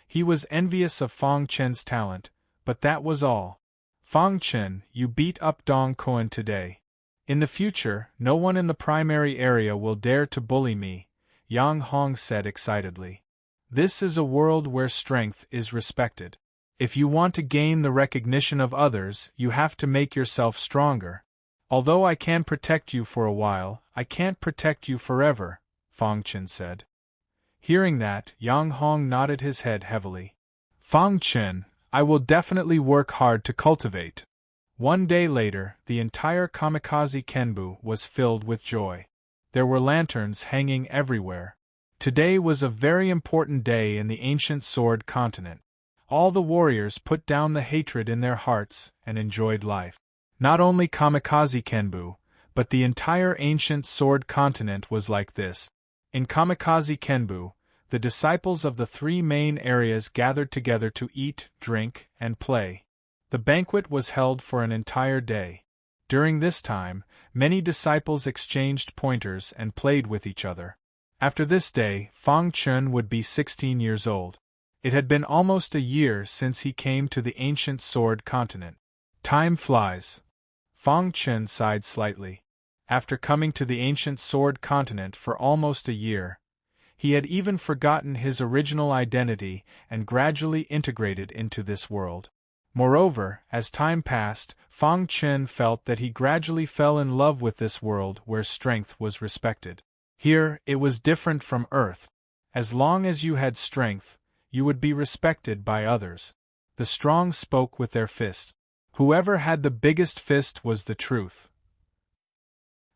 He was envious of Fangchen's talent, but that was all. "Fangchen, you beat up Dong Kun today. In the future, no one in the primary area will dare to bully me," Yang Hong said excitedly. "This is a world where strength is respected. If you want to gain the recognition of others, you have to make yourself stronger. Although I can protect you for a while, I can't protect you forever," Fangchen said. Hearing that, Yang Hong nodded his head heavily. "Fangchen, I will definitely work hard to cultivate." One day later, the entire Kamikaze Kenbu was filled with joy. There were lanterns hanging everywhere. Today was a very important day in the ancient sword continent. All the warriors put down the hatred in their hearts and enjoyed life. Not only Kamikaze Kenbu, but the entire ancient sword continent was like this. In Kamikaze Kenbu, the disciples of the three main areas gathered together to eat, drink, and play. The banquet was held for an entire day. During this time, many disciples exchanged pointers and played with each other. After this day, Fangchen would be 16 years old. It had been almost a year since he came to the ancient sword continent. Time flies. Fangchen sighed slightly. After coming to the ancient sword continent for almost a year, he had even forgotten his original identity and gradually integrated into this world. Moreover, as time passed, Fangchen felt that he gradually fell in love with this world where strength was respected. Here, it was different from Earth. As long as you had strength, you would be respected by others. The strong spoke with their fists. Whoever had the biggest fist was the truth.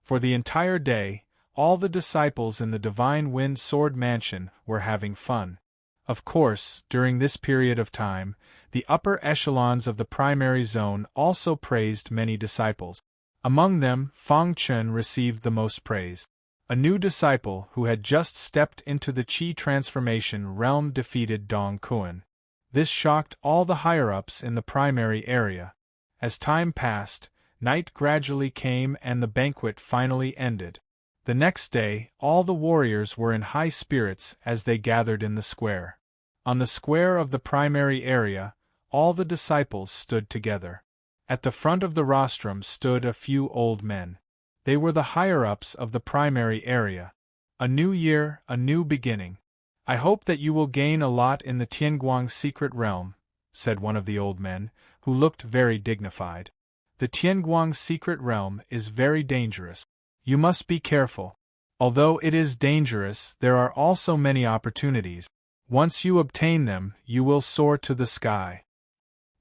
For the entire day, all the disciples in the Divine Wind Sword Mansion were having fun. Of course, during this period of time, the upper echelons of the primary zone also praised many disciples. Among them, Fangchen received the most praise. A new disciple who had just stepped into the Qi transformation realm defeated Dong Kun. This shocked all the higher-ups in the primary area. As time passed, night gradually came and the banquet finally ended. The next day, all the warriors were in high spirits as they gathered in the square. On the square of the primary area, all the disciples stood together. At the front of the rostrum stood a few old men. They were the higher-ups of the primary area. "A new year, a new beginning. I hope that you will gain a lot in the Tianguang secret realm," said one of the old men, who looked very dignified. "The Tianguang secret realm is very dangerous. You must be careful. Although it is dangerous, there are also many opportunities. Once you obtain them, you will soar to the sky."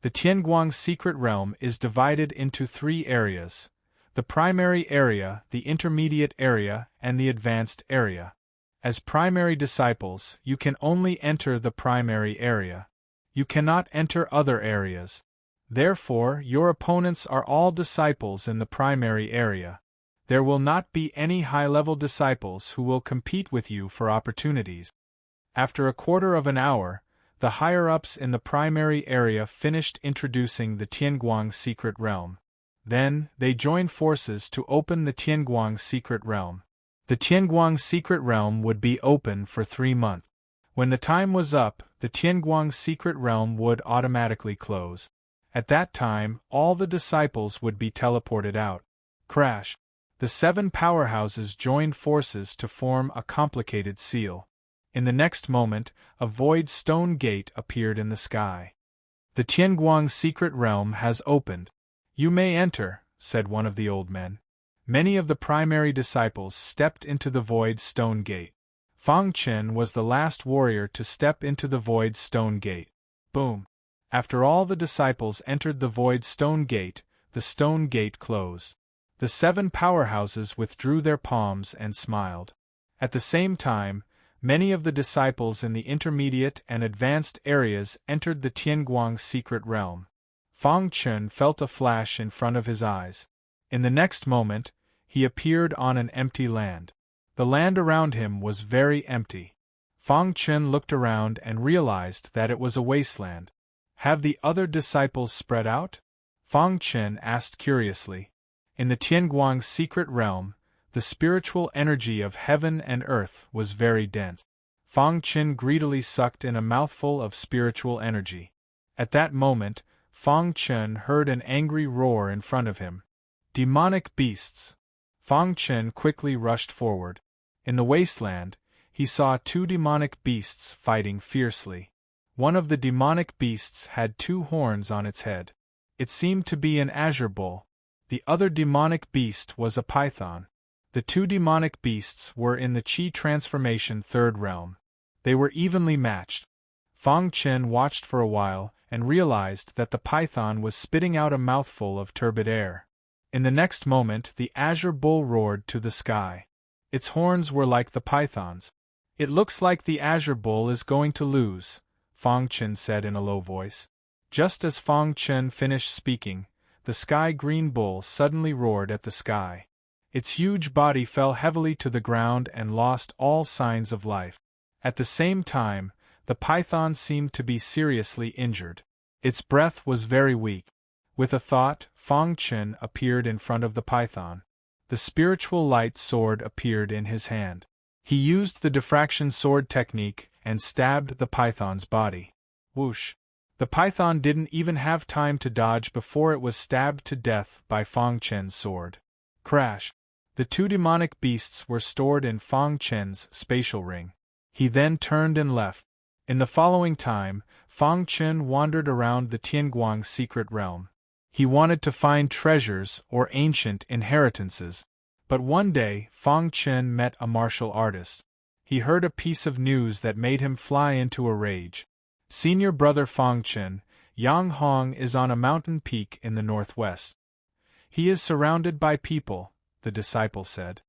The Tianguang secret realm is divided into 3 areas: the primary area, the intermediate area, and the advanced area. As primary disciples, you can only enter the primary area. You cannot enter other areas. Therefore, your opponents are all disciples in the primary area. There will not be any high-level disciples who will compete with you for opportunities. After a quarter of an hour, the higher-ups in the primary area finished introducing the Tianguang secret realm. Then, they joined forces to open the Tianguang secret realm. The Tianguang secret realm would be open for 3 months. When the time was up, the Tianguang secret realm would automatically close. At that time, all the disciples would be teleported out. Crash! The 7 powerhouses joined forces to form a complicated seal. In the next moment, a void stone gate appeared in the sky. "The Tianguang secret realm has opened. You may enter," said one of the old men. Many of the primary disciples stepped into the void stone gate. Fangchen was the last warrior to step into the void stone gate. Boom! After all the disciples entered the void stone gate, the stone gate closed. The 7 powerhouses withdrew their palms and smiled. At the same time, many of the disciples in the intermediate and advanced areas entered the Tianguang secret realm. Fang Chun felt a flash in front of his eyes. In the next moment, he appeared on an empty land. The land around him was very empty. Fang Chun looked around and realized that it was a wasteland. Have the other disciples spread out? Fang Chun asked curiously. In the Tianguang secret realm, the spiritual energy of heaven and earth was very dense. Fang Chun greedily sucked in a mouthful of spiritual energy. At that moment, Fang Chun heard an angry roar in front of him. Demonic beasts! Fang Chun quickly rushed forward. In the wasteland, he saw 2 demonic beasts fighting fiercely. One of the demonic beasts had 2 horns on its head. It seemed to be an azure bull. The other demonic beast was a python. The 2 demonic beasts were in the Qi transformation 3rd realm. They were evenly matched. Fang Chun watched for a while and realized that the python was spitting out a mouthful of turbid air. In the next moment, the azure bull roared to the sky. Its horns were like the python's. It looks like the azure bull is going to lose, Fang Chun said in a low voice. Just as Fang Chun finished speaking, the sky-green bull suddenly roared at the sky. Its huge body fell heavily to the ground and lost all signs of life. At the same time, the python seemed to be seriously injured. Its breath was very weak. With a thought, Fang Chun appeared in front of the python. The spiritual light sword appeared in his hand. He used the diffraction sword technique and stabbed the python's body. Whoosh! The python didn't even have time to dodge before it was stabbed to death by Fang Chun's sword. Crash! The 2 demonic beasts were stored in Fang Chun's spatial ring. He then turned and left. In the following time, Fang Chun wandered around the Tianguang secret realm. He wanted to find treasures or ancient inheritances. But one day, Fang Chun met a martial artist. He heard a piece of news that made him fly into a rage. Senior brother Fang Chun, Yang Hong is on a mountain peak in the northwest. He is surrounded by people, the disciple said.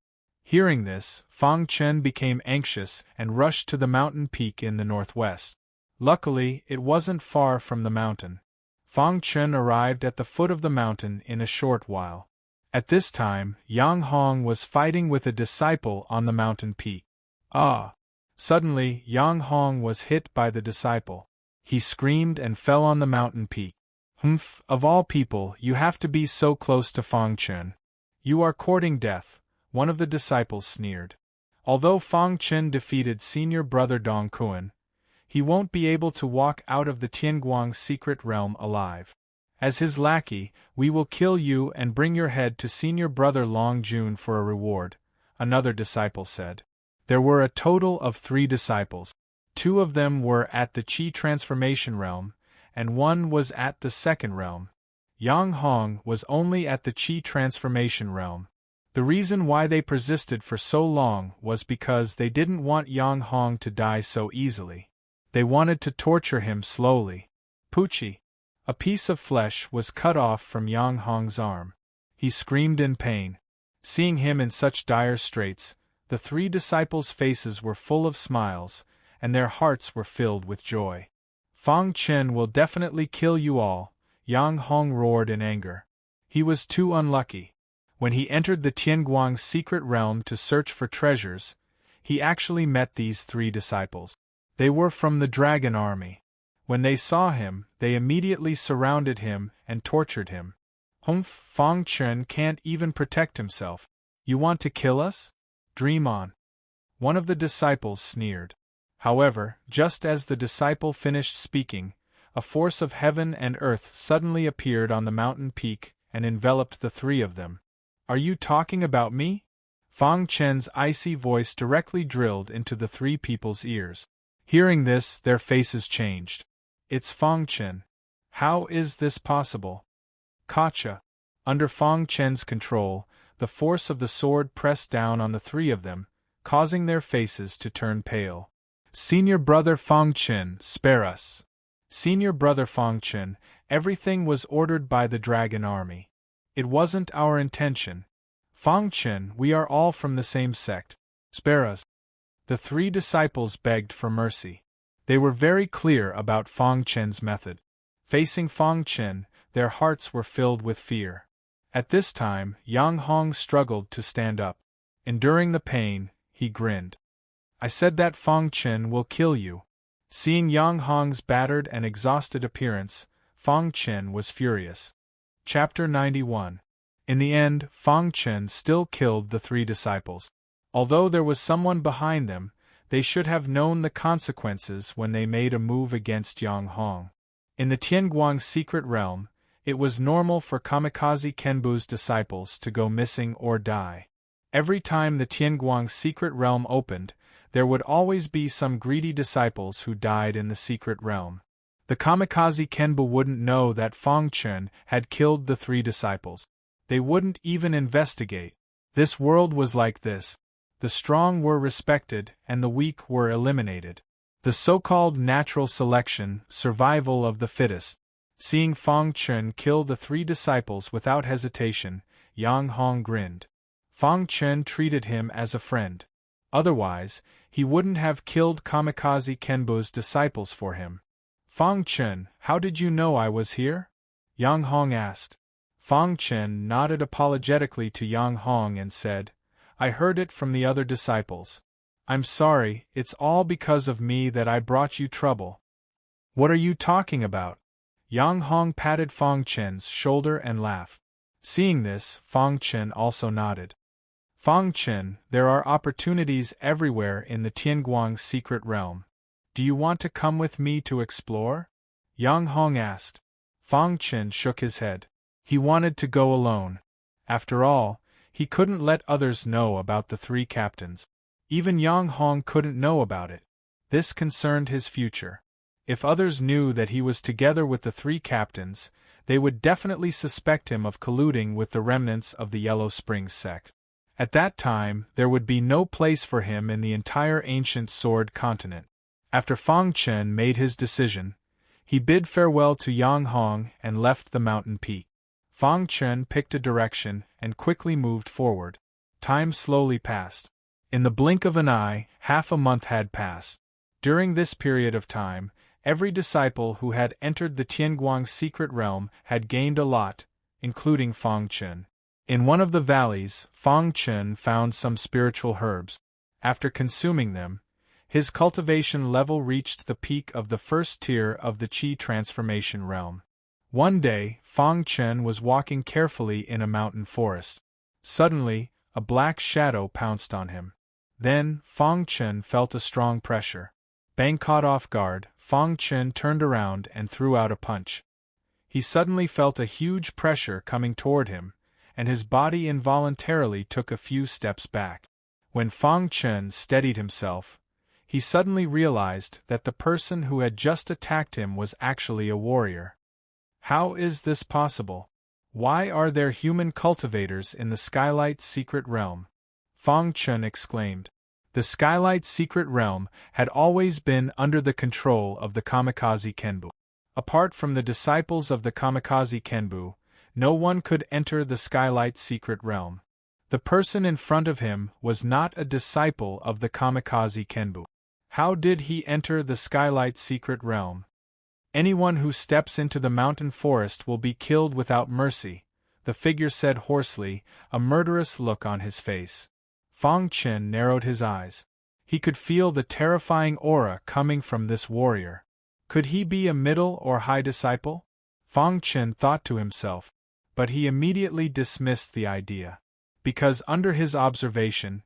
Hearing this, Fang Chun became anxious and rushed to the mountain peak in the northwest. Luckily, it wasn't far from the mountain. Fang Chun arrived at the foot of the mountain in a short while. At this time, Yang Hong was fighting with a disciple on the mountain peak. Ah! Suddenly, Yang Hong was hit by the disciple. He screamed and fell on the mountain peak. Humph, of all people, you have to be so close to Fang Chun. You are courting death, one of the disciples sneered. Although Fang Chun defeated senior brother Dong Kuan, he won't be able to walk out of the Tianguang secret realm alive. As his lackey, we will kill you and bring your head to senior brother Long Jun for a reward, another disciple said. There were a total of 3 disciples. 2 of them were at the Qi transformation realm, and 1 was at the 2nd realm. Yang Hong was only at the Qi transformation realm. The reason why they persisted for so long was because they didn't want Yang Hong to die so easily. They wanted to torture him slowly. Poochie! A piece of flesh was cut off from Yang Hong's arm. He screamed in pain. Seeing him in such dire straits, the 3 disciples' faces were full of smiles, and their hearts were filled with joy. Fang Chun will definitely kill you all, Yang Hong roared in anger. He was too unlucky. When he entered the Tianguang secret realm to search for treasures, he actually met these 3 disciples. They were from the dragon army. When they saw him, they immediately surrounded him and tortured him. Humph, Fang Chun can't even protect himself. You want to kill us? Dream on. One of the disciples sneered. However, just as the disciple finished speaking, a force of heaven and earth suddenly appeared on the mountain peak and enveloped the 3 of them. Are you talking about me? Fang Chun's icy voice directly drilled into the 3 people's ears. Hearing this, their faces changed. It's Fang Chun. How is this possible? Gotcha. Under Fang Chun's control, the force of the sword pressed down on the 3 of them, causing their faces to turn pale. Senior brother Fang Chun, spare us. Senior brother Fang Chen, everything was ordered by the dragon army. It wasn't our intention. Fang Chen, we are all from the same sect. Spare us. The 3 disciples begged for mercy. They were very clear about Fang Chen's method. Facing Fang Chen, their hearts were filled with fear. At this time, Yang Hong struggled to stand up. Enduring the pain, he grinned. I said that Fang Chen will kill you. Seeing Yang Hong's battered and exhausted appearance, Fang Chen was furious. Chapter 91. In the end, Fang Chen still killed the 3 disciples. Although there was someone behind them, they should have known the consequences when they made a move against Yang Hong. In the Tianguang secret realm, it was normal for Kamikaze Kenbu's disciples to go missing or die. Every time the Tianguang secret realm opened, there would always be some greedy disciples who died in the secret realm. The Kamikaze Kenbu wouldn't know that Fang Chen had killed the 3 disciples. They wouldn't even investigate. This world was like this. The strong were respected and the weak were eliminated. The so-called natural selection, survival of the fittest. Seeing Fang Chen kill the 3 disciples without hesitation, Yang Hong grinned. Fang Chen treated him as a friend. Otherwise, he wouldn't have killed Kamikaze Kenbu's disciples for him. Fang Chen, how did you know I was here? Yang Hong asked. Fang Chen nodded apologetically to Yang Hong and said, I heard it from the other disciples. I'm sorry, it's all because of me that I brought you trouble. What are you talking about? Yang Hong patted Fang Chen's shoulder and laughed. Seeing this, Fang Chen also nodded. Fang Chen, there are opportunities everywhere in the Tianguang secret realm. Do you want to come with me to explore? Yang Hong asked. Fang Chen shook his head. He wanted to go alone. After all, he couldn't let others know about the 3 captains. Even Yang Hong couldn't know about it. This concerned his future. If others knew that he was together with the 3 captains, they would definitely suspect him of colluding with the remnants of the Yellow Springs sect. At that time, there would be no place for him in the entire ancient Sword continent. After Fang Chen made his decision, he bid farewell to Yang Hong and left the mountain peak. Fang Chen picked a direction and quickly moved forward. Time slowly passed. In the blink of an eye, half a month had passed. During this period of time, every disciple who had entered the Tianguang secret realm had gained a lot, including Fang Chen. In one of the valleys, Fang Chen found some spiritual herbs. After consuming them, his cultivation level reached the peak of the 1st tier of the Qi transformation realm. One day, Fang Chen was walking carefully in a mountain forest. Suddenly, a black shadow pounced on him. Then, Fang Chen felt a strong pressure. Being caught off guard, Fang Chen turned around and threw out a punch. He suddenly felt a huge pressure coming toward him, and his body involuntarily took a few steps back. When Fang Chen steadied himself, he suddenly realized that the person who had just attacked him was actually a warrior. How is this possible? Why are there human cultivators in the Skylight's secret realm? Fang Chen exclaimed. The Skylight's secret realm had always been under the control of the Kamikaze Kenbu. Apart from the disciples of the Kamikaze Kenbu, no one could enter the Skylight's secret realm. The person in front of him was not a disciple of the Kamikaze Kenbu. How did he enter the Skylight's secret realm? Anyone who steps into the mountain forest will be killed without mercy, the figure said hoarsely, a murderous look on his face. Fang Chen narrowed his eyes. He could feel the terrifying aura coming from this warrior. Could he be a middle or high disciple? Fang Chen thought to himself, but he immediately dismissed the idea. Because under his observation,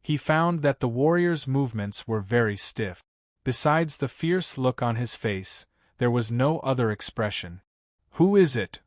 he found that the warrior's movements were very stiff. Besides the fierce look on his face, there was no other expression. Who is it?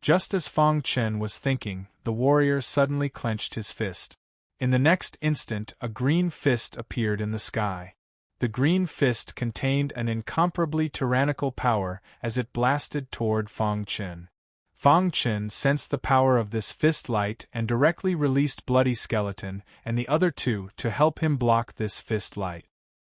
Just as Fang Chen was thinking, the warrior suddenly clenched his fist. In the next instant, a green fist appeared in the sky. The green fist contained an incomparably tyrannical power as it blasted toward Fang Chen. Fang Chen sensed the power of this fist light and directly released Bloody Skeleton and the other 2 to help him block this fist light.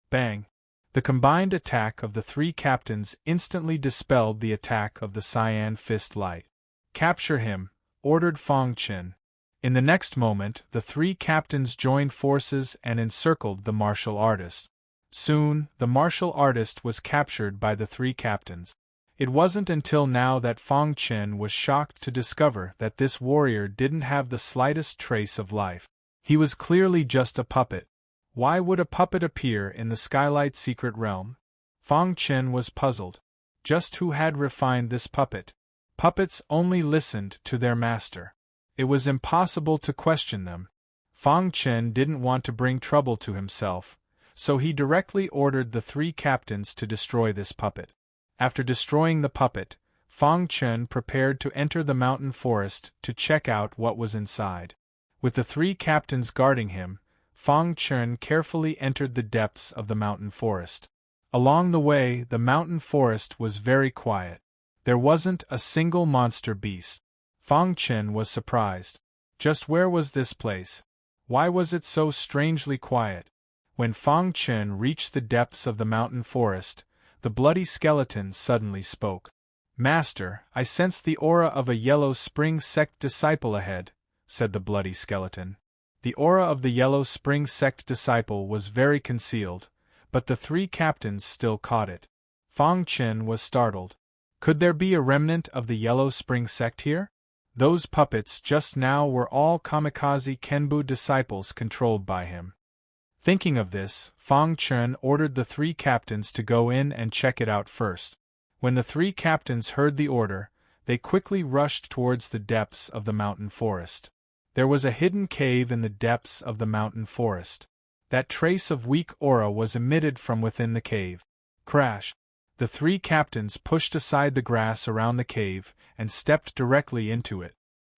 Bang! The combined attack of the three captains instantly dispelled the attack of the cyan fist light. "Capture him," ordered Fang Chen. In the next moment, the three captains joined forces and encircled the martial artist. Soon, the martial artist was captured by the three captains. It wasn't until now that Fang Chen was shocked to discover that this warrior didn't have the slightest trace of life. He was clearly just a puppet. Why would a puppet appear in the Skylight Secret Realm? Fang Chen was puzzled. Just who had refined this puppet? Puppets only listened to their master. It was impossible to question them. Fang Chen didn't want to bring trouble to himself, so he directly ordered the three captains to destroy this puppet. After destroying the puppet, Fang Chen prepared to enter the mountain forest to check out what was inside. With the three captains guarding him, Fang Chen carefully entered the depths of the mountain forest. Along the way, the mountain forest was very quiet. There wasn't a single monster beast. Fang Chen was surprised. Just where was this place? Why was it so strangely quiet? When Fang Chen reached the depths of the mountain forest, the bloody skeleton suddenly spoke. "Master, I sense the aura of a Yellow Spring Sect disciple ahead," said the bloody skeleton. The aura of the Yellow Spring Sect disciple was very concealed, but the three captains still caught it. Fang Chen was startled. Could there be a remnant of the Yellow Spring Sect here? Those puppets just now were all Kamikaze Kenbu disciples controlled by him. Thinking of this, Fang Chen ordered the three captains to go in and check it out first. When the three captains heard the order, they quickly rushed towards the depths of the mountain forest. There was a hidden cave in the depths of the mountain forest. That trace of weak aura was emitted from within the cave. Crash! The three captains pushed aside the grass around the cave and stepped directly into it.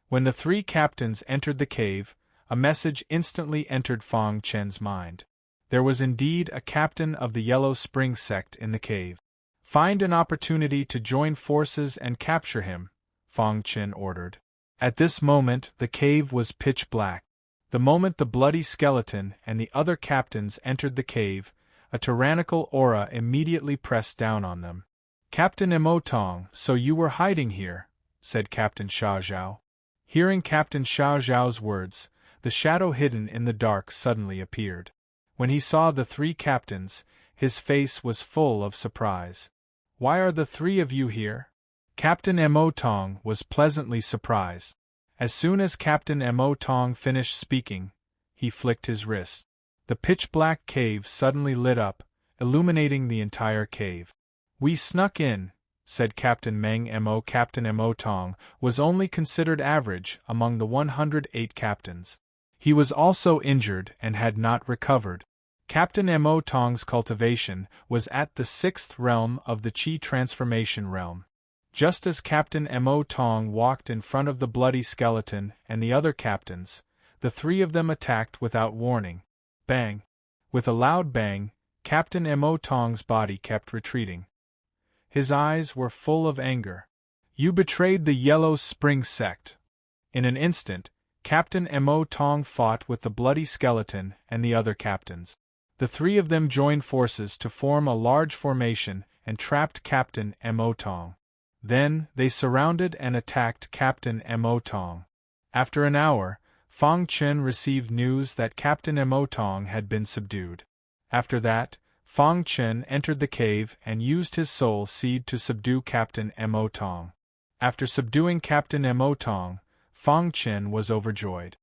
When the three captains entered the cave, a message instantly entered Fang Chen's mind. There was indeed a captain of the Yellow Spring Sect in the cave. "Find an opportunity to join forces and capture him," Fang Chen ordered. At this moment, the cave was pitch black. The moment the bloody skeleton and the other captains entered the cave, a tyrannical aura immediately pressed down on them. "Captain Immortal, so you were hiding here," said Captain Sha Zhao. Hearing Captain Sha Zhao's words, the shadow hidden in the dark suddenly appeared. When he saw the three captains, his face was full of surprise. "Why are the three of you here?" Captain Immortal was pleasantly surprised. As soon as Captain Immortal finished speaking, he flicked his wrist. The pitch-black cave suddenly lit up, illuminating the entire cave. "We snuck in," said Captain Meng Mo. Captain Immortal was only considered average among the 108 captains. He was also injured and had not recovered. Captain Immortal's cultivation was at the 6th realm of the Qi transformation realm. Just as Captain Immortal walked in front of the bloody skeleton and the other captains, the three of them attacked without warning. Bang! With a loud bang, Captain Immortal's body kept retreating. His eyes were full of anger. "You betrayed the Yellow Spring Sect." In an instant, Captain Immortal fought with the bloody skeleton and the other captains. The three of them joined forces to form a large formation and trapped Captain Immortal. Then, they surrounded and attacked Captain Immortal. After an hour, Fang Chen received news that Captain Immortal had been subdued. After that, Fang Chen entered the cave and used his soul seed to subdue Captain Immortal. After subduing Captain Immortal, Fang Chen was overjoyed.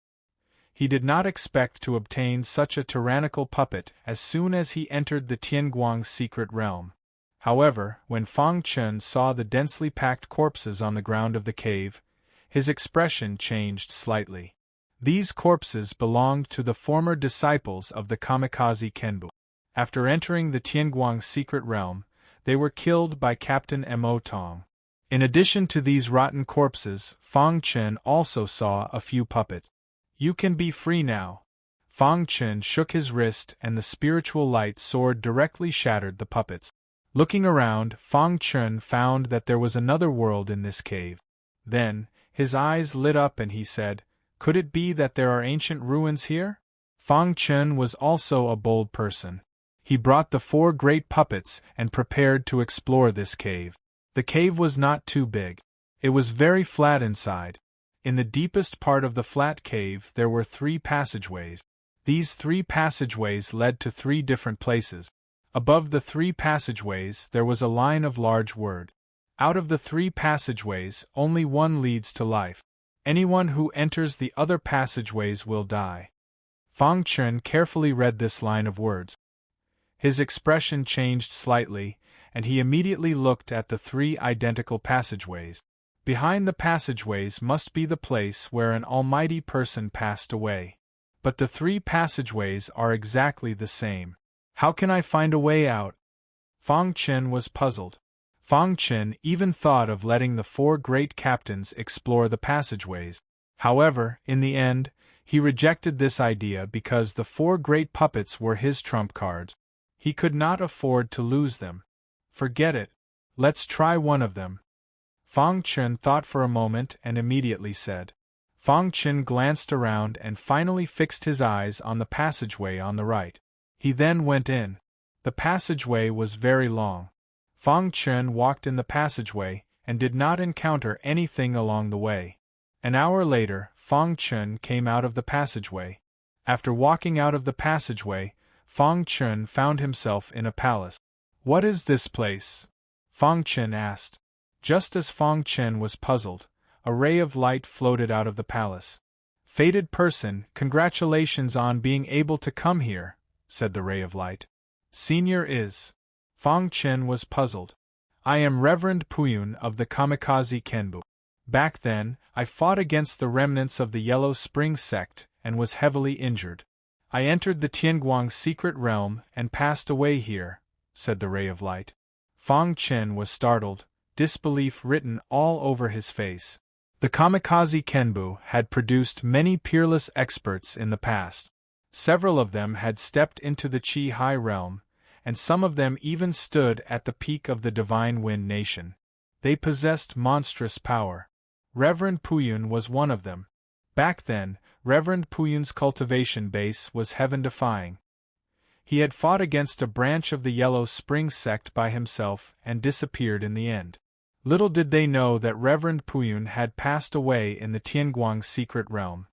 He did not expect to obtain such a tyrannical puppet as soon as he entered the Tianguang secret realm. However, when Fang Chen saw the densely packed corpses on the ground of the cave, his expression changed slightly. These corpses belonged to the former disciples of the Kamikaze Kenbu. After entering the Tianguang secret realm, they were killed by Captain Immortal. In addition to these rotten corpses, Fang Chen also saw a few puppets. "You can be free now." Fang Chen shook his wrist and the spiritual light sword directly shattered the puppets. Looking around, Fang Chen found that there was another world in this cave. Then, his eyes lit up and he said, "Could it be that there are ancient ruins here?" Fang Chen was also a bold person. He brought the 4 great puppets and prepared to explore this cave. The cave was not too big. It was very flat inside. In the deepest part of the flat cave there were 3 passageways. These 3 passageways led to 3 different places. Above the 3 passageways there was a line of large word. Out of the 3 passageways, only one leads to life. Anyone who enters the other passageways will die. Fang Chun carefully read this line of words. His expression changed slightly, and he immediately looked at the 3 identical passageways. Behind the passageways must be the place where an almighty person passed away. But the 3 passageways are exactly the same. How can I find a way out? Fang Chun was puzzled. Fang Chun even thought of letting the 4 great captains explore the passageways. However, in the end, he rejected this idea because the 4 great puppets were his trump cards. He could not afford to lose them. Forget it. Let's try one of them. Fang Chun thought for a moment and immediately said. Fang Chun glanced around and finally fixed his eyes on the passageway on the right. He then went in. The passageway was very long. Fang Chun walked in the passageway and did not encounter anything along the way. An hour later, Fang Chun came out of the passageway. After walking out of the passageway, Fang Chun found himself in a palace. What is this place? Fang Chun asked. Just as Fang Chun was puzzled, a ray of light floated out of the palace. Fated person, congratulations on being able to come here, said the ray of light. Senior is. Fang Chun was puzzled. I am Reverend Puyun of the Kamikaze Kenbu. Back then, I fought against the remnants of the Yellow Spring sect and was heavily injured. I entered the Tianguang secret realm and passed away here, said the ray of light. Fang Chun was startled, disbelief written all over his face. The Kamikaze Kenbu had produced many peerless experts in the past. Several of them had stepped into the Qi High realm, and some of them even stood at the peak of the Divine Wind Nation. They possessed monstrous power. Reverend Puyun was one of them. Back then, Reverend Puyun's cultivation base was heaven-defying. He had fought against a branch of the Yellow Spring sect by himself and disappeared in the end. Little did they know that Reverend Puyun had passed away in the Tianguang secret realm.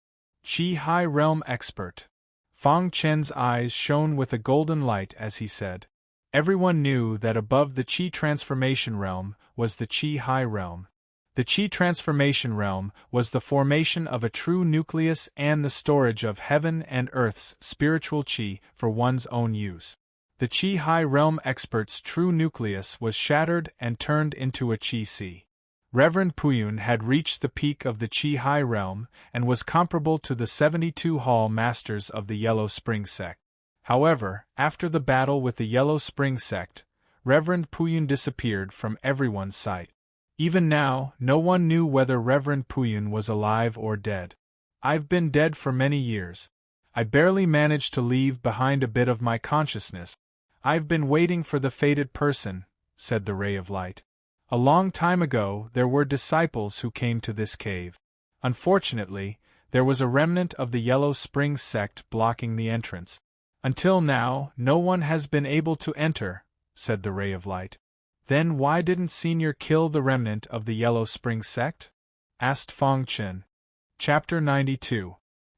Qi High realm expert. Fang Chun's eyes shone with a golden light as he said. Everyone knew that above the Qi transformation realm was the Qi High realm. The Qi transformation realm was the formation of a true nucleus and the storage of heaven and earth's spiritual Qi for one's own use. The Qi High realm expert's true nucleus was shattered and turned into a Qi Sea. Reverend Puyun had reached the peak of the Qi High realm and was comparable to the 72 Hall Masters of the Yellow Spring sect. However, after the battle with the Yellow Spring sect, Reverend Puyun disappeared from everyone's sight. Even now, no one knew whether Reverend Puyun was alive or dead. I've been dead for many years. I barely managed to leave behind a bit of my consciousness. I've been waiting for the fated person, said the ray of light. A long time ago, there were disciples who came to this cave. Unfortunately, there was a remnant of the Yellow Spring sect blocking the entrance. Until now, no one has been able to enter, said the ray of light. Then why didn't Senior kill the remnant of the Yellow Spring sect? Asked Fang Chun. Chapter 92.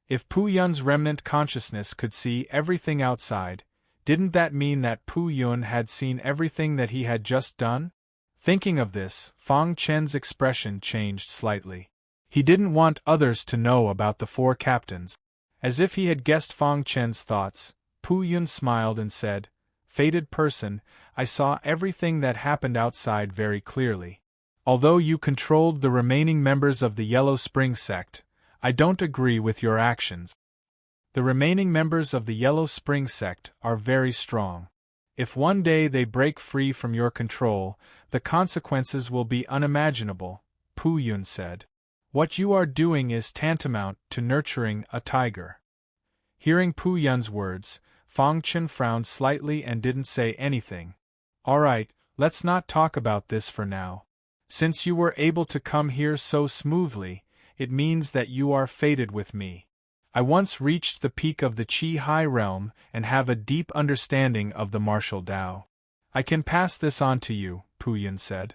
If Puyun's remnant consciousness could see everything outside, didn't that mean that Puyun had seen everything that he had just done? Thinking of this, Fang Chun's expression changed slightly. He didn't want others to know about the 4 captains. As if he had guessed Fang Chun's thoughts, Puyun smiled and said, Fated person, I saw everything that happened outside very clearly. Although you controlled the remaining members of the Yellow Spring sect, I don't agree with your actions. The remaining members of the Yellow Spring sect are very strong. If one day they break free from your control, the consequences will be unimaginable, Puyun said. What you are doing is tantamount to nurturing a tiger. Hearing Puyun's words, Fang Chun frowned slightly and didn't say anything. All right, let's not talk about this for now. Since you were able to come here so smoothly, it means that you are fated with me. I once reached the peak of the Qi High Realm and have a deep understanding of the martial Tao. I can pass this on to you, Puyin said.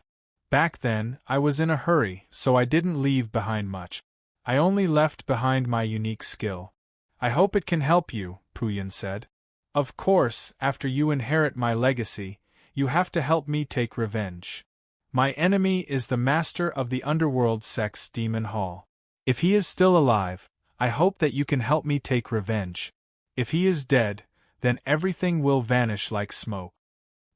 Back then, I was in a hurry, so I didn't leave behind much. I only left behind my unique skill. I hope it can help you, Puyin said. Of course, after you inherit my legacy, you have to help me take revenge. My enemy is the master of the underworld sect's demon hall. If he is still alive, I hope that you can help me take revenge. If he is dead, then everything will vanish like smoke.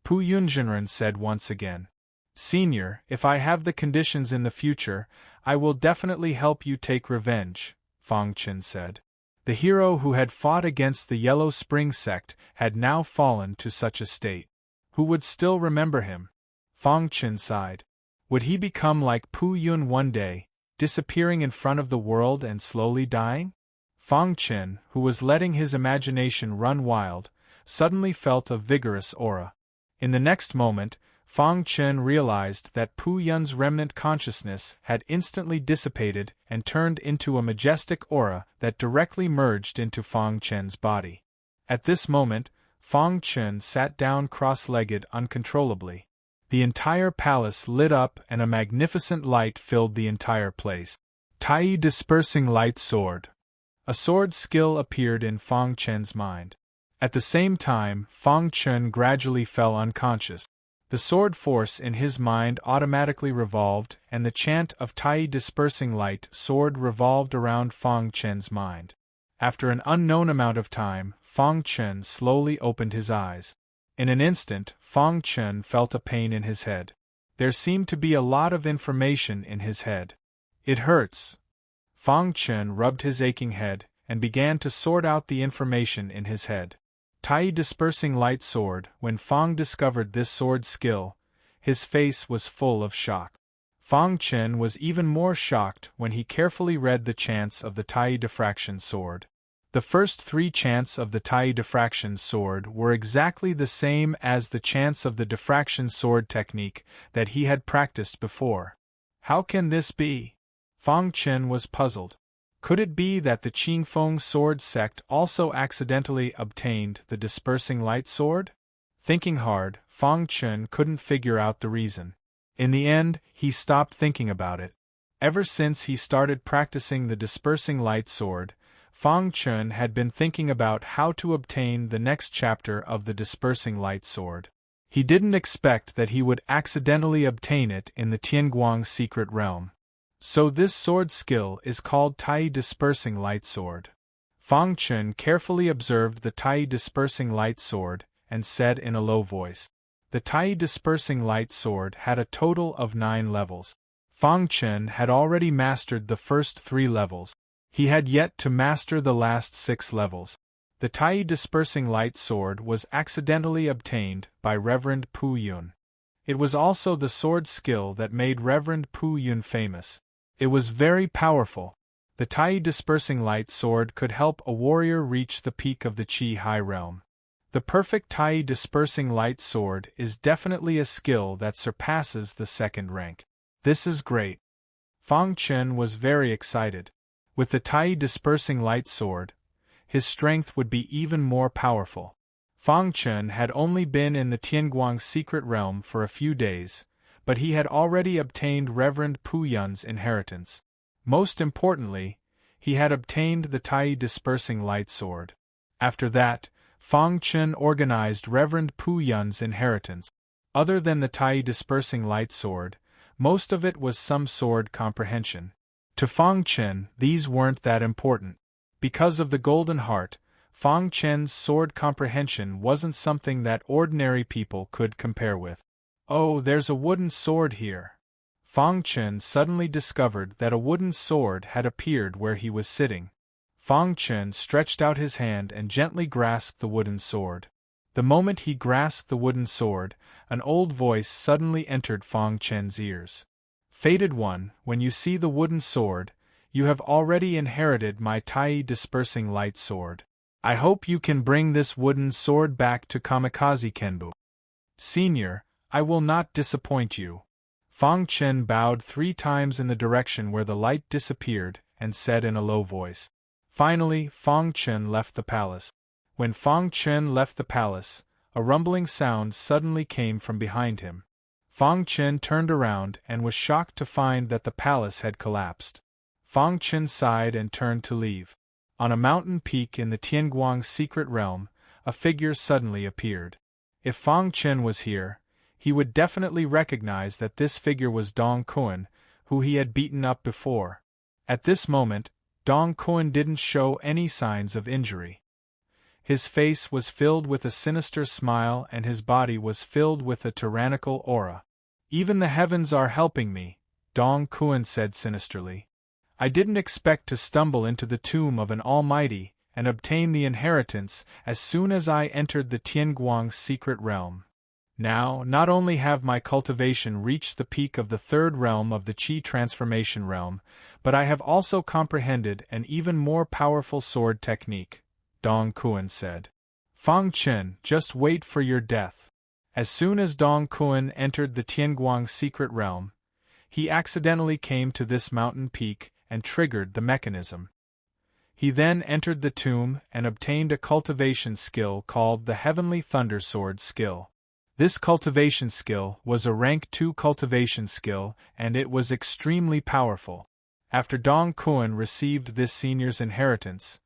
Pu Yunjinren said once again. Senior, if I have the conditions in the future, I will definitely help you take revenge, Fang Chen said. The hero who had fought against the Yellow Spring sect had now fallen to such a state. Who would still remember him? Fang Chen sighed. Would he become like Pu Yun one day, disappearing in front of the world and slowly dying? Fang Chen, who was letting his imagination run wild, suddenly felt a vigorous aura. In the next moment, Fang Chen realized that Pu Yun's remnant consciousness had instantly dissipated and turned into a majestic aura that directly merged into Fang Chen's body. At this moment, Fang Chen sat down cross-legged uncontrollably. The entire palace lit up and a magnificent light filled the entire place. Tai Dispersing Light Sword. A sword skill appeared in Fang Chen's mind. At the same time, Fang Chen gradually fell unconscious. The sword force in his mind automatically revolved, and the chant of Tai Dispersing Light Sword revolved around Fang Chen's mind. After an unknown amount of time, Fang Chen slowly opened his eyes. In an instant, Fang Chen felt a pain in his head. There seemed to be a lot of information in his head. It hurts. Fang Chen rubbed his aching head and began to sort out the information in his head. Tai Dispersing Light Sword. When Fang discovered this sword skill, his face was full of shock. Fang Chen was even more shocked when he carefully read the chants of the Tai Diffraction Sword. The first 3 chants of the Tai Diffraction Sword were exactly the same as the chants of the Diffraction Sword technique that he had practiced before. How can this be? Fang Chen was puzzled. Could it be that the Qingfeng Sword sect also accidentally obtained the Dispersing Light Sword? Thinking hard, Fang Chen couldn't figure out the reason. In the end, he stopped thinking about it. Ever since he started practicing the Dispersing Light Sword, Fang Chen had been thinking about how to obtain the next chapter of the Dispersing Light Sword. He didn't expect that he would accidentally obtain it in the Tianguang secret realm. So this sword skill is called Tai Dispersing Light Sword. Fang Chen carefully observed the Tai Dispersing Light Sword and said in a low voice. The Tai Dispersing Light Sword had a total of 9 levels. Fang Chen had already mastered the first 3 levels. He had yet to master the last 6 levels. The Tai Dispersing Light Sword was accidentally obtained by Reverend Pu Yun. It was also the sword skill that made Reverend Pu Yun famous. It was very powerful. The Tai Dispersing Light Sword could help a warrior reach the peak of the Qi High Realm. The perfect Tai Dispersing Light Sword is definitely a skill that surpasses the 2nd rank. This is great. Fang Chen was very excited. With the Tai Dispersing Light Sword, his strength would be even more powerful. Fang Chen had only been in the Tianguang secret realm for a few days, but he had already obtained Reverend Pu Yun's inheritance. Most importantly, he had obtained the Tai Dispersing Light Sword. After that, Fang Chen organized Reverend Pu Yun's inheritance. Other than the Tai Dispersing Light Sword, most of it was some sword comprehension. To Fang Chen, these weren't that important. Because of the Golden Heart, Fang Chen's sword comprehension wasn't something that ordinary people could compare with. Oh, there's a wooden sword here. Fang Chen suddenly discovered that a wooden sword had appeared where he was sitting. Fang Chen stretched out his hand and gently grasped the wooden sword. The moment he grasped the wooden sword, an old voice suddenly entered Fang Chen's ears. Fated One, when you see the wooden sword, you have already inherited my Tai Dispersing Light Sword. I hope you can bring this wooden sword back to Kamikaze Kenbu. Senior, I will not disappoint you. Fang Chen bowed 3 times in the direction where the light disappeared and said in a low voice. Finally, Fang Chen left the palace. When Fang Chen left the palace, a rumbling sound suddenly came from behind him. Fang Chen turned around and was shocked to find that the palace had collapsed. Fang Chen sighed and turned to leave. On a mountain peak in the Tianguang secret realm, a figure suddenly appeared. If Fang Chen was here, he would definitely recognize that this figure was Dong Kun, who he had beaten up before. At this moment, Dong Kun didn't show any signs of injury. His face was filled with a sinister smile and his body was filled with a tyrannical aura. "Even the heavens are helping me," Dong Kun said sinisterly. "I didn't expect to stumble into the tomb of an almighty and obtain the inheritance as soon as I entered the Tianguang secret realm. Now, not only have my cultivation reached the peak of the third realm of the Qi transformation realm, but I have also comprehended an even more powerful sword technique," Dong Kun said. "Fang Chen, just wait for your death." As soon as Dong Kun entered the Tianguang secret realm, he accidentally came to this mountain peak and triggered the mechanism. He then entered the tomb and obtained a cultivation skill called the Heavenly Thunder Sword skill. This cultivation skill was a rank 2 cultivation skill and it was extremely powerful. After Dong Kun received this senior's inheritance,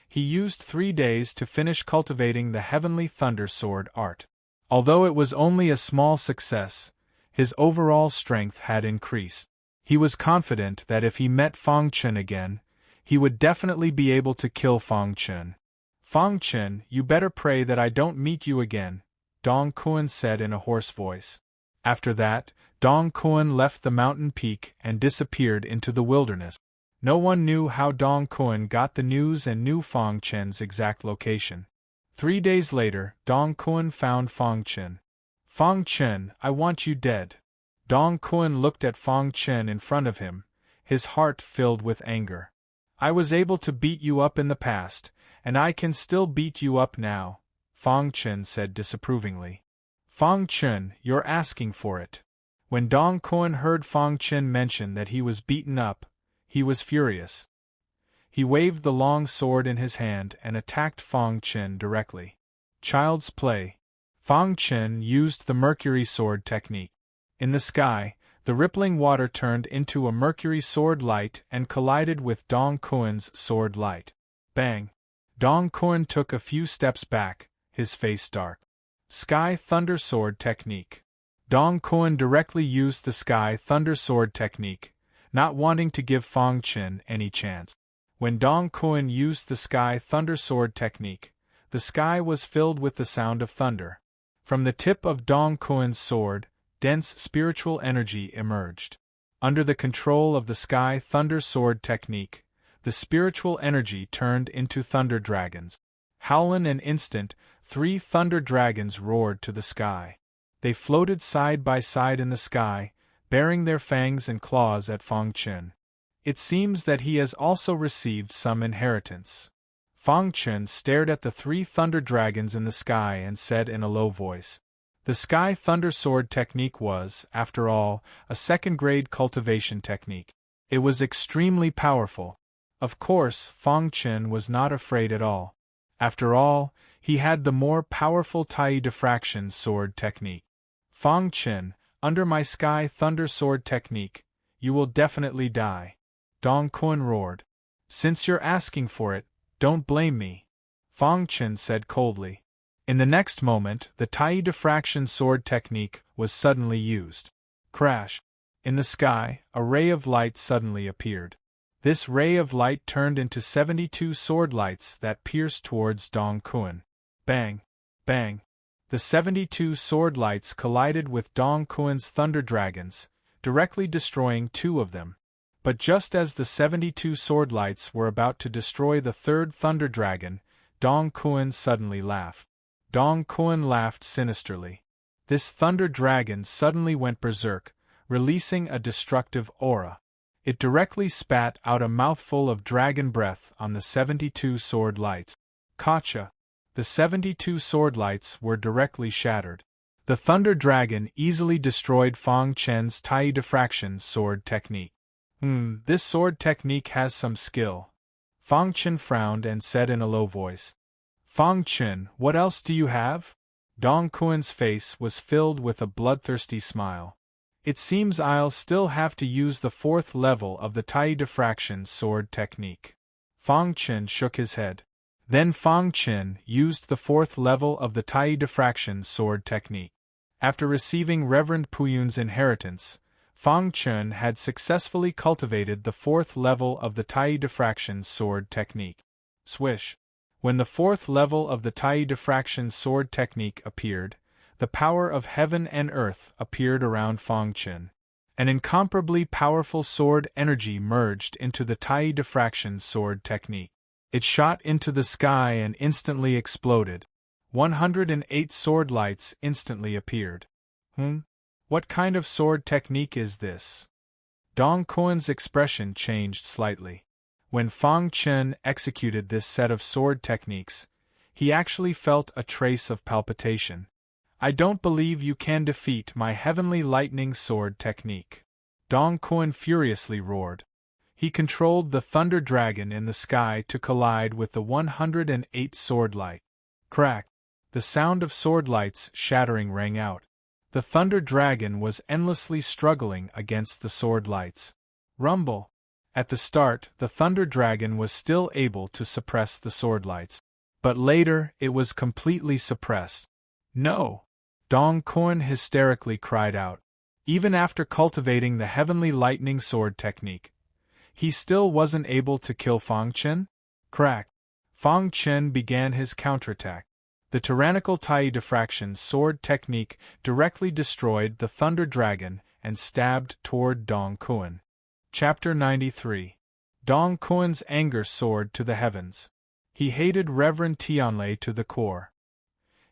he used 3 days to finish cultivating the Heavenly Thunder Sword art. Although it was only a small success, his overall strength had increased. He was confident that if he met Fang Chen again, he would definitely be able to kill Fang Chen. "Fang Chen, you better pray that I don't meet you again," Dong Kun said in a hoarse voice. After that, Dong Kun left the mountain peak and disappeared into the wilderness. No one knew how Dong Kun got the news and knew Fang Chen's exact location. 3 days later, Dong Kun found Fang Chen. "Fang Chen, I want you dead." Dong Kun looked at Fang Chen in front of him, his heart filled with anger. "I was able to beat you up in the past, and I can still beat you up now," Fang Chen said disapprovingly. "Fang Chen, you're asking for it." When Dong Kun heard Fang Chen mention that he was beaten up, he was furious. He waved the long sword in his hand and attacked Fang Chen directly. Child's play. Fang Chen used the Mercury Sword technique. In the sky, the rippling water turned into a Mercury Sword light and collided with Dong Kun's sword light. Bang! Dong Kun took a few steps back, his face dark. Sky Thunder Sword technique. Dong Kun directly used the Sky Thunder Sword technique, not wanting to give Fang Chen any chance. When Dong Kun used the Sky Thunder Sword technique, the sky was filled with the sound of thunder. From the tip of Dong Kun's sword, dense spiritual energy emerged. Under the control of the Sky Thunder Sword technique, the spiritual energy turned into thunder dragons. Howlin' an instant, 3 thunder dragons roared to the sky. They floated side by side in the sky, bearing their fangs and claws at Fang Chen. It seems that he has also received some inheritance. Fang Chen stared at the 3 thunder dragons in the sky and said in a low voice. The Sky Thunder Sword technique was, after all, a second-grade cultivation technique. It was extremely powerful. Of course, Fang Chen was not afraid at all. After all, he had the more powerful Tai Diffraction Sword technique. "Fang Chen, under my Sky Thunder Sword technique, you will definitely die," Dong Kun roared. "Since you're asking for it, don't blame me," Fang Chen said coldly. In the next moment, the Tai Diffraction Sword technique was suddenly used. Crash! In the sky, a ray of light suddenly appeared. This ray of light turned into 72 sword lights that pierced towards Dong Kun. Bang! Bang! The 72 sword lights collided with Dong Kun's thunder dragons, directly destroying 2 of them. But just as the 72 sword lights were about to destroy the 3rd thunder dragon, Dong Kun suddenly laughed. Dong Kun laughed sinisterly. This thunder dragon suddenly went berserk, releasing a destructive aura. It directly spat out a mouthful of dragon breath on the 72 sword lights. Gotcha! The 72 sword lights were directly shattered. The thunder dragon easily destroyed Fang Chen's Tai Diffraction Sword technique. This sword technique has some skill," Fang Chen frowned and said in a low voice. Fang Chen, what else do you have? Dong Kuen's face was filled with a bloodthirsty smile. It seems I'll still have to use the 4th level of the Tai Diffraction Sword technique. Fang Chen shook his head. Then Fang Chen used the 4th level of the Tai Diffraction Sword technique. After receiving Reverend Puyun's inheritance, Fang Chen had successfully cultivated the 4th level of the Tai Diffraction Sword technique. Swish! When the 4th level of the Tai Diffraction Sword technique appeared, the power of heaven and earth appeared around Fang Chen. An incomparably powerful sword energy merged into the Tai Diffraction Sword technique. It shot into the sky and instantly exploded. 108 sword lights instantly appeared. What kind of sword technique is this? Dong Kuen's expression changed slightly. When Fang Chen executed this set of sword techniques, he actually felt a trace of palpitation. I don't believe you can defeat my heavenly lightning sword technique. Dong Kuen furiously roared. He controlled the thunder dragon in the sky to collide with the 108 sword light. Crack! The sound of sword lights shattering rang out. The thunder dragon was endlessly struggling against the sword lights. Rumble! At the start, the thunder dragon was still able to suppress the sword lights. But later, it was completely suppressed. No! Dong Kuen hysterically cried out. Even after cultivating the heavenly lightning sword technique, he still wasn't able to kill Fang Chen? Crack! Fang Chen began his counterattack. The tyrannical Tai Diffraction sword technique directly destroyed the thunder dragon and stabbed toward Dong Kuen. Chapter 93. Dong Kuen's anger soared to the heavens. He hated Reverend Tianlei to the core.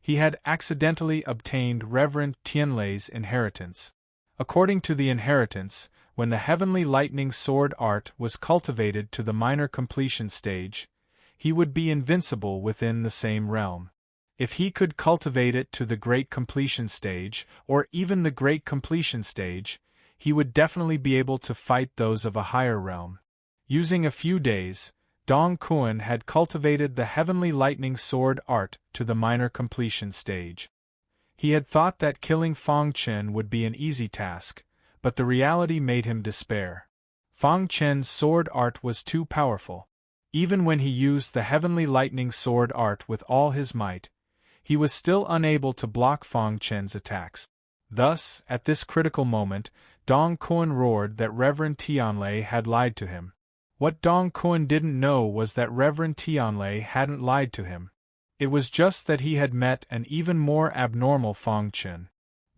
He had accidentally obtained Reverend Tianlei's inheritance. According to the inheritance, when the heavenly lightning sword art was cultivated to the minor completion stage, he would be invincible within the same realm. If he could cultivate it to the great completion stage, or even the great completion stage, he would definitely be able to fight those of a higher realm. Using a few days, Dong Kuen had cultivated the heavenly lightning sword art to the minor completion stage. He had thought that killing Fang Chen would be an easy task, but the reality made him despair. Fang Chen's sword art was too powerful. Even when he used the heavenly lightning sword art with all his might, he was still unable to block Fang Chen's attacks. Thus, at this critical moment, Dong Kuen roared that Reverend Tianlei had lied to him. What Dong Kuen didn't know was that Reverend Tianlei hadn't lied to him. It was just that he had met an even more abnormal Fang Chen.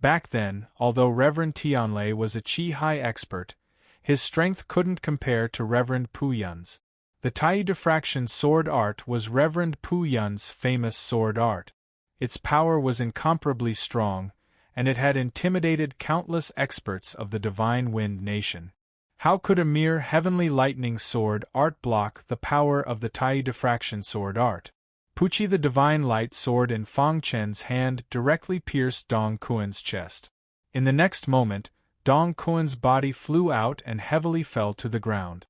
Back then, although Reverend Tianlei was a Qi Hai expert, his strength couldn't compare to Reverend Puyun's. The Tai Diffraction sword art was Reverend Puyun's famous sword art. Its power was incomparably strong, and it had intimidated countless experts of the Divine Wind Nation. How could a mere heavenly lightning sword art block the power of the Tai Diffraction sword art? Puchi, the divine light sword in Fang Chen's hand, directly pierced Dong Kuen's chest. In the next moment, Dong Kuen's body flew out and heavily fell to the ground.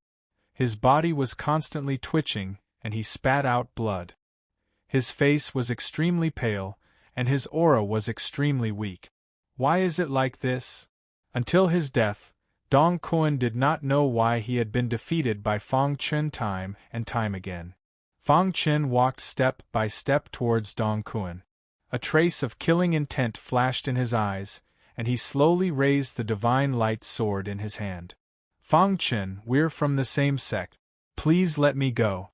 His body was constantly twitching, and he spat out blood. His face was extremely pale, and his aura was extremely weak. Why is it like this? Until his death, Dong Kuen did not know why he had been defeated by Fang Chen time and time again. Fang Chen walked step by step towards Dong Kuen. A trace of killing intent flashed in his eyes, and he slowly raised the divine light sword in his hand. Fang Chen, we're from the same sect. Please let me go.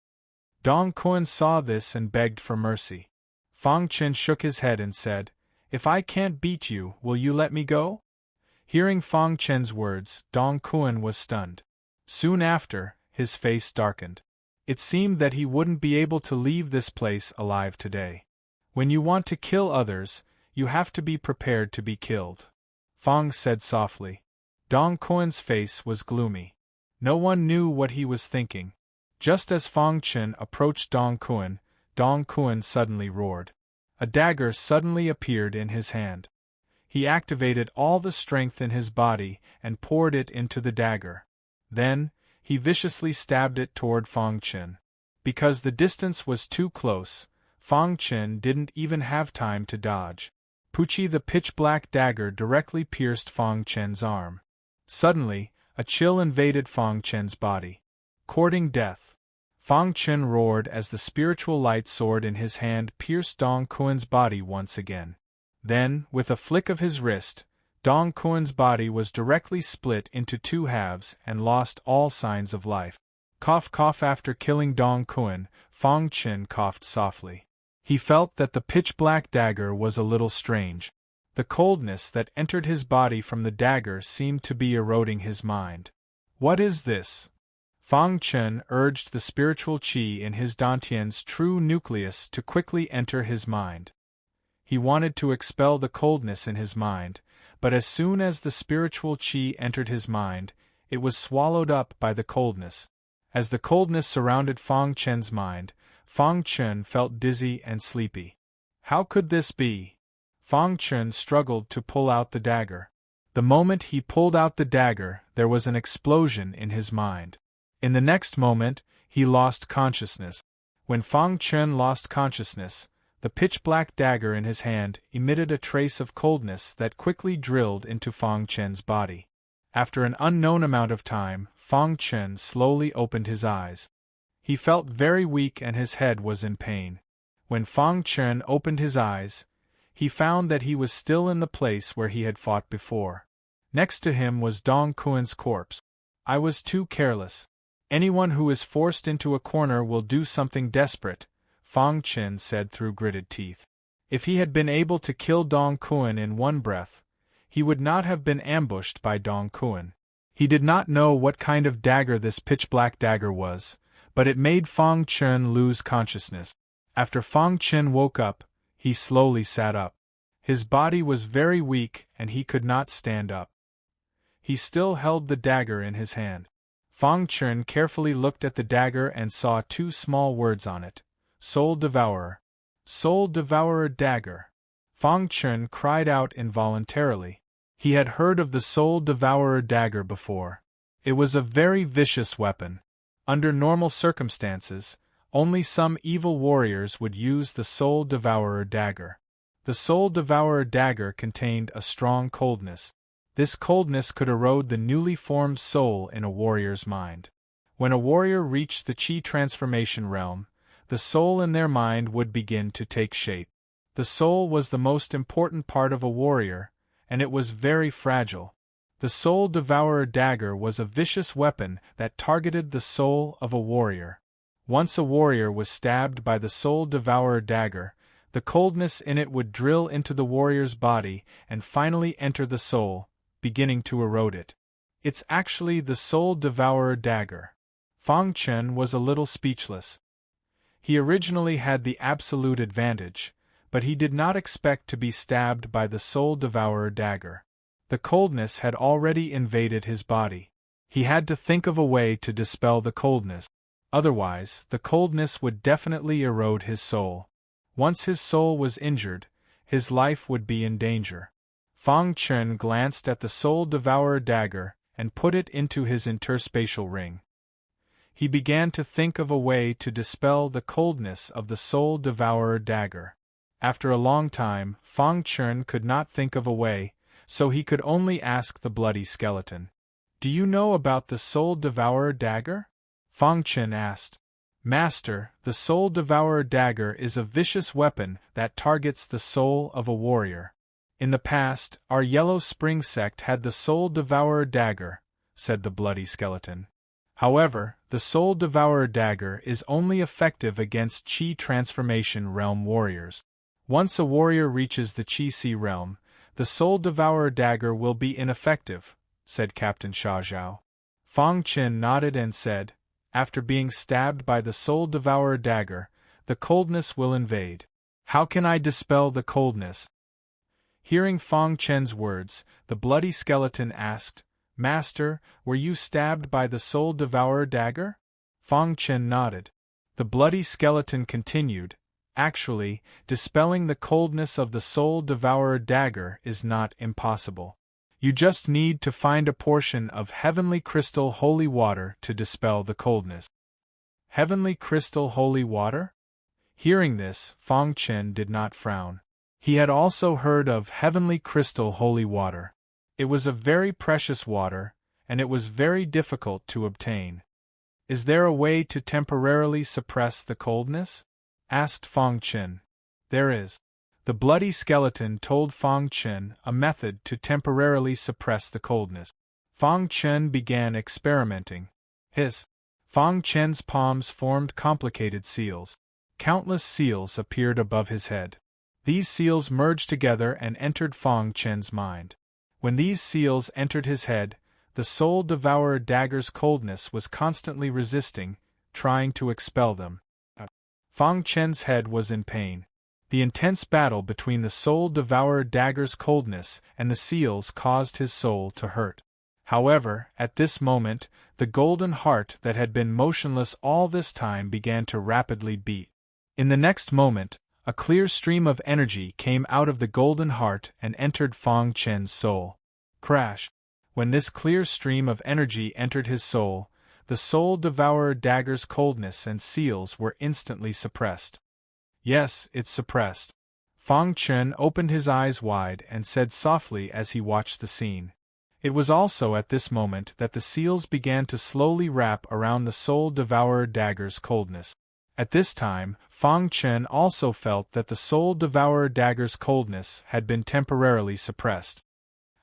Dong Kuen saw this and begged for mercy. Fang Chen shook his head and said, If I can't beat you, will you let me go? Hearing Fang Chen's words, Dong Kuen was stunned. Soon after, his face darkened. It seemed that he wouldn't be able to leave this place alive today. When you want to kill others, you have to be prepared to be killed. Fang said softly. Dong Kuen's face was gloomy. No one knew what he was thinking. Just as Fang Chen approached Dong Kuen suddenly roared. A dagger suddenly appeared in his hand. He activated all the strength in his body and poured it into the dagger. Then, he viciously stabbed it toward Fang Chen. Because the distance was too close, Fang Chen didn't even have time to dodge. Puchi, the pitch-black dagger directly pierced Fang Chen's arm. Suddenly, a chill invaded Fang Chen's body. Courting death. Fang Chen roared as the spiritual light sword in his hand pierced Dong Quan's body once again. Then, with a flick of his wrist, Dong Quan's body was directly split into two halves and lost all signs of life. Cough cough. After killing Dong Quan, Fang Chen coughed softly. He felt that the pitch-black dagger was a little strange. The coldness that entered his body from the dagger seemed to be eroding his mind. What is this? Fang Chen urged the spiritual qi in his dantian's true nucleus to quickly enter his mind. He wanted to expel the coldness in his mind, but as soon as the spiritual qi entered his mind, it was swallowed up by the coldness. As the coldness surrounded Fang Chen's mind, Fang Chen felt dizzy and sleepy. How could this be? Fang Chen struggled to pull out the dagger. The moment he pulled out the dagger, there was an explosion in his mind. In the next moment, he lost consciousness. When Fang Chen lost consciousness, the pitch-black dagger in his hand emitted a trace of coldness that quickly drilled into Fang Chen's body. After an unknown amount of time, Fang Chen slowly opened his eyes. He felt very weak and his head was in pain. When Fang Chen opened his eyes, he found that he was still in the place where he had fought before. Next to him was Dong Quan's corpse. I was too careless. Anyone who is forced into a corner will do something desperate, Fang Chen said through gritted teeth. If he had been able to kill Dong Quan in one breath, he would not have been ambushed by Dong Quan. He did not know what kind of dagger this pitch-black dagger was, but it made Fang Chen lose consciousness. After Fang Chen woke up, he slowly sat up. His body was very weak and he could not stand up. He still held the dagger in his hand. Fang Chen carefully looked at the dagger and saw two small words on it. Soul Devourer. Soul Devourer dagger. Fang Chen cried out involuntarily. He had heard of the Soul Devourer dagger before. It was a very vicious weapon. Under normal circumstances, only some evil warriors would use the Soul Devourer dagger. The Soul Devourer dagger contained a strong coldness. This coldness could erode the newly formed soul in a warrior's mind. When a warrior reached the Qi transformation realm, the soul in their mind would begin to take shape. The soul was the most important part of a warrior, and it was very fragile. The Soul Devourer dagger was a vicious weapon that targeted the soul of a warrior. Once a warrior was stabbed by the Soul Devourer dagger, the coldness in it would drill into the warrior's body and finally enter the soul, beginning to erode it. It's actually the Soul Devourer dagger. Fang Chen was a little speechless. He originally had the absolute advantage, but he did not expect to be stabbed by the Soul Devourer dagger. The coldness had already invaded his body. He had to think of a way to dispel the coldness. Otherwise, the coldness would definitely erode his soul. Once his soul was injured, his life would be in danger. Fang Chen glanced at the Soul Devourer dagger and put it into his interspatial ring. He began to think of a way to dispel the coldness of the Soul Devourer dagger. After a long time, Fang Chen could not think of a way, so he could only ask the bloody skeleton. Do you know about the Soul Devourer dagger? Fang Chen asked. Master, the Soul Devourer dagger is a vicious weapon that targets the soul of a warrior. In the past, our Yellow Spring sect had the Soul Devourer dagger, said the bloody skeleton. However, the Soul Devourer dagger is only effective against Qi transformation realm warriors. Once a warrior reaches the Qi Sea realm, the Soul Devourer dagger will be ineffective, said Captain Xiaozhao. Fang Chen nodded and said, after being stabbed by the Soul Devourer dagger, the coldness will invade. How can I dispel the coldness? Hearing Fang Chen's words, the bloody skeleton asked, Master, were you stabbed by the Soul Devourer dagger? Fang Chen nodded. The bloody skeleton continued, actually, dispelling the coldness of the Soul Devourer dagger is not impossible. You just need to find a portion of heavenly crystal holy water to dispel the coldness. Heavenly crystal holy water? Hearing this, Fang Chen did not frown. He had also heard of heavenly crystal holy water. It was a very precious water, and it was very difficult to obtain. Is there a way to temporarily suppress the coldness? Asked Fang Chen. There is. The bloody skeleton told Fang Chen a method to temporarily suppress the coldness. Fang Chen began experimenting. Fang Chen's palms formed complicated seals. Countless seals appeared above his head. These seals merged together and entered Fang Chen's mind. When these seals entered his head, the soul-devourer dagger's coldness was constantly resisting, trying to expel them. Fang Chen's head was in pain. The intense battle between the soul-devourer dagger's coldness and the seals caused his soul to hurt. However, at this moment, the golden heart that had been motionless all this time began to rapidly beat. In the next moment, a clear stream of energy came out of the golden heart and entered Fang Chen's soul. Crash! When this clear stream of energy entered his soul, the soul-devourer dagger's coldness and seals were instantly suppressed. Yes, it's suppressed. Fang Chen opened his eyes wide and said softly as he watched the scene. It was also at this moment that the seals began to slowly wrap around the soul-devourer dagger's coldness. At this time, Fang Chen also felt that the soul-devourer dagger's coldness had been temporarily suppressed.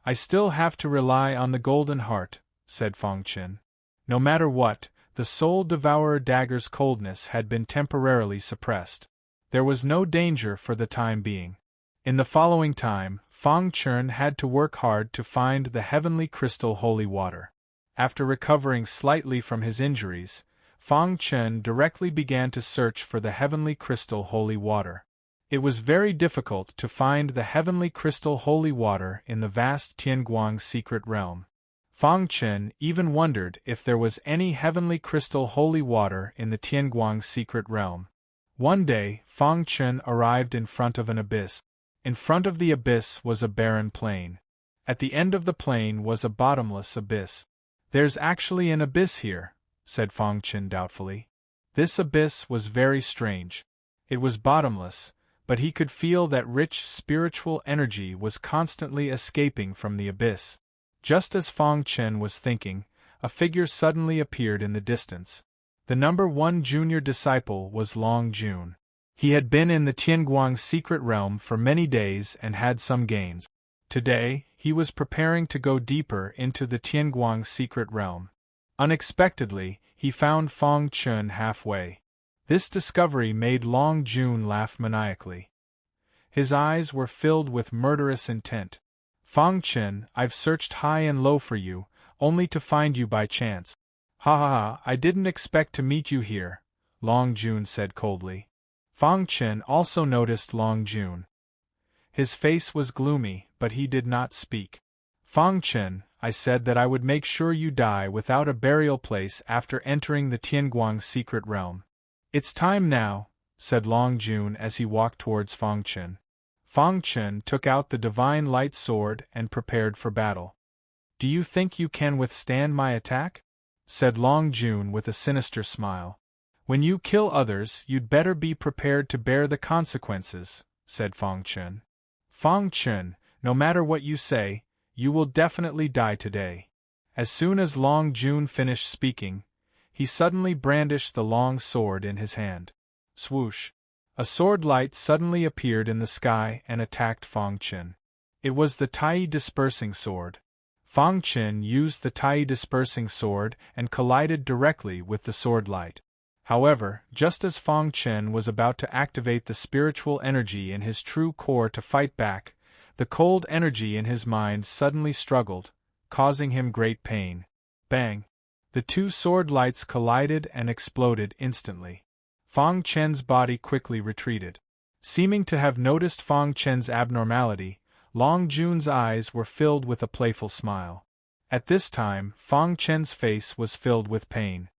I still have to rely on the golden heart, said Fang Chen. No matter what, the soul-devourer dagger's coldness had been temporarily suppressed. There was no danger for the time being. In the following time, Fang Chen had to work hard to find the heavenly crystal holy water. After recovering slightly from his injuries, Fang Chen directly began to search for the heavenly crystal holy water. It was very difficult to find the heavenly crystal holy water in the vast Tianguang secret realm. Fang Chen even wondered if there was any heavenly crystal holy water in the Tianguang secret realm. One day, Fang Chen arrived in front of an abyss. In front of the abyss was a barren plain. At the end of the plain was a bottomless abyss. There's actually an abyss here, said Fang Chen doubtfully. This abyss was very strange. It was bottomless, but he could feel that rich spiritual energy was constantly escaping from the abyss. Just as Fang Chen was thinking, a figure suddenly appeared in the distance. The number 1 junior disciple was Long Jun. He had been in the Tianguang secret realm for many days and had some gains. Today, he was preparing to go deeper into the Tianguang secret realm. Unexpectedly, he found Fang Chen halfway. This discovery made Long Jun laugh maniacally. His eyes were filled with murderous intent. Fang Chen, I've searched high and low for you, only to find you by chance. Ha ha ha, I didn't expect to meet you here, Long Jun said coldly. Fang Chen also noticed Long Jun. His face was gloomy, but he did not speak. Fang Chen, I said that I would make sure you die without a burial place after entering the Tianguang secret realm. It's time now, said Long Jun as he walked towards Fang Chen. Fang Chen took out the divine light sword and prepared for battle. Do you think you can withstand my attack? Said Long Jun with a sinister smile. When you kill others, you'd better be prepared to bear the consequences, said Fang Chen. Fang Chen, no matter what you say, you will definitely die today. As soon as Long Jun finished speaking, he suddenly brandished the long sword in his hand. Swoosh! A sword light suddenly appeared in the sky and attacked Fang Chen. It was the Tai dispersing sword. Fang Chen used the Tai dispersing sword and collided directly with the sword light. However, just as Fang Chen was about to activate the spiritual energy in his true core to fight back, the cold energy in his mind suddenly struggled, causing him great pain. Bang! The two sword lights collided and exploded instantly. Fang Chen's body quickly retreated. Seeming to have noticed Fang Chen's abnormality, Long Jun's eyes were filled with a playful smile. At this time, Fang Chen's face was filled with pain.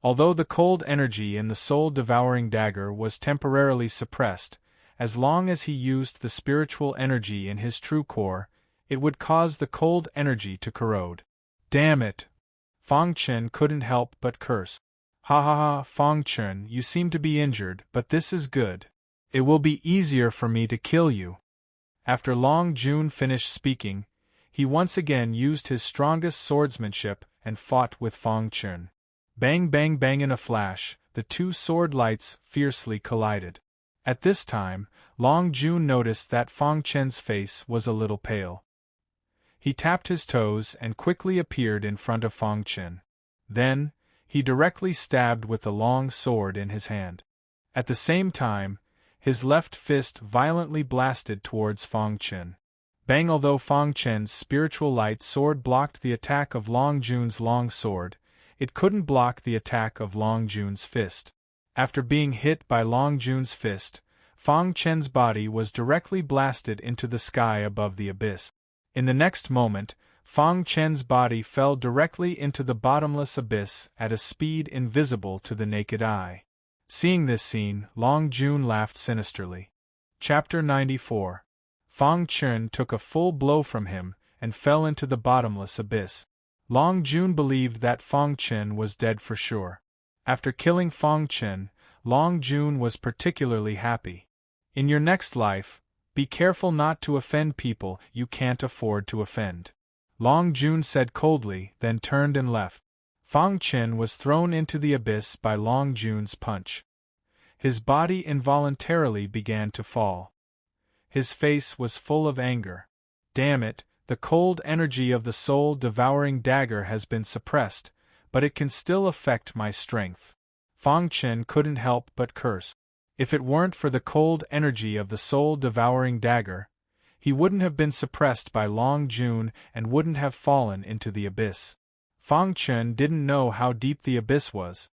Although the cold energy in the soul-devouring dagger was temporarily suppressed, as long as he used the spiritual energy in his true core, it would cause the cold energy to corrode. Damn it! Fang Chen couldn't help but curse. Ha ha ha, Fang Chun, you seem to be injured, but this is good. It will be easier for me to kill you. After Long Jun finished speaking, he once again used his strongest swordsmanship and fought with Fang Chun. Bang bang bang, in a flash, the two sword lights fiercely collided. At this time, Long Jun noticed that Fang Chen's face was a little pale. He tapped his toes and quickly appeared in front of Fang Chen. Then, he directly stabbed with the long sword in his hand. At the same time, his left fist violently blasted towards Fang Chen. Bang! Although Fang Chen's spiritual light sword blocked the attack of Long Jun's long sword, it couldn't block the attack of Long Jun's fist. After being hit by Long Jun's fist, Fang Chen's body was directly blasted into the sky above the abyss. In the next moment, Fang Chen's body fell directly into the bottomless abyss at a speed invisible to the naked eye. Seeing this scene, Long Jun laughed sinisterly. Chapter 94. Fang Chen took a full blow from him and fell into the bottomless abyss. Long Jun believed that Fang Chen was dead for sure. After killing Fang Chen, Long Jun was particularly happy. In your next life, be careful not to offend people you can't afford to offend. Long Jun said coldly, then turned and left. Fang Chen was thrown into the abyss by Long Jun's punch. His body involuntarily began to fall. His face was full of anger. Damn it, the cold energy of the soul-devouring dagger has been suppressed, but it can still affect my strength. Fang Chen couldn't help but curse. If it weren't for the cold energy of the soul-devouring dagger, he wouldn't have been suppressed by Long Jun and wouldn't have fallen into the abyss. Fang Chen didn't know how deep the abyss was.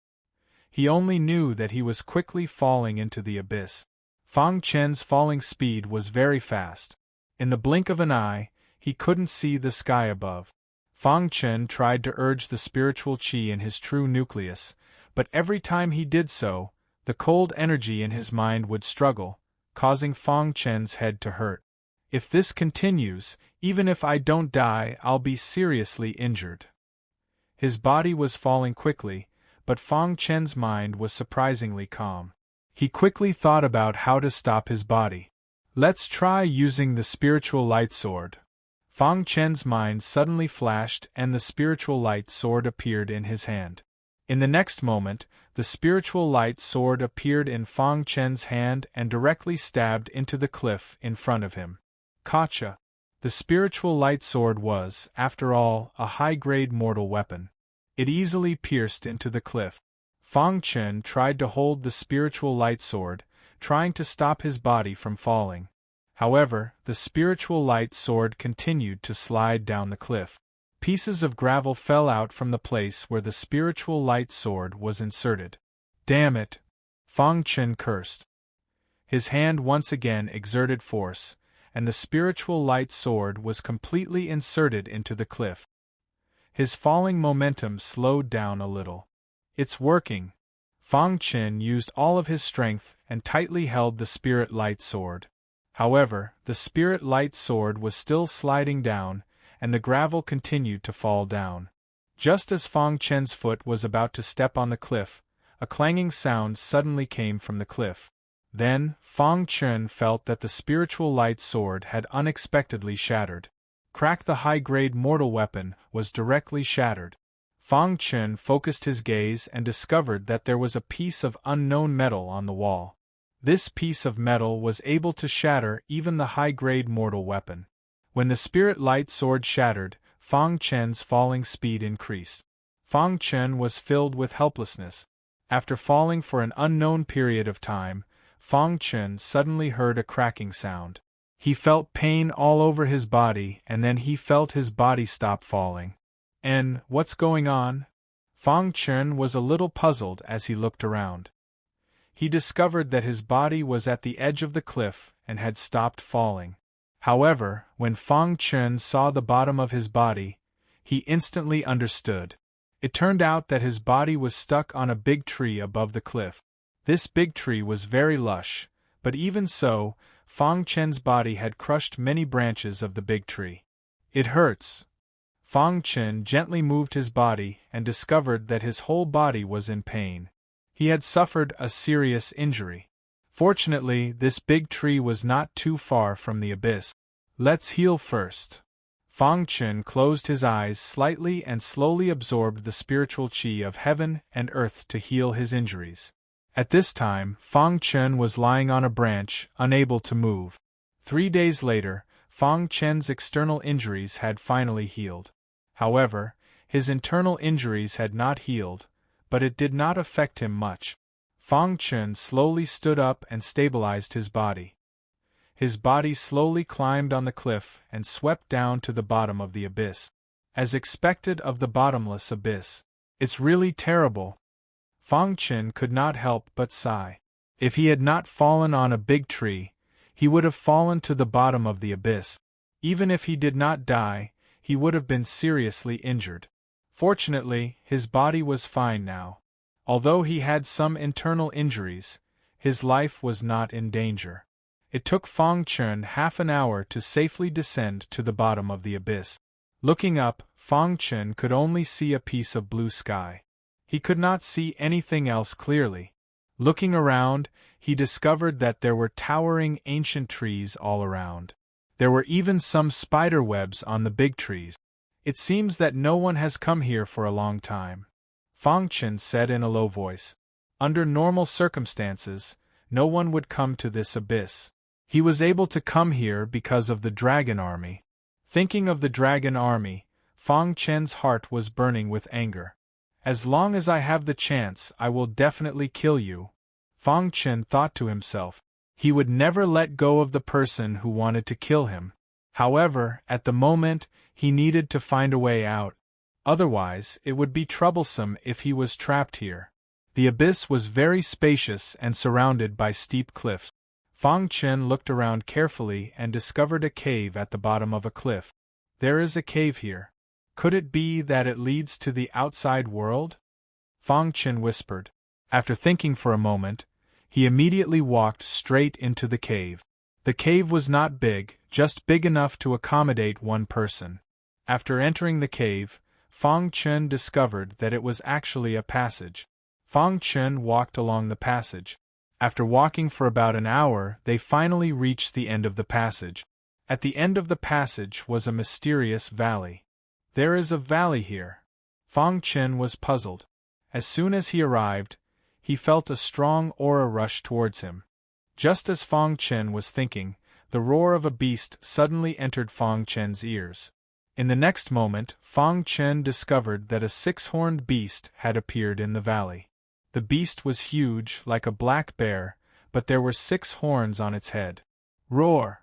He only knew that he was quickly falling into the abyss. Fang Chen's falling speed was very fast. In the blink of an eye, he couldn't see the sky above. Fang Chen tried to urge the spiritual qi in his true nucleus, but every time he did so, the cold energy in his mind would struggle, causing Fang Chen's head to hurt. If this continues, even if I don't die, I'll be seriously injured. His body was falling quickly, but Fang Chen's mind was surprisingly calm. He quickly thought about how to stop his body. Let's try using the spiritual light sword. Fang Chen's mind suddenly flashed and the spiritual light sword appeared in his hand. In the next moment, the spiritual light sword appeared in Fang Chen's hand and directly stabbed into the cliff in front of him. Gotcha! The spiritual light sword was, after all, a high-grade mortal weapon. It easily pierced into the cliff. Fang Chen tried to hold the spiritual light sword, trying to stop his body from falling. However, the spiritual light sword continued to slide down the cliff. Pieces of gravel fell out from the place where the spiritual light sword was inserted. Damn it! Fang Chen cursed. His hand once again exerted force, and the spiritual light sword was completely inserted into the cliff. His falling momentum slowed down a little. It's working. Fang Chen used all of his strength and tightly held the spirit light sword. However, the spirit light sword was still sliding down, and the gravel continued to fall down. Just as Fang Chen's foot was about to step on the cliff, a clanging sound suddenly came from the cliff. Then, Fang Chen felt that the spiritual light sword had unexpectedly shattered. Crack! The high-grade mortal weapon was directly shattered. Fang Chen focused his gaze and discovered that there was a piece of unknown metal on the wall. This piece of metal was able to shatter even the high-grade mortal weapon. When the spirit light sword shattered, Fang Chen's falling speed increased. Fang Chen was filled with helplessness. After falling for an unknown period of time, Fang Chen suddenly heard a cracking sound. He felt pain all over his body and then he felt his body stop falling. What's going on? Fang Chen was a little puzzled as he looked around. He discovered that his body was at the edge of the cliff and had stopped falling. However, when Fang Chen saw the bottom of his body, he instantly understood. It turned out that his body was stuck on a big tree above the cliff. This big tree was very lush, but even so, Fang Chen's body had crushed many branches of the big tree. It hurts. Fang Chen gently moved his body and discovered that his whole body was in pain. He had suffered a serious injury. Fortunately, this big tree was not too far from the abyss. Let's heal first. Fang Chen closed his eyes slightly and slowly absorbed the spiritual qi of heaven and earth to heal his injuries. At this time, Fang Chen was lying on a branch, unable to move. 3 days later, Fang Chen's external injuries had finally healed. However, his internal injuries had not healed, but it did not affect him much. Fang Chen slowly stood up and stabilized his body. His body slowly climbed on the cliff and swept down to the bottom of the abyss. As expected of the bottomless abyss. It's really terrible. Fang Chen could not help but sigh. If he had not fallen on a big tree, he would have fallen to the bottom of the abyss. Even if he did not die, he would have been seriously injured. Fortunately, his body was fine now. Although he had some internal injuries, his life was not in danger. It took Fang Chen half an hour to safely descend to the bottom of the abyss. Looking up, Fang Chen could only see a piece of blue sky. He could not see anything else clearly. Looking around, he discovered that there were towering ancient trees all around. There were even some spider webs on the big trees. It seems that no one has come here for a long time. Fang Chen said in a low voice. Under normal circumstances, no one would come to this abyss. He was able to come here because of the dragon army. Thinking of the dragon army, Fang Chen's heart was burning with anger. As long as I have the chance, I will definitely kill you. Fang Chen thought to himself. He would never let go of the person who wanted to kill him. However, at the moment, he needed to find a way out. Otherwise, it would be troublesome if he was trapped here. The abyss was very spacious and surrounded by steep cliffs. Fang Chen looked around carefully and discovered a cave at the bottom of a cliff. There is a cave here. Could it be that it leads to the outside world? Fang Chen whispered. After thinking for a moment, he immediately walked straight into the cave. The cave was not big, just big enough to accommodate one person. After entering the cave, Fang Chen discovered that it was actually a passage. Fang Chen walked along the passage. After walking for about an hour, they finally reached the end of the passage. At the end of the passage was a mysterious valley. There is a valley here. Fang Chen was puzzled. As soon as he arrived, he felt a strong aura rush towards him. Just as Fang Chen was thinking, the roar of a beast suddenly entered Fang Chen's ears. In the next moment, Fang Chen discovered that a 6-horned beast had appeared in the valley. The beast was huge, like a black bear, but there were 6 horns on its head. Roar!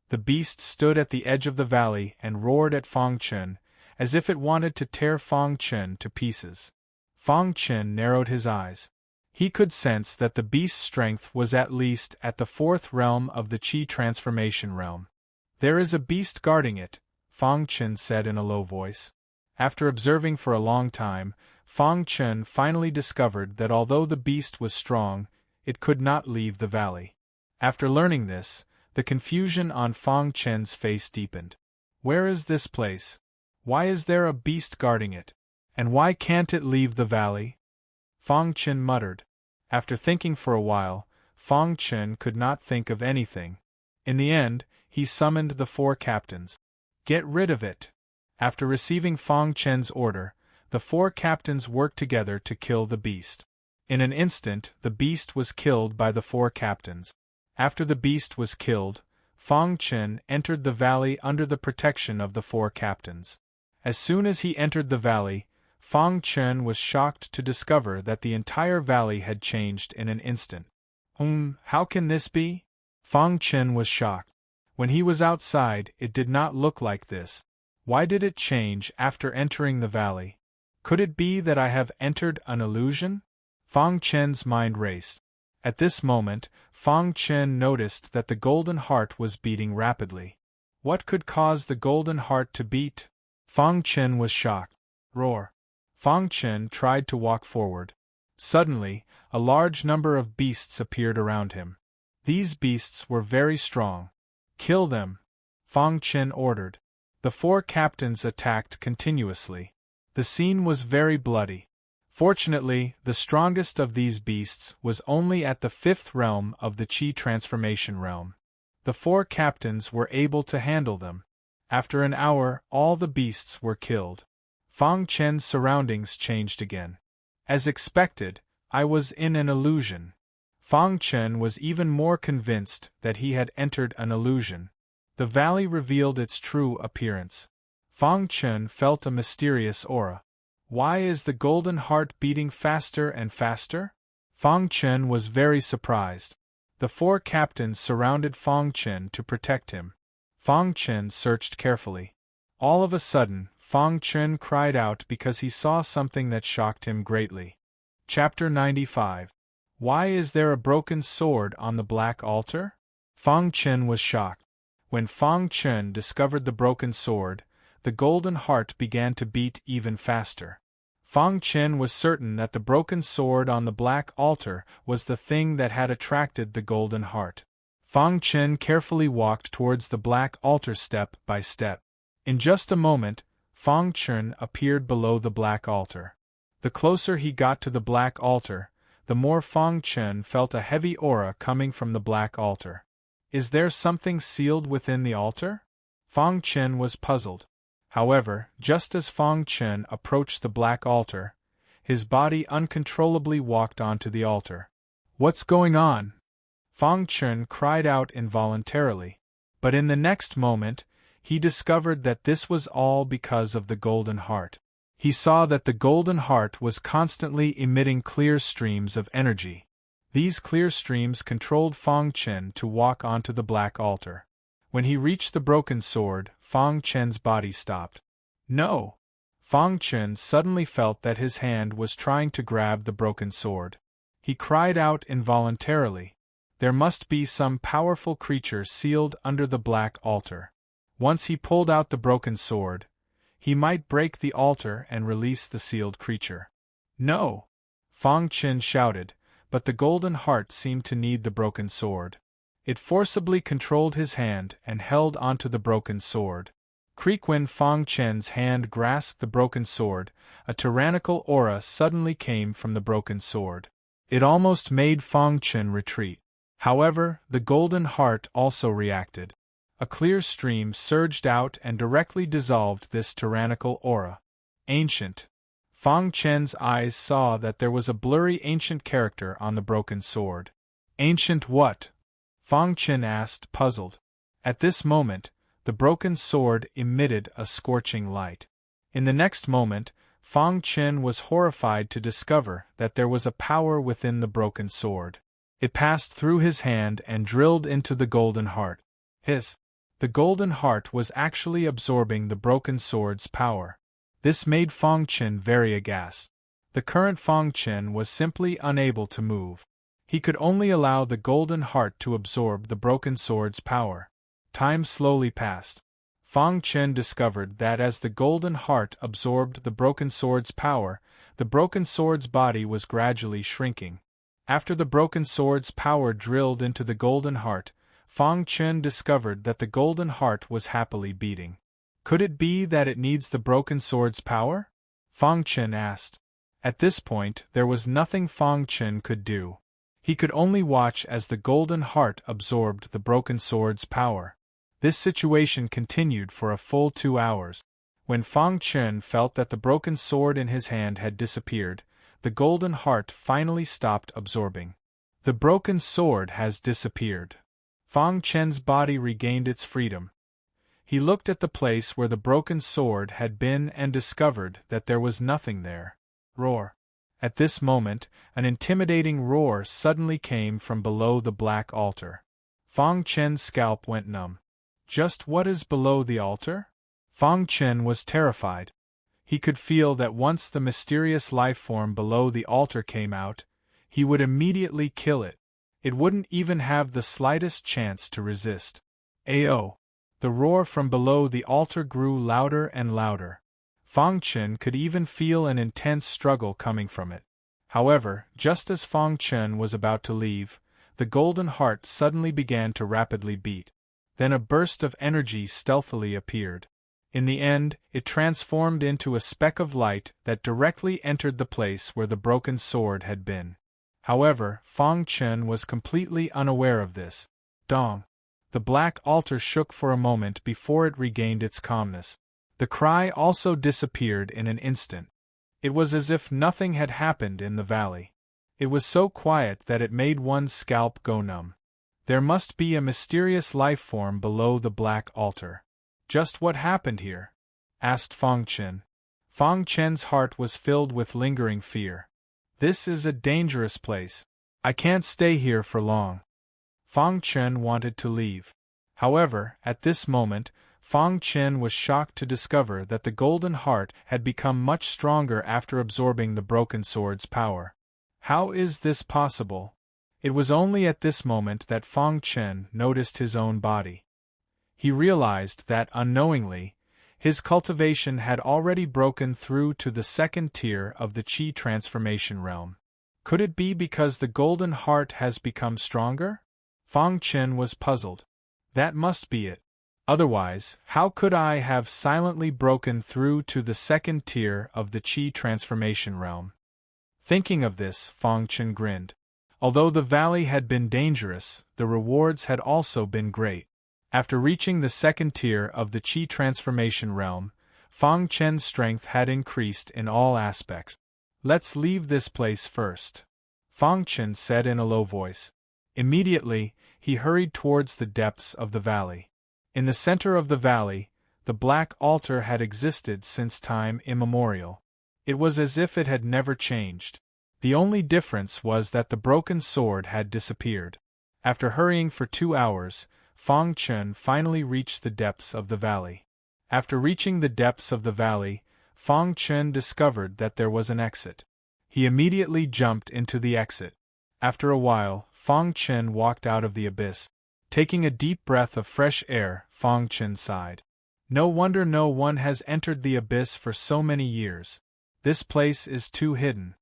The beast stood at the edge of the valley and roared at Fang Chen, as if it wanted to tear Fang Chen to pieces. Fang Chen narrowed his eyes. He could sense that the beast's strength was at least at the 4th realm of the Qi transformation realm. There is a beast guarding it, Fang Chen said in a low voice. After observing for a long time, Fang Chen finally discovered that although the beast was strong, it could not leave the valley. After learning this, the confusion on Fang Chen's face deepened. Where is this place? Why is there a beast guarding it? And why can't it leave the valley? Fang Chen muttered. After thinking for a while, Fang Chen could not think of anything. In the end, he summoned the 4 captains. Get rid of it. After receiving Fang Chen's order, the 4 captains worked together to kill the beast. In an instant, the beast was killed by the 4 captains. After the beast was killed, Fang Chen entered the valley under the protection of the 4 captains. As soon as he entered the valley, Fang Chen was shocked to discover that the entire valley had changed in an instant. How can this be? Fang Chen was shocked. When he was outside, it did not look like this. Why did it change after entering the valley? Could it be that I have entered an illusion? Fang Chen's mind raced. At this moment, Fang Chen noticed that the golden heart was beating rapidly. What could cause the golden heart to beat? Fang Chen was shocked. Roar! Fang Chen tried to walk forward. Suddenly, a large number of beasts appeared around him. These beasts were very strong. Kill them! Fang Chen ordered. The 4 captains attacked continuously. The scene was very bloody. Fortunately, the strongest of these beasts was only at the 5th realm of the Qi transformation realm. The 4 captains were able to handle them. After an hour, all the beasts were killed. Fang Chen's surroundings changed again. As expected, I was in an illusion. Fang Chen was even more convinced that he had entered an illusion. The valley revealed its true appearance. Fang Chen felt a mysterious aura. Why is the golden heart beating faster and faster? Fang Chen was very surprised. The 4 captains surrounded Fang Chen to protect him. Fang Chen searched carefully. All of a sudden, Fang Chen cried out because he saw something that shocked him greatly. Chapter 95. Why is there a broken sword on the black altar? Fang Chen was shocked. When Fang Chen discovered the broken sword, the golden heart began to beat even faster. Fang Chen was certain that the broken sword on the black altar was the thing that had attracted the golden heart. Fang Chen carefully walked towards the black altar step by step. In just a moment, Fang Chen appeared below the black altar. The closer he got to the black altar, the more Fang Chen felt a heavy aura coming from the black altar. Is there something sealed within the altar? Fang Chen was puzzled. However, just as Fang Chen approached the black altar, his body uncontrollably walked onto the altar. What's going on? Fang Chen cried out involuntarily. But in the next moment, he discovered that this was all because of the golden heart. He saw that the golden heart was constantly emitting clear streams of energy. These clear streams controlled Fang Chen to walk onto the black altar. When he reached the broken sword, Fang Chen's body stopped. No! Fang Chen suddenly felt that his hand was trying to grab the broken sword. He cried out involuntarily. There must be some powerful creature sealed under the black altar. Once he pulled out the broken sword, he might break the altar and release the sealed creature. No! Fang Chen shouted, but the golden heart seemed to need the broken sword. It forcibly controlled his hand and held onto the broken sword. When Fang Chen's hand grasped the broken sword, a tyrannical aura suddenly came from the broken sword. It almost made Fang Chen retreat. However, the golden heart also reacted. A clear stream surged out and directly dissolved this tyrannical aura. Ancient. Fang Chen's eyes saw that there was a blurry ancient character on the broken sword. Ancient what? Fang Chen asked, puzzled. At this moment, the broken sword emitted a scorching light. In the next moment, Fang Chen was horrified to discover that there was a power within the broken sword. It passed through his hand and drilled into the golden heart. The golden heart was actually absorbing the broken sword's power. This made Fang Chen very aghast. The current Fang Chen was simply unable to move. He could only allow the golden heart to absorb the broken sword's power. Time slowly passed. Fang Chen discovered that as the golden heart absorbed the broken sword's power, the broken sword's body was gradually shrinking. After the broken sword's power drilled into the golden heart, Fang Chen discovered that the golden heart was happily beating. Could it be that it needs the broken sword's power? Fang Chen asked. At this point, there was nothing Fang Chen could do. He could only watch as the golden heart absorbed the broken sword's power. This situation continued for a full 2 hours. When Fang Chen felt that the broken sword in his hand had disappeared, the golden heart finally stopped absorbing. The broken sword has disappeared. Fang Chen's body regained its freedom. He looked at the place where the broken sword had been and discovered that there was nothing there. Roar. At this moment, an intimidating roar suddenly came from below the black altar. Fang Chen's scalp went numb. Just what is below the altar? Fang Chen was terrified. He could feel that once the mysterious life form below the altar came out, he would immediately kill it. It wouldn't even have the slightest chance to resist. Ayo! The roar from below the altar grew louder and louder. Fang Chen could even feel an intense struggle coming from it. However, just as Fang Chen was about to leave, the golden heart suddenly began to rapidly beat. Then a burst of energy stealthily appeared. In the end, it transformed into a speck of light that directly entered the place where the broken sword had been. However, Fang Chen was completely unaware of this. Dong! The black altar shook for a moment before it regained its calmness. The cry also disappeared in an instant. It was as if nothing had happened in the valley. It was so quiet that it made one's scalp go numb. There must be a mysterious life form below the black altar. Just what happened here? Asked Fang Chen. Fang Chen's heart was filled with lingering fear. This is a dangerous place. I can't stay here for long. Fang Chen wanted to leave. However, at this moment, Fang Chen was shocked to discover that the golden heart had become much stronger after absorbing the broken sword's power. How is this possible? It was only at this moment that Fang Chen noticed his own body. He realized that, unknowingly, his cultivation had already broken through to the second tier of the Qi transformation realm. Could it be because the golden heart has become stronger? Fang Chen was puzzled. That must be it. Otherwise, how could I have silently broken through to the second tier of the Qi transformation realm? Thinking of this, Fang Chen grinned. Although the valley had been dangerous, the rewards had also been great. After reaching the second tier of the Qi transformation realm, Fang Chen's strength had increased in all aspects. Let's leave this place first, Fang Chen said in a low voice. Immediately, he hurried towards the depths of the valley. In the center of the valley, the black altar had existed since time immemorial. It was as if it had never changed. The only difference was that the broken sword had disappeared. After hurrying for 2 hours, Fang Chen finally reached the depths of the valley. After reaching the depths of the valley, Fang Chen discovered that there was an exit. He immediately jumped into the exit. After a while, Fang Chen walked out of the abyss. Taking a deep breath of fresh air, Fang Chen sighed. No wonder no one has entered the abyss for so many years. This place is too hidden.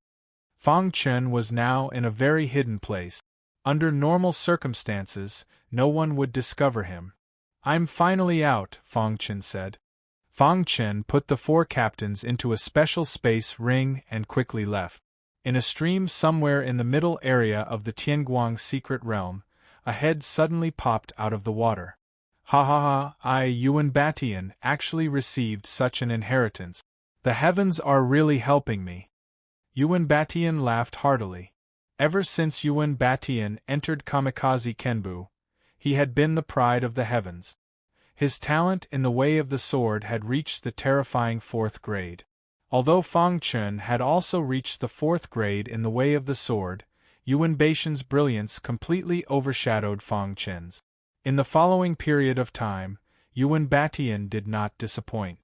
Fang Chen was now in a very hidden place. Under normal circumstances, no one would discover him. I'm finally out, Fang Chen said. Fang Chen put the 4 captains into a special space ring and quickly left. In a stream somewhere in the middle area of the Tianguang secret realm, a head suddenly popped out of the water. Ha ha ha, I Yuan Batian actually received such an inheritance. The heavens are really helping me. Yuan Batian laughed heartily. Ever since Yuan Batian entered Kamikaze Kenbu, he had been the pride of the heavens. His talent in the way of the sword had reached the terrifying 4th grade. Although Fang Chen had also reached the 4th grade in the way of the sword, Yuan Batian's brilliance completely overshadowed Fang Chen's. In the following period of time, Yuan Batian did not disappoint.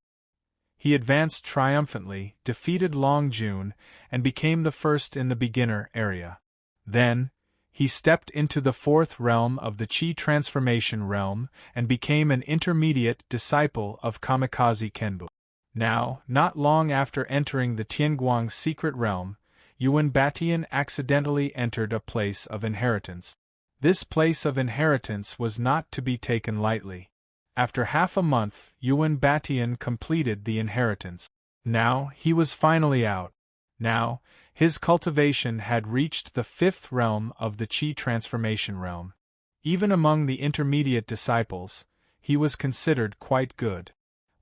He advanced triumphantly, defeated Long Jun, and became the first in the beginner area. Then, he stepped into the 4th realm of the Qi transformation realm and became an intermediate disciple of Kamikaze Kenbu. Now, not long after entering the Tianguang secret realm, Yuan Batian accidentally entered a place of inheritance. This place of inheritance was not to be taken lightly. After half a month, Yuan Batian completed the inheritance. Now, he was finally out. Now, his cultivation had reached the 5th realm of the Qi transformation realm. Even among the intermediate disciples, he was considered quite good.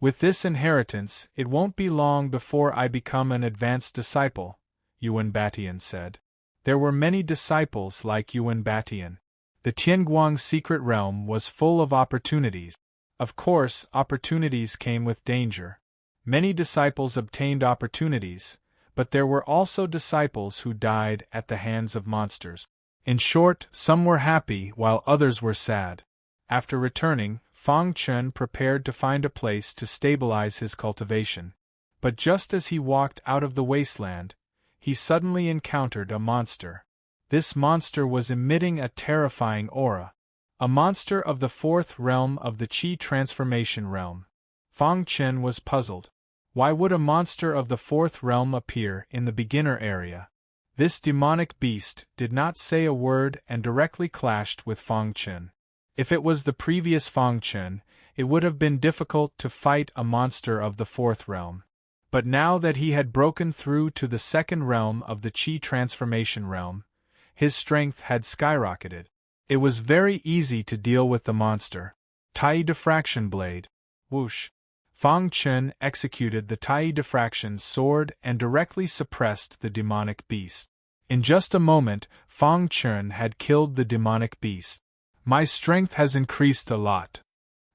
With this inheritance, it won't be long before I become an advanced disciple, Yuan Batian said. There were many disciples like Yuan Batian. The Tianguang secret realm was full of opportunities. Of course, opportunities came with danger. Many disciples obtained opportunities, but there were also disciples who died at the hands of monsters. In short, some were happy while others were sad. After returning, Fang Chen prepared to find a place to stabilize his cultivation. But just as he walked out of the wasteland, he suddenly encountered a monster. This monster was emitting a terrifying aura. A monster of the 4th realm of the Qi transformation realm. Fang Chen was puzzled. Why would a monster of the 4th realm appear in the beginner area? This demonic beast did not say a word and directly clashed with Fang Chen. If it was the previous Fang Chen, it would have been difficult to fight a monster of the fourth realm. But now that he had broken through to the second realm of the Qi transformation realm, his strength had skyrocketed. It was very easy to deal with the monster. Tai Diffraction Blade. Whoosh. Fang Chen executed the Tai Diffraction sword and directly suppressed the demonic beast. In just a moment, Fang Chen had killed the demonic beast. My strength has increased a lot.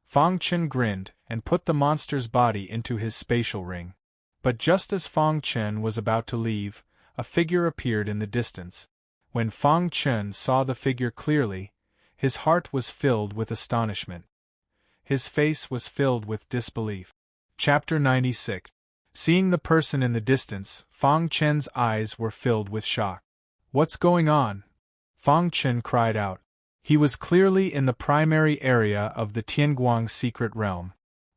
Fang Chen grinned and put the monster's body into his spatial ring. But just as Fang Chen was about to leave, a figure appeared in the distance. When Fang Chen saw the figure clearly, his heart was filled with astonishment. His face was filled with disbelief. Chapter 96. Seeing the person in the distance, Fang Chen's eyes were filled with shock. What's going on? Fang Chen cried out. He was clearly in the primary area of the Tianguang secret realm.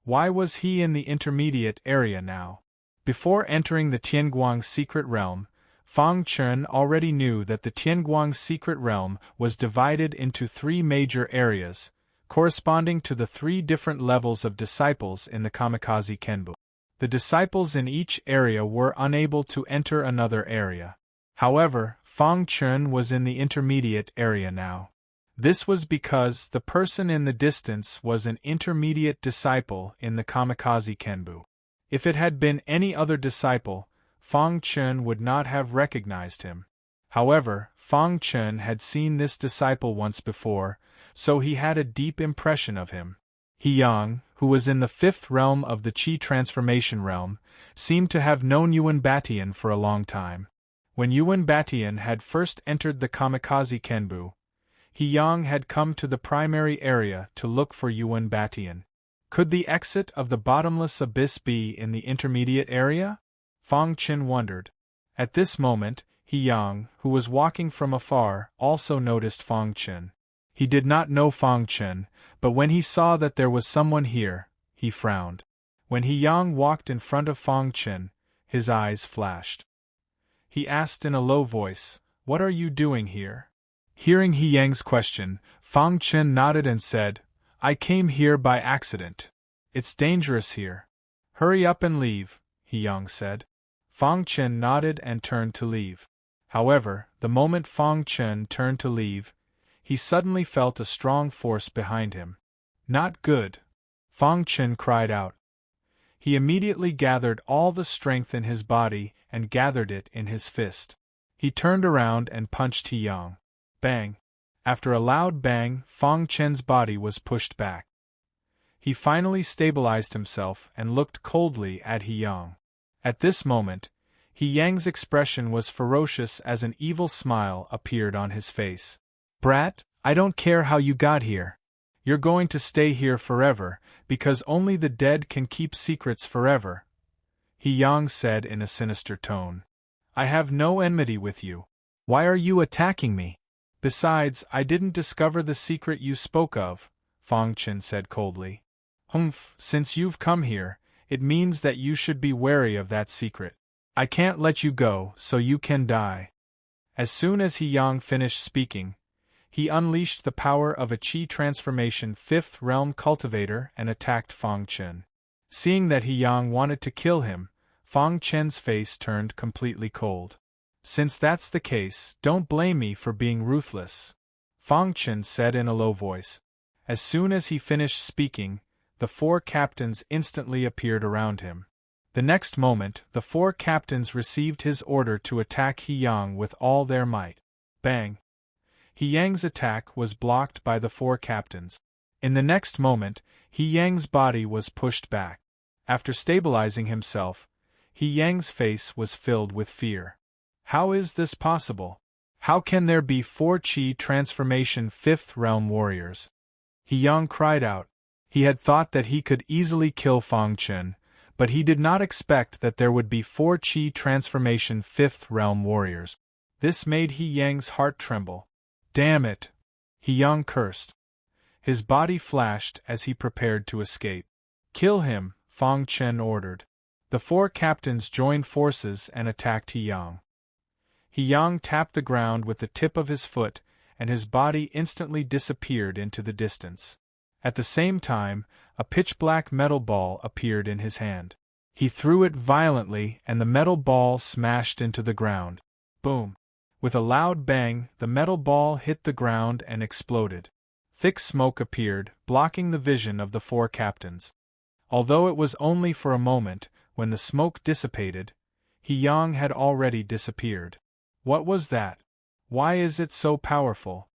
Why was he in the intermediate area now? Before entering the Tianguang secret realm, Fang Chen already knew that the Tianguang secret realm was divided into 3 major areas, corresponding to the 3 different levels of disciples in the Kamikaze Kenbu. The disciples in each area were unable to enter another area. However, Fang Chen was in the intermediate area now. This was because the person in the distance was an intermediate disciple in the Kamikaze Kenbu. If it had been any other disciple, Fang Chen would not have recognized him. However, Fang Chen had seen this disciple once before, so he had a deep impression of him. He Yang, who was in the 5th realm of the Qi transformation realm, seemed to have known Yuan Batian for a long time. When Yuan Batian had first entered the Kamikaze Kenbu, He Yang had come to the primary area to look for Yuan Batian. Could the exit of the bottomless abyss be in the intermediate area? Fang Chen wondered. At this moment, He Yang, who was walking from afar, also noticed Fang Chen. He did not know Fang Chen, but when he saw that there was someone here, he frowned. When He Yang walked in front of Fang Chen, his eyes flashed. He asked in a low voice, "What are you doing here?" Hearing He Yang's question, Fang Chen nodded and said, "I came here by accident. It's dangerous here." "Hurry up and leave," He Yang said. Fang Chen nodded and turned to leave. However, the moment Fang Chen turned to leave, he suddenly felt a strong force behind him. "Not good!" Fang Chen cried out. He immediately gathered all the strength in his body and gathered it in his fist. He turned around and punched He Yang. Bang! After a loud bang, Fang Chen's body was pushed back. He finally stabilized himself and looked coldly at He Yang. At this moment, He Yang's expression was ferocious as an evil smile appeared on his face. "Brat, I don't care how you got here. You're going to stay here forever, because only the dead can keep secrets forever," He Yang said in a sinister tone. "I have no enmity with you. Why are you attacking me? Besides, I didn't discover the secret you spoke of," Fang Chen said coldly. "Humph, since you've come here, it means that you should be wary of that secret. I can't let you go, so you can die." As soon as He Yang finished speaking, he unleashed the power of a Qi transformation 5th realm cultivator and attacked Fang Chen. Seeing that He Yang wanted to kill him, Fang Chen's face turned completely cold. "Since that's the case, don't blame me for being ruthless," Fang Chen said in a low voice. As soon as he finished speaking, the 4 captains instantly appeared around him. The next moment, the 4 captains received his order to attack He Yang with all their might. Bang! He Yang's attack was blocked by the 4 captains. In the next moment, He Yang's body was pushed back. After stabilizing himself, He Yang's face was filled with fear. How is this possible? How can there be 4 Qi transformation 5th realm warriors? He Yang cried out. He had thought that he could easily kill Fang Chen, but he did not expect that there would be 4 Qi transformation 5th realm warriors. This made He Yang's heart tremble. "Damn it!" He Yang cursed. His body flashed as he prepared to escape. "Kill him," Fang Chen ordered. The 4 captains joined forces and attacked He Yang. He Yang tapped the ground with the tip of his foot, and his body instantly disappeared into the distance. At the same time, a pitch-black metal ball appeared in his hand. He threw it violently and the metal ball smashed into the ground. Boom! With a loud bang, the metal ball hit the ground and exploded. Thick smoke appeared, blocking the vision of the four captains. Although it was only for a moment, when the smoke dissipated, He-Yang had already disappeared. What was that? Why is it so powerful?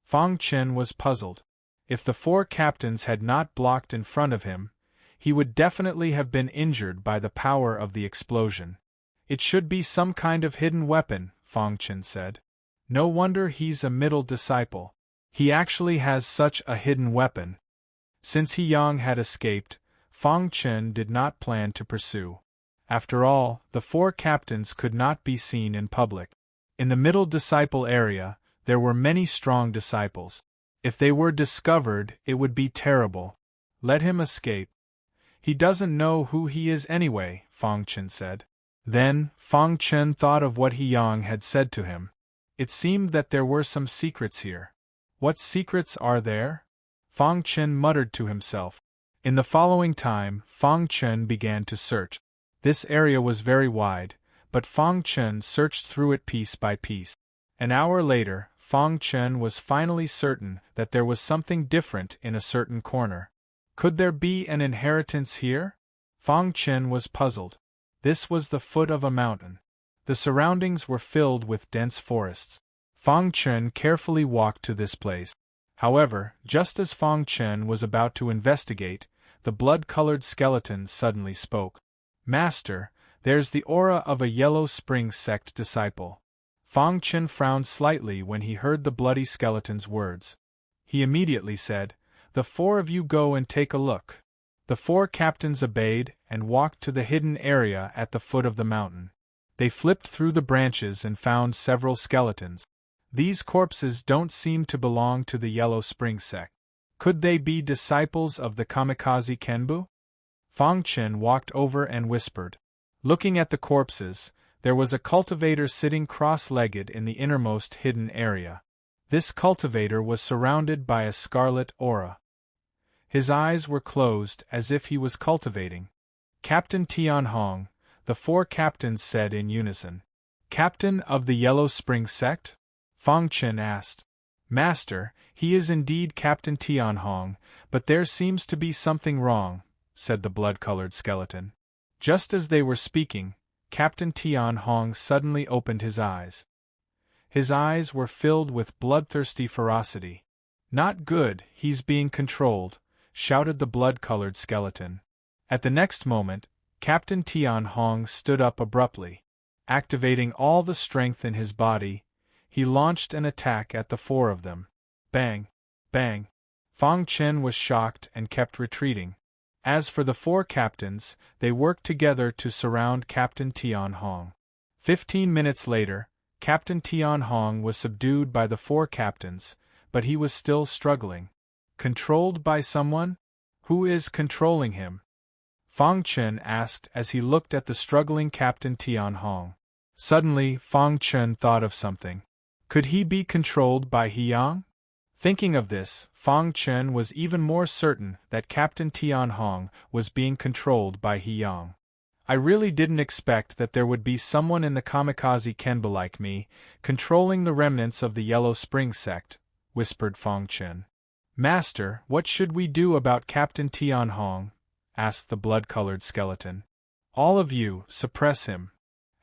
Fang Chen was puzzled. If the four captains had not blocked in front of him, he would definitely have been injured by the power of the explosion. It should be some kind of hidden weapon, Fang Chen said. No wonder he's a middle disciple. He actually has such a hidden weapon. Since He-Yang had escaped, Fang Chen did not plan to pursue. After all, the four captains could not be seen in public. In the middle disciple area, there were many strong disciples. If they were discovered, it would be terrible. Let him escape. He doesn't know who he is anyway, Fang Chen said. Then, Fang Chen thought of what He-Yang had said to him. It seemed that there were some secrets here. What secrets are there? Fang Chen muttered to himself. In the following time, Fang Chen began to search. This area was very wide, but Fang Chen searched through it piece by piece. An hour later, Fang Chen was finally certain that there was something different in a certain corner. Could there be an inheritance here? Fang Chen was puzzled. This was the foot of a mountain. The surroundings were filled with dense forests. Fang Chen carefully walked to this place. However, just as Fang Chen was about to investigate, the blood-colored skeleton suddenly spoke. Master, there's the aura of a Yellow Spring sect disciple. Fang Chen frowned slightly when he heard the bloody skeleton's words. He immediately said, "The four of you go and take a look." The four captains obeyed and walked to the hidden area at the foot of the mountain. They flipped through the branches and found several skeletons. These corpses don't seem to belong to the Yellow Spring sect. Could they be disciples of the Kamikaze Kenbu? Fang Chen walked over and whispered. Looking at the corpses, there was a cultivator sitting cross-legged in the innermost hidden area. This cultivator was surrounded by a scarlet aura. His eyes were closed as if he was cultivating. Captain Tianhong, the four captains said in unison. Captain of the Yellow Spring sect? Fang Chen asked. Master, he is indeed Captain Tianhong, but there seems to be something wrong, said the blood-colored skeleton. Just as they were speaking, Captain Tianhong suddenly opened his eyes. His eyes were filled with bloodthirsty ferocity. Not good, he's being controlled, shouted the blood-colored skeleton. At the next moment, Captain Tianhong stood up abruptly. Activating all the strength in his body, he launched an attack at the four of them. Bang! Bang! Fang Chen was shocked and kept retreating. As for the four captains, they worked together to surround Captain Tianhong. 15 minutes later, Captain Tianhong was subdued by the four captains, but he was still struggling. Controlled by someone? Who is controlling him? Fang Chen asked as he looked at the struggling Captain Tianhong. Suddenly, Fang Chen thought of something. Could he be controlled by He-Yang? Thinking of this, Fang Chen was even more certain that Captain Tianhong was being controlled by He-Yang. I really didn't expect that there would be someone in the Kamikaze Kenbu like me, controlling the remnants of the Yellow Spring sect, whispered Fang Chen. Master, what should we do about Captain Tianhong? Asked the blood-colored skeleton. All of you, suppress him.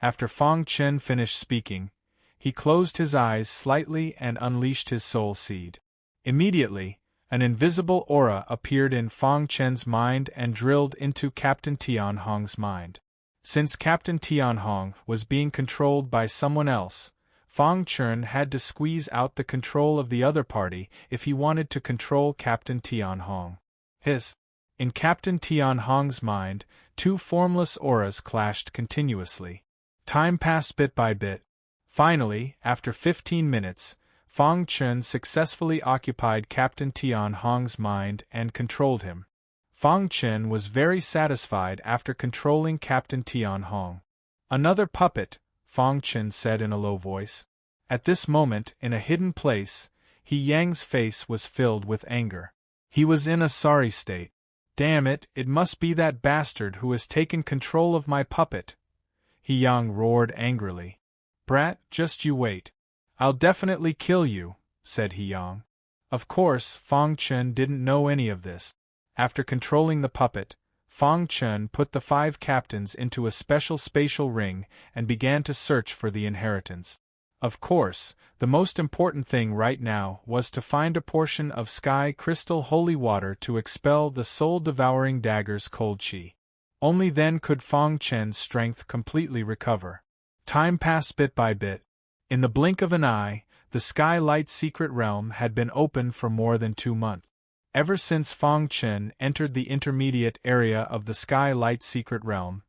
After Fang Chen finished speaking, he closed his eyes slightly and unleashed his soul seed. Immediately, an invisible aura appeared in Fang Chen's mind and drilled into Captain Tianhong's mind. Since Captain Tianhong was being controlled by someone else, Fang Chen had to squeeze out the control of the other party if he wanted to control Captain Tianhong. In Captain Tianhong's mind, two formless auras clashed continuously. Time passed bit by bit. Finally, after 15 minutes, Fang Chen successfully occupied Captain Tianhong's mind and controlled him. Fang Chen was very satisfied after controlling Captain Tianhong. Another puppet, Fang Chen said in a low voice. At this moment, in a hidden place, He Yang's face was filled with anger. He was in a sorry state. "Damn it, it must be that bastard who has taken control of my puppet," He-Yang roared angrily. "Brat, just you wait. I'll definitely kill you," said He-Yang. Of course, Fang Chen didn't know any of this. After controlling the puppet, Fang Chen put the 5 captains into a special spatial ring and began to search for the inheritance. Of course, the most important thing right now was to find a portion of sky crystal holy water to expel the soul-devouring dagger's cold chi. Only then could Fang Chen's strength completely recover. Time passed bit by bit. In the blink of an eye, the Sky Light Secret Realm had been open for more than 2 months. Ever since Fang Chen entered the intermediate area of the Sky Light Secret Realm,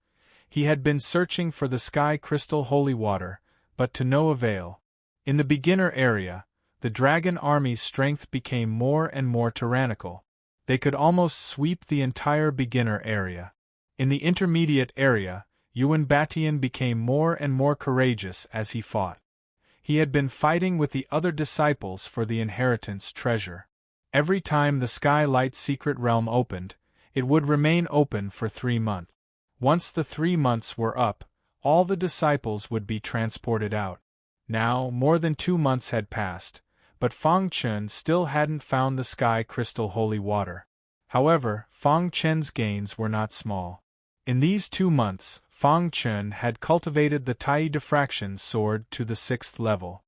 he had been searching for the Sky Crystal Holy Water, but to no avail. In the beginner area, the Dragon Army's strength became more and more tyrannical. They could almost sweep the entire beginner area. In the intermediate area, Yuan Batian became more and more courageous as he fought. He had been fighting with the other disciples for the inheritance treasure. Every time the Sky Light Secret Realm opened, it would remain open for 3 months. Once the 3 months were up, all the disciples would be transported out. Now, more than 2 months had passed, but Fang Chen still hadn't found the Sky Crystal Holy Water. However, Fang Chen's gains were not small. In these 2 months, Fang Chen had cultivated the Tai Diffraction Sword to the 6th level.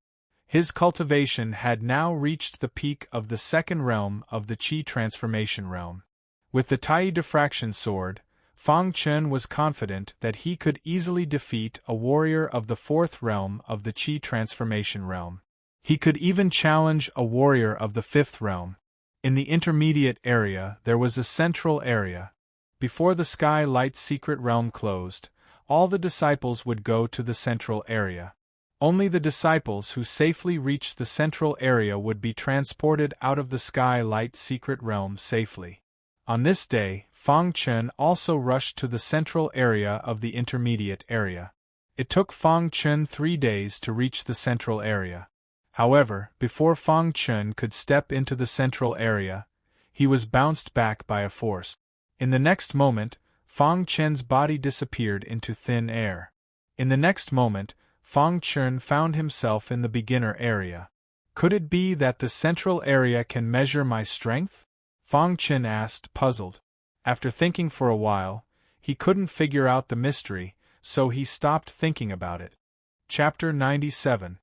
His cultivation had now reached the peak of the 2nd realm of the Qi Transformation Realm. With the Tai Diffraction Sword, Fang Chen was confident that he could easily defeat a warrior of the 4th realm of the Qi Transformation Realm. He could even challenge a warrior of the 5th realm. In the intermediate area there was a central area. Before the Sky Light Secret Realm closed, all the disciples would go to the central area. Only the disciples who safely reached the central area would be transported out of the Sky Light Secret Realm safely. On this day, Fang Chen also rushed to the central area of the intermediate area. It took Fang Chen 3 days to reach the central area. However, before Fang Chen could step into the central area, he was bounced back by a force. In the next moment, Fang Chen's body disappeared into thin air. In the next moment, Fang Chen found himself in the beginner area. Could it be that the central area can measure my strength? Fang Chen asked, puzzled. After thinking for a while, he couldn't figure out the mystery, so he stopped thinking about it. Chapter 97.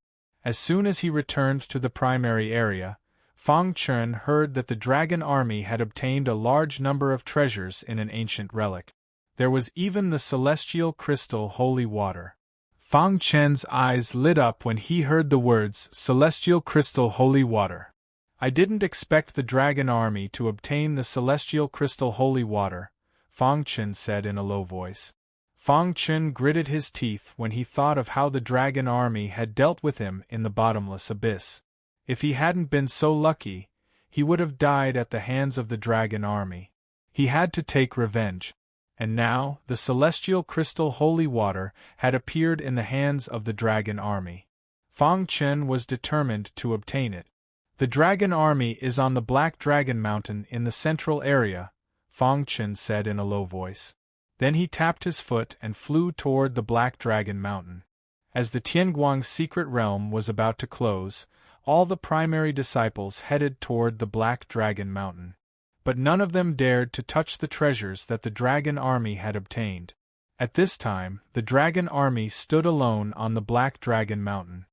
As soon as he returned to the primary area, Fang Chen heard that the Dragon Army had obtained a large number of treasures in an ancient relic. There was even the celestial crystal holy water. Fang Chen's eyes lit up when he heard the words celestial crystal holy water. I didn't expect the Dragon Army to obtain the celestial crystal holy water, Fang Chen said in a low voice. Fang Chen gritted his teeth when he thought of how the Dragon Army had dealt with him in the bottomless abyss. If he hadn't been so lucky, he would have died at the hands of the Dragon Army. He had to take revenge. And now, the celestial crystal holy water had appeared in the hands of the Dragon Army. Fang Chen was determined to obtain it. The Dragon Army is on the Black Dragon Mountain in the central area, Fang Chen said in a low voice. Then he tapped his foot and flew toward the Black Dragon Mountain. As the Tianguang Secret Realm was about to close, all the primary disciples headed toward the Black Dragon Mountain. But none of them dared to touch the treasures that the Dragon Army had obtained. At this time, the Dragon Army stood alone on the Black Dragon Mountain.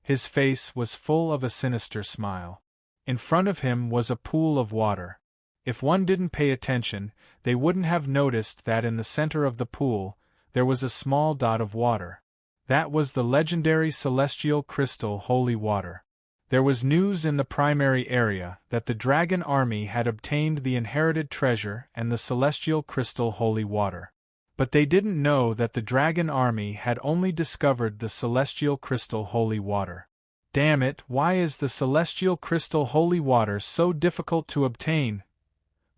His face was full of a sinister smile. In front of him was a pool of water. If one didn't pay attention, they wouldn't have noticed that in the center of the pool, there was a small dot of water. That was the legendary celestial crystal holy water. There was news in the primary area that the Dragon Army had obtained the inherited treasure and the celestial crystal holy water. But they didn't know that the Dragon Army had only discovered the celestial crystal holy water. Damn it, why is the celestial crystal holy water so difficult to obtain?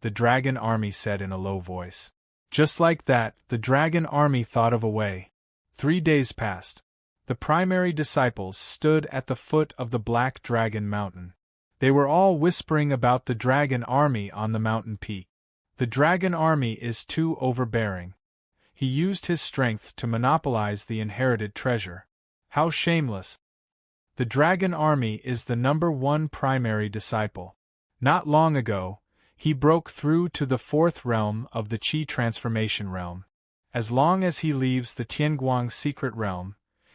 The Dragon Army said in a low voice. Just like that, the Dragon Army thought of a way. 3 days passed. The primary disciples stood at the foot of the Black Dragon Mountain. They were all whispering about the dragon army on the mountain peak. The dragon army is too overbearing. He used his strength to monopolize the inherited treasure. How shameless! The dragon army is the #1 primary disciple. Not long ago, he broke through to the 4th realm of the Qi transformation realm. As long as he leaves the Tianguang secret realm,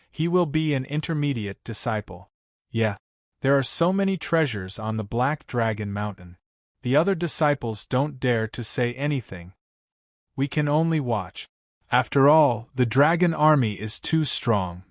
he will be an intermediate disciple. Yeah. There are so many treasures on the Black Dragon Mountain. The other disciples don't dare to say anything. We can only watch. After all, the dragon army is too strong.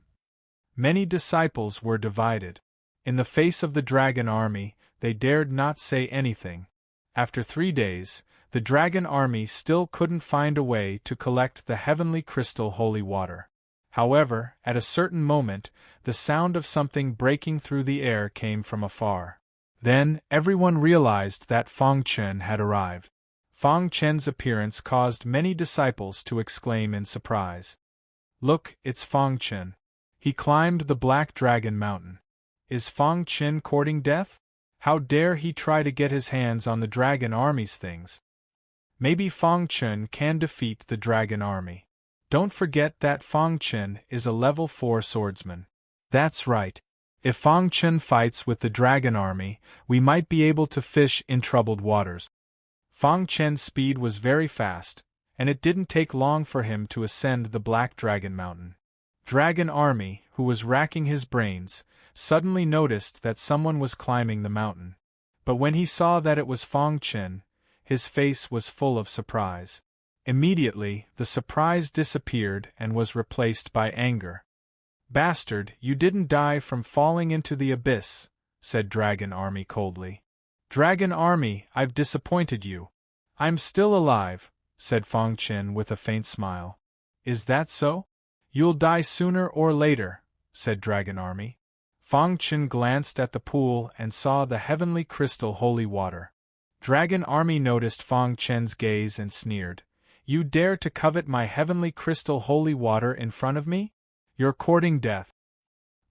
Many disciples were divided. In the face of the dragon army, they dared not say anything. After 3 days, the dragon army still couldn't find a way to collect the heavenly crystal holy water. However, at a certain moment, the sound of something breaking through the air came from afar. Then, everyone realized that Fang Chen had arrived. Fang Chen's appearance caused many disciples to exclaim in surprise. Look, it's Fang Chen. He climbed the Black Dragon Mountain. Is Fang Chen courting death? How dare he try to get his hands on the dragon army's things? Maybe Fang Chen can defeat the dragon army. Don't forget that Fang Chen is a level 4 swordsman. That's right. If Fang Chen fights with the dragon army, we might be able to fish in troubled waters. Fang Chen's speed was very fast, and it didn't take long for him to ascend the Black Dragon Mountain. Dragon Army, who was racking his brains, suddenly noticed that someone was climbing the mountain. But when he saw that it was Fang Chen, his face was full of surprise. Immediately, the surprise disappeared and was replaced by anger. Bastard, you didn't die from falling into the abyss, said Dragon Army coldly. Dragon Army, I've disappointed you. I'm still alive, said Fang Chen with a faint smile. Is that so? You'll die sooner or later, said Dragon Army. Fang Chen glanced at the pool and saw the heavenly crystal holy water. Dragon Army noticed Fang Chen's gaze and sneered. You dare to covet my heavenly crystal holy water in front of me? You're courting death.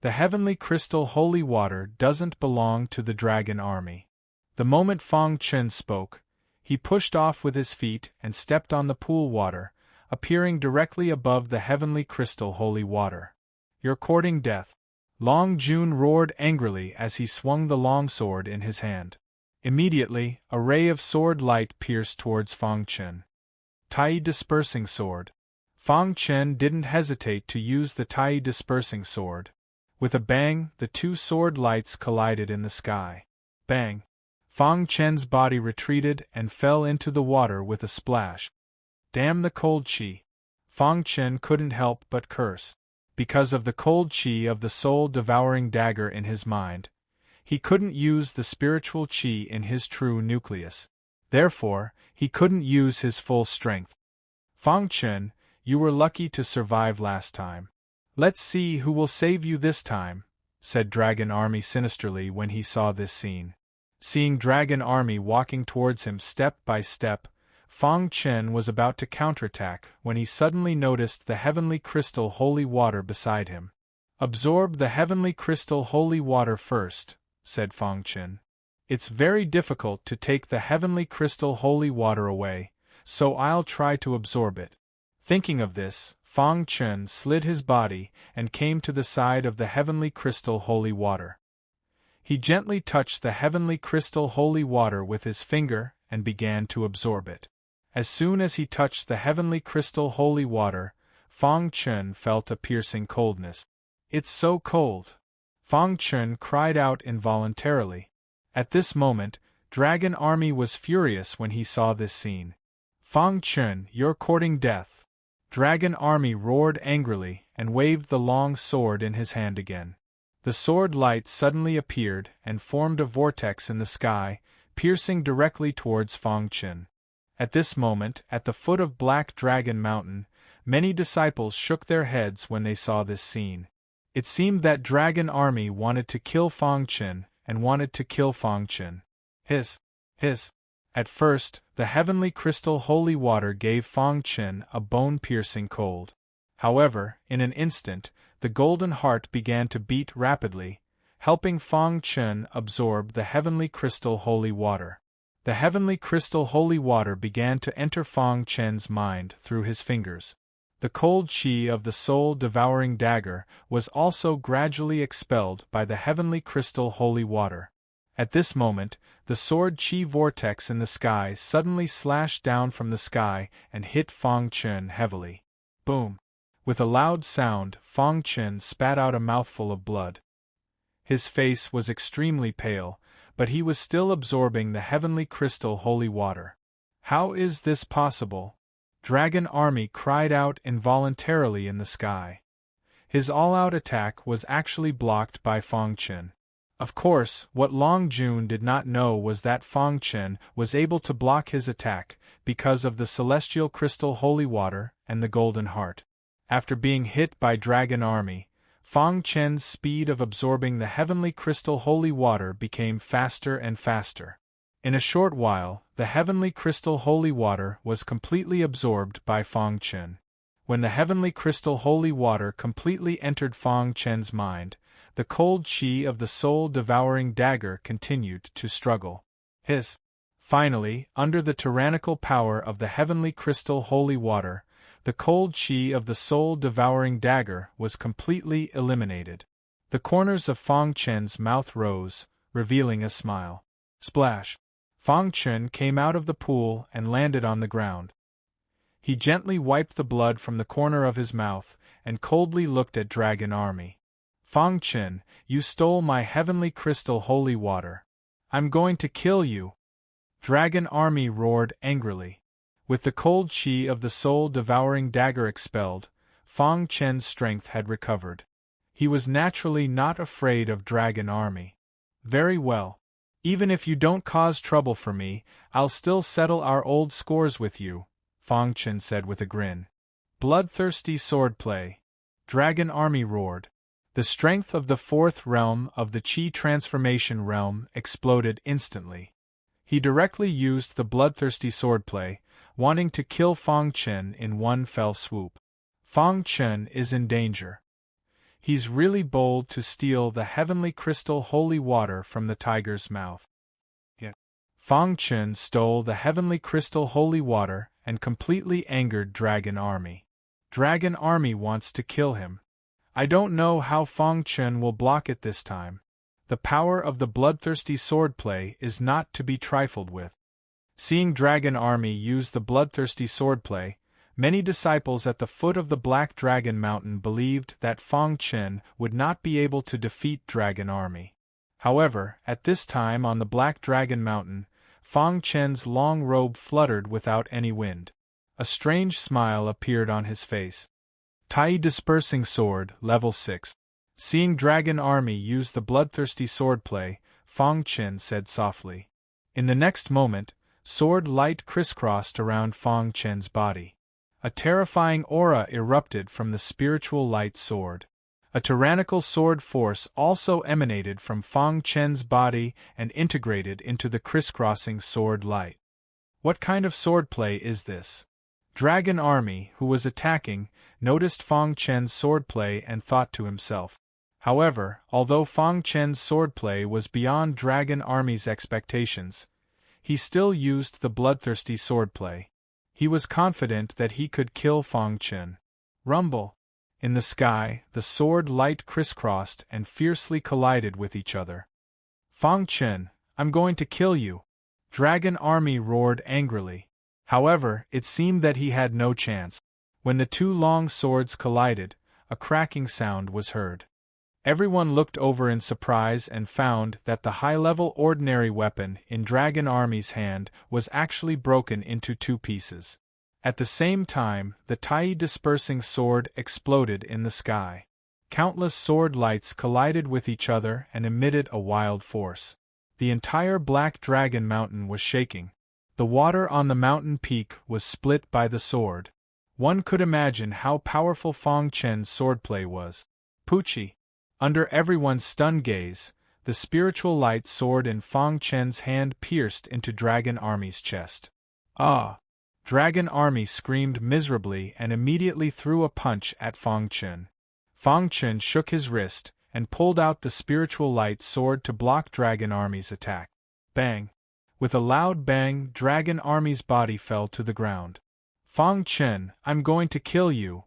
The heavenly crystal holy water doesn't belong to the Dragon Army. The moment Fang Chen spoke, he pushed off with his feet and stepped on the pool water, appearing directly above the heavenly crystal holy water. You're courting death. Long Jun roared angrily as he swung the long sword in his hand. Immediately, a ray of sword light pierced towards Fang Chen. Tai dispersing sword. Fang Chen didn't hesitate to use the Tai dispersing sword. With a bang, the two sword lights collided in the sky. Bang! Fang Chen's body retreated and fell into the water with a splash. Damn the cold qi! Fang Chen couldn't help but curse. Because of the cold qi of the soul-devouring dagger in his mind, he couldn't use the spiritual qi in his true nucleus. Therefore, he couldn't use his full strength. Fang Chen, you were lucky to survive last time. Let's see who will save you this time, said Dragon Army sinisterly when he saw this scene. Seeing Dragon Army walking towards him step by step, Fang Chen was about to counterattack when he suddenly noticed the heavenly crystal holy water beside him. Absorb the heavenly crystal holy water first, said Fang Chen. It's very difficult to take the heavenly crystal holy water away, so I'll try to absorb it. Thinking of this, Fang Chen slid his body and came to the side of the heavenly crystal holy water. He gently touched the heavenly crystal holy water with his finger and began to absorb it. As soon as he touched the heavenly crystal holy water, Fang Chen felt a piercing coldness. It's so cold! Fang Chen cried out involuntarily. At this moment, Dragon Army was furious when he saw this scene. Fang Chen, you're courting death! Dragon Army roared angrily and waved the long sword in his hand again. The sword light suddenly appeared and formed a vortex in the sky, piercing directly towards Fang Chen. At this moment, at the foot of Black Dragon Mountain, many disciples shook their heads when they saw this scene. It seemed that Dragon Army wanted to kill Fang Chen and wanted to kill Fang Chen. Hiss! At first, the heavenly crystal holy water gave Fang Chen a bone-piercing cold. However, in an instant, the golden heart began to beat rapidly, helping Fang Chun absorb the heavenly crystal holy water. The heavenly crystal holy water began to enter Fang Chen's mind through his fingers. The cold chi of the soul-devouring dagger was also gradually expelled by the heavenly crystal holy water. At this moment, the sword chi vortex in the sky suddenly slashed down from the sky and hit Fang Chun heavily. Boom! With a loud sound, Fang Chun spat out a mouthful of blood. His face was extremely pale, but he was still absorbing the heavenly crystal holy water. How is this possible? Dragon Army cried out involuntarily in the sky. His all-out attack was actually blocked by Fang Chun. Of course, what Long Jun did not know was that Fang Chun was able to block his attack because of the celestial crystal holy water and the golden heart. After being hit by Dragon Army, Fang Chen's speed of absorbing the heavenly crystal holy water became faster and faster. In a short while, the heavenly crystal holy water was completely absorbed by Fang Chun. When the heavenly crystal holy water completely entered Fang Chen's mind, the cold chi of the soul-devouring dagger continued to struggle. Finally, under the tyrannical power of the heavenly crystal holy water, the cold chi of the soul-devouring dagger was completely eliminated. The corners of Fang Chen's mouth rose, revealing a smile. Splash! Fang Chun came out of the pool and landed on the ground. He gently wiped the blood from the corner of his mouth and coldly looked at Dragon Army. Fang Chun, you stole my heavenly crystal holy water. I'm going to kill you! Dragon Army roared angrily. With the cold chi of the soul-devouring dagger expelled, Fang Chen's strength had recovered. He was naturally not afraid of Dragon Army. Very well. Even if you don't cause trouble for me, I'll still settle our old scores with you, Fang Chun said with a grin. Bloodthirsty swordplay! Dragon Army roared. The strength of the fourth realm of the Qi transformation realm exploded instantly. He directly used the bloodthirsty swordplay, wanting to kill Fang Chun in one fell swoop. Fang Chun is in danger. He's really bold to steal the heavenly crystal holy water from the tiger's mouth. Fang Chun stole the heavenly crystal holy water and completely angered Dragon Army. Dragon Army wants to kill him. I don't know how Fang Chun will block it this time. The power of the bloodthirsty swordplay is not to be trifled with. Seeing Dragon Army use the bloodthirsty swordplay, many disciples at the foot of the Black Dragon Mountain believed that Fang Chun would not be able to defeat Dragon Army. However, at this time on the Black Dragon Mountain, Fang Chun's long robe fluttered without any wind. A strange smile appeared on his face. Tai Dispersing Sword, Level 6. Seeing Dragon Army use the bloodthirsty swordplay, Fang Chun said softly. In the next moment, sword light crisscrossed around Fang Chun's body. A terrifying aura erupted from the spiritual light sword. A tyrannical sword force also emanated from Fang Chun's body and integrated into the crisscrossing sword light. What kind of swordplay is this? Dragon Army, who was attacking, noticed Fang Chun's swordplay and thought to himself. However, although Fang Chun's swordplay was beyond Dragon Army's expectations, he still used the bloodthirsty swordplay. He was confident that he could kill Fang Chun. Rumble! In the sky, the sword light crisscrossed and fiercely collided with each other. Fang Chun, I'm going to kill you! Dragon Army roared angrily. However, it seemed that he had no chance. When the two long swords collided, a cracking sound was heard. Everyone looked over in surprise and found that the high-level ordinary weapon in Dragon Army's hand was actually broken into two pieces. At the same time, the Tai Dispersing Sword exploded in the sky. Countless sword lights collided with each other and emitted a wild force. The entire Black Dragon Mountain was shaking. The water on the mountain peak was split by the sword. One could imagine how powerful Fang Chun's swordplay was. Poochie! Under everyone's stunned gaze, the spiritual light sword in Fang Chun's hand pierced into Dragon Army's chest. Ah! Dragon Army screamed miserably and immediately threw a punch at Fang Chun. Fang Chun shook his wrist, and pulled out the spiritual light sword to block Dragon Army's attack. Bang! With a loud bang, Dragon Army's body fell to the ground. Fang Chen, I'm going to kill you!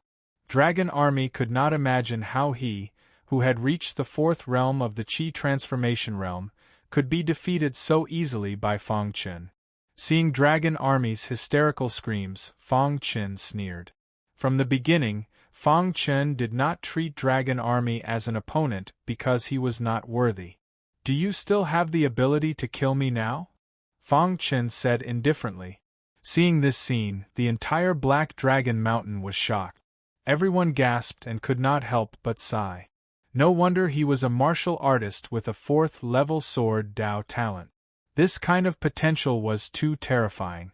Dragon Army could not imagine how he, who had reached the fourth realm of the Qi transformation realm, could be defeated so easily by Fang Chen. Seeing Dragon Army's hysterical screams, Fang Chen sneered. From the beginning, Fang Chen did not treat Dragon Army as an opponent because he was not worthy. Do you still have the ability to kill me now? Fang Chen said indifferently. Seeing this scene, the entire Black Dragon Mountain was shocked. Everyone gasped and could not help but sigh. No wonder he was a martial artist with a 4th-level sword Dao talent. This kind of potential was too terrifying.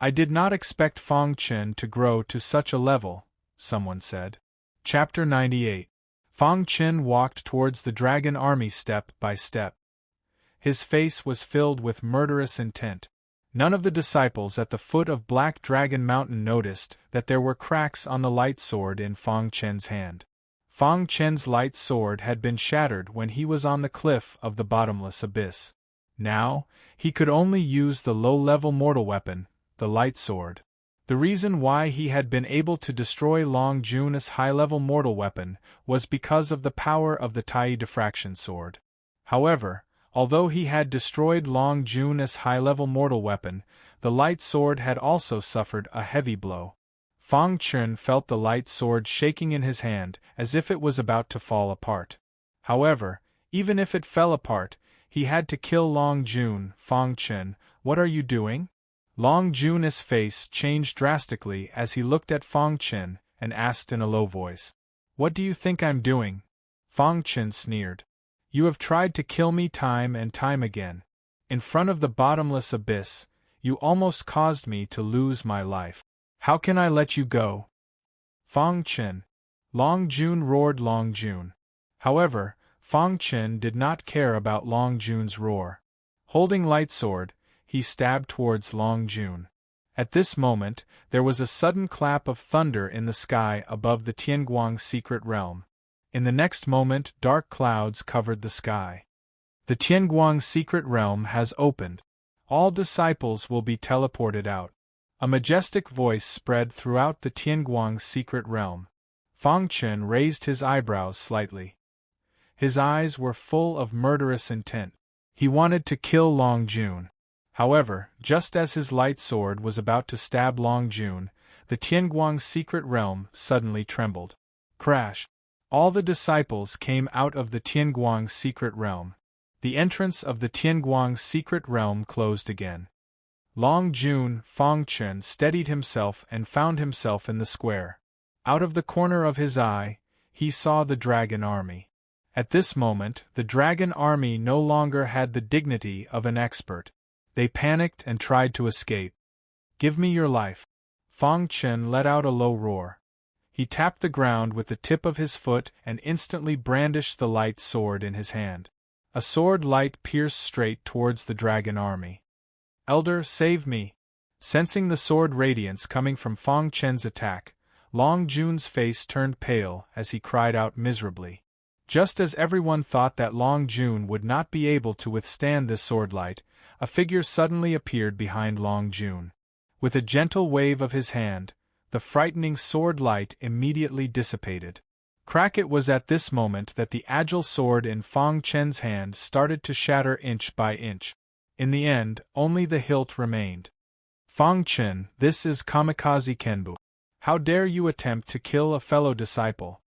I did not expect Fang Chen to grow to such a level, someone said. Chapter 98. Fang Chen walked towards the Dragon Army step by step. His face was filled with murderous intent. None of the disciples at the foot of Black Dragon Mountain noticed that there were cracks on the light sword in Fang Chen's hand. Fang Chen's light sword had been shattered when he was on the cliff of the bottomless abyss. Now, he could only use the low-level mortal weapon, the light sword. The reason why he had been able to destroy Long Jun's high-level mortal weapon was because of the power of the Tai Diffraction sword. However, although he had destroyed Long Jun's high-level mortal weapon, the light sword had also suffered a heavy blow. Fang Chen felt the light sword shaking in his hand as if it was about to fall apart. However, even if it fell apart, he had to kill Long Jun. Fang Chen, what are you doing? Long Jun's face changed drastically as he looked at Fang Chen and asked in a low voice. What do you think I'm doing? Fang Chen sneered. You have tried to kill me time and time again. In front of the bottomless abyss, you almost caused me to lose my life. How can I let you go? Fang Chen. Long Jun roared Long Jun. However, Fang Chen did not care about Long Jun's roar. Holding light sword, he stabbed towards Long Jun. At this moment, there was a sudden clap of thunder in the sky above the Tianguang secret realm. In the next moment, dark clouds covered the sky. The Tianguang secret realm has opened. All disciples will be teleported out. A majestic voice spread throughout the Tianguang secret realm. Fang Chen raised his eyebrows slightly. His eyes were full of murderous intent. He wanted to kill Long Jun. However, just as his light sword was about to stab Long Jun, the Tianguang secret realm suddenly trembled. Crash! All the disciples came out of the Tianguang secret realm. The entrance of the Tianguang secret realm closed again. Long Jun, Fang Chen steadied himself and found himself in the square. Out of the corner of his eye, he saw the Dragon Army. At this moment, the Dragon Army no longer had the dignity of an expert. They panicked and tried to escape. Give me your life. Fang Chen let out a low roar. He tapped the ground with the tip of his foot and instantly brandished the light sword in his hand. A sword light pierced straight towards the Dragon Army. Elder, save me! Sensing the sword radiance coming from Fang Chen's attack, Long Jun's face turned pale as he cried out miserably. Just as everyone thought that Long Jun would not be able to withstand this sword light, a figure suddenly appeared behind Long Jun. With a gentle wave of his hand, the frightening sword light immediately dissipated. Crack! It was at this moment that the agile sword in Fang Chen's hand started to shatter inch by inch. In the end, only the hilt remained. Fang Chen, this is kamikaze Kenbu. How dare you attempt to kill a fellow disciple?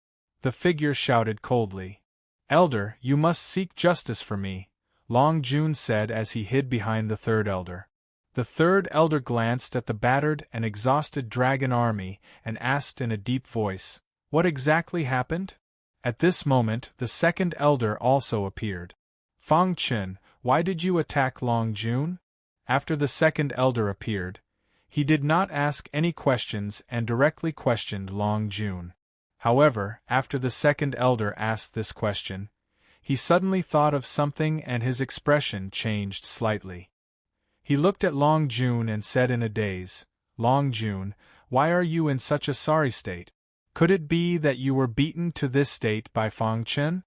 The figure shouted coldly. Elder, you must seek justice for me, Long Jun said as he hid behind the third elder. The third elder glanced at the battered and exhausted Dragon Army and asked in a deep voice, what exactly happened? At this moment, the second elder also appeared. Fang Chen, why did you attack Long Jun? After the second elder appeared, he did not ask any questions and directly questioned Long Jun. However, after the second elder asked this question, he suddenly thought of something and his expression changed slightly. He looked at Long Jun and said in a daze, Long Jun, why are you in such a sorry state? Could it be that you were beaten to this state by Fang Chen?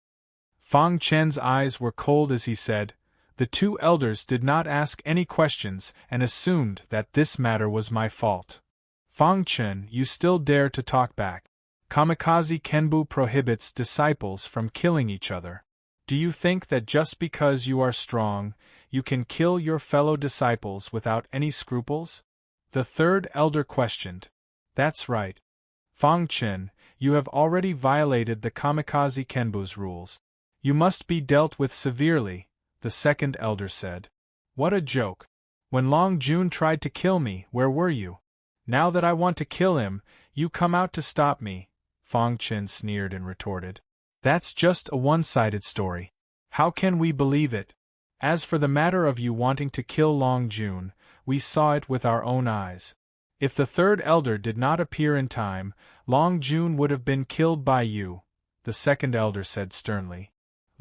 Fang Chen's eyes were cold as he said, "The two elders did not ask any questions and assumed that this matter was my fault. Fang Chen, you still dare to talk back. Kamikaze Kenbu prohibits disciples from killing each other. Do you think that just because you are strong, you can kill your fellow disciples without any scruples?" The third elder questioned. "That's right. Fang Chen, you have already violated the Kamikaze Kenbu's rules. You must be dealt with severely," the second elder said. "What a joke! When Long Jun tried to kill me, where were you? Now that I want to kill him, you come out to stop me," Fang Chen sneered and retorted. "That's just a one-sided story. How can we believe it? As for the matter of you wanting to kill Long Jun, we saw it with our own eyes. If the third elder did not appear in time, Long Jun would have been killed by you," the second elder said sternly.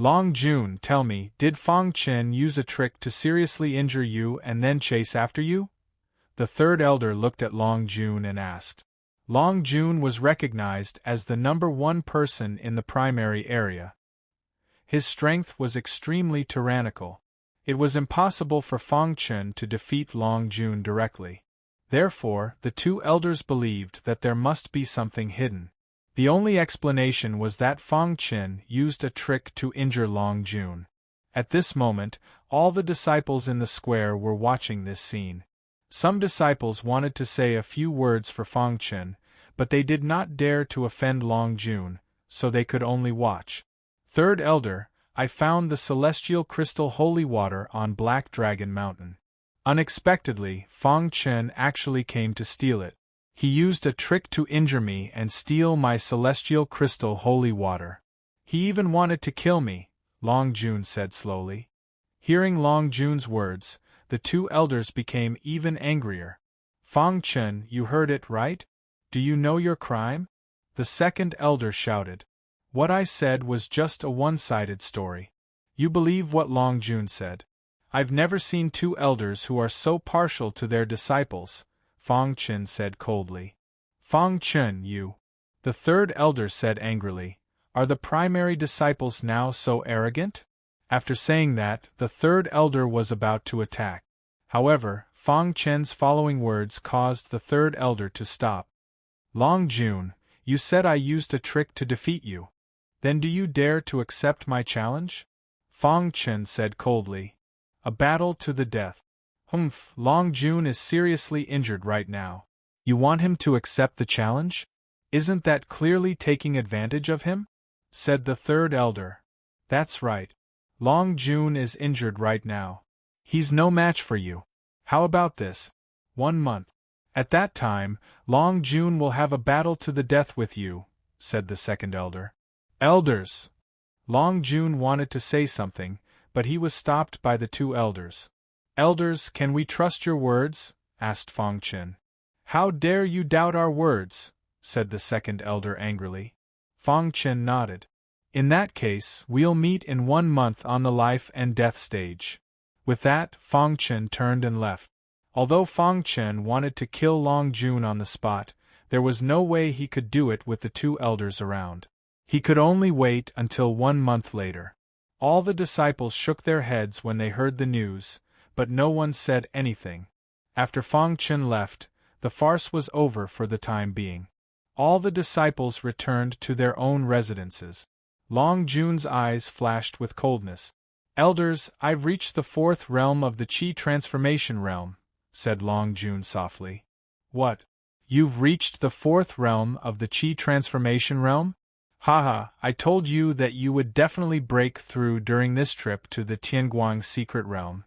"Long Jun, tell me, did Fang Chen use a trick to seriously injure you and then chase after you?" The third elder looked at Long Jun and asked. Long Jun was recognized as the #1 person in the primary area. His strength was extremely tyrannical. It was impossible for Fang Chen to defeat Long Jun directly. Therefore, the two elders believed that there must be something hidden. The only explanation was that Fang Chen used a trick to injure Long Jun. At this moment, all the disciples in the square were watching this scene. Some disciples wanted to say a few words for Fang Chen, but they did not dare to offend Long Jun, so they could only watch. "Third elder, I found the celestial crystal holy water on Black Dragon Mountain. Unexpectedly, Fang Chen actually came to steal it. He used a trick to injure me and steal my celestial crystal holy water. He even wanted to kill me," Long Jun said slowly. Hearing Long Jun's words, the two elders became even angrier. "Fang Chen, you heard it right? Do you know your crime?" The second elder shouted. "What I said was just a one-sided story. You believe what Long Jun said. I've never seen two elders who are so partial to their disciples," Fang Chen said coldly. "Fang Chen, you," the third elder said angrily, "are the primary disciples now so arrogant?" After saying that, the third elder was about to attack. However, Fang Chen's following words caused the third elder to stop. "Long Jun, you said I used a trick to defeat you. Then do you dare to accept my challenge?" Fang Chen said coldly. "A battle to the death. Humph, Long Jun is seriously injured right now. You want him to accept the challenge? Isn't that clearly taking advantage of him?" said the third elder. "That's right. Long Jun is injured right now. He's no match for you. How about this? 1 month. At that time, Long Jun will have a battle to the death with you," said the second elder. "Elders!" Long Jun wanted to say something, but he was stopped by the two elders. "Elders, can we trust your words?" asked Fang Chen. "How dare you doubt our words?" said the second elder angrily. Fang Chen nodded. "In that case, we'll meet in 1 month on the life and death stage." With that, Fang Chen turned and left. Although Fang Chen wanted to kill Long Jun on the spot, there was no way he could do it with the two elders around. He could only wait until 1 month later. All the disciples shook their heads when they heard the news, but no one said anything. After Fang Chen left, the farce was over for the time being. All the disciples returned to their own residences. Long Jun's eyes flashed with coldness. "Elders, I've reached the 4th realm of the Qi transformation realm," said Long Jun softly. "What? You've reached the 4th realm of the Qi transformation realm? Haha, I told you that you would definitely break through during this trip to the Tianguang secret realm."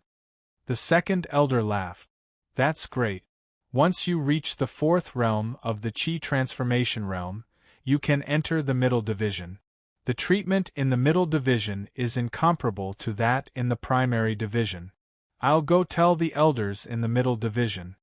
The second elder laughed. "That's great. Once you reach the 4th realm of the Qi transformation realm, you can enter the middle division. The treatment in the middle division is incomparable to that in the primary division. I'll go tell the elders in the middle division."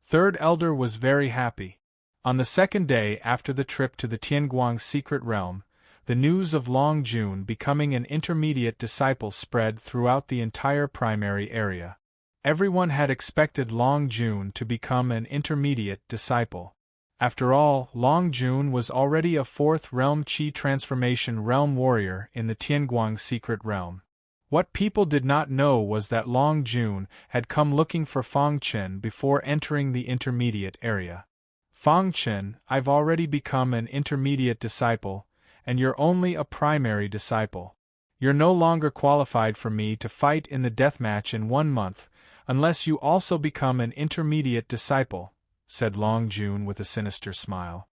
Third elder was very happy. On the second day after the trip to the Tianguang secret realm, the news of Long Jun becoming an intermediate disciple spread throughout the entire primary area. Everyone had expected Long Jun to become an intermediate disciple. After all, Long Jun was already a 4th realm Qi transformation realm warrior in the Tianguang secret realm. What people did not know was that Long Jun had come looking for Fang Chen before entering the intermediate area. Fang Chen, I've already become an intermediate disciple, and you're only a primary disciple. You're no longer qualified for me to fight in the deathmatch in 1 month, unless you also become an intermediate disciple, said Long Jun with a sinister smile.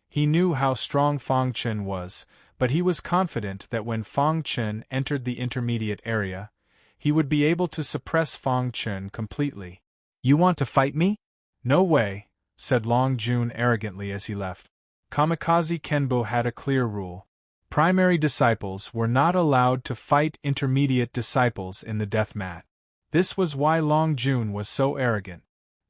He knew how strong Fang Chen was, but he was confident that when Fang Chen entered the intermediate area, he would be able to suppress Fang Chen completely. You want to fight me? No way, said Long Jun arrogantly as he left. Kamikaze Kenbo had a clear rule. Primary disciples were not allowed to fight intermediate disciples in the deathmat. This was why Long Jun was so arrogant.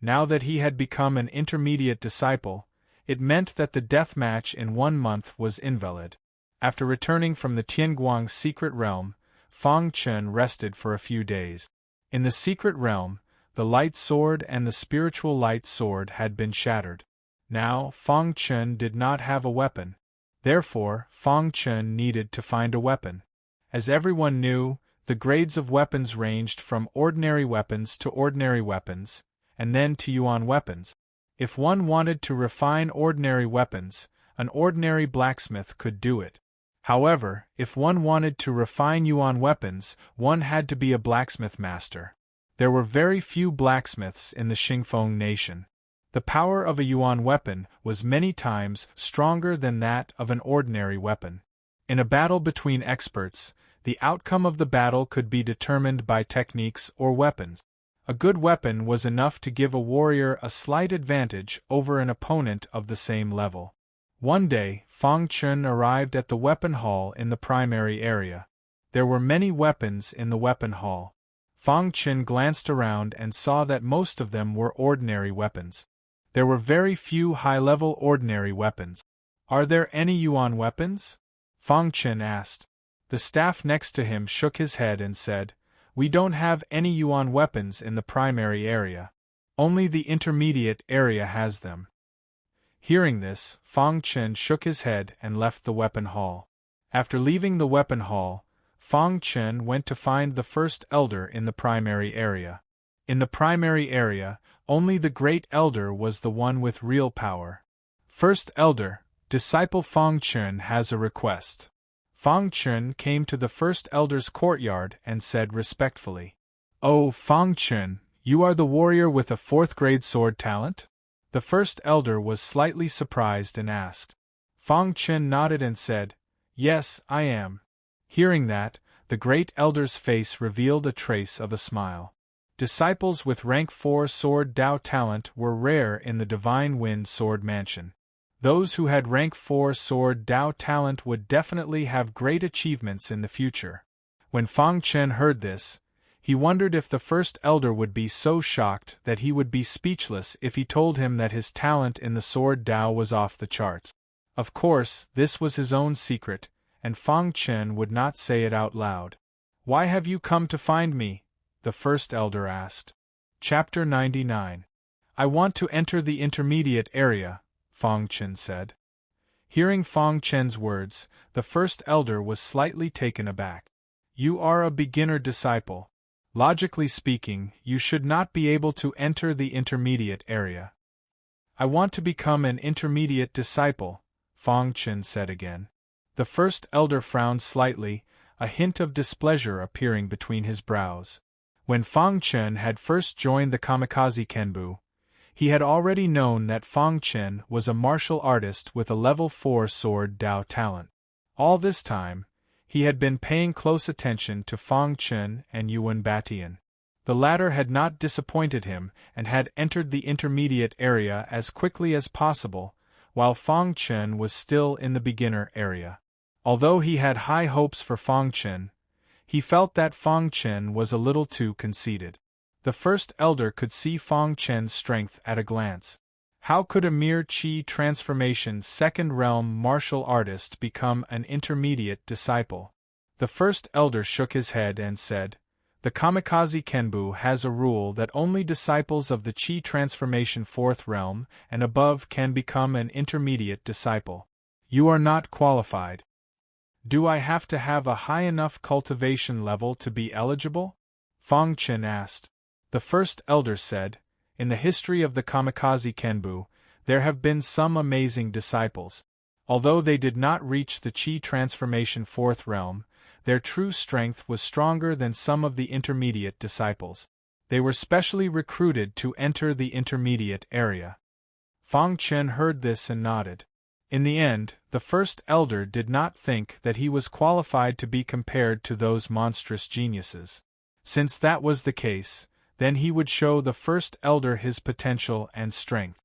Now that he had become an intermediate disciple, it meant that the deathmatch in 1 month was invalid. After returning from the Tianguang secret realm, Fang Chen rested for a few days. In the secret realm, the light sword and the spiritual light sword had been shattered. Now, Fang Chen did not have a weapon. Therefore, Fang Chen needed to find a weapon. As everyone knew, the grades of weapons ranged from ordinary weapons to ordinary weapons, and then to yuan weapons. If one wanted to refine ordinary weapons, an ordinary blacksmith could do it. However, if one wanted to refine yuan weapons, one had to be a blacksmith master. There were very few blacksmiths in the Xingfeng nation. The power of a yuan weapon was many times stronger than that of an ordinary weapon. In a battle between experts, the outcome of the battle could be determined by techniques or weapons. A good weapon was enough to give a warrior a slight advantage over an opponent of the same level. One day, Fang Chen arrived at the weapon hall in the primary area. There were many weapons in the weapon hall. Fang Chen glanced around and saw that most of them were ordinary weapons. There were very few high-level ordinary weapons. Are there any yuan weapons? Fang Chen asked. The staff next to him shook his head and said, We don't have any yuan weapons in the primary area. Only the intermediate area has them. Hearing this, Fang Chen shook his head and left the weapon hall. After leaving the weapon hall, Fang Chen went to find the first elder in the primary area. In the primary area, only the Great Elder was the one with real power. First Elder, Disciple Fang Chen has a request. Fang Chen came to the First Elder's courtyard and said respectfully, Oh, Fang Chen, you are the warrior with a 4th-grade sword talent? The First Elder was slightly surprised and asked. Fang Chen nodded and said, Yes, I am. Hearing that, the Great Elder's face revealed a trace of a smile. Disciples with rank 4 sword Dao talent were rare in the Divine Wind Sword Mansion. Those who had rank 4 sword Dao talent would definitely have great achievements in the future. When Fang Chen heard this, he wondered if the First Elder would be so shocked that he would be speechless if he told him that his talent in the sword Dao was off the charts. Of course, this was his own secret, and Fang Chen would not say it out loud. Why have you come to find me? The First Elder asked. Chapter 99. I want to enter the intermediate area, Fang Chen said. Hearing Fang Chen's words, the First Elder was slightly taken aback. You are a beginner disciple. Logically speaking, you should not be able to enter the intermediate area. I want to become an intermediate disciple, Fang Chen said again. The First Elder frowned slightly, a hint of displeasure appearing between his brows. When Fang Chen had first joined the Kamikaze Kenbu, he had already known that Fang Chen was a martial artist with a level 4 sword Dao talent. All this time, he had been paying close attention to Fang Chen and Yuan Batian. The latter had not disappointed him and had entered the intermediate area as quickly as possible, while Fang Chen was still in the beginner area. Although he had high hopes for Fang Chen, he felt that Fang Chen was a little too conceited. The First Elder could see Fang Chen's strength at a glance. How could a mere Qi transformation second realm martial artist become an intermediate disciple? The First Elder shook his head and said, The Kamikaze Kenbu has a rule that only disciples of the Chi transformation 4th realm and above can become an intermediate disciple. You are not qualified. Do I have to have a high enough cultivation level to be eligible? Fang Chen asked. The first elder said, in the history of the Kamikaze Kenbu, there have been some amazing disciples. Although they did not reach the Chi transformation 4th realm, their true strength was stronger than some of the intermediate disciples. They were specially recruited to enter the intermediate area. Fang Chen heard this and nodded. In the end, the first elder did not think that he was qualified to be compared to those monstrous geniuses. Since that was the case, then he would show the first elder his potential and strength.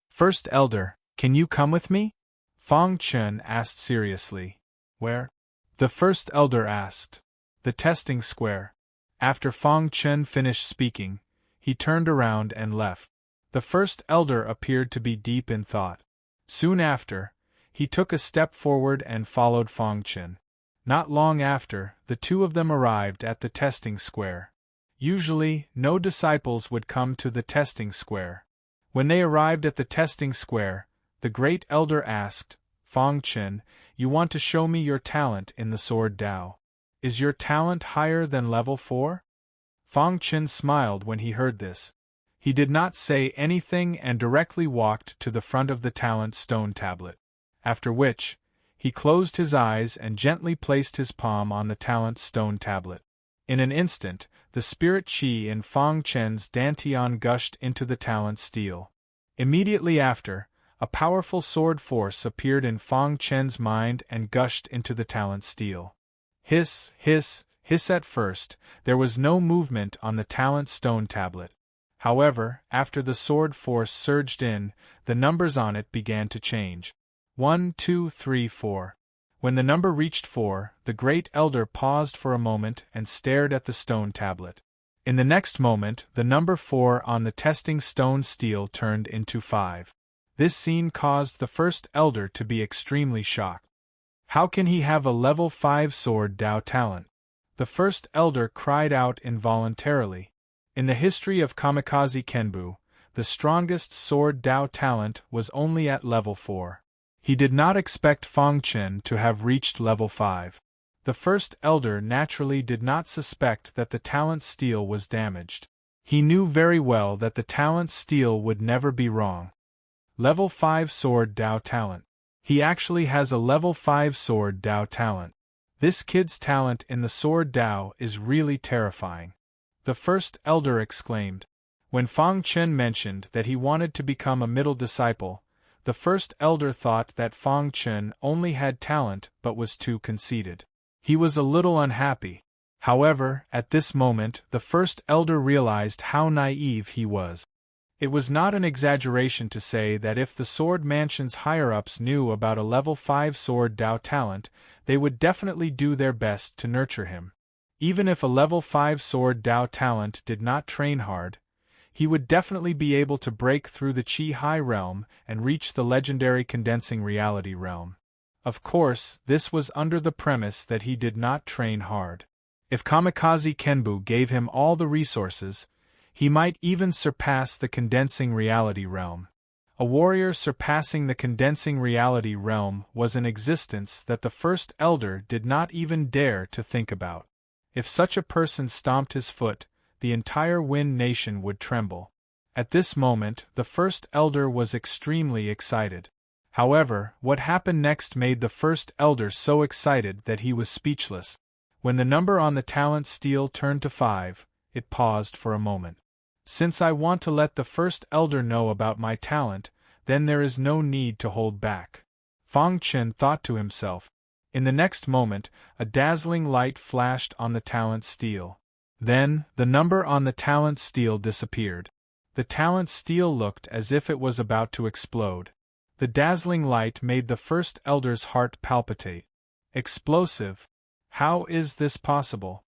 First elder, can you come with me? Fang Chen asked seriously. Where? The first elder asked. The testing square. After Fang Chen finished speaking, he turned around and left. The first elder appeared to be deep in thought. Soon after, he took a step forward and followed Fang Chen. Not long after, the two of them arrived at the testing square. Usually, no disciples would come to the testing square. When they arrived at the testing square, the great elder asked, Fang Chen, you want to show me your talent in the sword Dao. Is your talent higher than level 4? Fang Chen smiled when he heard this. He did not say anything and directly walked to the front of the talent stone tablet. After which, he closed his eyes and gently placed his palm on the talent stone tablet. In an instant, the spirit chi in Fang Chen's dantian gushed into the talent steel. Immediately after, a powerful sword force appeared in Fang Chen's mind and gushed into the talent steel. Hiss, hiss, hiss. At first, there was no movement on the talent stone tablet. However, after the sword force surged in, the numbers on it began to change. 1, 2, 3, 4. When the number reached 4, the great elder paused for a moment and stared at the stone tablet. In the next moment, the number 4 on the testing stone steel turned into 5. This scene caused the first elder to be extremely shocked. How can he have a level 5 sword Dao talent? The first elder cried out involuntarily. In the history of Kamikaze Kenbu, the strongest sword Dao talent was only at level 4. He did not expect Fang Chen to have reached level 5. The first elder naturally did not suspect that the talent steel was damaged. He knew very well that the talent steel would never be wrong. Level 5 sword Dao talent. He actually has a level 5 sword Dao talent. This kid's talent in the sword Dao is really terrifying. The first elder exclaimed. When Fang Chen mentioned that he wanted to become a middle disciple, the first elder thought that Fang Chen only had talent but was too conceited. He was a little unhappy. However, at this moment, the first elder realized how naive he was. It was not an exaggeration to say that if the Sword Mansion's higher-ups knew about a level 5 sword Dao talent, they would definitely do their best to nurture him. Even if a level 5 sword Dao talent did not train hard, he would definitely be able to break through the Qi High realm and reach the legendary condensing reality realm. Of course, this was under the premise that he did not train hard. If Kamikaze Kenbu gave him all the resources, he might even surpass the condensing reality realm. A warrior surpassing the condensing reality realm was an existence that the first elder did not even dare to think about. If such a person stomped his foot, the entire Wind Nation would tremble. At this moment, the first elder was extremely excited. However, what happened next made the first elder so excited that he was speechless. When the number on the talent steel turned to 5, it paused for a moment. Since I want to let the first elder know about my talent, then there is no need to hold back. Fang Chen thought to himself. In the next moment, a dazzling light flashed on the talent steel. Then, the number on the talent steel disappeared. The talent steel looked as if it was about to explode. The dazzling light made the first elder's heart palpitate. Explosive? How is this possible?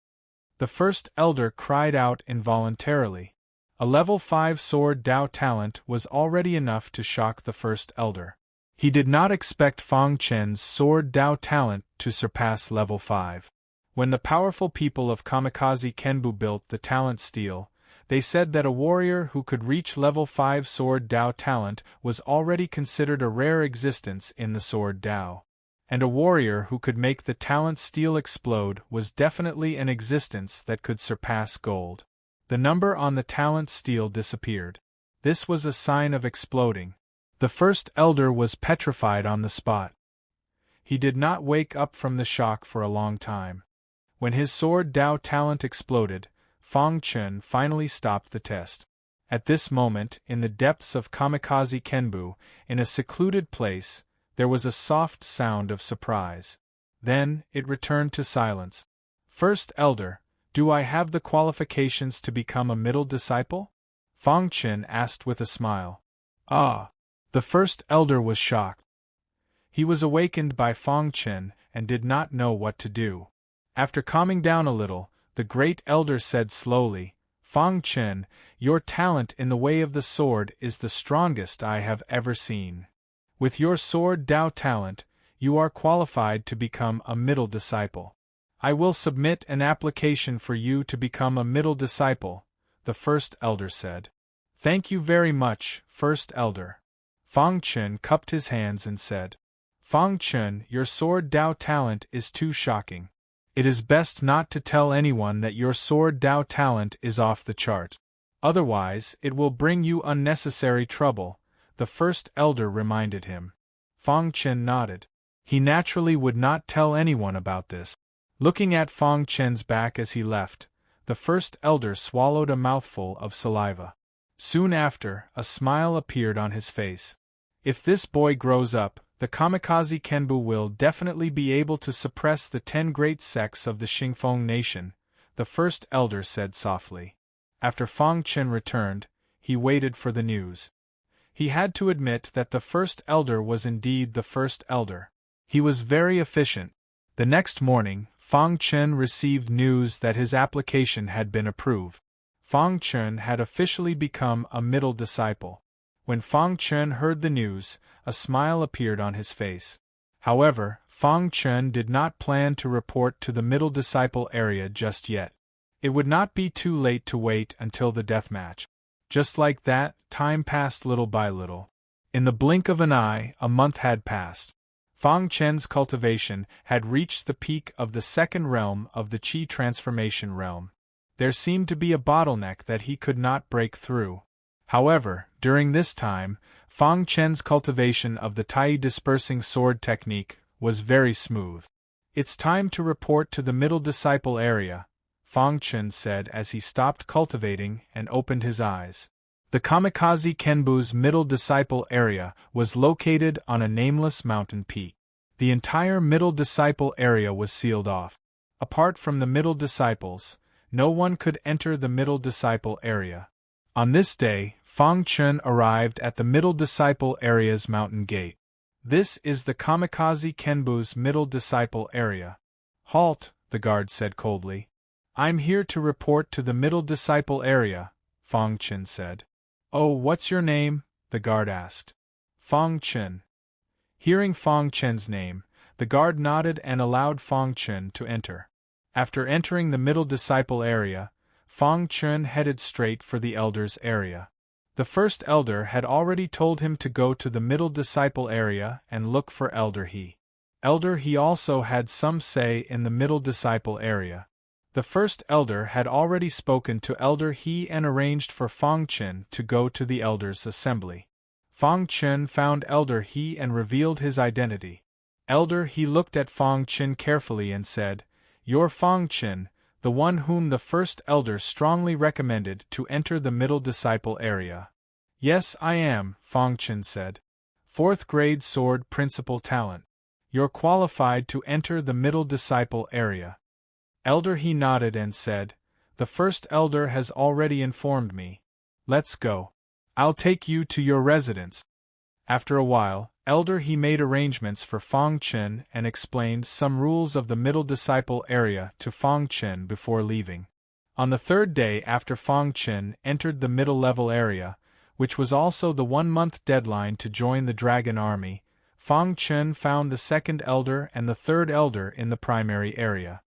The first elder cried out involuntarily. A level 5 sword Dao talent was already enough to shock the first elder. He did not expect Fang Chen's sword Dao talent to surpass level 5. When the powerful people of Kamikaze Kenbu built the talent steel, they said that a warrior who could reach level 5 Sword Dao talent was already considered a rare existence in the Sword Dao. And a warrior who could make the talent steel explode was definitely an existence that could surpass gold. The number on the talent steel disappeared. This was a sign of exploding. The first elder was petrified on the spot. He did not wake up from the shock for a long time. When his Sword Dao talent exploded, Fang Chun finally stopped the test. At this moment, in the depths of Kamikaze Kenbu, in a secluded place, there was a soft sound of surprise. Then, it returned to silence. First Elder, do I have the qualifications to become a middle disciple? Fang Chun asked with a smile. Ah! The first elder was shocked. He was awakened by Fang Chun and did not know what to do. After calming down a little, the great elder said slowly, Fang Chun, your talent in the way of the sword is the strongest I have ever seen. With your Sword Dao talent, you are qualified to become a middle disciple. I will submit an application for you to become a middle disciple, the first elder said. Thank you very much, first elder. Fang Chun cupped his hands and said, Fang Chun, your Sword Dao talent is too shocking. It is best not to tell anyone that your Sword Dao talent is off the chart. Otherwise, it will bring you unnecessary trouble, the first elder reminded him. Fang Chun nodded. He naturally would not tell anyone about this. Looking at Fang Chun's back as he left, the first elder swallowed a mouthful of saliva. Soon after, a smile appeared on his face. If this boy grows up, the Kamikaze Kenbu will definitely be able to suppress the 10 great sects of the Xingfeng nation, the first elder said softly. After Fang Chun returned, he waited for the news. He had to admit that the first elder was indeed the first elder. He was very efficient. The next morning, Fang Chun received news that his application had been approved. Fang Chun had officially become a middle disciple. When Fang Chun heard the news, a smile appeared on his face. However, Fang Chun did not plan to report to the middle disciple area just yet. It would not be too late to wait until the deathmatch. Just like that, time passed little by little. In the blink of an eye, a month had passed. Fang Chun's cultivation had reached the peak of the second realm of the Qi transformation realm. There seemed to be a bottleneck that he could not break through. However, during this time, Fang Chun's cultivation of the Tai dispersing sword technique was very smooth. It's time to report to the middle disciple area, Fang Chun said as he stopped cultivating and opened his eyes. The Kamikaze Kenbu's middle disciple area was located on a nameless mountain peak. The entire middle disciple area was sealed off. Apart from the middle disciples, no one could enter the middle disciple area. On this day, Fang Chun arrived at the middle disciple area's mountain gate. This is the Kamikaze Kenbu's middle disciple area. Halt, the guard said coldly. I'm here to report to the middle disciple area, Fang Chun said. Oh, what's your name? The guard asked. Fang Chun. Hearing Fang Chun's name, the guard nodded and allowed Fang Chun to enter. After entering the middle disciple area, Fang Chun headed straight for the elder's area. The first elder had already told him to go to the middle disciple area and look for Elder He. Elder He also had some say in the middle disciple area. The first elder had already spoken to Elder He and arranged for Fang Chun to go to the elders' assembly. Fang Chun found Elder He and revealed his identity. Elder He looked at Fang Chun carefully and said, You're Fang Chun, the one whom the first elder strongly recommended to enter the middle disciple area. Yes, I am, Fang Chun said. 4th grade sword principal talent. You're qualified to enter the middle disciple area. Elder He nodded and said, The first elder has already informed me. Let's go. I'll take you to your residence. After a while, Elder He made arrangements for Fang Chun and explained some rules of the middle disciple area to Fang Chun before leaving. On the 3rd day after Fang Chun entered the middle level area, which was also the 1-month deadline to join the Dragon Army, Fang Chun found the 2nd elder and the 3rd elder in the primary area.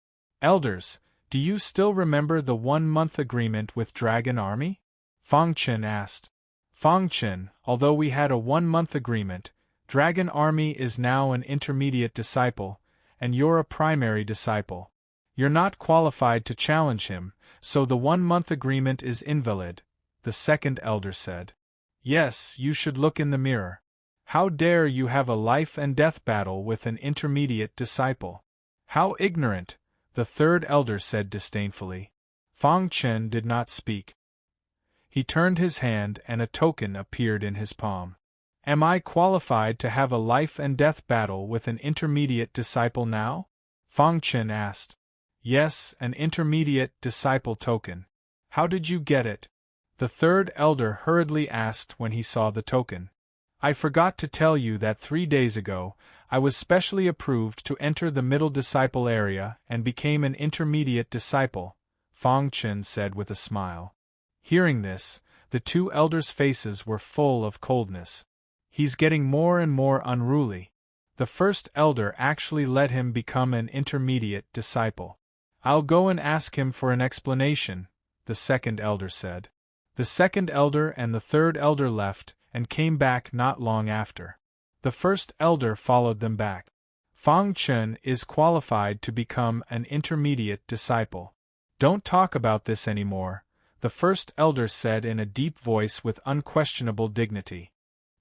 Elders, do you still remember the 1-month agreement with Dragon Army? Fang Chen asked. Fang Chen, although we had a 1-month agreement, Dragon Army is now an intermediate disciple, and you're a primary disciple. You're not qualified to challenge him, so the 1-month agreement is invalid, the second elder said. Yes, you should look in the mirror. How dare you have a life and death battle with an intermediate disciple? How ignorant, the third elder said disdainfully. Fang Chen did not speak. He turned his hand and a token appeared in his palm. Am I qualified to have a life and death battle with an intermediate disciple now? Fang Chen asked. Yes, an intermediate disciple token. How did you get it? The third elder hurriedly asked when he saw the token. I forgot to tell you that 3 days ago, I was specially approved to enter the middle disciple area and became an intermediate disciple, Fang Chen said with a smile. Hearing this, the 2 elders' faces were full of coldness. He's getting more and more unruly. The first elder actually let him become an intermediate disciple. I'll go and ask him for an explanation, the second elder said. The second elder and the third elder left and came back not long after. The first elder followed them back. Fang Chen is qualified to become an intermediate disciple. Don't talk about this anymore, the first elder said in a deep voice with unquestionable dignity.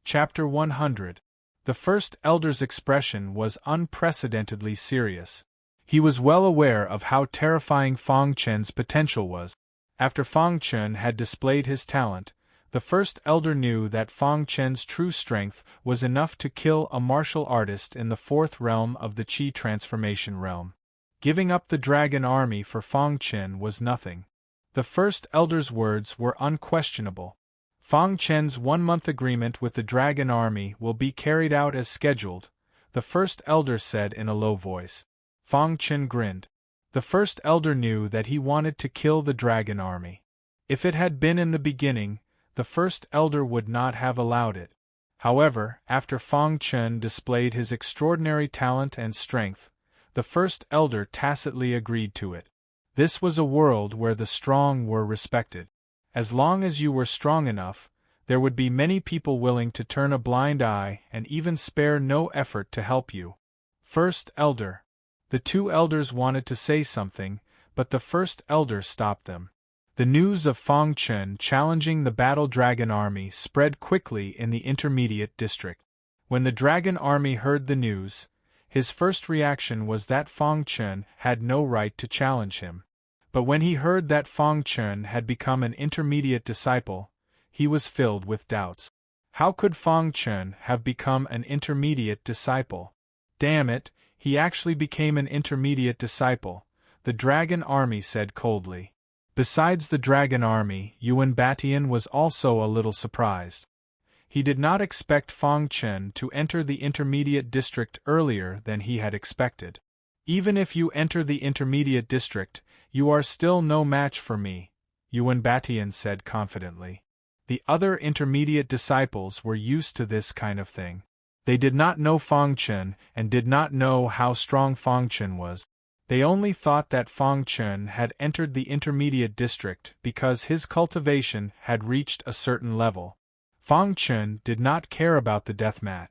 Chapter 100. The first elder's expression was unprecedentedly serious. He was well aware of how terrifying Fang Chen's potential was. After Fang Chen had displayed his talent, the first elder knew that Fang Chen's true strength was enough to kill a martial artist in the 4th realm of the Qi transformation realm. Giving up the Dragon Army for Fang Chen was nothing. The first elder's words were unquestionable. Fang Chen's 1-month agreement with the Dragon Army will be carried out as scheduled, the first elder said in a low voice. Fang Chen grinned. The first elder knew that he wanted to kill the Dragon Army. If it had been in the beginning, the first elder would not have allowed it. However, after Fang Chen displayed his extraordinary talent and strength, the first elder tacitly agreed to it. This was a world where the strong were respected. As long as you were strong enough, there would be many people willing to turn a blind eye and even spare no effort to help you. First elder. The 2 elders wanted to say something, but the first elder stopped them. The news of Fang Chen challenging the Battle Dragon Army spread quickly in the intermediate district. When the Dragon Army heard the news, his first reaction was that Fang Chen had no right to challenge him. But when he heard that Fang Chen had become an intermediate disciple, he was filled with doubts. How could Fang Chen have become an intermediate disciple? Damn it, he actually became an intermediate disciple, the Dragon Army said coldly. Besides the Dragon Army, Yuan Batian was also a little surprised. He did not expect Fang Chen to enter the intermediate district earlier than he had expected. Even if you enter the intermediate district, you are still no match for me, Yuan Batian said confidently. The other intermediate disciples were used to this kind of thing. They did not know Fang Chen and did not know how strong Fang Chen was. They only thought that Fang Chen had entered the intermediate district because his cultivation had reached a certain level. Fang Chen did not care about the deathmatch.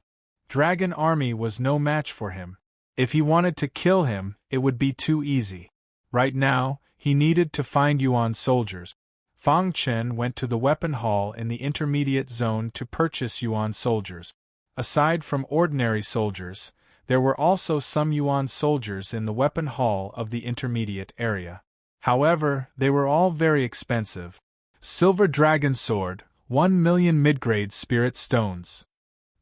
Dragon Army was no match for him. If he wanted to kill him, it would be too easy. Right now, he needed to find Yuan soldiers. Fang Chen went to the weapon hall in the intermediate zone to purchase Yuan soldiers. Aside from ordinary soldiers, there were also some Yuan soldiers in the weapon hall of the intermediate area. However, they were all very expensive. Silver Dragon Sword, 1 million mid-grade spirit stones.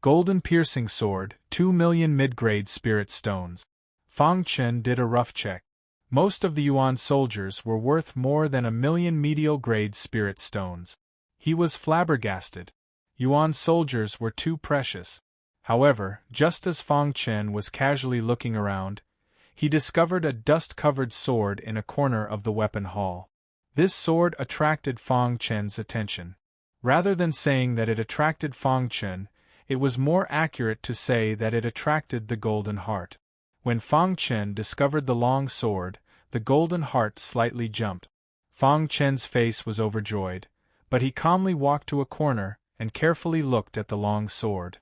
Golden Piercing Sword, 2 million mid-grade spirit stones. Fang Chen did a rough check. Most of the Yuan soldiers were worth more than 1 million medial-grade spirit stones. He was flabbergasted. Yuan soldiers were too precious. However, just as Fang Chen was casually looking around, he discovered a dust-covered sword in a corner of the weapon hall. This sword attracted Fang Chen's attention. Rather than saying that it attracted Fang Chen, it was more accurate to say that it attracted the Golden Heart. When Fang Chen discovered the long sword, the golden heart slightly jumped. Fang Chen's face was overjoyed, but he calmly walked to a corner and carefully looked at the long sword.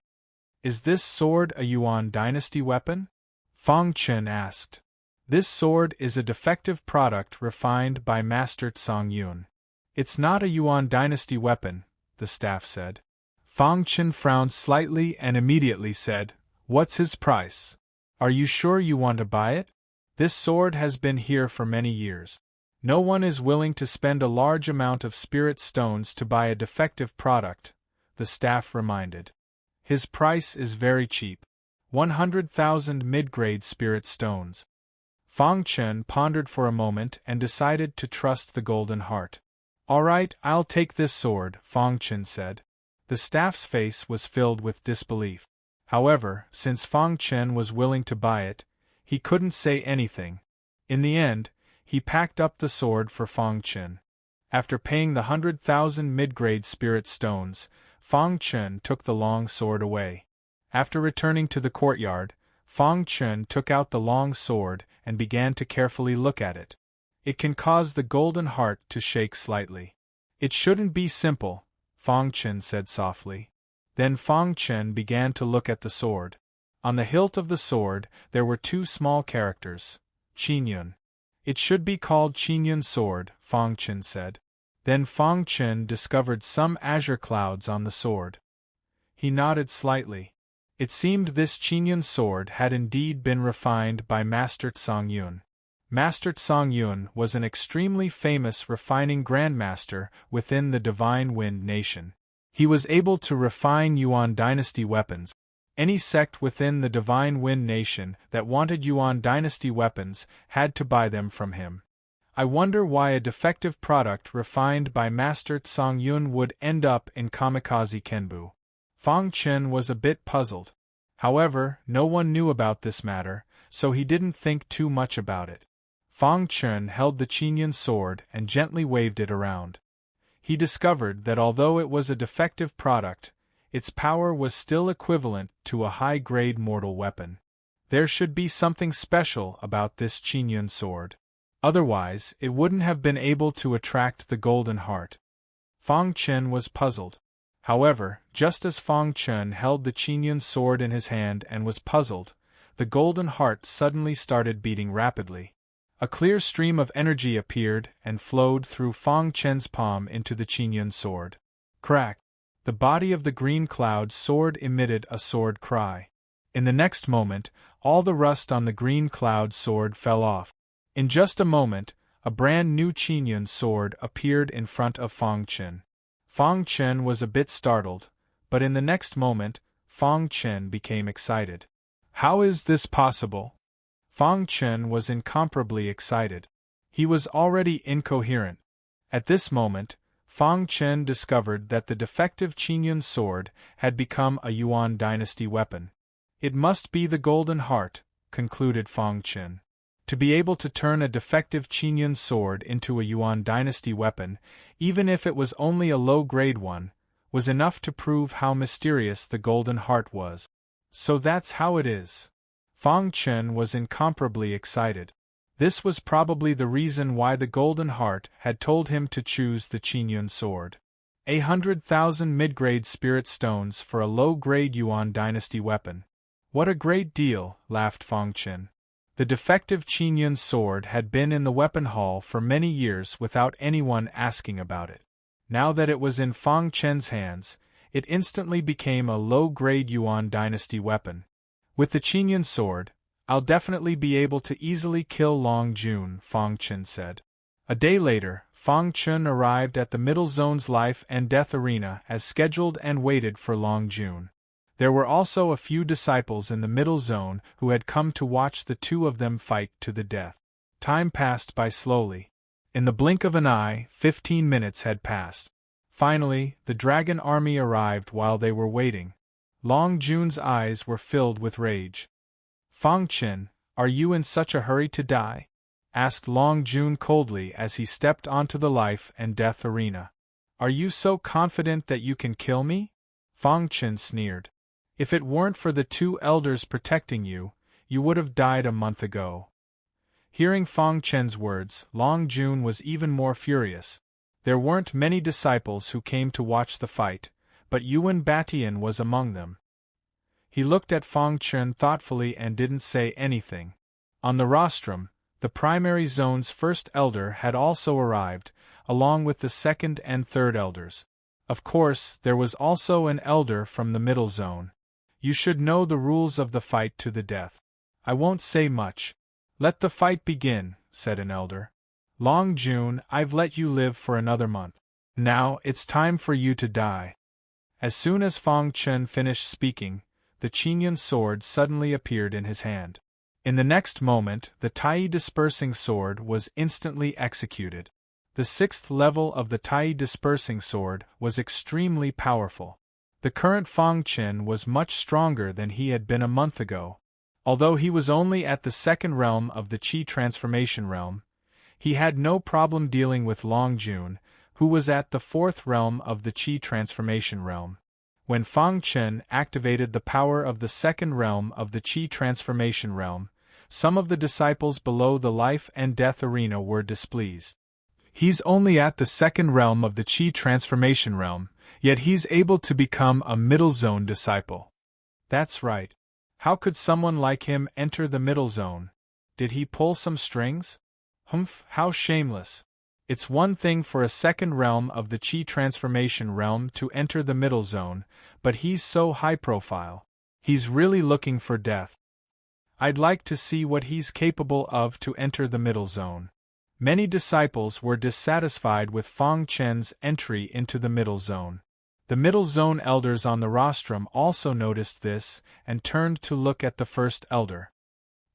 "Is this sword a Yuan dynasty weapon?" Fang Chen asked. "This sword is a defective product refined by Master Tsang Yun. It's not a Yuan dynasty weapon," the staff said. Fang Chen frowned slightly and immediately said, "What's his price? Are you sure you want to buy it? This sword has been here for many years. No one is willing to spend a large amount of spirit stones to buy a defective product," the staff reminded. "His price is very cheap. 100,000 mid-grade spirit stones." Fang Chen pondered for a moment and decided to trust the golden heart. "All right, I'll take this sword," Fang Chen said. The staff's face was filled with disbelief. However, since Fang Chen was willing to buy it, he couldn't say anything. In the end, he packed up the sword for Fang Chen. After paying the 100,000 mid-grade spirit stones, Fang Chen took the long sword away. After returning to the courtyard, Fang Chen took out the long sword and began to carefully look at it. "It can cause the golden heart to shake slightly. It shouldn't be simple," Fang Chen said softly. Then Fang Chen began to look at the sword. On the hilt of the sword there were two small characters, Qinyun. "It should be called Qinyun sword," Fang Chen said. Then Fang Chen discovered some azure clouds on the sword. He nodded slightly. It seemed this Qinyun sword had indeed been refined by Master Tsang Yun. Master Tsang Yun was an extremely famous refining grandmaster within the Divine Wind Nation. He was able to refine Yuan dynasty weapons. Any sect within the Divine Wind Nation that wanted Yuan dynasty weapons had to buy them from him. I wonder why a defective product refined by Master Tsang Yun would end up in Kamikaze Kenbu. Fang Chen was a bit puzzled. However, no one knew about this matter, so he didn't think too much about it. Fang Chen held the Qinyun sword and gently waved it around. He discovered that although it was a defective product, its power was still equivalent to a high-grade mortal weapon. There should be something special about this Qinyun sword. Otherwise, it wouldn't have been able to attract the golden heart. Fang Chen was puzzled. However, just as Fang Chen held the Qinyun sword in his hand and was puzzled, the golden heart suddenly started beating rapidly. A clear stream of energy appeared and flowed through Fang Chen's palm into the Qinyun sword. Crack! The body of the green cloud sword emitted a sword cry. In the next moment, all the rust on the green cloud sword fell off. In just a moment, a brand new Qinyun sword appeared in front of Fang Chen. Fang Chen was a bit startled, but in the next moment, Fang Chen became excited. "How is this possible?" Fang Chen was incomparably excited. He was already incoherent. At this moment, Fang Chen discovered that the defective Qinyun sword had become a Yuan dynasty weapon. "It must be the golden heart," concluded Fang Chen. To be able to turn a defective Qinyun sword into a Yuan dynasty weapon, even if it was only a low-grade one, was enough to prove how mysterious the golden heart was. So that's how it is. Fang Chen was incomparably excited. This was probably the reason why the golden heart had told him to choose the Qinyun sword. 100,000 mid-grade spirit stones for a low-grade Yuan dynasty weapon. What a great deal, laughed Fang Chen. The defective Qinyun sword had been in the weapon hall for many years without anyone asking about it. Now that it was in Fang Chen's hands, it instantly became a low-grade Yuan dynasty weapon. With the Qinyun sword, I'll definitely be able to easily kill Long Jun, Fang Chen said. A day later, Fang Chen arrived at the Middle Zone's life and death arena as scheduled and waited for Long Jun. There were also a few disciples in the Middle Zone who had come to watch the two of them fight to the death. Time passed by slowly. In the blink of an eye, 15 minutes had passed. Finally, the dragon army arrived while they were waiting. Long Jun's eyes were filled with rage. "Fang Chen, are you in such a hurry to die?" asked Long Jun coldly as he stepped onto the life and death arena. "Are you so confident that you can kill me?" Fang Chen sneered. "If it weren't for the two elders protecting you, you would have died a month ago." Hearing Fang Chen's words, Long Jun was even more furious. There weren't many disciples who came to watch the fight, but Yuan Batian was among them. He looked at Fang Chen thoughtfully and didn't say anything. On the rostrum, the primary zone's first elder had also arrived, along with the second and third elders. Of course, there was also an elder from the middle zone. You should know the rules of the fight to the death. I won't say much. Let the fight begin, said an elder. Long Jun, I've let you live for another month. Now, it's time for you to die. As soon as Fang Chen finished speaking, the Qinyan sword suddenly appeared in his hand. In the next moment, the Tai dispersing sword was instantly executed. The 6th level of the Tai dispersing sword was extremely powerful. The current Fang Chen was much stronger than he had been a month ago. Although he was only at the 2nd realm of the Qi transformation realm, he had no problem dealing with Long Jun, who was at the 4th realm of the Qi transformation realm. When Fang Chen activated the power of the 2nd realm of the Qi transformation realm, some of the disciples below the life and death arena were displeased. He's only at the 2nd realm of the Qi transformation realm, yet he's able to become a middle zone disciple. That's right. How could someone like him enter the middle zone? Did he pull some strings? Humph, how shameless. It's one thing for a 2nd realm of the Qi transformation realm to enter the middle zone, but he's so high profile. He's really looking for death. I'd like to see what he's capable of to enter the middle zone. Many disciples were dissatisfied with Fang Chen's entry into the middle zone. The middle zone elders on the rostrum also noticed this and turned to look at the first elder.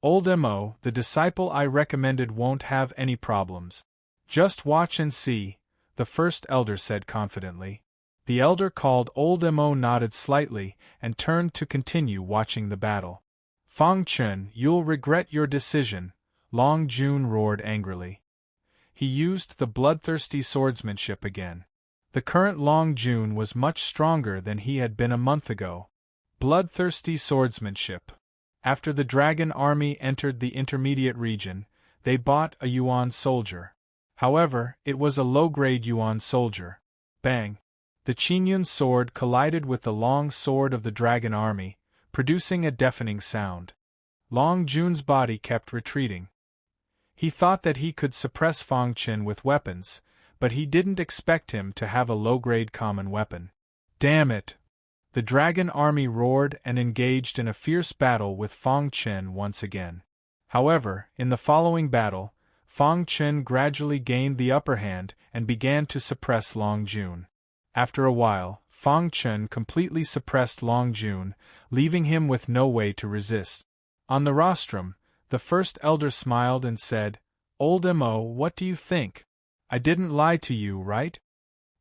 Old Mo, the disciple I recommended, won't have any problems. Just watch and see, the first elder said confidently. The elder called Old Mo nodded slightly and turned to continue watching the battle. Fang Chen, you'll regret your decision, Long Jun roared angrily. He used the bloodthirsty swordsmanship again. The current Long Jun was much stronger than he had been a month ago. Bloodthirsty swordsmanship. After the dragon army entered the intermediate region, they bought a Yuan soldier. However, it was a low-grade Yuan soldier. Bang! The Qinyan sword collided with the long sword of the dragon army, producing a deafening sound. Long Jun's body kept retreating. He thought that he could suppress Fang Chen with weapons, but he didn't expect him to have a low-grade common weapon. Damn it! The dragon army roared and engaged in a fierce battle with Fang Chen once again. However, in the following battle, Fang Chen gradually gained the upper hand and began to suppress Long Jun. After a while, Fang Chen completely suppressed Long Jun, leaving him with no way to resist. On the rostrum, the first elder smiled and said, Old Mo, what do you think? I didn't lie to you, right?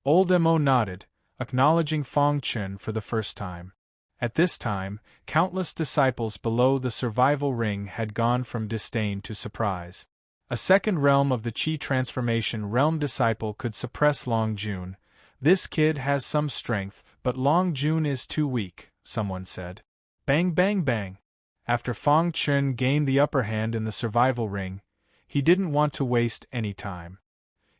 Old Mo nodded, acknowledging Fang Chen for the first time. At this time, countless disciples below the survival ring had gone from disdain to surprise. A 2nd realm of the Qi transformation realm disciple could suppress Long Jun. This kid has some strength, but Long Jun is too weak, someone said. Bang bang bang! After Fang Chen gained the upper hand in the survival ring, he didn't want to waste any time.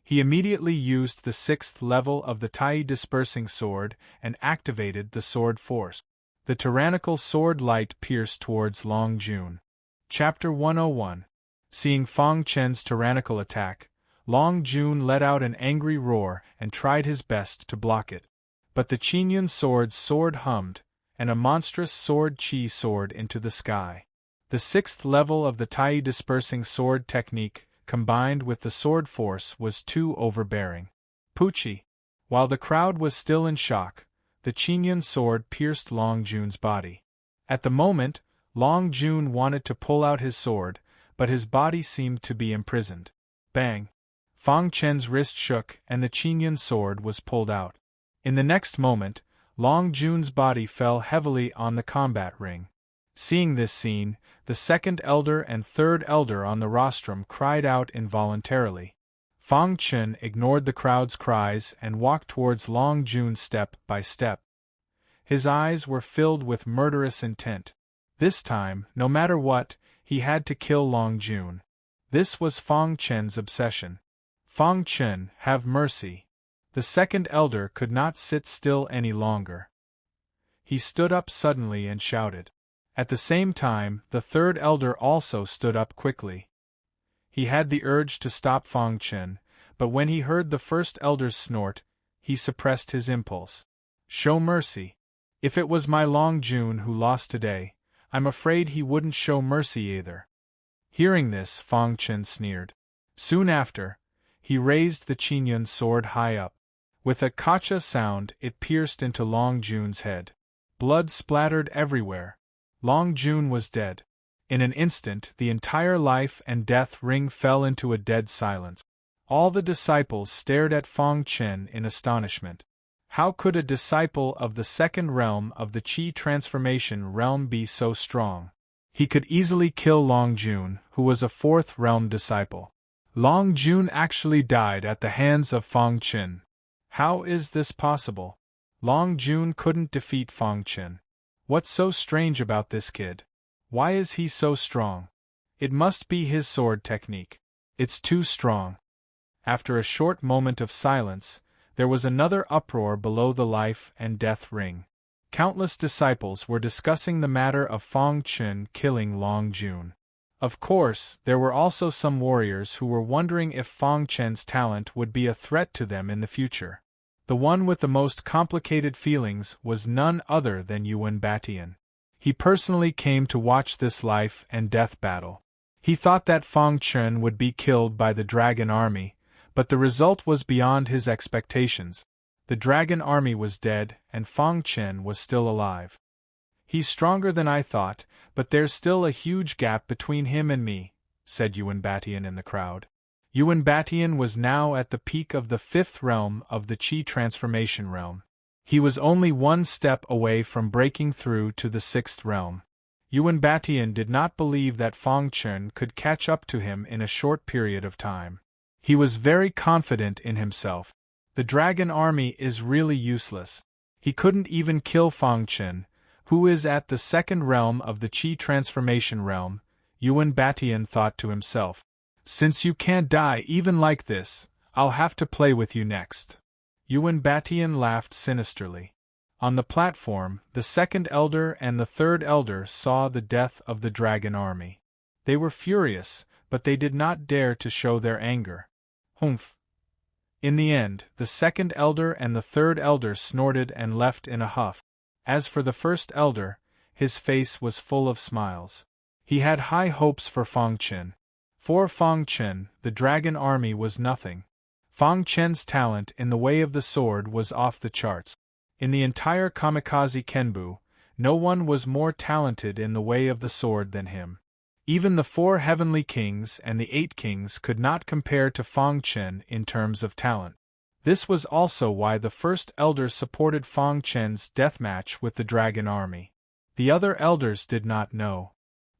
He immediately used the 6th level of the Tai dispersing sword and activated the sword force. The tyrannical sword light pierced towards Long Jun. Chapter 101. Seeing Fang Chen's tyrannical attack, Long Jun let out an angry roar and tried his best to block it. But the Qinyan sword hummed, and a monstrous sword Qi soared into the sky. The 6th level of the Tai dispersing sword technique, combined with the sword force, was too overbearing. Poochie! While the crowd was still in shock, the Qinyan sword pierced Long Jun's body. At the moment, Long Jun wanted to pull out his sword, but his body seemed to be imprisoned. Bang! Fang Chen's wrist shook and the Qinyan sword was pulled out. In the next moment, Long Jun's body fell heavily on the combat ring. Seeing this scene, the 2nd elder and 3rd elder on the rostrum cried out involuntarily. Fang Chen ignored the crowd's cries and walked towards Long Jun step by step. His eyes were filled with murderous intent. This time, no matter what, he had to kill Long Jun. This was Fang Chen's obsession. Fang Chen, have mercy. The second elder could not sit still any longer. He stood up suddenly and shouted. At the same time, the third elder also stood up quickly. He had the urge to stop Fang Chen, but when he heard the first elder's snort, he suppressed his impulse. Show mercy. If it was my Long Jun who lost today, I'm afraid he wouldn't show mercy either. Hearing this, Fang Chen sneered. Soon after, he raised the Qingyun sword high up. With a kacha sound, it pierced into Long Jun's head. Blood splattered everywhere. Long Jun was dead. In an instant, the entire life and death ring fell into a dead silence. All the disciples stared at Fang Chen in astonishment. How could a disciple of the second realm of the Qi transformation realm be so strong? He could easily kill Long Jun, who was a fourth realm disciple. Long Jun actually died at the hands of Fang Chen. How is this possible? Long Jun couldn't defeat Fang Chen. What's so strange about this kid? Why is he so strong? It must be his sword technique. It's too strong. After a short moment of silence, there was another uproar below the life and death ring. Countless disciples were discussing the matter of Fang Chen killing Long Jun. Of course, there were also some warriors who were wondering if Fang Chen's talent would be a threat to them in the future. The one with the most complicated feelings was none other than Yuan Batian. He personally came to watch this life and death battle. He thought that Fang Chen would be killed by the dragon army, but the result was beyond his expectations. The dragon army was dead, and Fang Chen was still alive. He's stronger than I thought, but there's still a huge gap between him and me, said Yuan Batian in the crowd. Yuan Batian was now at the peak of the fifth realm of the Qi transformation realm. He was only one step away from breaking through to the sixth realm. Yuan Batian did not believe that Fang Chen could catch up to him in a short period of time. He was very confident in himself. The dragon army is really useless. He couldn't even kill Fang Chen, who is at the second realm of the Qi transformation realm, Yuan Batian thought to himself. Since you can't die even like this, I'll have to play with you next. Yuan Batian laughed sinisterly. On the platform, the second elder and the third elder saw the death of the dragon army. They were furious, but they did not dare to show their anger. Humph! In the end, the second elder and the third elder snorted and left in a huff. As for the first elder, his face was full of smiles. He had high hopes for Fang Chen. For Fang Chen, the dragon army was nothing. Fang Chen's talent in the way of the sword was off the charts. In the entire Kamikaze Kenbu, no one was more talented in the way of the sword than him. Even the 4 heavenly kings and the 8 kings could not compare to Fang Chen in terms of talent. This was also why the first elder supported Fang Chen's deathmatch with the dragon army. The other elders did not know.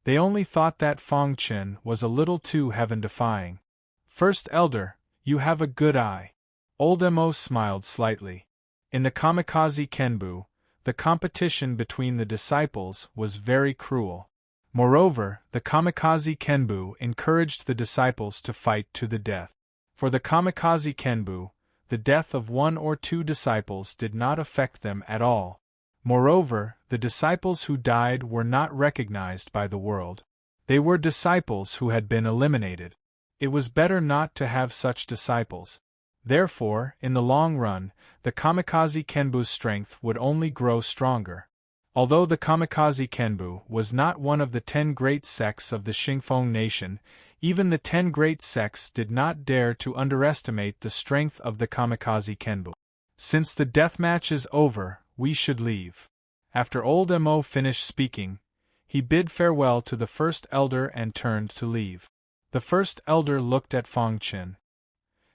They only thought that Fang Chen was a little too heaven-defying. First elder, you have a good eye. Old Mo smiled slightly. In the Kamikaze Kenbu, the competition between the disciples was very cruel. Moreover, the Kamikaze Kenbu encouraged the disciples to fight to the death. For the Kamikaze Kenbu, the death of 1 or 2 disciples did not affect them at all. Moreover, the disciples who died were not recognized by the world. They were disciples who had been eliminated. It was better not to have such disciples. Therefore, in the long run, the Kamikaze Kenbu's strength would only grow stronger. Although the Kamikaze Kenbu was not one of the 10 great sects of the Xingfeng nation, even the 10 great sects did not dare to underestimate the strength of the Kamikaze Kenbu. Since the deathmatch is over, we should leave. After old Mo finished speaking, he bid farewell to the first elder and turned to leave. The first elder looked at Fang Chen.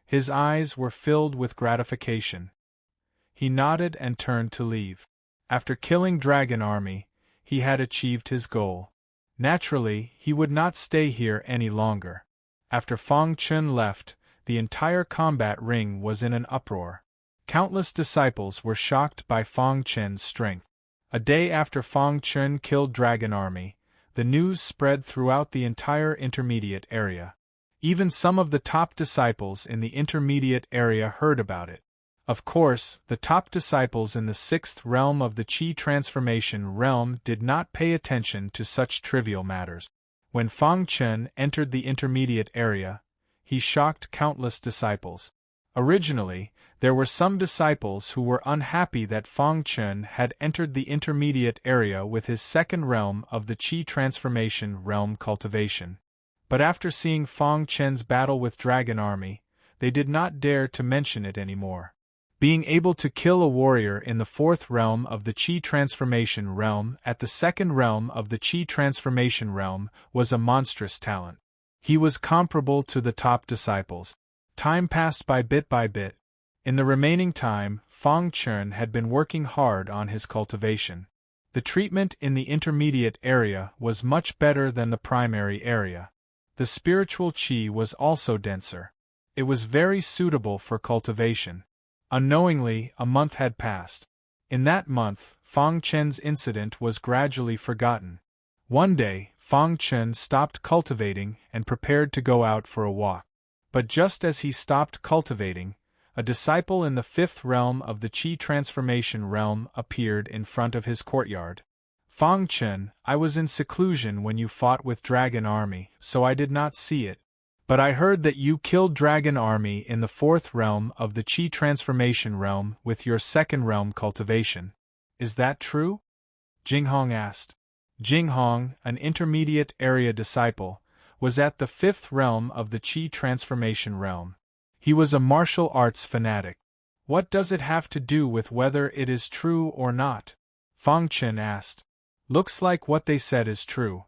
His eyes were filled with gratification. He nodded and turned to leave. After killing Dragon Army, he had achieved his goal. Naturally, he would not stay here any longer. After Fang Chen left, the entire combat ring was in an uproar. Countless disciples were shocked by Fang Chen's strength. A day after Fang Chen killed Dragon Army, the news spread throughout the entire intermediate area. Even some of the top disciples in the intermediate area heard about it. Of course, the top disciples in the sixth realm of the Qi transformation realm did not pay attention to such trivial matters. When Fang Chen entered the intermediate area, he shocked countless disciples. Originally, there were some disciples who were unhappy that Fang Chen had entered the intermediate area with his second realm of the Qi transformation realm cultivation. But after seeing Fang Chen's battle with Dragon Army, they did not dare to mention it anymore. Being able to kill a warrior in the fourth realm of the Qi transformation realm at the second realm of the Qi transformation realm was a monstrous talent. He was comparable to the top disciples. Time passed by bit. In the remaining time, Fang Chen had been working hard on his cultivation. The treatment in the intermediate area was much better than the primary area. The spiritual qi was also denser. It was very suitable for cultivation. Unknowingly, a month had passed. In that month, Fang Chen's incident was gradually forgotten. One day, Fang Chen stopped cultivating and prepared to go out for a walk. But just as he stopped cultivating, a disciple in the fifth realm of the Qi transformation realm appeared in front of his courtyard. Fang Chen, I was in seclusion when you fought with Dragon Army, so I did not see it. But I heard that you killed Dragon Army in the fourth realm of the Qi transformation realm with your second realm cultivation. Is that true? Jinghong asked. Jinghong, an intermediate area disciple, was at the fifth realm of the Qi transformation realm. He was a martial arts fanatic. What does it have to do with whether it is true or not? Fang Chen asked. Looks like what they said is true.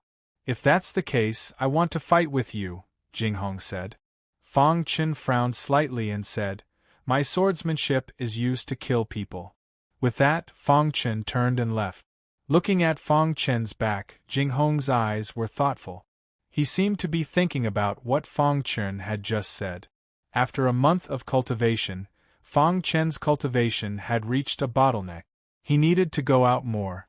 If that's the case, I want to fight with you, Jinghong said. Fang Chen frowned slightly and said, My swordsmanship is used to kill people. With that, Fang Chen turned and left. Looking at Fang Chen's back, Jinghong's eyes were thoughtful. He seemed to be thinking about what Fang Chen had just said. After a month of cultivation, Fang Chen's cultivation had reached a bottleneck. He needed to go out more.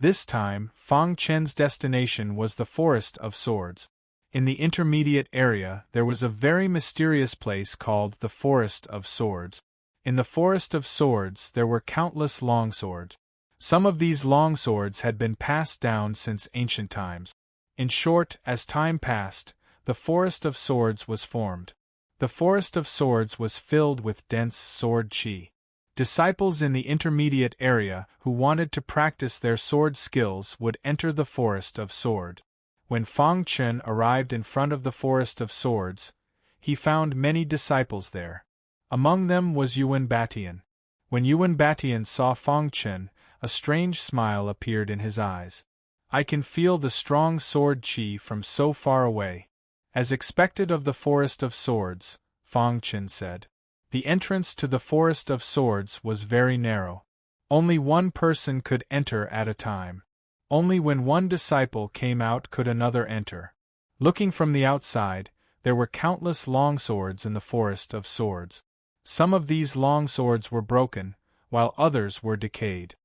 This time, Fang Chen's destination was the Forest of Swords. In the intermediate area, there was a very mysterious place called the Forest of Swords. In the Forest of Swords, there were countless longswords. Some of these longswords had been passed down since ancient times. In short, as time passed, the Forest of Swords was formed. The Forest of Swords was filled with dense sword qi. Disciples in the intermediate area who wanted to practice their sword skills would enter the Forest of Sword. When Fang Chen arrived in front of the Forest of Swords, he found many disciples there. Among them was Yuan Batian. When Yuan Batian saw Fang Chen, a strange smile appeared in his eyes. I can feel the strong sword qi from so far away. As expected of the Forest of Swords, Fang Chen said. The entrance to the Forest of Swords was very narrow. Only one person could enter at a time. Only when one disciple came out could another enter. Looking from the outside, there were countless longswords in the Forest of Swords. Some of these longswords were broken, while others were decayed.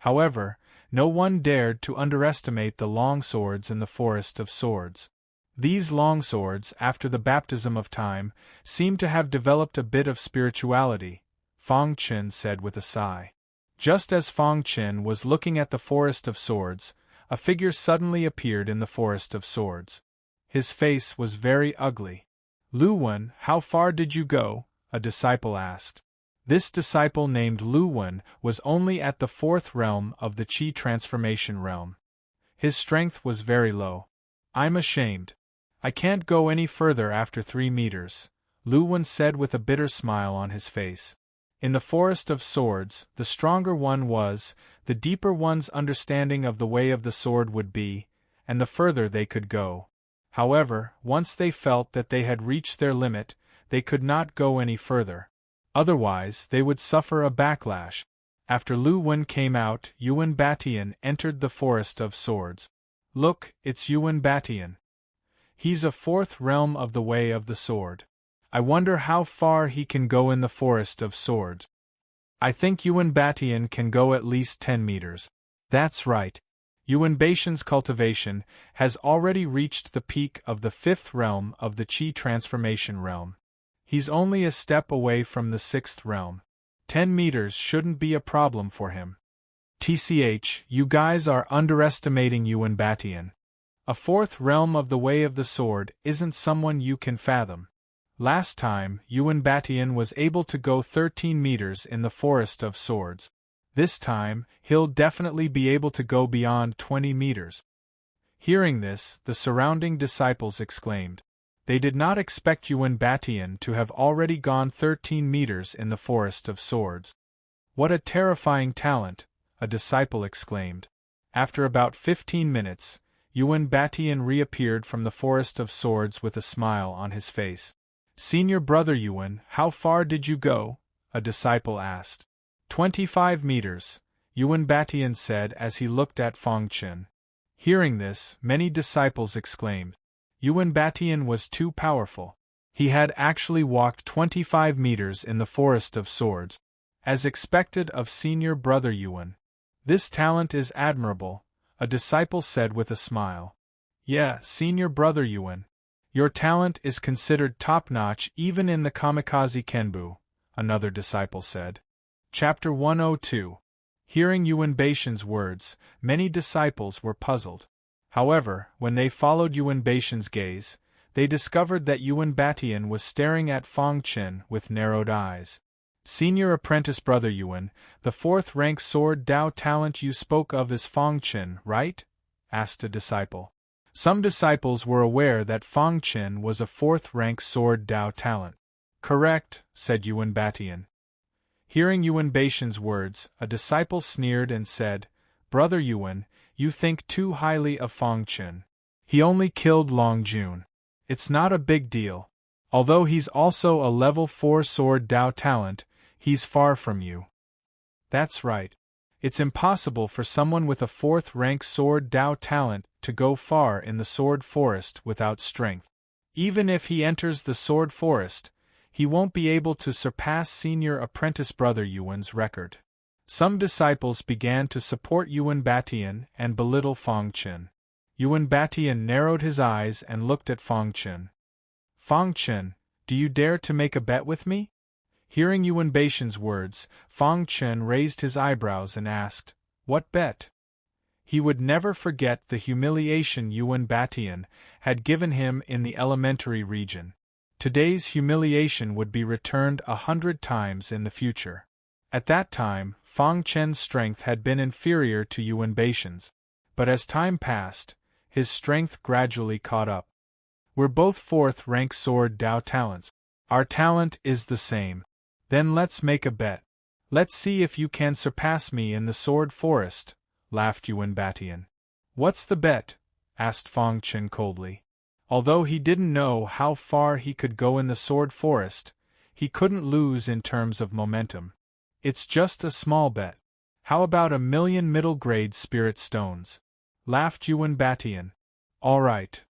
However, no one dared to underestimate the longswords in the Forest of Swords. These longswords, after the baptism of time, seemed to have developed a bit of spirituality, Fang Chen said with a sigh. Just as Fang Chen was looking at the Forest of Swords, a figure suddenly appeared in the Forest of Swords. His face was very ugly. Lu Wen, how far did you go? A disciple asked. This disciple named Lu Wen was only at the fourth realm of the Qi transformation realm. His strength was very low. I'm ashamed. I can't go any further after 3 meters, Lu Wen said with a bitter smile on his face. In the Forest of Swords, the stronger one was, the deeper one's understanding of the way of the sword would be, and the further they could go. However, once they felt that they had reached their limit, they could not go any further. Otherwise, they would suffer a backlash. After Lu Wen came out, Yuan Batian entered the Forest of Swords. Look, it's Yuan Batian. He's a fourth realm of the way of the sword. I wonder how far he can go in the Forest of Swords. I think Yuan Batian can go at least 10 meters. That's right. Yuan Baishan's cultivation has already reached the peak of the 5th realm of the Qi transformation realm. He's only a step away from the 6th realm. 10 meters shouldn't be a problem for him. TCH, you guys are underestimating Yuan Batian. A 4th realm of the Way of the Sword isn't someone you can fathom. Last time, Yuan Batian was able to go 13 meters in the Forest of Swords. This time, he'll definitely be able to go beyond 20 meters. Hearing this, the surrounding disciples exclaimed. They did not expect Yuan Batian to have already gone 13 meters in the Forest of Swords. What a terrifying talent, a disciple exclaimed. After about 15 minutes, Yuan Batian reappeared from the Forest of Swords with a smile on his face. Senior brother Yuan, how far did you go? A disciple asked. 25 meters, Yuan Batian said as he looked at Fang Chen. Hearing this, many disciples exclaimed. Yuan Batian was too powerful. He had actually walked 25 meters in the Forest of Swords, as expected of senior brother Yuan. This talent is admirable, a disciple said with a smile. Yeah, senior brother Yuan. Your talent is considered top-notch even in the Kamikaze Kenbu, another disciple said. Chapter 102. Hearing Yuan Baishan's words, many disciples were puzzled. However, when they followed Yuan Baishan's gaze, they discovered that Yuan Batian was staring at Fang Chen with narrowed eyes. Senior apprentice brother Yuan, the 4th rank sword Dao talent you spoke of is Fang Chen, right? Asked a disciple. Some disciples were aware that Fang Chen was a 4th rank sword Dao talent. Correct, said Yuan Batian. Hearing Yuan Baishan's words, a disciple sneered and said, Brother Yuan, you think too highly of Fang Chen. He only killed Long Jun. It's not a big deal. Although he's also a level 4 sword Dao talent, he's far from you. That's right. It's impossible for someone with a 4th rank sword Dao talent to go far in the sword forest without strength. Even if he enters the sword forest, he won't be able to surpass senior apprentice brother Yuan's record. Some disciples began to support Yuan Batian and belittle Fang Chen. Yuan Batian narrowed his eyes and looked at Fang Chen. Fang Chen, do you dare to make a bet with me? Hearing Yuan Baishan's words, Fang Chen raised his eyebrows and asked, What bet? He would never forget the humiliation Yuan Batian had given him in the elementary region. Today's humiliation would be returned 100 times in the future. At that time, Fang Chen's strength had been inferior to Yuan Baishan's, but as time passed, his strength gradually caught up. We're both 4th rank sword Dao talents. Our talent is the same. Then let's make a bet. Let's see if you can surpass me in the sword forest, laughed Yuan Batian. What's the bet? Asked Fang Chen coldly. Although he didn't know how far he could go in the sword forest, he couldn't lose in terms of momentum. It's just a small bet. How about 1,000,000 middle-grade spirit stones? Laughed Yuan Batian. All right.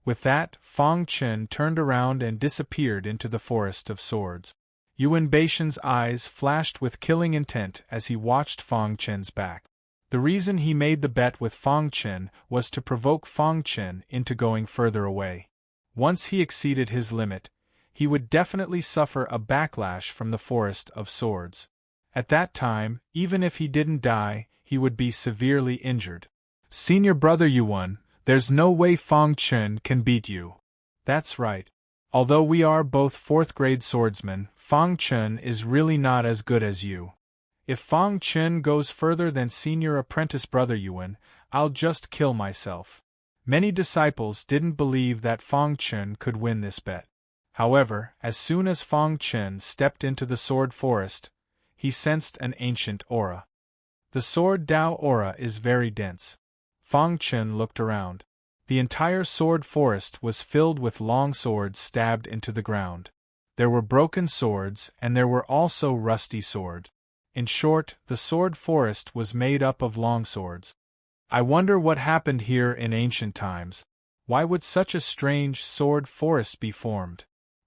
With that, Fang Chen turned around and disappeared into the Forest of Swords. Yuan Baishan's eyes flashed with killing intent as he watched Fang Chen's back. The reason he made the bet with Fang Chen was to provoke Fang Chen into going further away. Once he exceeded his limit, he would definitely suffer a backlash from the Forest of Swords. At that time, even if he didn't die, he would be severely injured. Senior brother Yuan, there's no way Fang Chen can beat you. That's right. Although we are both 4th-grade swordsmen, Fang Chen is really not as good as you. If Fang Chen goes further than senior apprentice brother Yuan, I'll just kill myself. Many disciples didn't believe that Fang Chen could win this bet. However, as soon as Fang Chen stepped into the sword forest, he sensed an ancient aura. The sword Dao aura is very dense. Fang Chen looked around. The entire sword forest was filled with long swords stabbed into the ground. There were broken swords and there were also rusty swords. In short, the sword forest was made up of long swords. I wonder what happened here in ancient times. Why would such a strange sword forest be formed?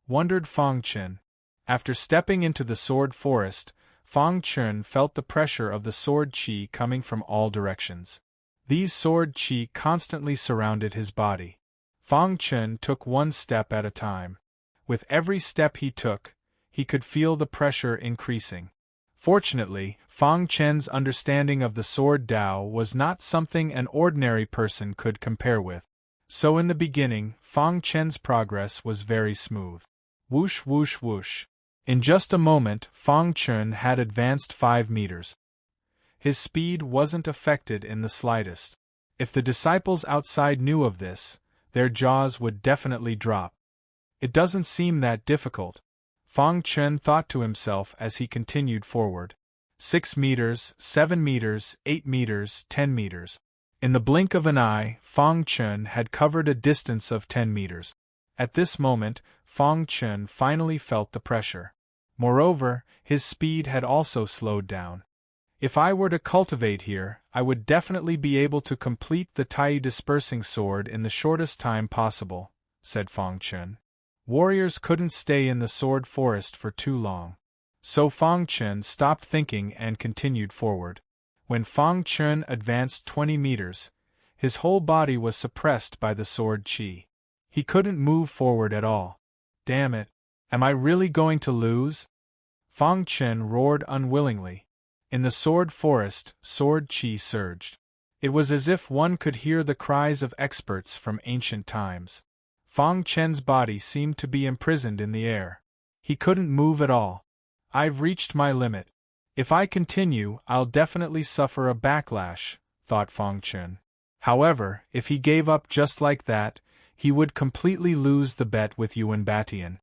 Wondered Fang Chen. After stepping into the sword forest, Fang Chen felt the pressure of the sword qi coming from all directions. These sword qi constantly surrounded his body. Fang Chen took one step at a time. With every step he took, he could feel the pressure increasing. Fortunately, Fang Chen's understanding of the sword Tao was not something an ordinary person could compare with. So in the beginning, Fang Chen's progress was very smooth. Whoosh whoosh whoosh. In just a moment, Fang Chen had advanced 5 meters. His speed wasn't affected in the slightest. If the disciples outside knew of this, their jaws would definitely drop. It doesn't seem that difficult, Fang Chen thought to himself as he continued forward. 6 meters, 7 meters, 8 meters, 10 meters. In the blink of an eye, Fang Chen had covered a distance of 10 meters. At this moment, Fang Chen finally felt the pressure. Moreover, his speed had also slowed down. If I were to cultivate here, I would definitely be able to complete the Tai dispersing sword in the shortest time possible, said Fang Chen. Warriors couldn't stay in the sword forest for too long. So Fang Chen stopped thinking and continued forward. When Fang Chen advanced 20 meters, his whole body was suppressed by the sword qi. He couldn't move forward at all. Damn it! Am I really going to lose? Fang Chen roared unwillingly. In the sword forest, sword qi surged. It was as if one could hear the cries of experts from ancient times. Fang Chen's body seemed to be imprisoned in the air. He couldn't move at all. I've reached my limit. If I continue, I'll definitely suffer a backlash, thought Fang Chen. However, if he gave up just like that, he would completely lose the bet with Yuan Batian.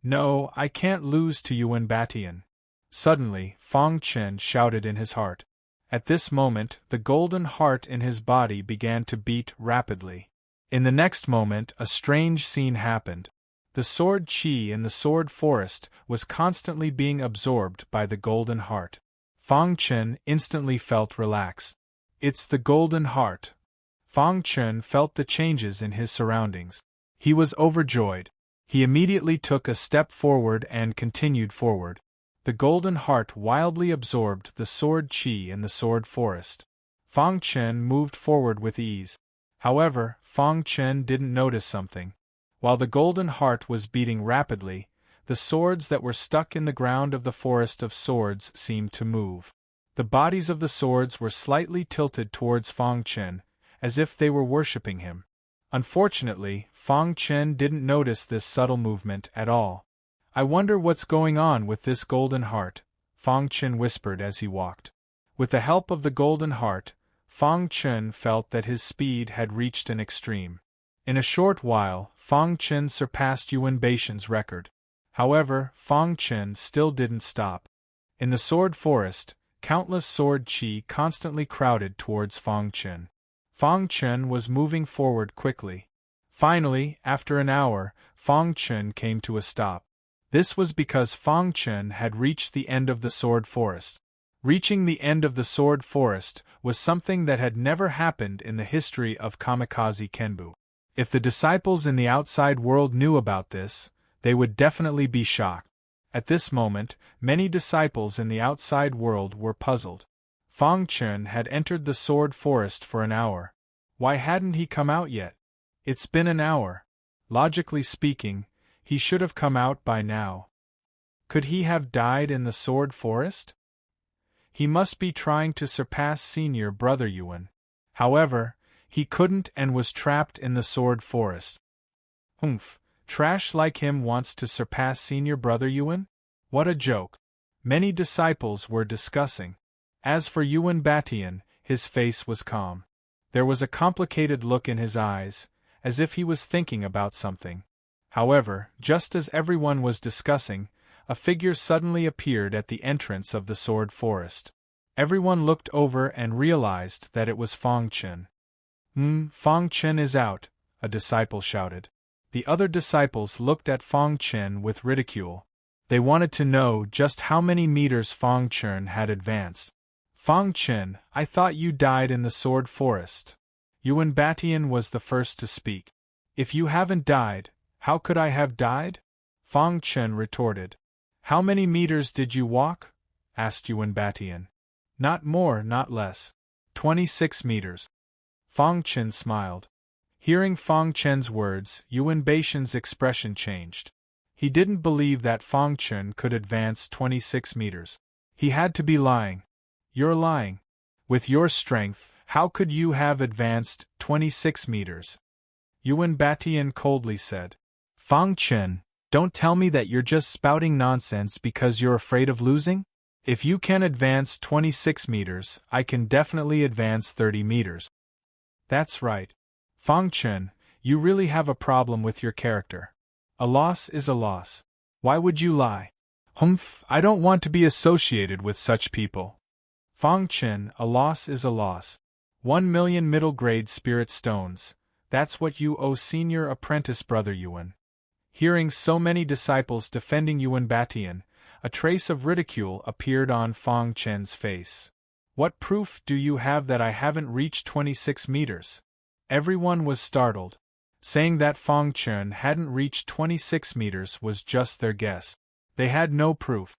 No, I can't lose to Yuan Batian. Suddenly, Fang Chen shouted in his heart. At this moment, the golden heart in his body began to beat rapidly. In the next moment, a strange scene happened. The sword qi in the sword forest was constantly being absorbed by the golden heart. Fang Chen instantly felt relaxed. It's the golden heart. Fang Chen felt the changes in his surroundings. He was overjoyed. He immediately took a step forward and continued forward. The golden heart wildly absorbed the sword qi in the sword forest. Fang Chen moved forward with ease. However, Fang Chen didn't notice something. While the golden heart was beating rapidly, the swords that were stuck in the ground of the forest of swords seemed to move. The bodies of the swords were slightly tilted towards Fang Chen, as if they were worshipping him. Unfortunately, Fang Chen didn't notice this subtle movement at all. I wonder what's going on with this golden heart, Fang Chen whispered as he walked. With the help of the golden heart, Fang Chen felt that his speed had reached an extreme. In a short while, Fang Chen surpassed Yuan Batian's record. However, Fang Chen still didn't stop. In the sword forest, countless sword qi constantly crowded towards Fang Chen. Fang Chen was moving forward quickly. Finally, after an hour, Fang Chen came to a stop. This was because Fang Chen had reached the end of the sword forest. Reaching the end of the sword forest was something that had never happened in the history of Kamikaze Kenbu. If the disciples in the outside world knew about this, they would definitely be shocked. At this moment, many disciples in the outside world were puzzled. Fang Chen had entered the sword forest for an hour. Why hadn't he come out yet? It's been an hour. Logically speaking, he should have come out by now. Could he have died in the sword forest? He must be trying to surpass senior brother Yuan. However, he couldn't and was trapped in the sword forest. Humph, trash like him wants to surpass senior brother Yuan? What a joke. Many disciples were discussing. As for Yuan Batian, his face was calm. There was a complicated look in his eyes, as if he was thinking about something. However, just as everyone was discussing, a figure suddenly appeared at the entrance of the sword forest. Everyone looked over and realized that it was Fang Chen. Fang Chen is out, a disciple shouted. The other disciples looked at Fang Chen with ridicule. They wanted to know just how many meters Fang Chen had advanced. Fang Chen, I thought you died in the sword forest. Yuan Batian was the first to speak. If you haven't died, how could I have died? Fang Chen retorted. How many meters did you walk? Asked Yuan Batian. Not more, not less. 26 meters. Fang Chen smiled. Hearing Fang Chen's words, Yuan Baishan's expression changed. He didn't believe that Fang Chen could advance 26 meters. He had to be lying. You're lying. With your strength, how could you have advanced 26 meters? Yuan Batian coldly said. Fang Chen, don't tell me that you're just spouting nonsense because you're afraid of losing? If you can advance 26 meters, I can definitely advance 30 meters. That's right. Fang Chen, you really have a problem with your character. A loss is a loss. Why would you lie? Humph, I don't want to be associated with such people. Fang Chen, a loss is a loss. 1,000,000 middle-grade spirit stones, that's what you owe senior apprentice brother Yuan. Hearing so many disciples defending Yuan Batian, a trace of ridicule appeared on Fang Chen's face. What proof do you have that I haven't reached 26 meters? Everyone was startled. Saying that Fang Chen hadn't reached 26 meters was just their guess. They had no proof.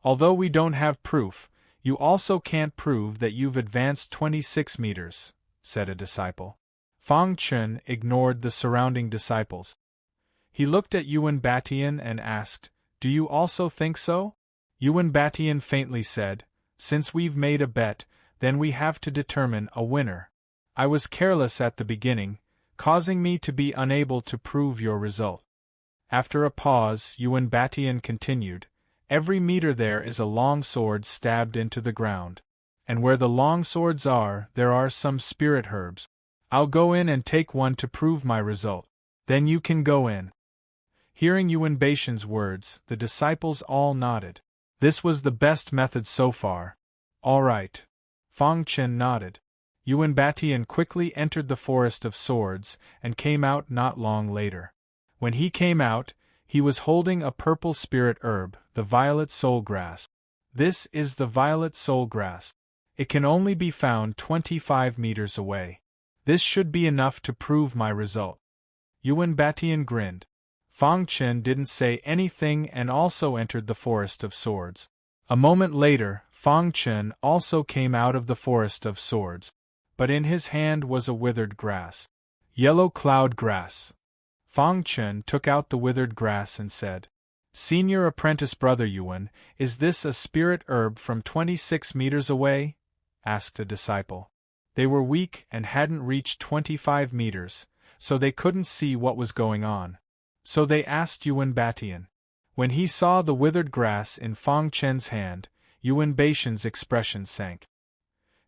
Although we don't have proof, you also can't prove that you've advanced 26 meters, said a disciple. Fang Chen ignored the surrounding disciples. He looked at Yuan Batian and asked, Do you also think so? Yuan Batian faintly said, Since we've made a bet, then we have to determine a winner. I was careless at the beginning, causing me to be unable to prove your result. After a pause, Yuan Batian continued, Every meter there is a long sword stabbed into the ground. And where the long swords are, there are some spirit herbs. I'll go in and take one to prove my result. Then you can go in. Hearing Yuan Baishan's words, the disciples all nodded. This was the best method so far. All right. Fang Chen nodded. Yuan Batian quickly entered the forest of swords and came out not long later. When he came out, he was holding a purple spirit herb, the violet soul grass. This is the violet soul grass. It can only be found 25 meters away. This should be enough to prove my result. Yuan Batian grinned. Fang Chen didn't say anything and also entered the forest of swords. A moment later, Fang Chen also came out of the forest of swords. But in his hand was a withered grass. Yellow cloud grass. Fang Chen took out the withered grass and said, Senior apprentice brother Yuan, is this a spirit herb from 26 meters away? Asked a disciple. They were weak and hadn't reached 25 meters, so they couldn't see what was going on. So they asked Yuan Batian. When he saw the withered grass in Fang Chen's hand, Yuan Baishan's expression sank.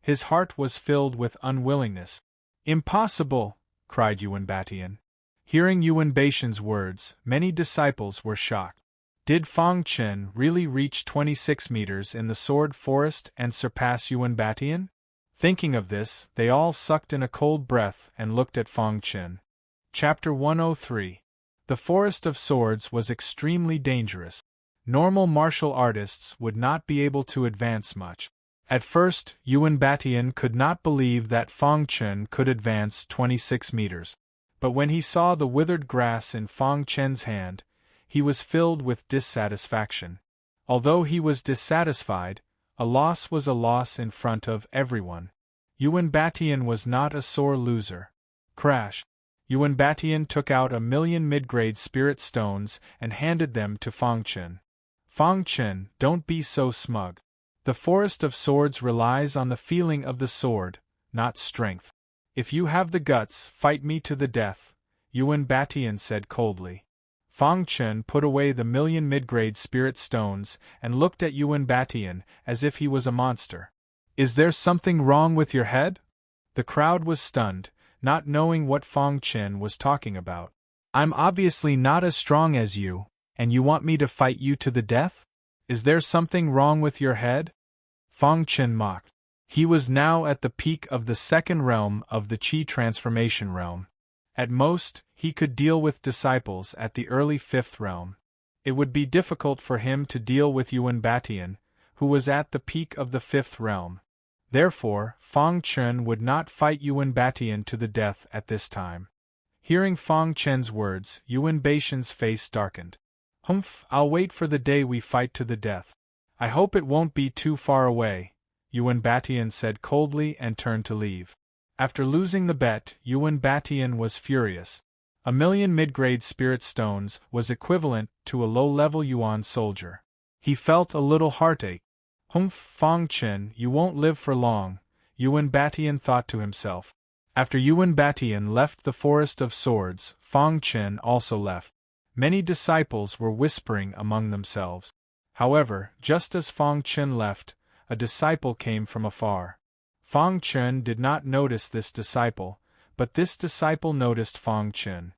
His heart was filled with unwillingness. Impossible! Cried Yuan Batian. Hearing Yuan Baishan's words, many disciples were shocked. Did Fang Chen really reach 26 meters in the sword forest and surpass Yuan Batian? Thinking of this, they all sucked in a cold breath and looked at Fang Chen. Chapter 103. The Forest of Swords was extremely dangerous. Normal martial artists would not be able to advance much. At first, Yuan Batian could not believe that Fang Chen could advance 26 meters. But when he saw the withered grass in Fang Chen's hand, he was filled with dissatisfaction. Although he was dissatisfied, a loss was a loss in front of everyone. Yuan Batian was not a sore loser. Crash! Yuan Batian took out 1,000,000 mid-grade spirit stones and handed them to Fang Chen. Fang Chen, don't be so smug. The Forest of Swords relies on the feeling of the sword, not strength. If you have the guts, fight me to the death, Yuan Batian said coldly. Fang Chen put away the 1,000,000 mid-grade spirit stones and looked at Yuan Batian as if he was a monster. Is there something wrong with your head? The crowd was stunned, not knowing what Fang Chen was talking about. I'm obviously not as strong as you, and you want me to fight you to the death? Is there something wrong with your head? Fang Chen mocked. He was now at the peak of the second realm of the Qi transformation realm. At most, he could deal with disciples at the early fifth realm. It would be difficult for him to deal with Yuan Batian, who was at the peak of the fifth realm. Therefore, Fang Chen would not fight Yuan Batian to the death at this time. Hearing Fang Chen's words, Yuan Baishan's face darkened. Humph, I'll wait for the day we fight to the death. I hope it won't be too far away, Yuan Batian said coldly and turned to leave. After losing the bet, Yuan Batian was furious. 1,000,000 mid-grade spirit stones was equivalent to a low-level Yuan soldier. He felt a little heartache. Humph, Fang Chen, you won't live for long, Yuan Batian thought to himself. After Yuan Batian left the Forest of Swords, Fang Chen also left. Many disciples were whispering among themselves. However, just as Fang Chen left, a disciple came from afar. Fang Chen did not notice this disciple, but this disciple noticed Fang Chen.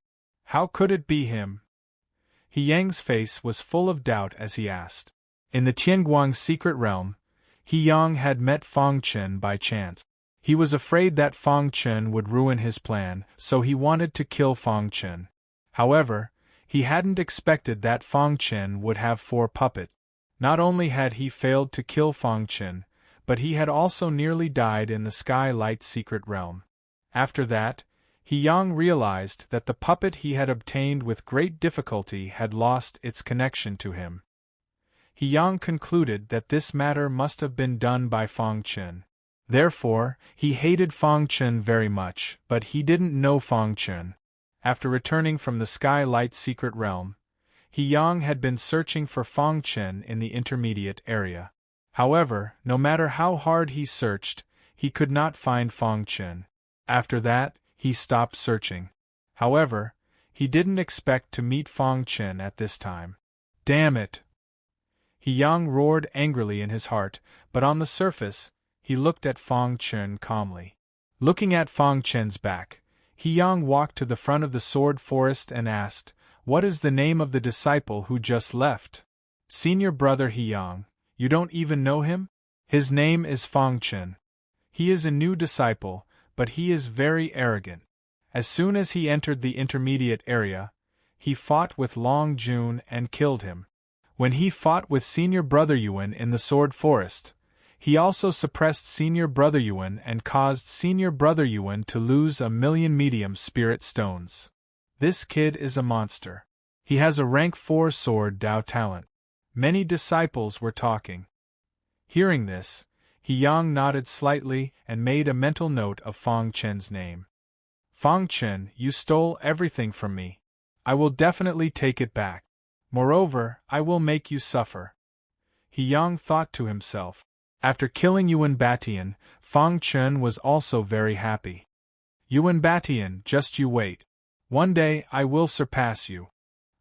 How could it be him? He Yang's face was full of doubt as he asked. In the Tianguang secret realm, He Yang had met Fang Chen by chance. He was afraid that Fang Chen would ruin his plan, so he wanted to kill Fang Chen. However, he hadn't expected that Fang Chen would have 4 puppets. Not only had he failed to kill Fang Chen, but he had also nearly died in the Sky Light secret realm. After that, He Yang realized that the puppet he had obtained with great difficulty had lost its connection to him. He Yang concluded that this matter must have been done by Fang Chen. Therefore, he hated Fang Chen very much, but he didn't know Fang Chen. After returning from the Sky Light secret realm, He Yang had been searching for Fang Chen in the intermediate area. However, no matter how hard he searched, he could not find Fang Chen. After that, he stopped searching. However, he didn't expect to meet Fang Chen at this time. Damn it! He Yang roared angrily in his heart, but on the surface, he looked at Fang Chen calmly. Looking at Fang Chen's back, He Yang walked to the front of the sword forest and asked, "What is the name of the disciple who just left?" "Senior brother He Yang, you don't even know him? His name is Fang Chen. He is a new disciple, but he is very arrogant. As soon as he entered the intermediate area, he fought with Long Jun and killed him. When he fought with Senior Brother Yuan in the Sword Forest, he also suppressed Senior Brother Yuan and caused Senior Brother Yuan to lose 1,000,000 medium spirit stones. This kid is a monster. He has a rank 4 sword Dao talent." Many disciples were talking. Hearing this, He Yang nodded slightly and made a mental note of Fang Chen's name. "Fang Chen, you stole everything from me. I will definitely take it back. Moreover, I will make you suffer." He Yang thought to himself. After killing Yuan Batian, Fang Chen was also very happy. "Yuan Batian, just you wait. One day I will surpass you."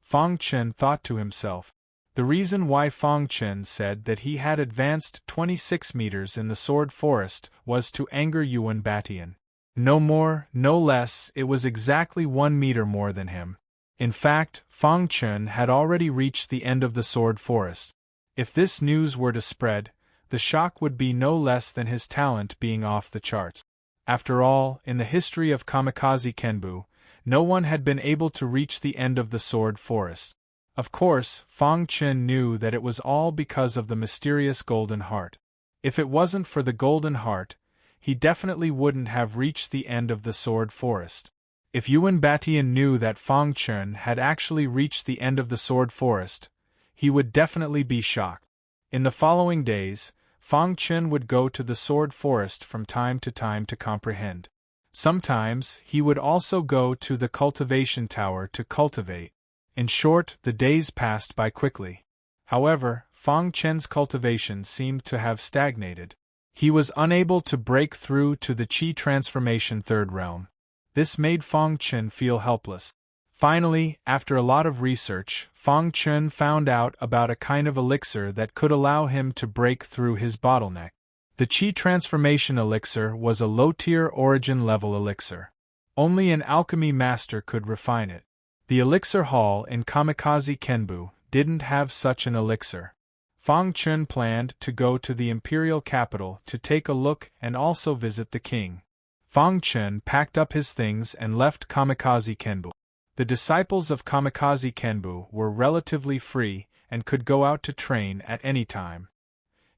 Fang Chen thought to himself. The reason why Fang Chen said that he had advanced 26 meters in the Sword Forest was to anger Yuan Batian. No more, no less, it was exactly 1 meter more than him. In fact, Fang Chen had already reached the end of the Sword Forest. If this news were to spread, the shock would be no less than his talent being off the charts. After all, in the history of Kamikaze Kenbu, no one had been able to reach the end of the Sword Forest. Of course, Fang Chen knew that it was all because of the mysterious Golden Heart. If it wasn't for the Golden Heart, he definitely wouldn't have reached the end of the Sword Forest. If Yuan Batian knew that Fang Chen had actually reached the end of the Sword Forest, he would definitely be shocked. In the following days, Fang Chen would go to the Sword Forest from time to comprehend. Sometimes, he would also go to the cultivation tower to cultivate. In short, the days passed by quickly. However, Fang Chen's cultivation seemed to have stagnated. He was unable to break through to the Qi transformation 3rd realm. This made Fang Chen feel helpless. Finally, after a lot of research, Fang Chen found out about a kind of elixir that could allow him to break through his bottleneck. The Qi transformation elixir was a low-tier origin-level elixir. Only an alchemy master could refine it. The elixir hall in Kamikaze Kenbu didn't have such an elixir. Fang Chen planned to go to the imperial capital to take a look and also visit the king. Fang Chen packed up his things and left Kamikaze Kenbu. The disciples of Kamikaze Kenbu were relatively free and could go out to train at any time.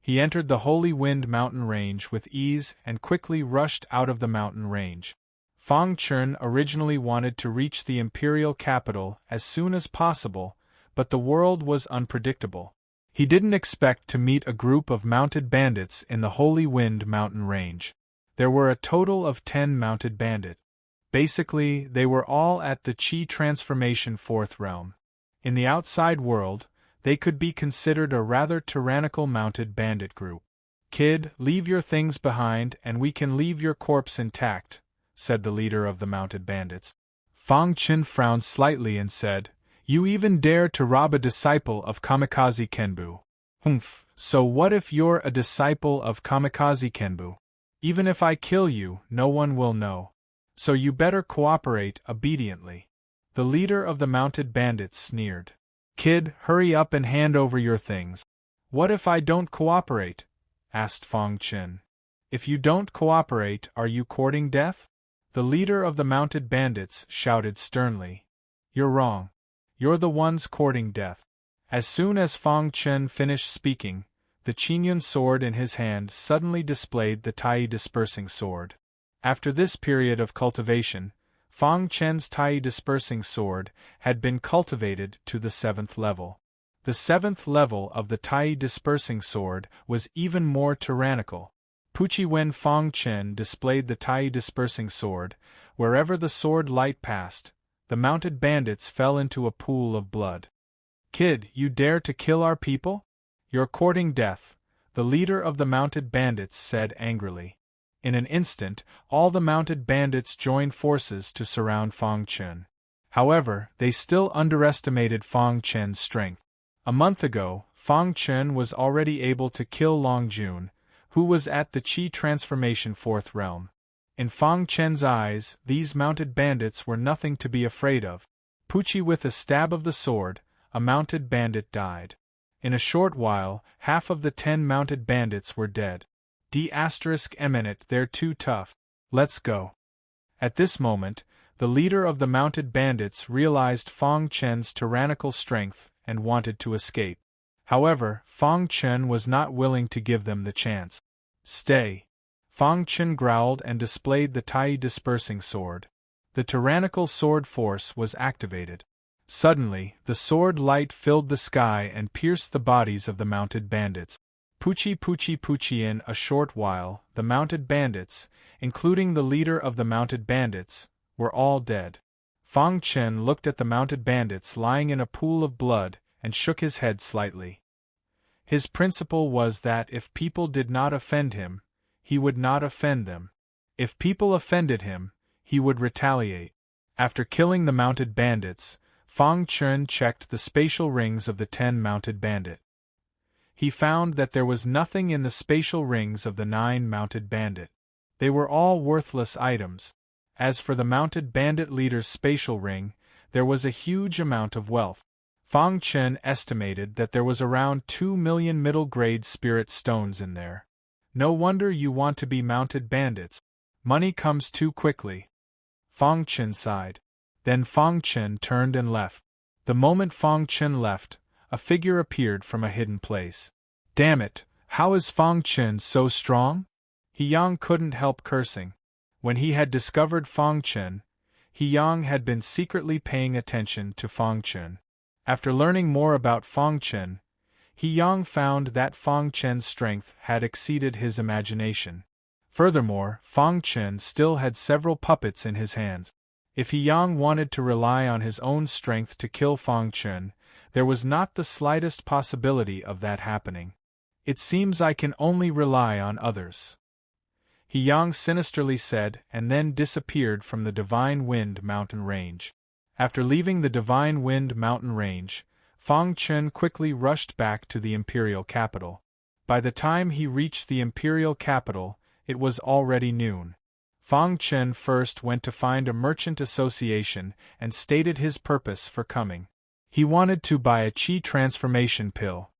He entered the Holy Wind mountain range with ease and quickly rushed out of the mountain range. Fang Chen originally wanted to reach the imperial capital as soon as possible, but the world was unpredictable. He didn't expect to meet a group of mounted bandits in the Holy Wind mountain range. There were a total of 10 mounted bandits. Basically, they were all at the Qi transformation 4th realm. In the outside world, they could be considered a rather tyrannical mounted bandit group. "Kid, leave your things behind and we can leave your corpse intact," said the leader of the mounted bandits. Fang Qin frowned slightly and said, "You even dare to rob a disciple of Kamikaze Kenbu. Humph, so what if you're a disciple of Kamikaze Kenbu? Even if I kill you, no one will know. So you better cooperate obediently." The leader of the mounted bandits sneered. "Kid, hurry up and hand over your things." "What if I don't cooperate?" asked Fang Qin. "If you don't cooperate, are you courting death?" The leader of the mounted bandits shouted sternly. "You're wrong. You're the ones courting death." As soon as Fang Qin finished speaking, the Qingyun sword in his hand suddenly displayed the Tai dispersing sword. After this period of cultivation, Fang Qin's Tai dispersing sword had been cultivated to the 7th level. The 7th level of the Tai dispersing sword was even more tyrannical. Pucci, when Fang Qin displayed the Tai dispersing sword, wherever the sword light passed, the mounted bandits fell into a pool of blood. "Kid, you dare to kill our people? You're courting death," the leader of the mounted bandits said angrily. In an instant, all the mounted bandits joined forces to surround Fang Qin. However, they still underestimated Fang Qin's strength. A month ago, Fang Qin was already able to kill Long Jun, who was at the Qi transformation 4th realm. In Fang Qin's eyes, these mounted bandits were nothing to be afraid of. Pucci, with a stab of the sword, a mounted bandit died. In a short while, half of the 10 mounted bandits were dead. D***eminent, they're too tough. Let's go. At this moment, the leader of the mounted bandits realized Fang Qin's tyrannical strength and wanted to escape. However, Fang Qin was not willing to give them the chance. "Stay." Fang Qin growled and displayed the Tai dispersing sword. The tyrannical sword force was activated. Suddenly, the sword light filled the sky and pierced the bodies of the mounted bandits. Pucci. In a short while, the mounted bandits, including the leader of the mounted bandits, were all dead. Fang Qin looked at the mounted bandits lying in a pool of blood and shook his head slightly. His principle was that if people did not offend him, he would not offend them. If people offended him, he would retaliate. After killing the mounted bandits, Fang Qin checked the spatial rings of the 10 mounted bandits. He found that there was nothing in the spatial rings of the 9 mounted bandits. They were all worthless items. As for the mounted bandit leader's spatial ring, there was a huge amount of wealth. Fang Qin estimated that there was around 2 million middle-grade spirit stones in there. No wonder you want to be mounted bandits. Money comes too quickly. Fang Qin sighed. Then Fang Qin turned and left. The moment Fang Qin left, a figure appeared from a hidden place. "Damn it, how is Fang Qin so strong?" He Yang couldn't help cursing. When he had discovered Fang Qin, He Yang had been secretly paying attention to Fang Qin. After learning more about Fang Qin, He Yang found that Fang Qin's strength had exceeded his imagination. Furthermore, Fang Qin still had several puppets in his hands. If He Yang wanted to rely on his own strength to kill Fang Qin, there was not the slightest possibility of that happening. "It seems I can only rely on others," He Yang sinisterly said, and then disappeared from the Divine Wind mountain range. After leaving the Divine Wind mountain range, Fang Qin quickly rushed back to the imperial capital. By the time he reached the imperial capital, it was already noon. Fang Qin first went to find a merchant association and stated his purpose for coming. He wanted to buy a Qi transformation pill.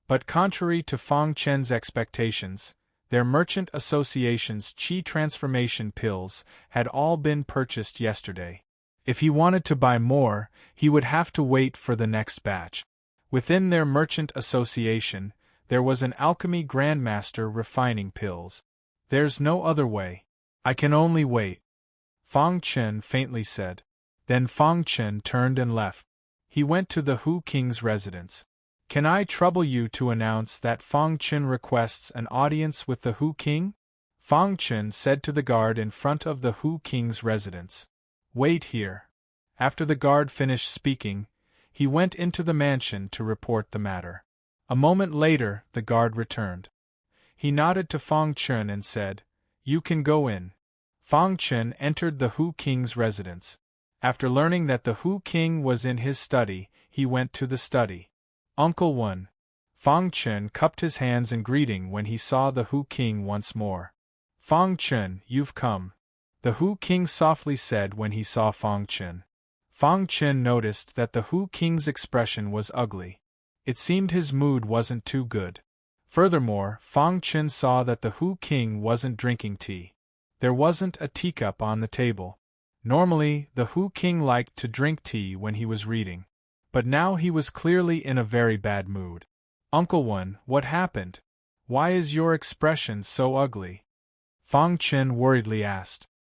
But contrary to Fang Qin's expectations, their merchant association's Qi transformation pills had all been purchased yesterday. If he wanted to buy more, he would have to wait for the next batch. Within their merchant association, there was an alchemy grandmaster refining pills. "There's no other way. I can only wait," Fang Qin faintly said. Then Fang Qin turned and left. He went to the Hu King's residence. "Can I trouble you to announce that Fang Qin requests an audience with the Hu King?" Fang Chen said to the guard in front of the Hu King's residence. Wait here. After the guard finished speaking, he went into the mansion to report the matter. A moment later, the guard returned. He nodded to Fang Chen and said, You can go in. Fang Chen entered the Hu King's residence. After learning that the Hu King was in his study, he went to the study. Uncle 1. Fang Chen cupped his hands in greeting when he saw the Hu King once more. Fang Chen, you've come. The Hu King softly said when he saw Fang Chen. Fang Chen noticed that the Hu King's expression was ugly. It seemed his mood wasn't too good. Furthermore, Fang Chen saw that the Hu King wasn't drinking tea. There wasn't a teacup on the table. Normally, the Hu King liked to drink tea when he was reading. But now he was clearly in a very bad mood. Uncle 1, what happened? Why is your expression so ugly? Fang Chen worriedly asked.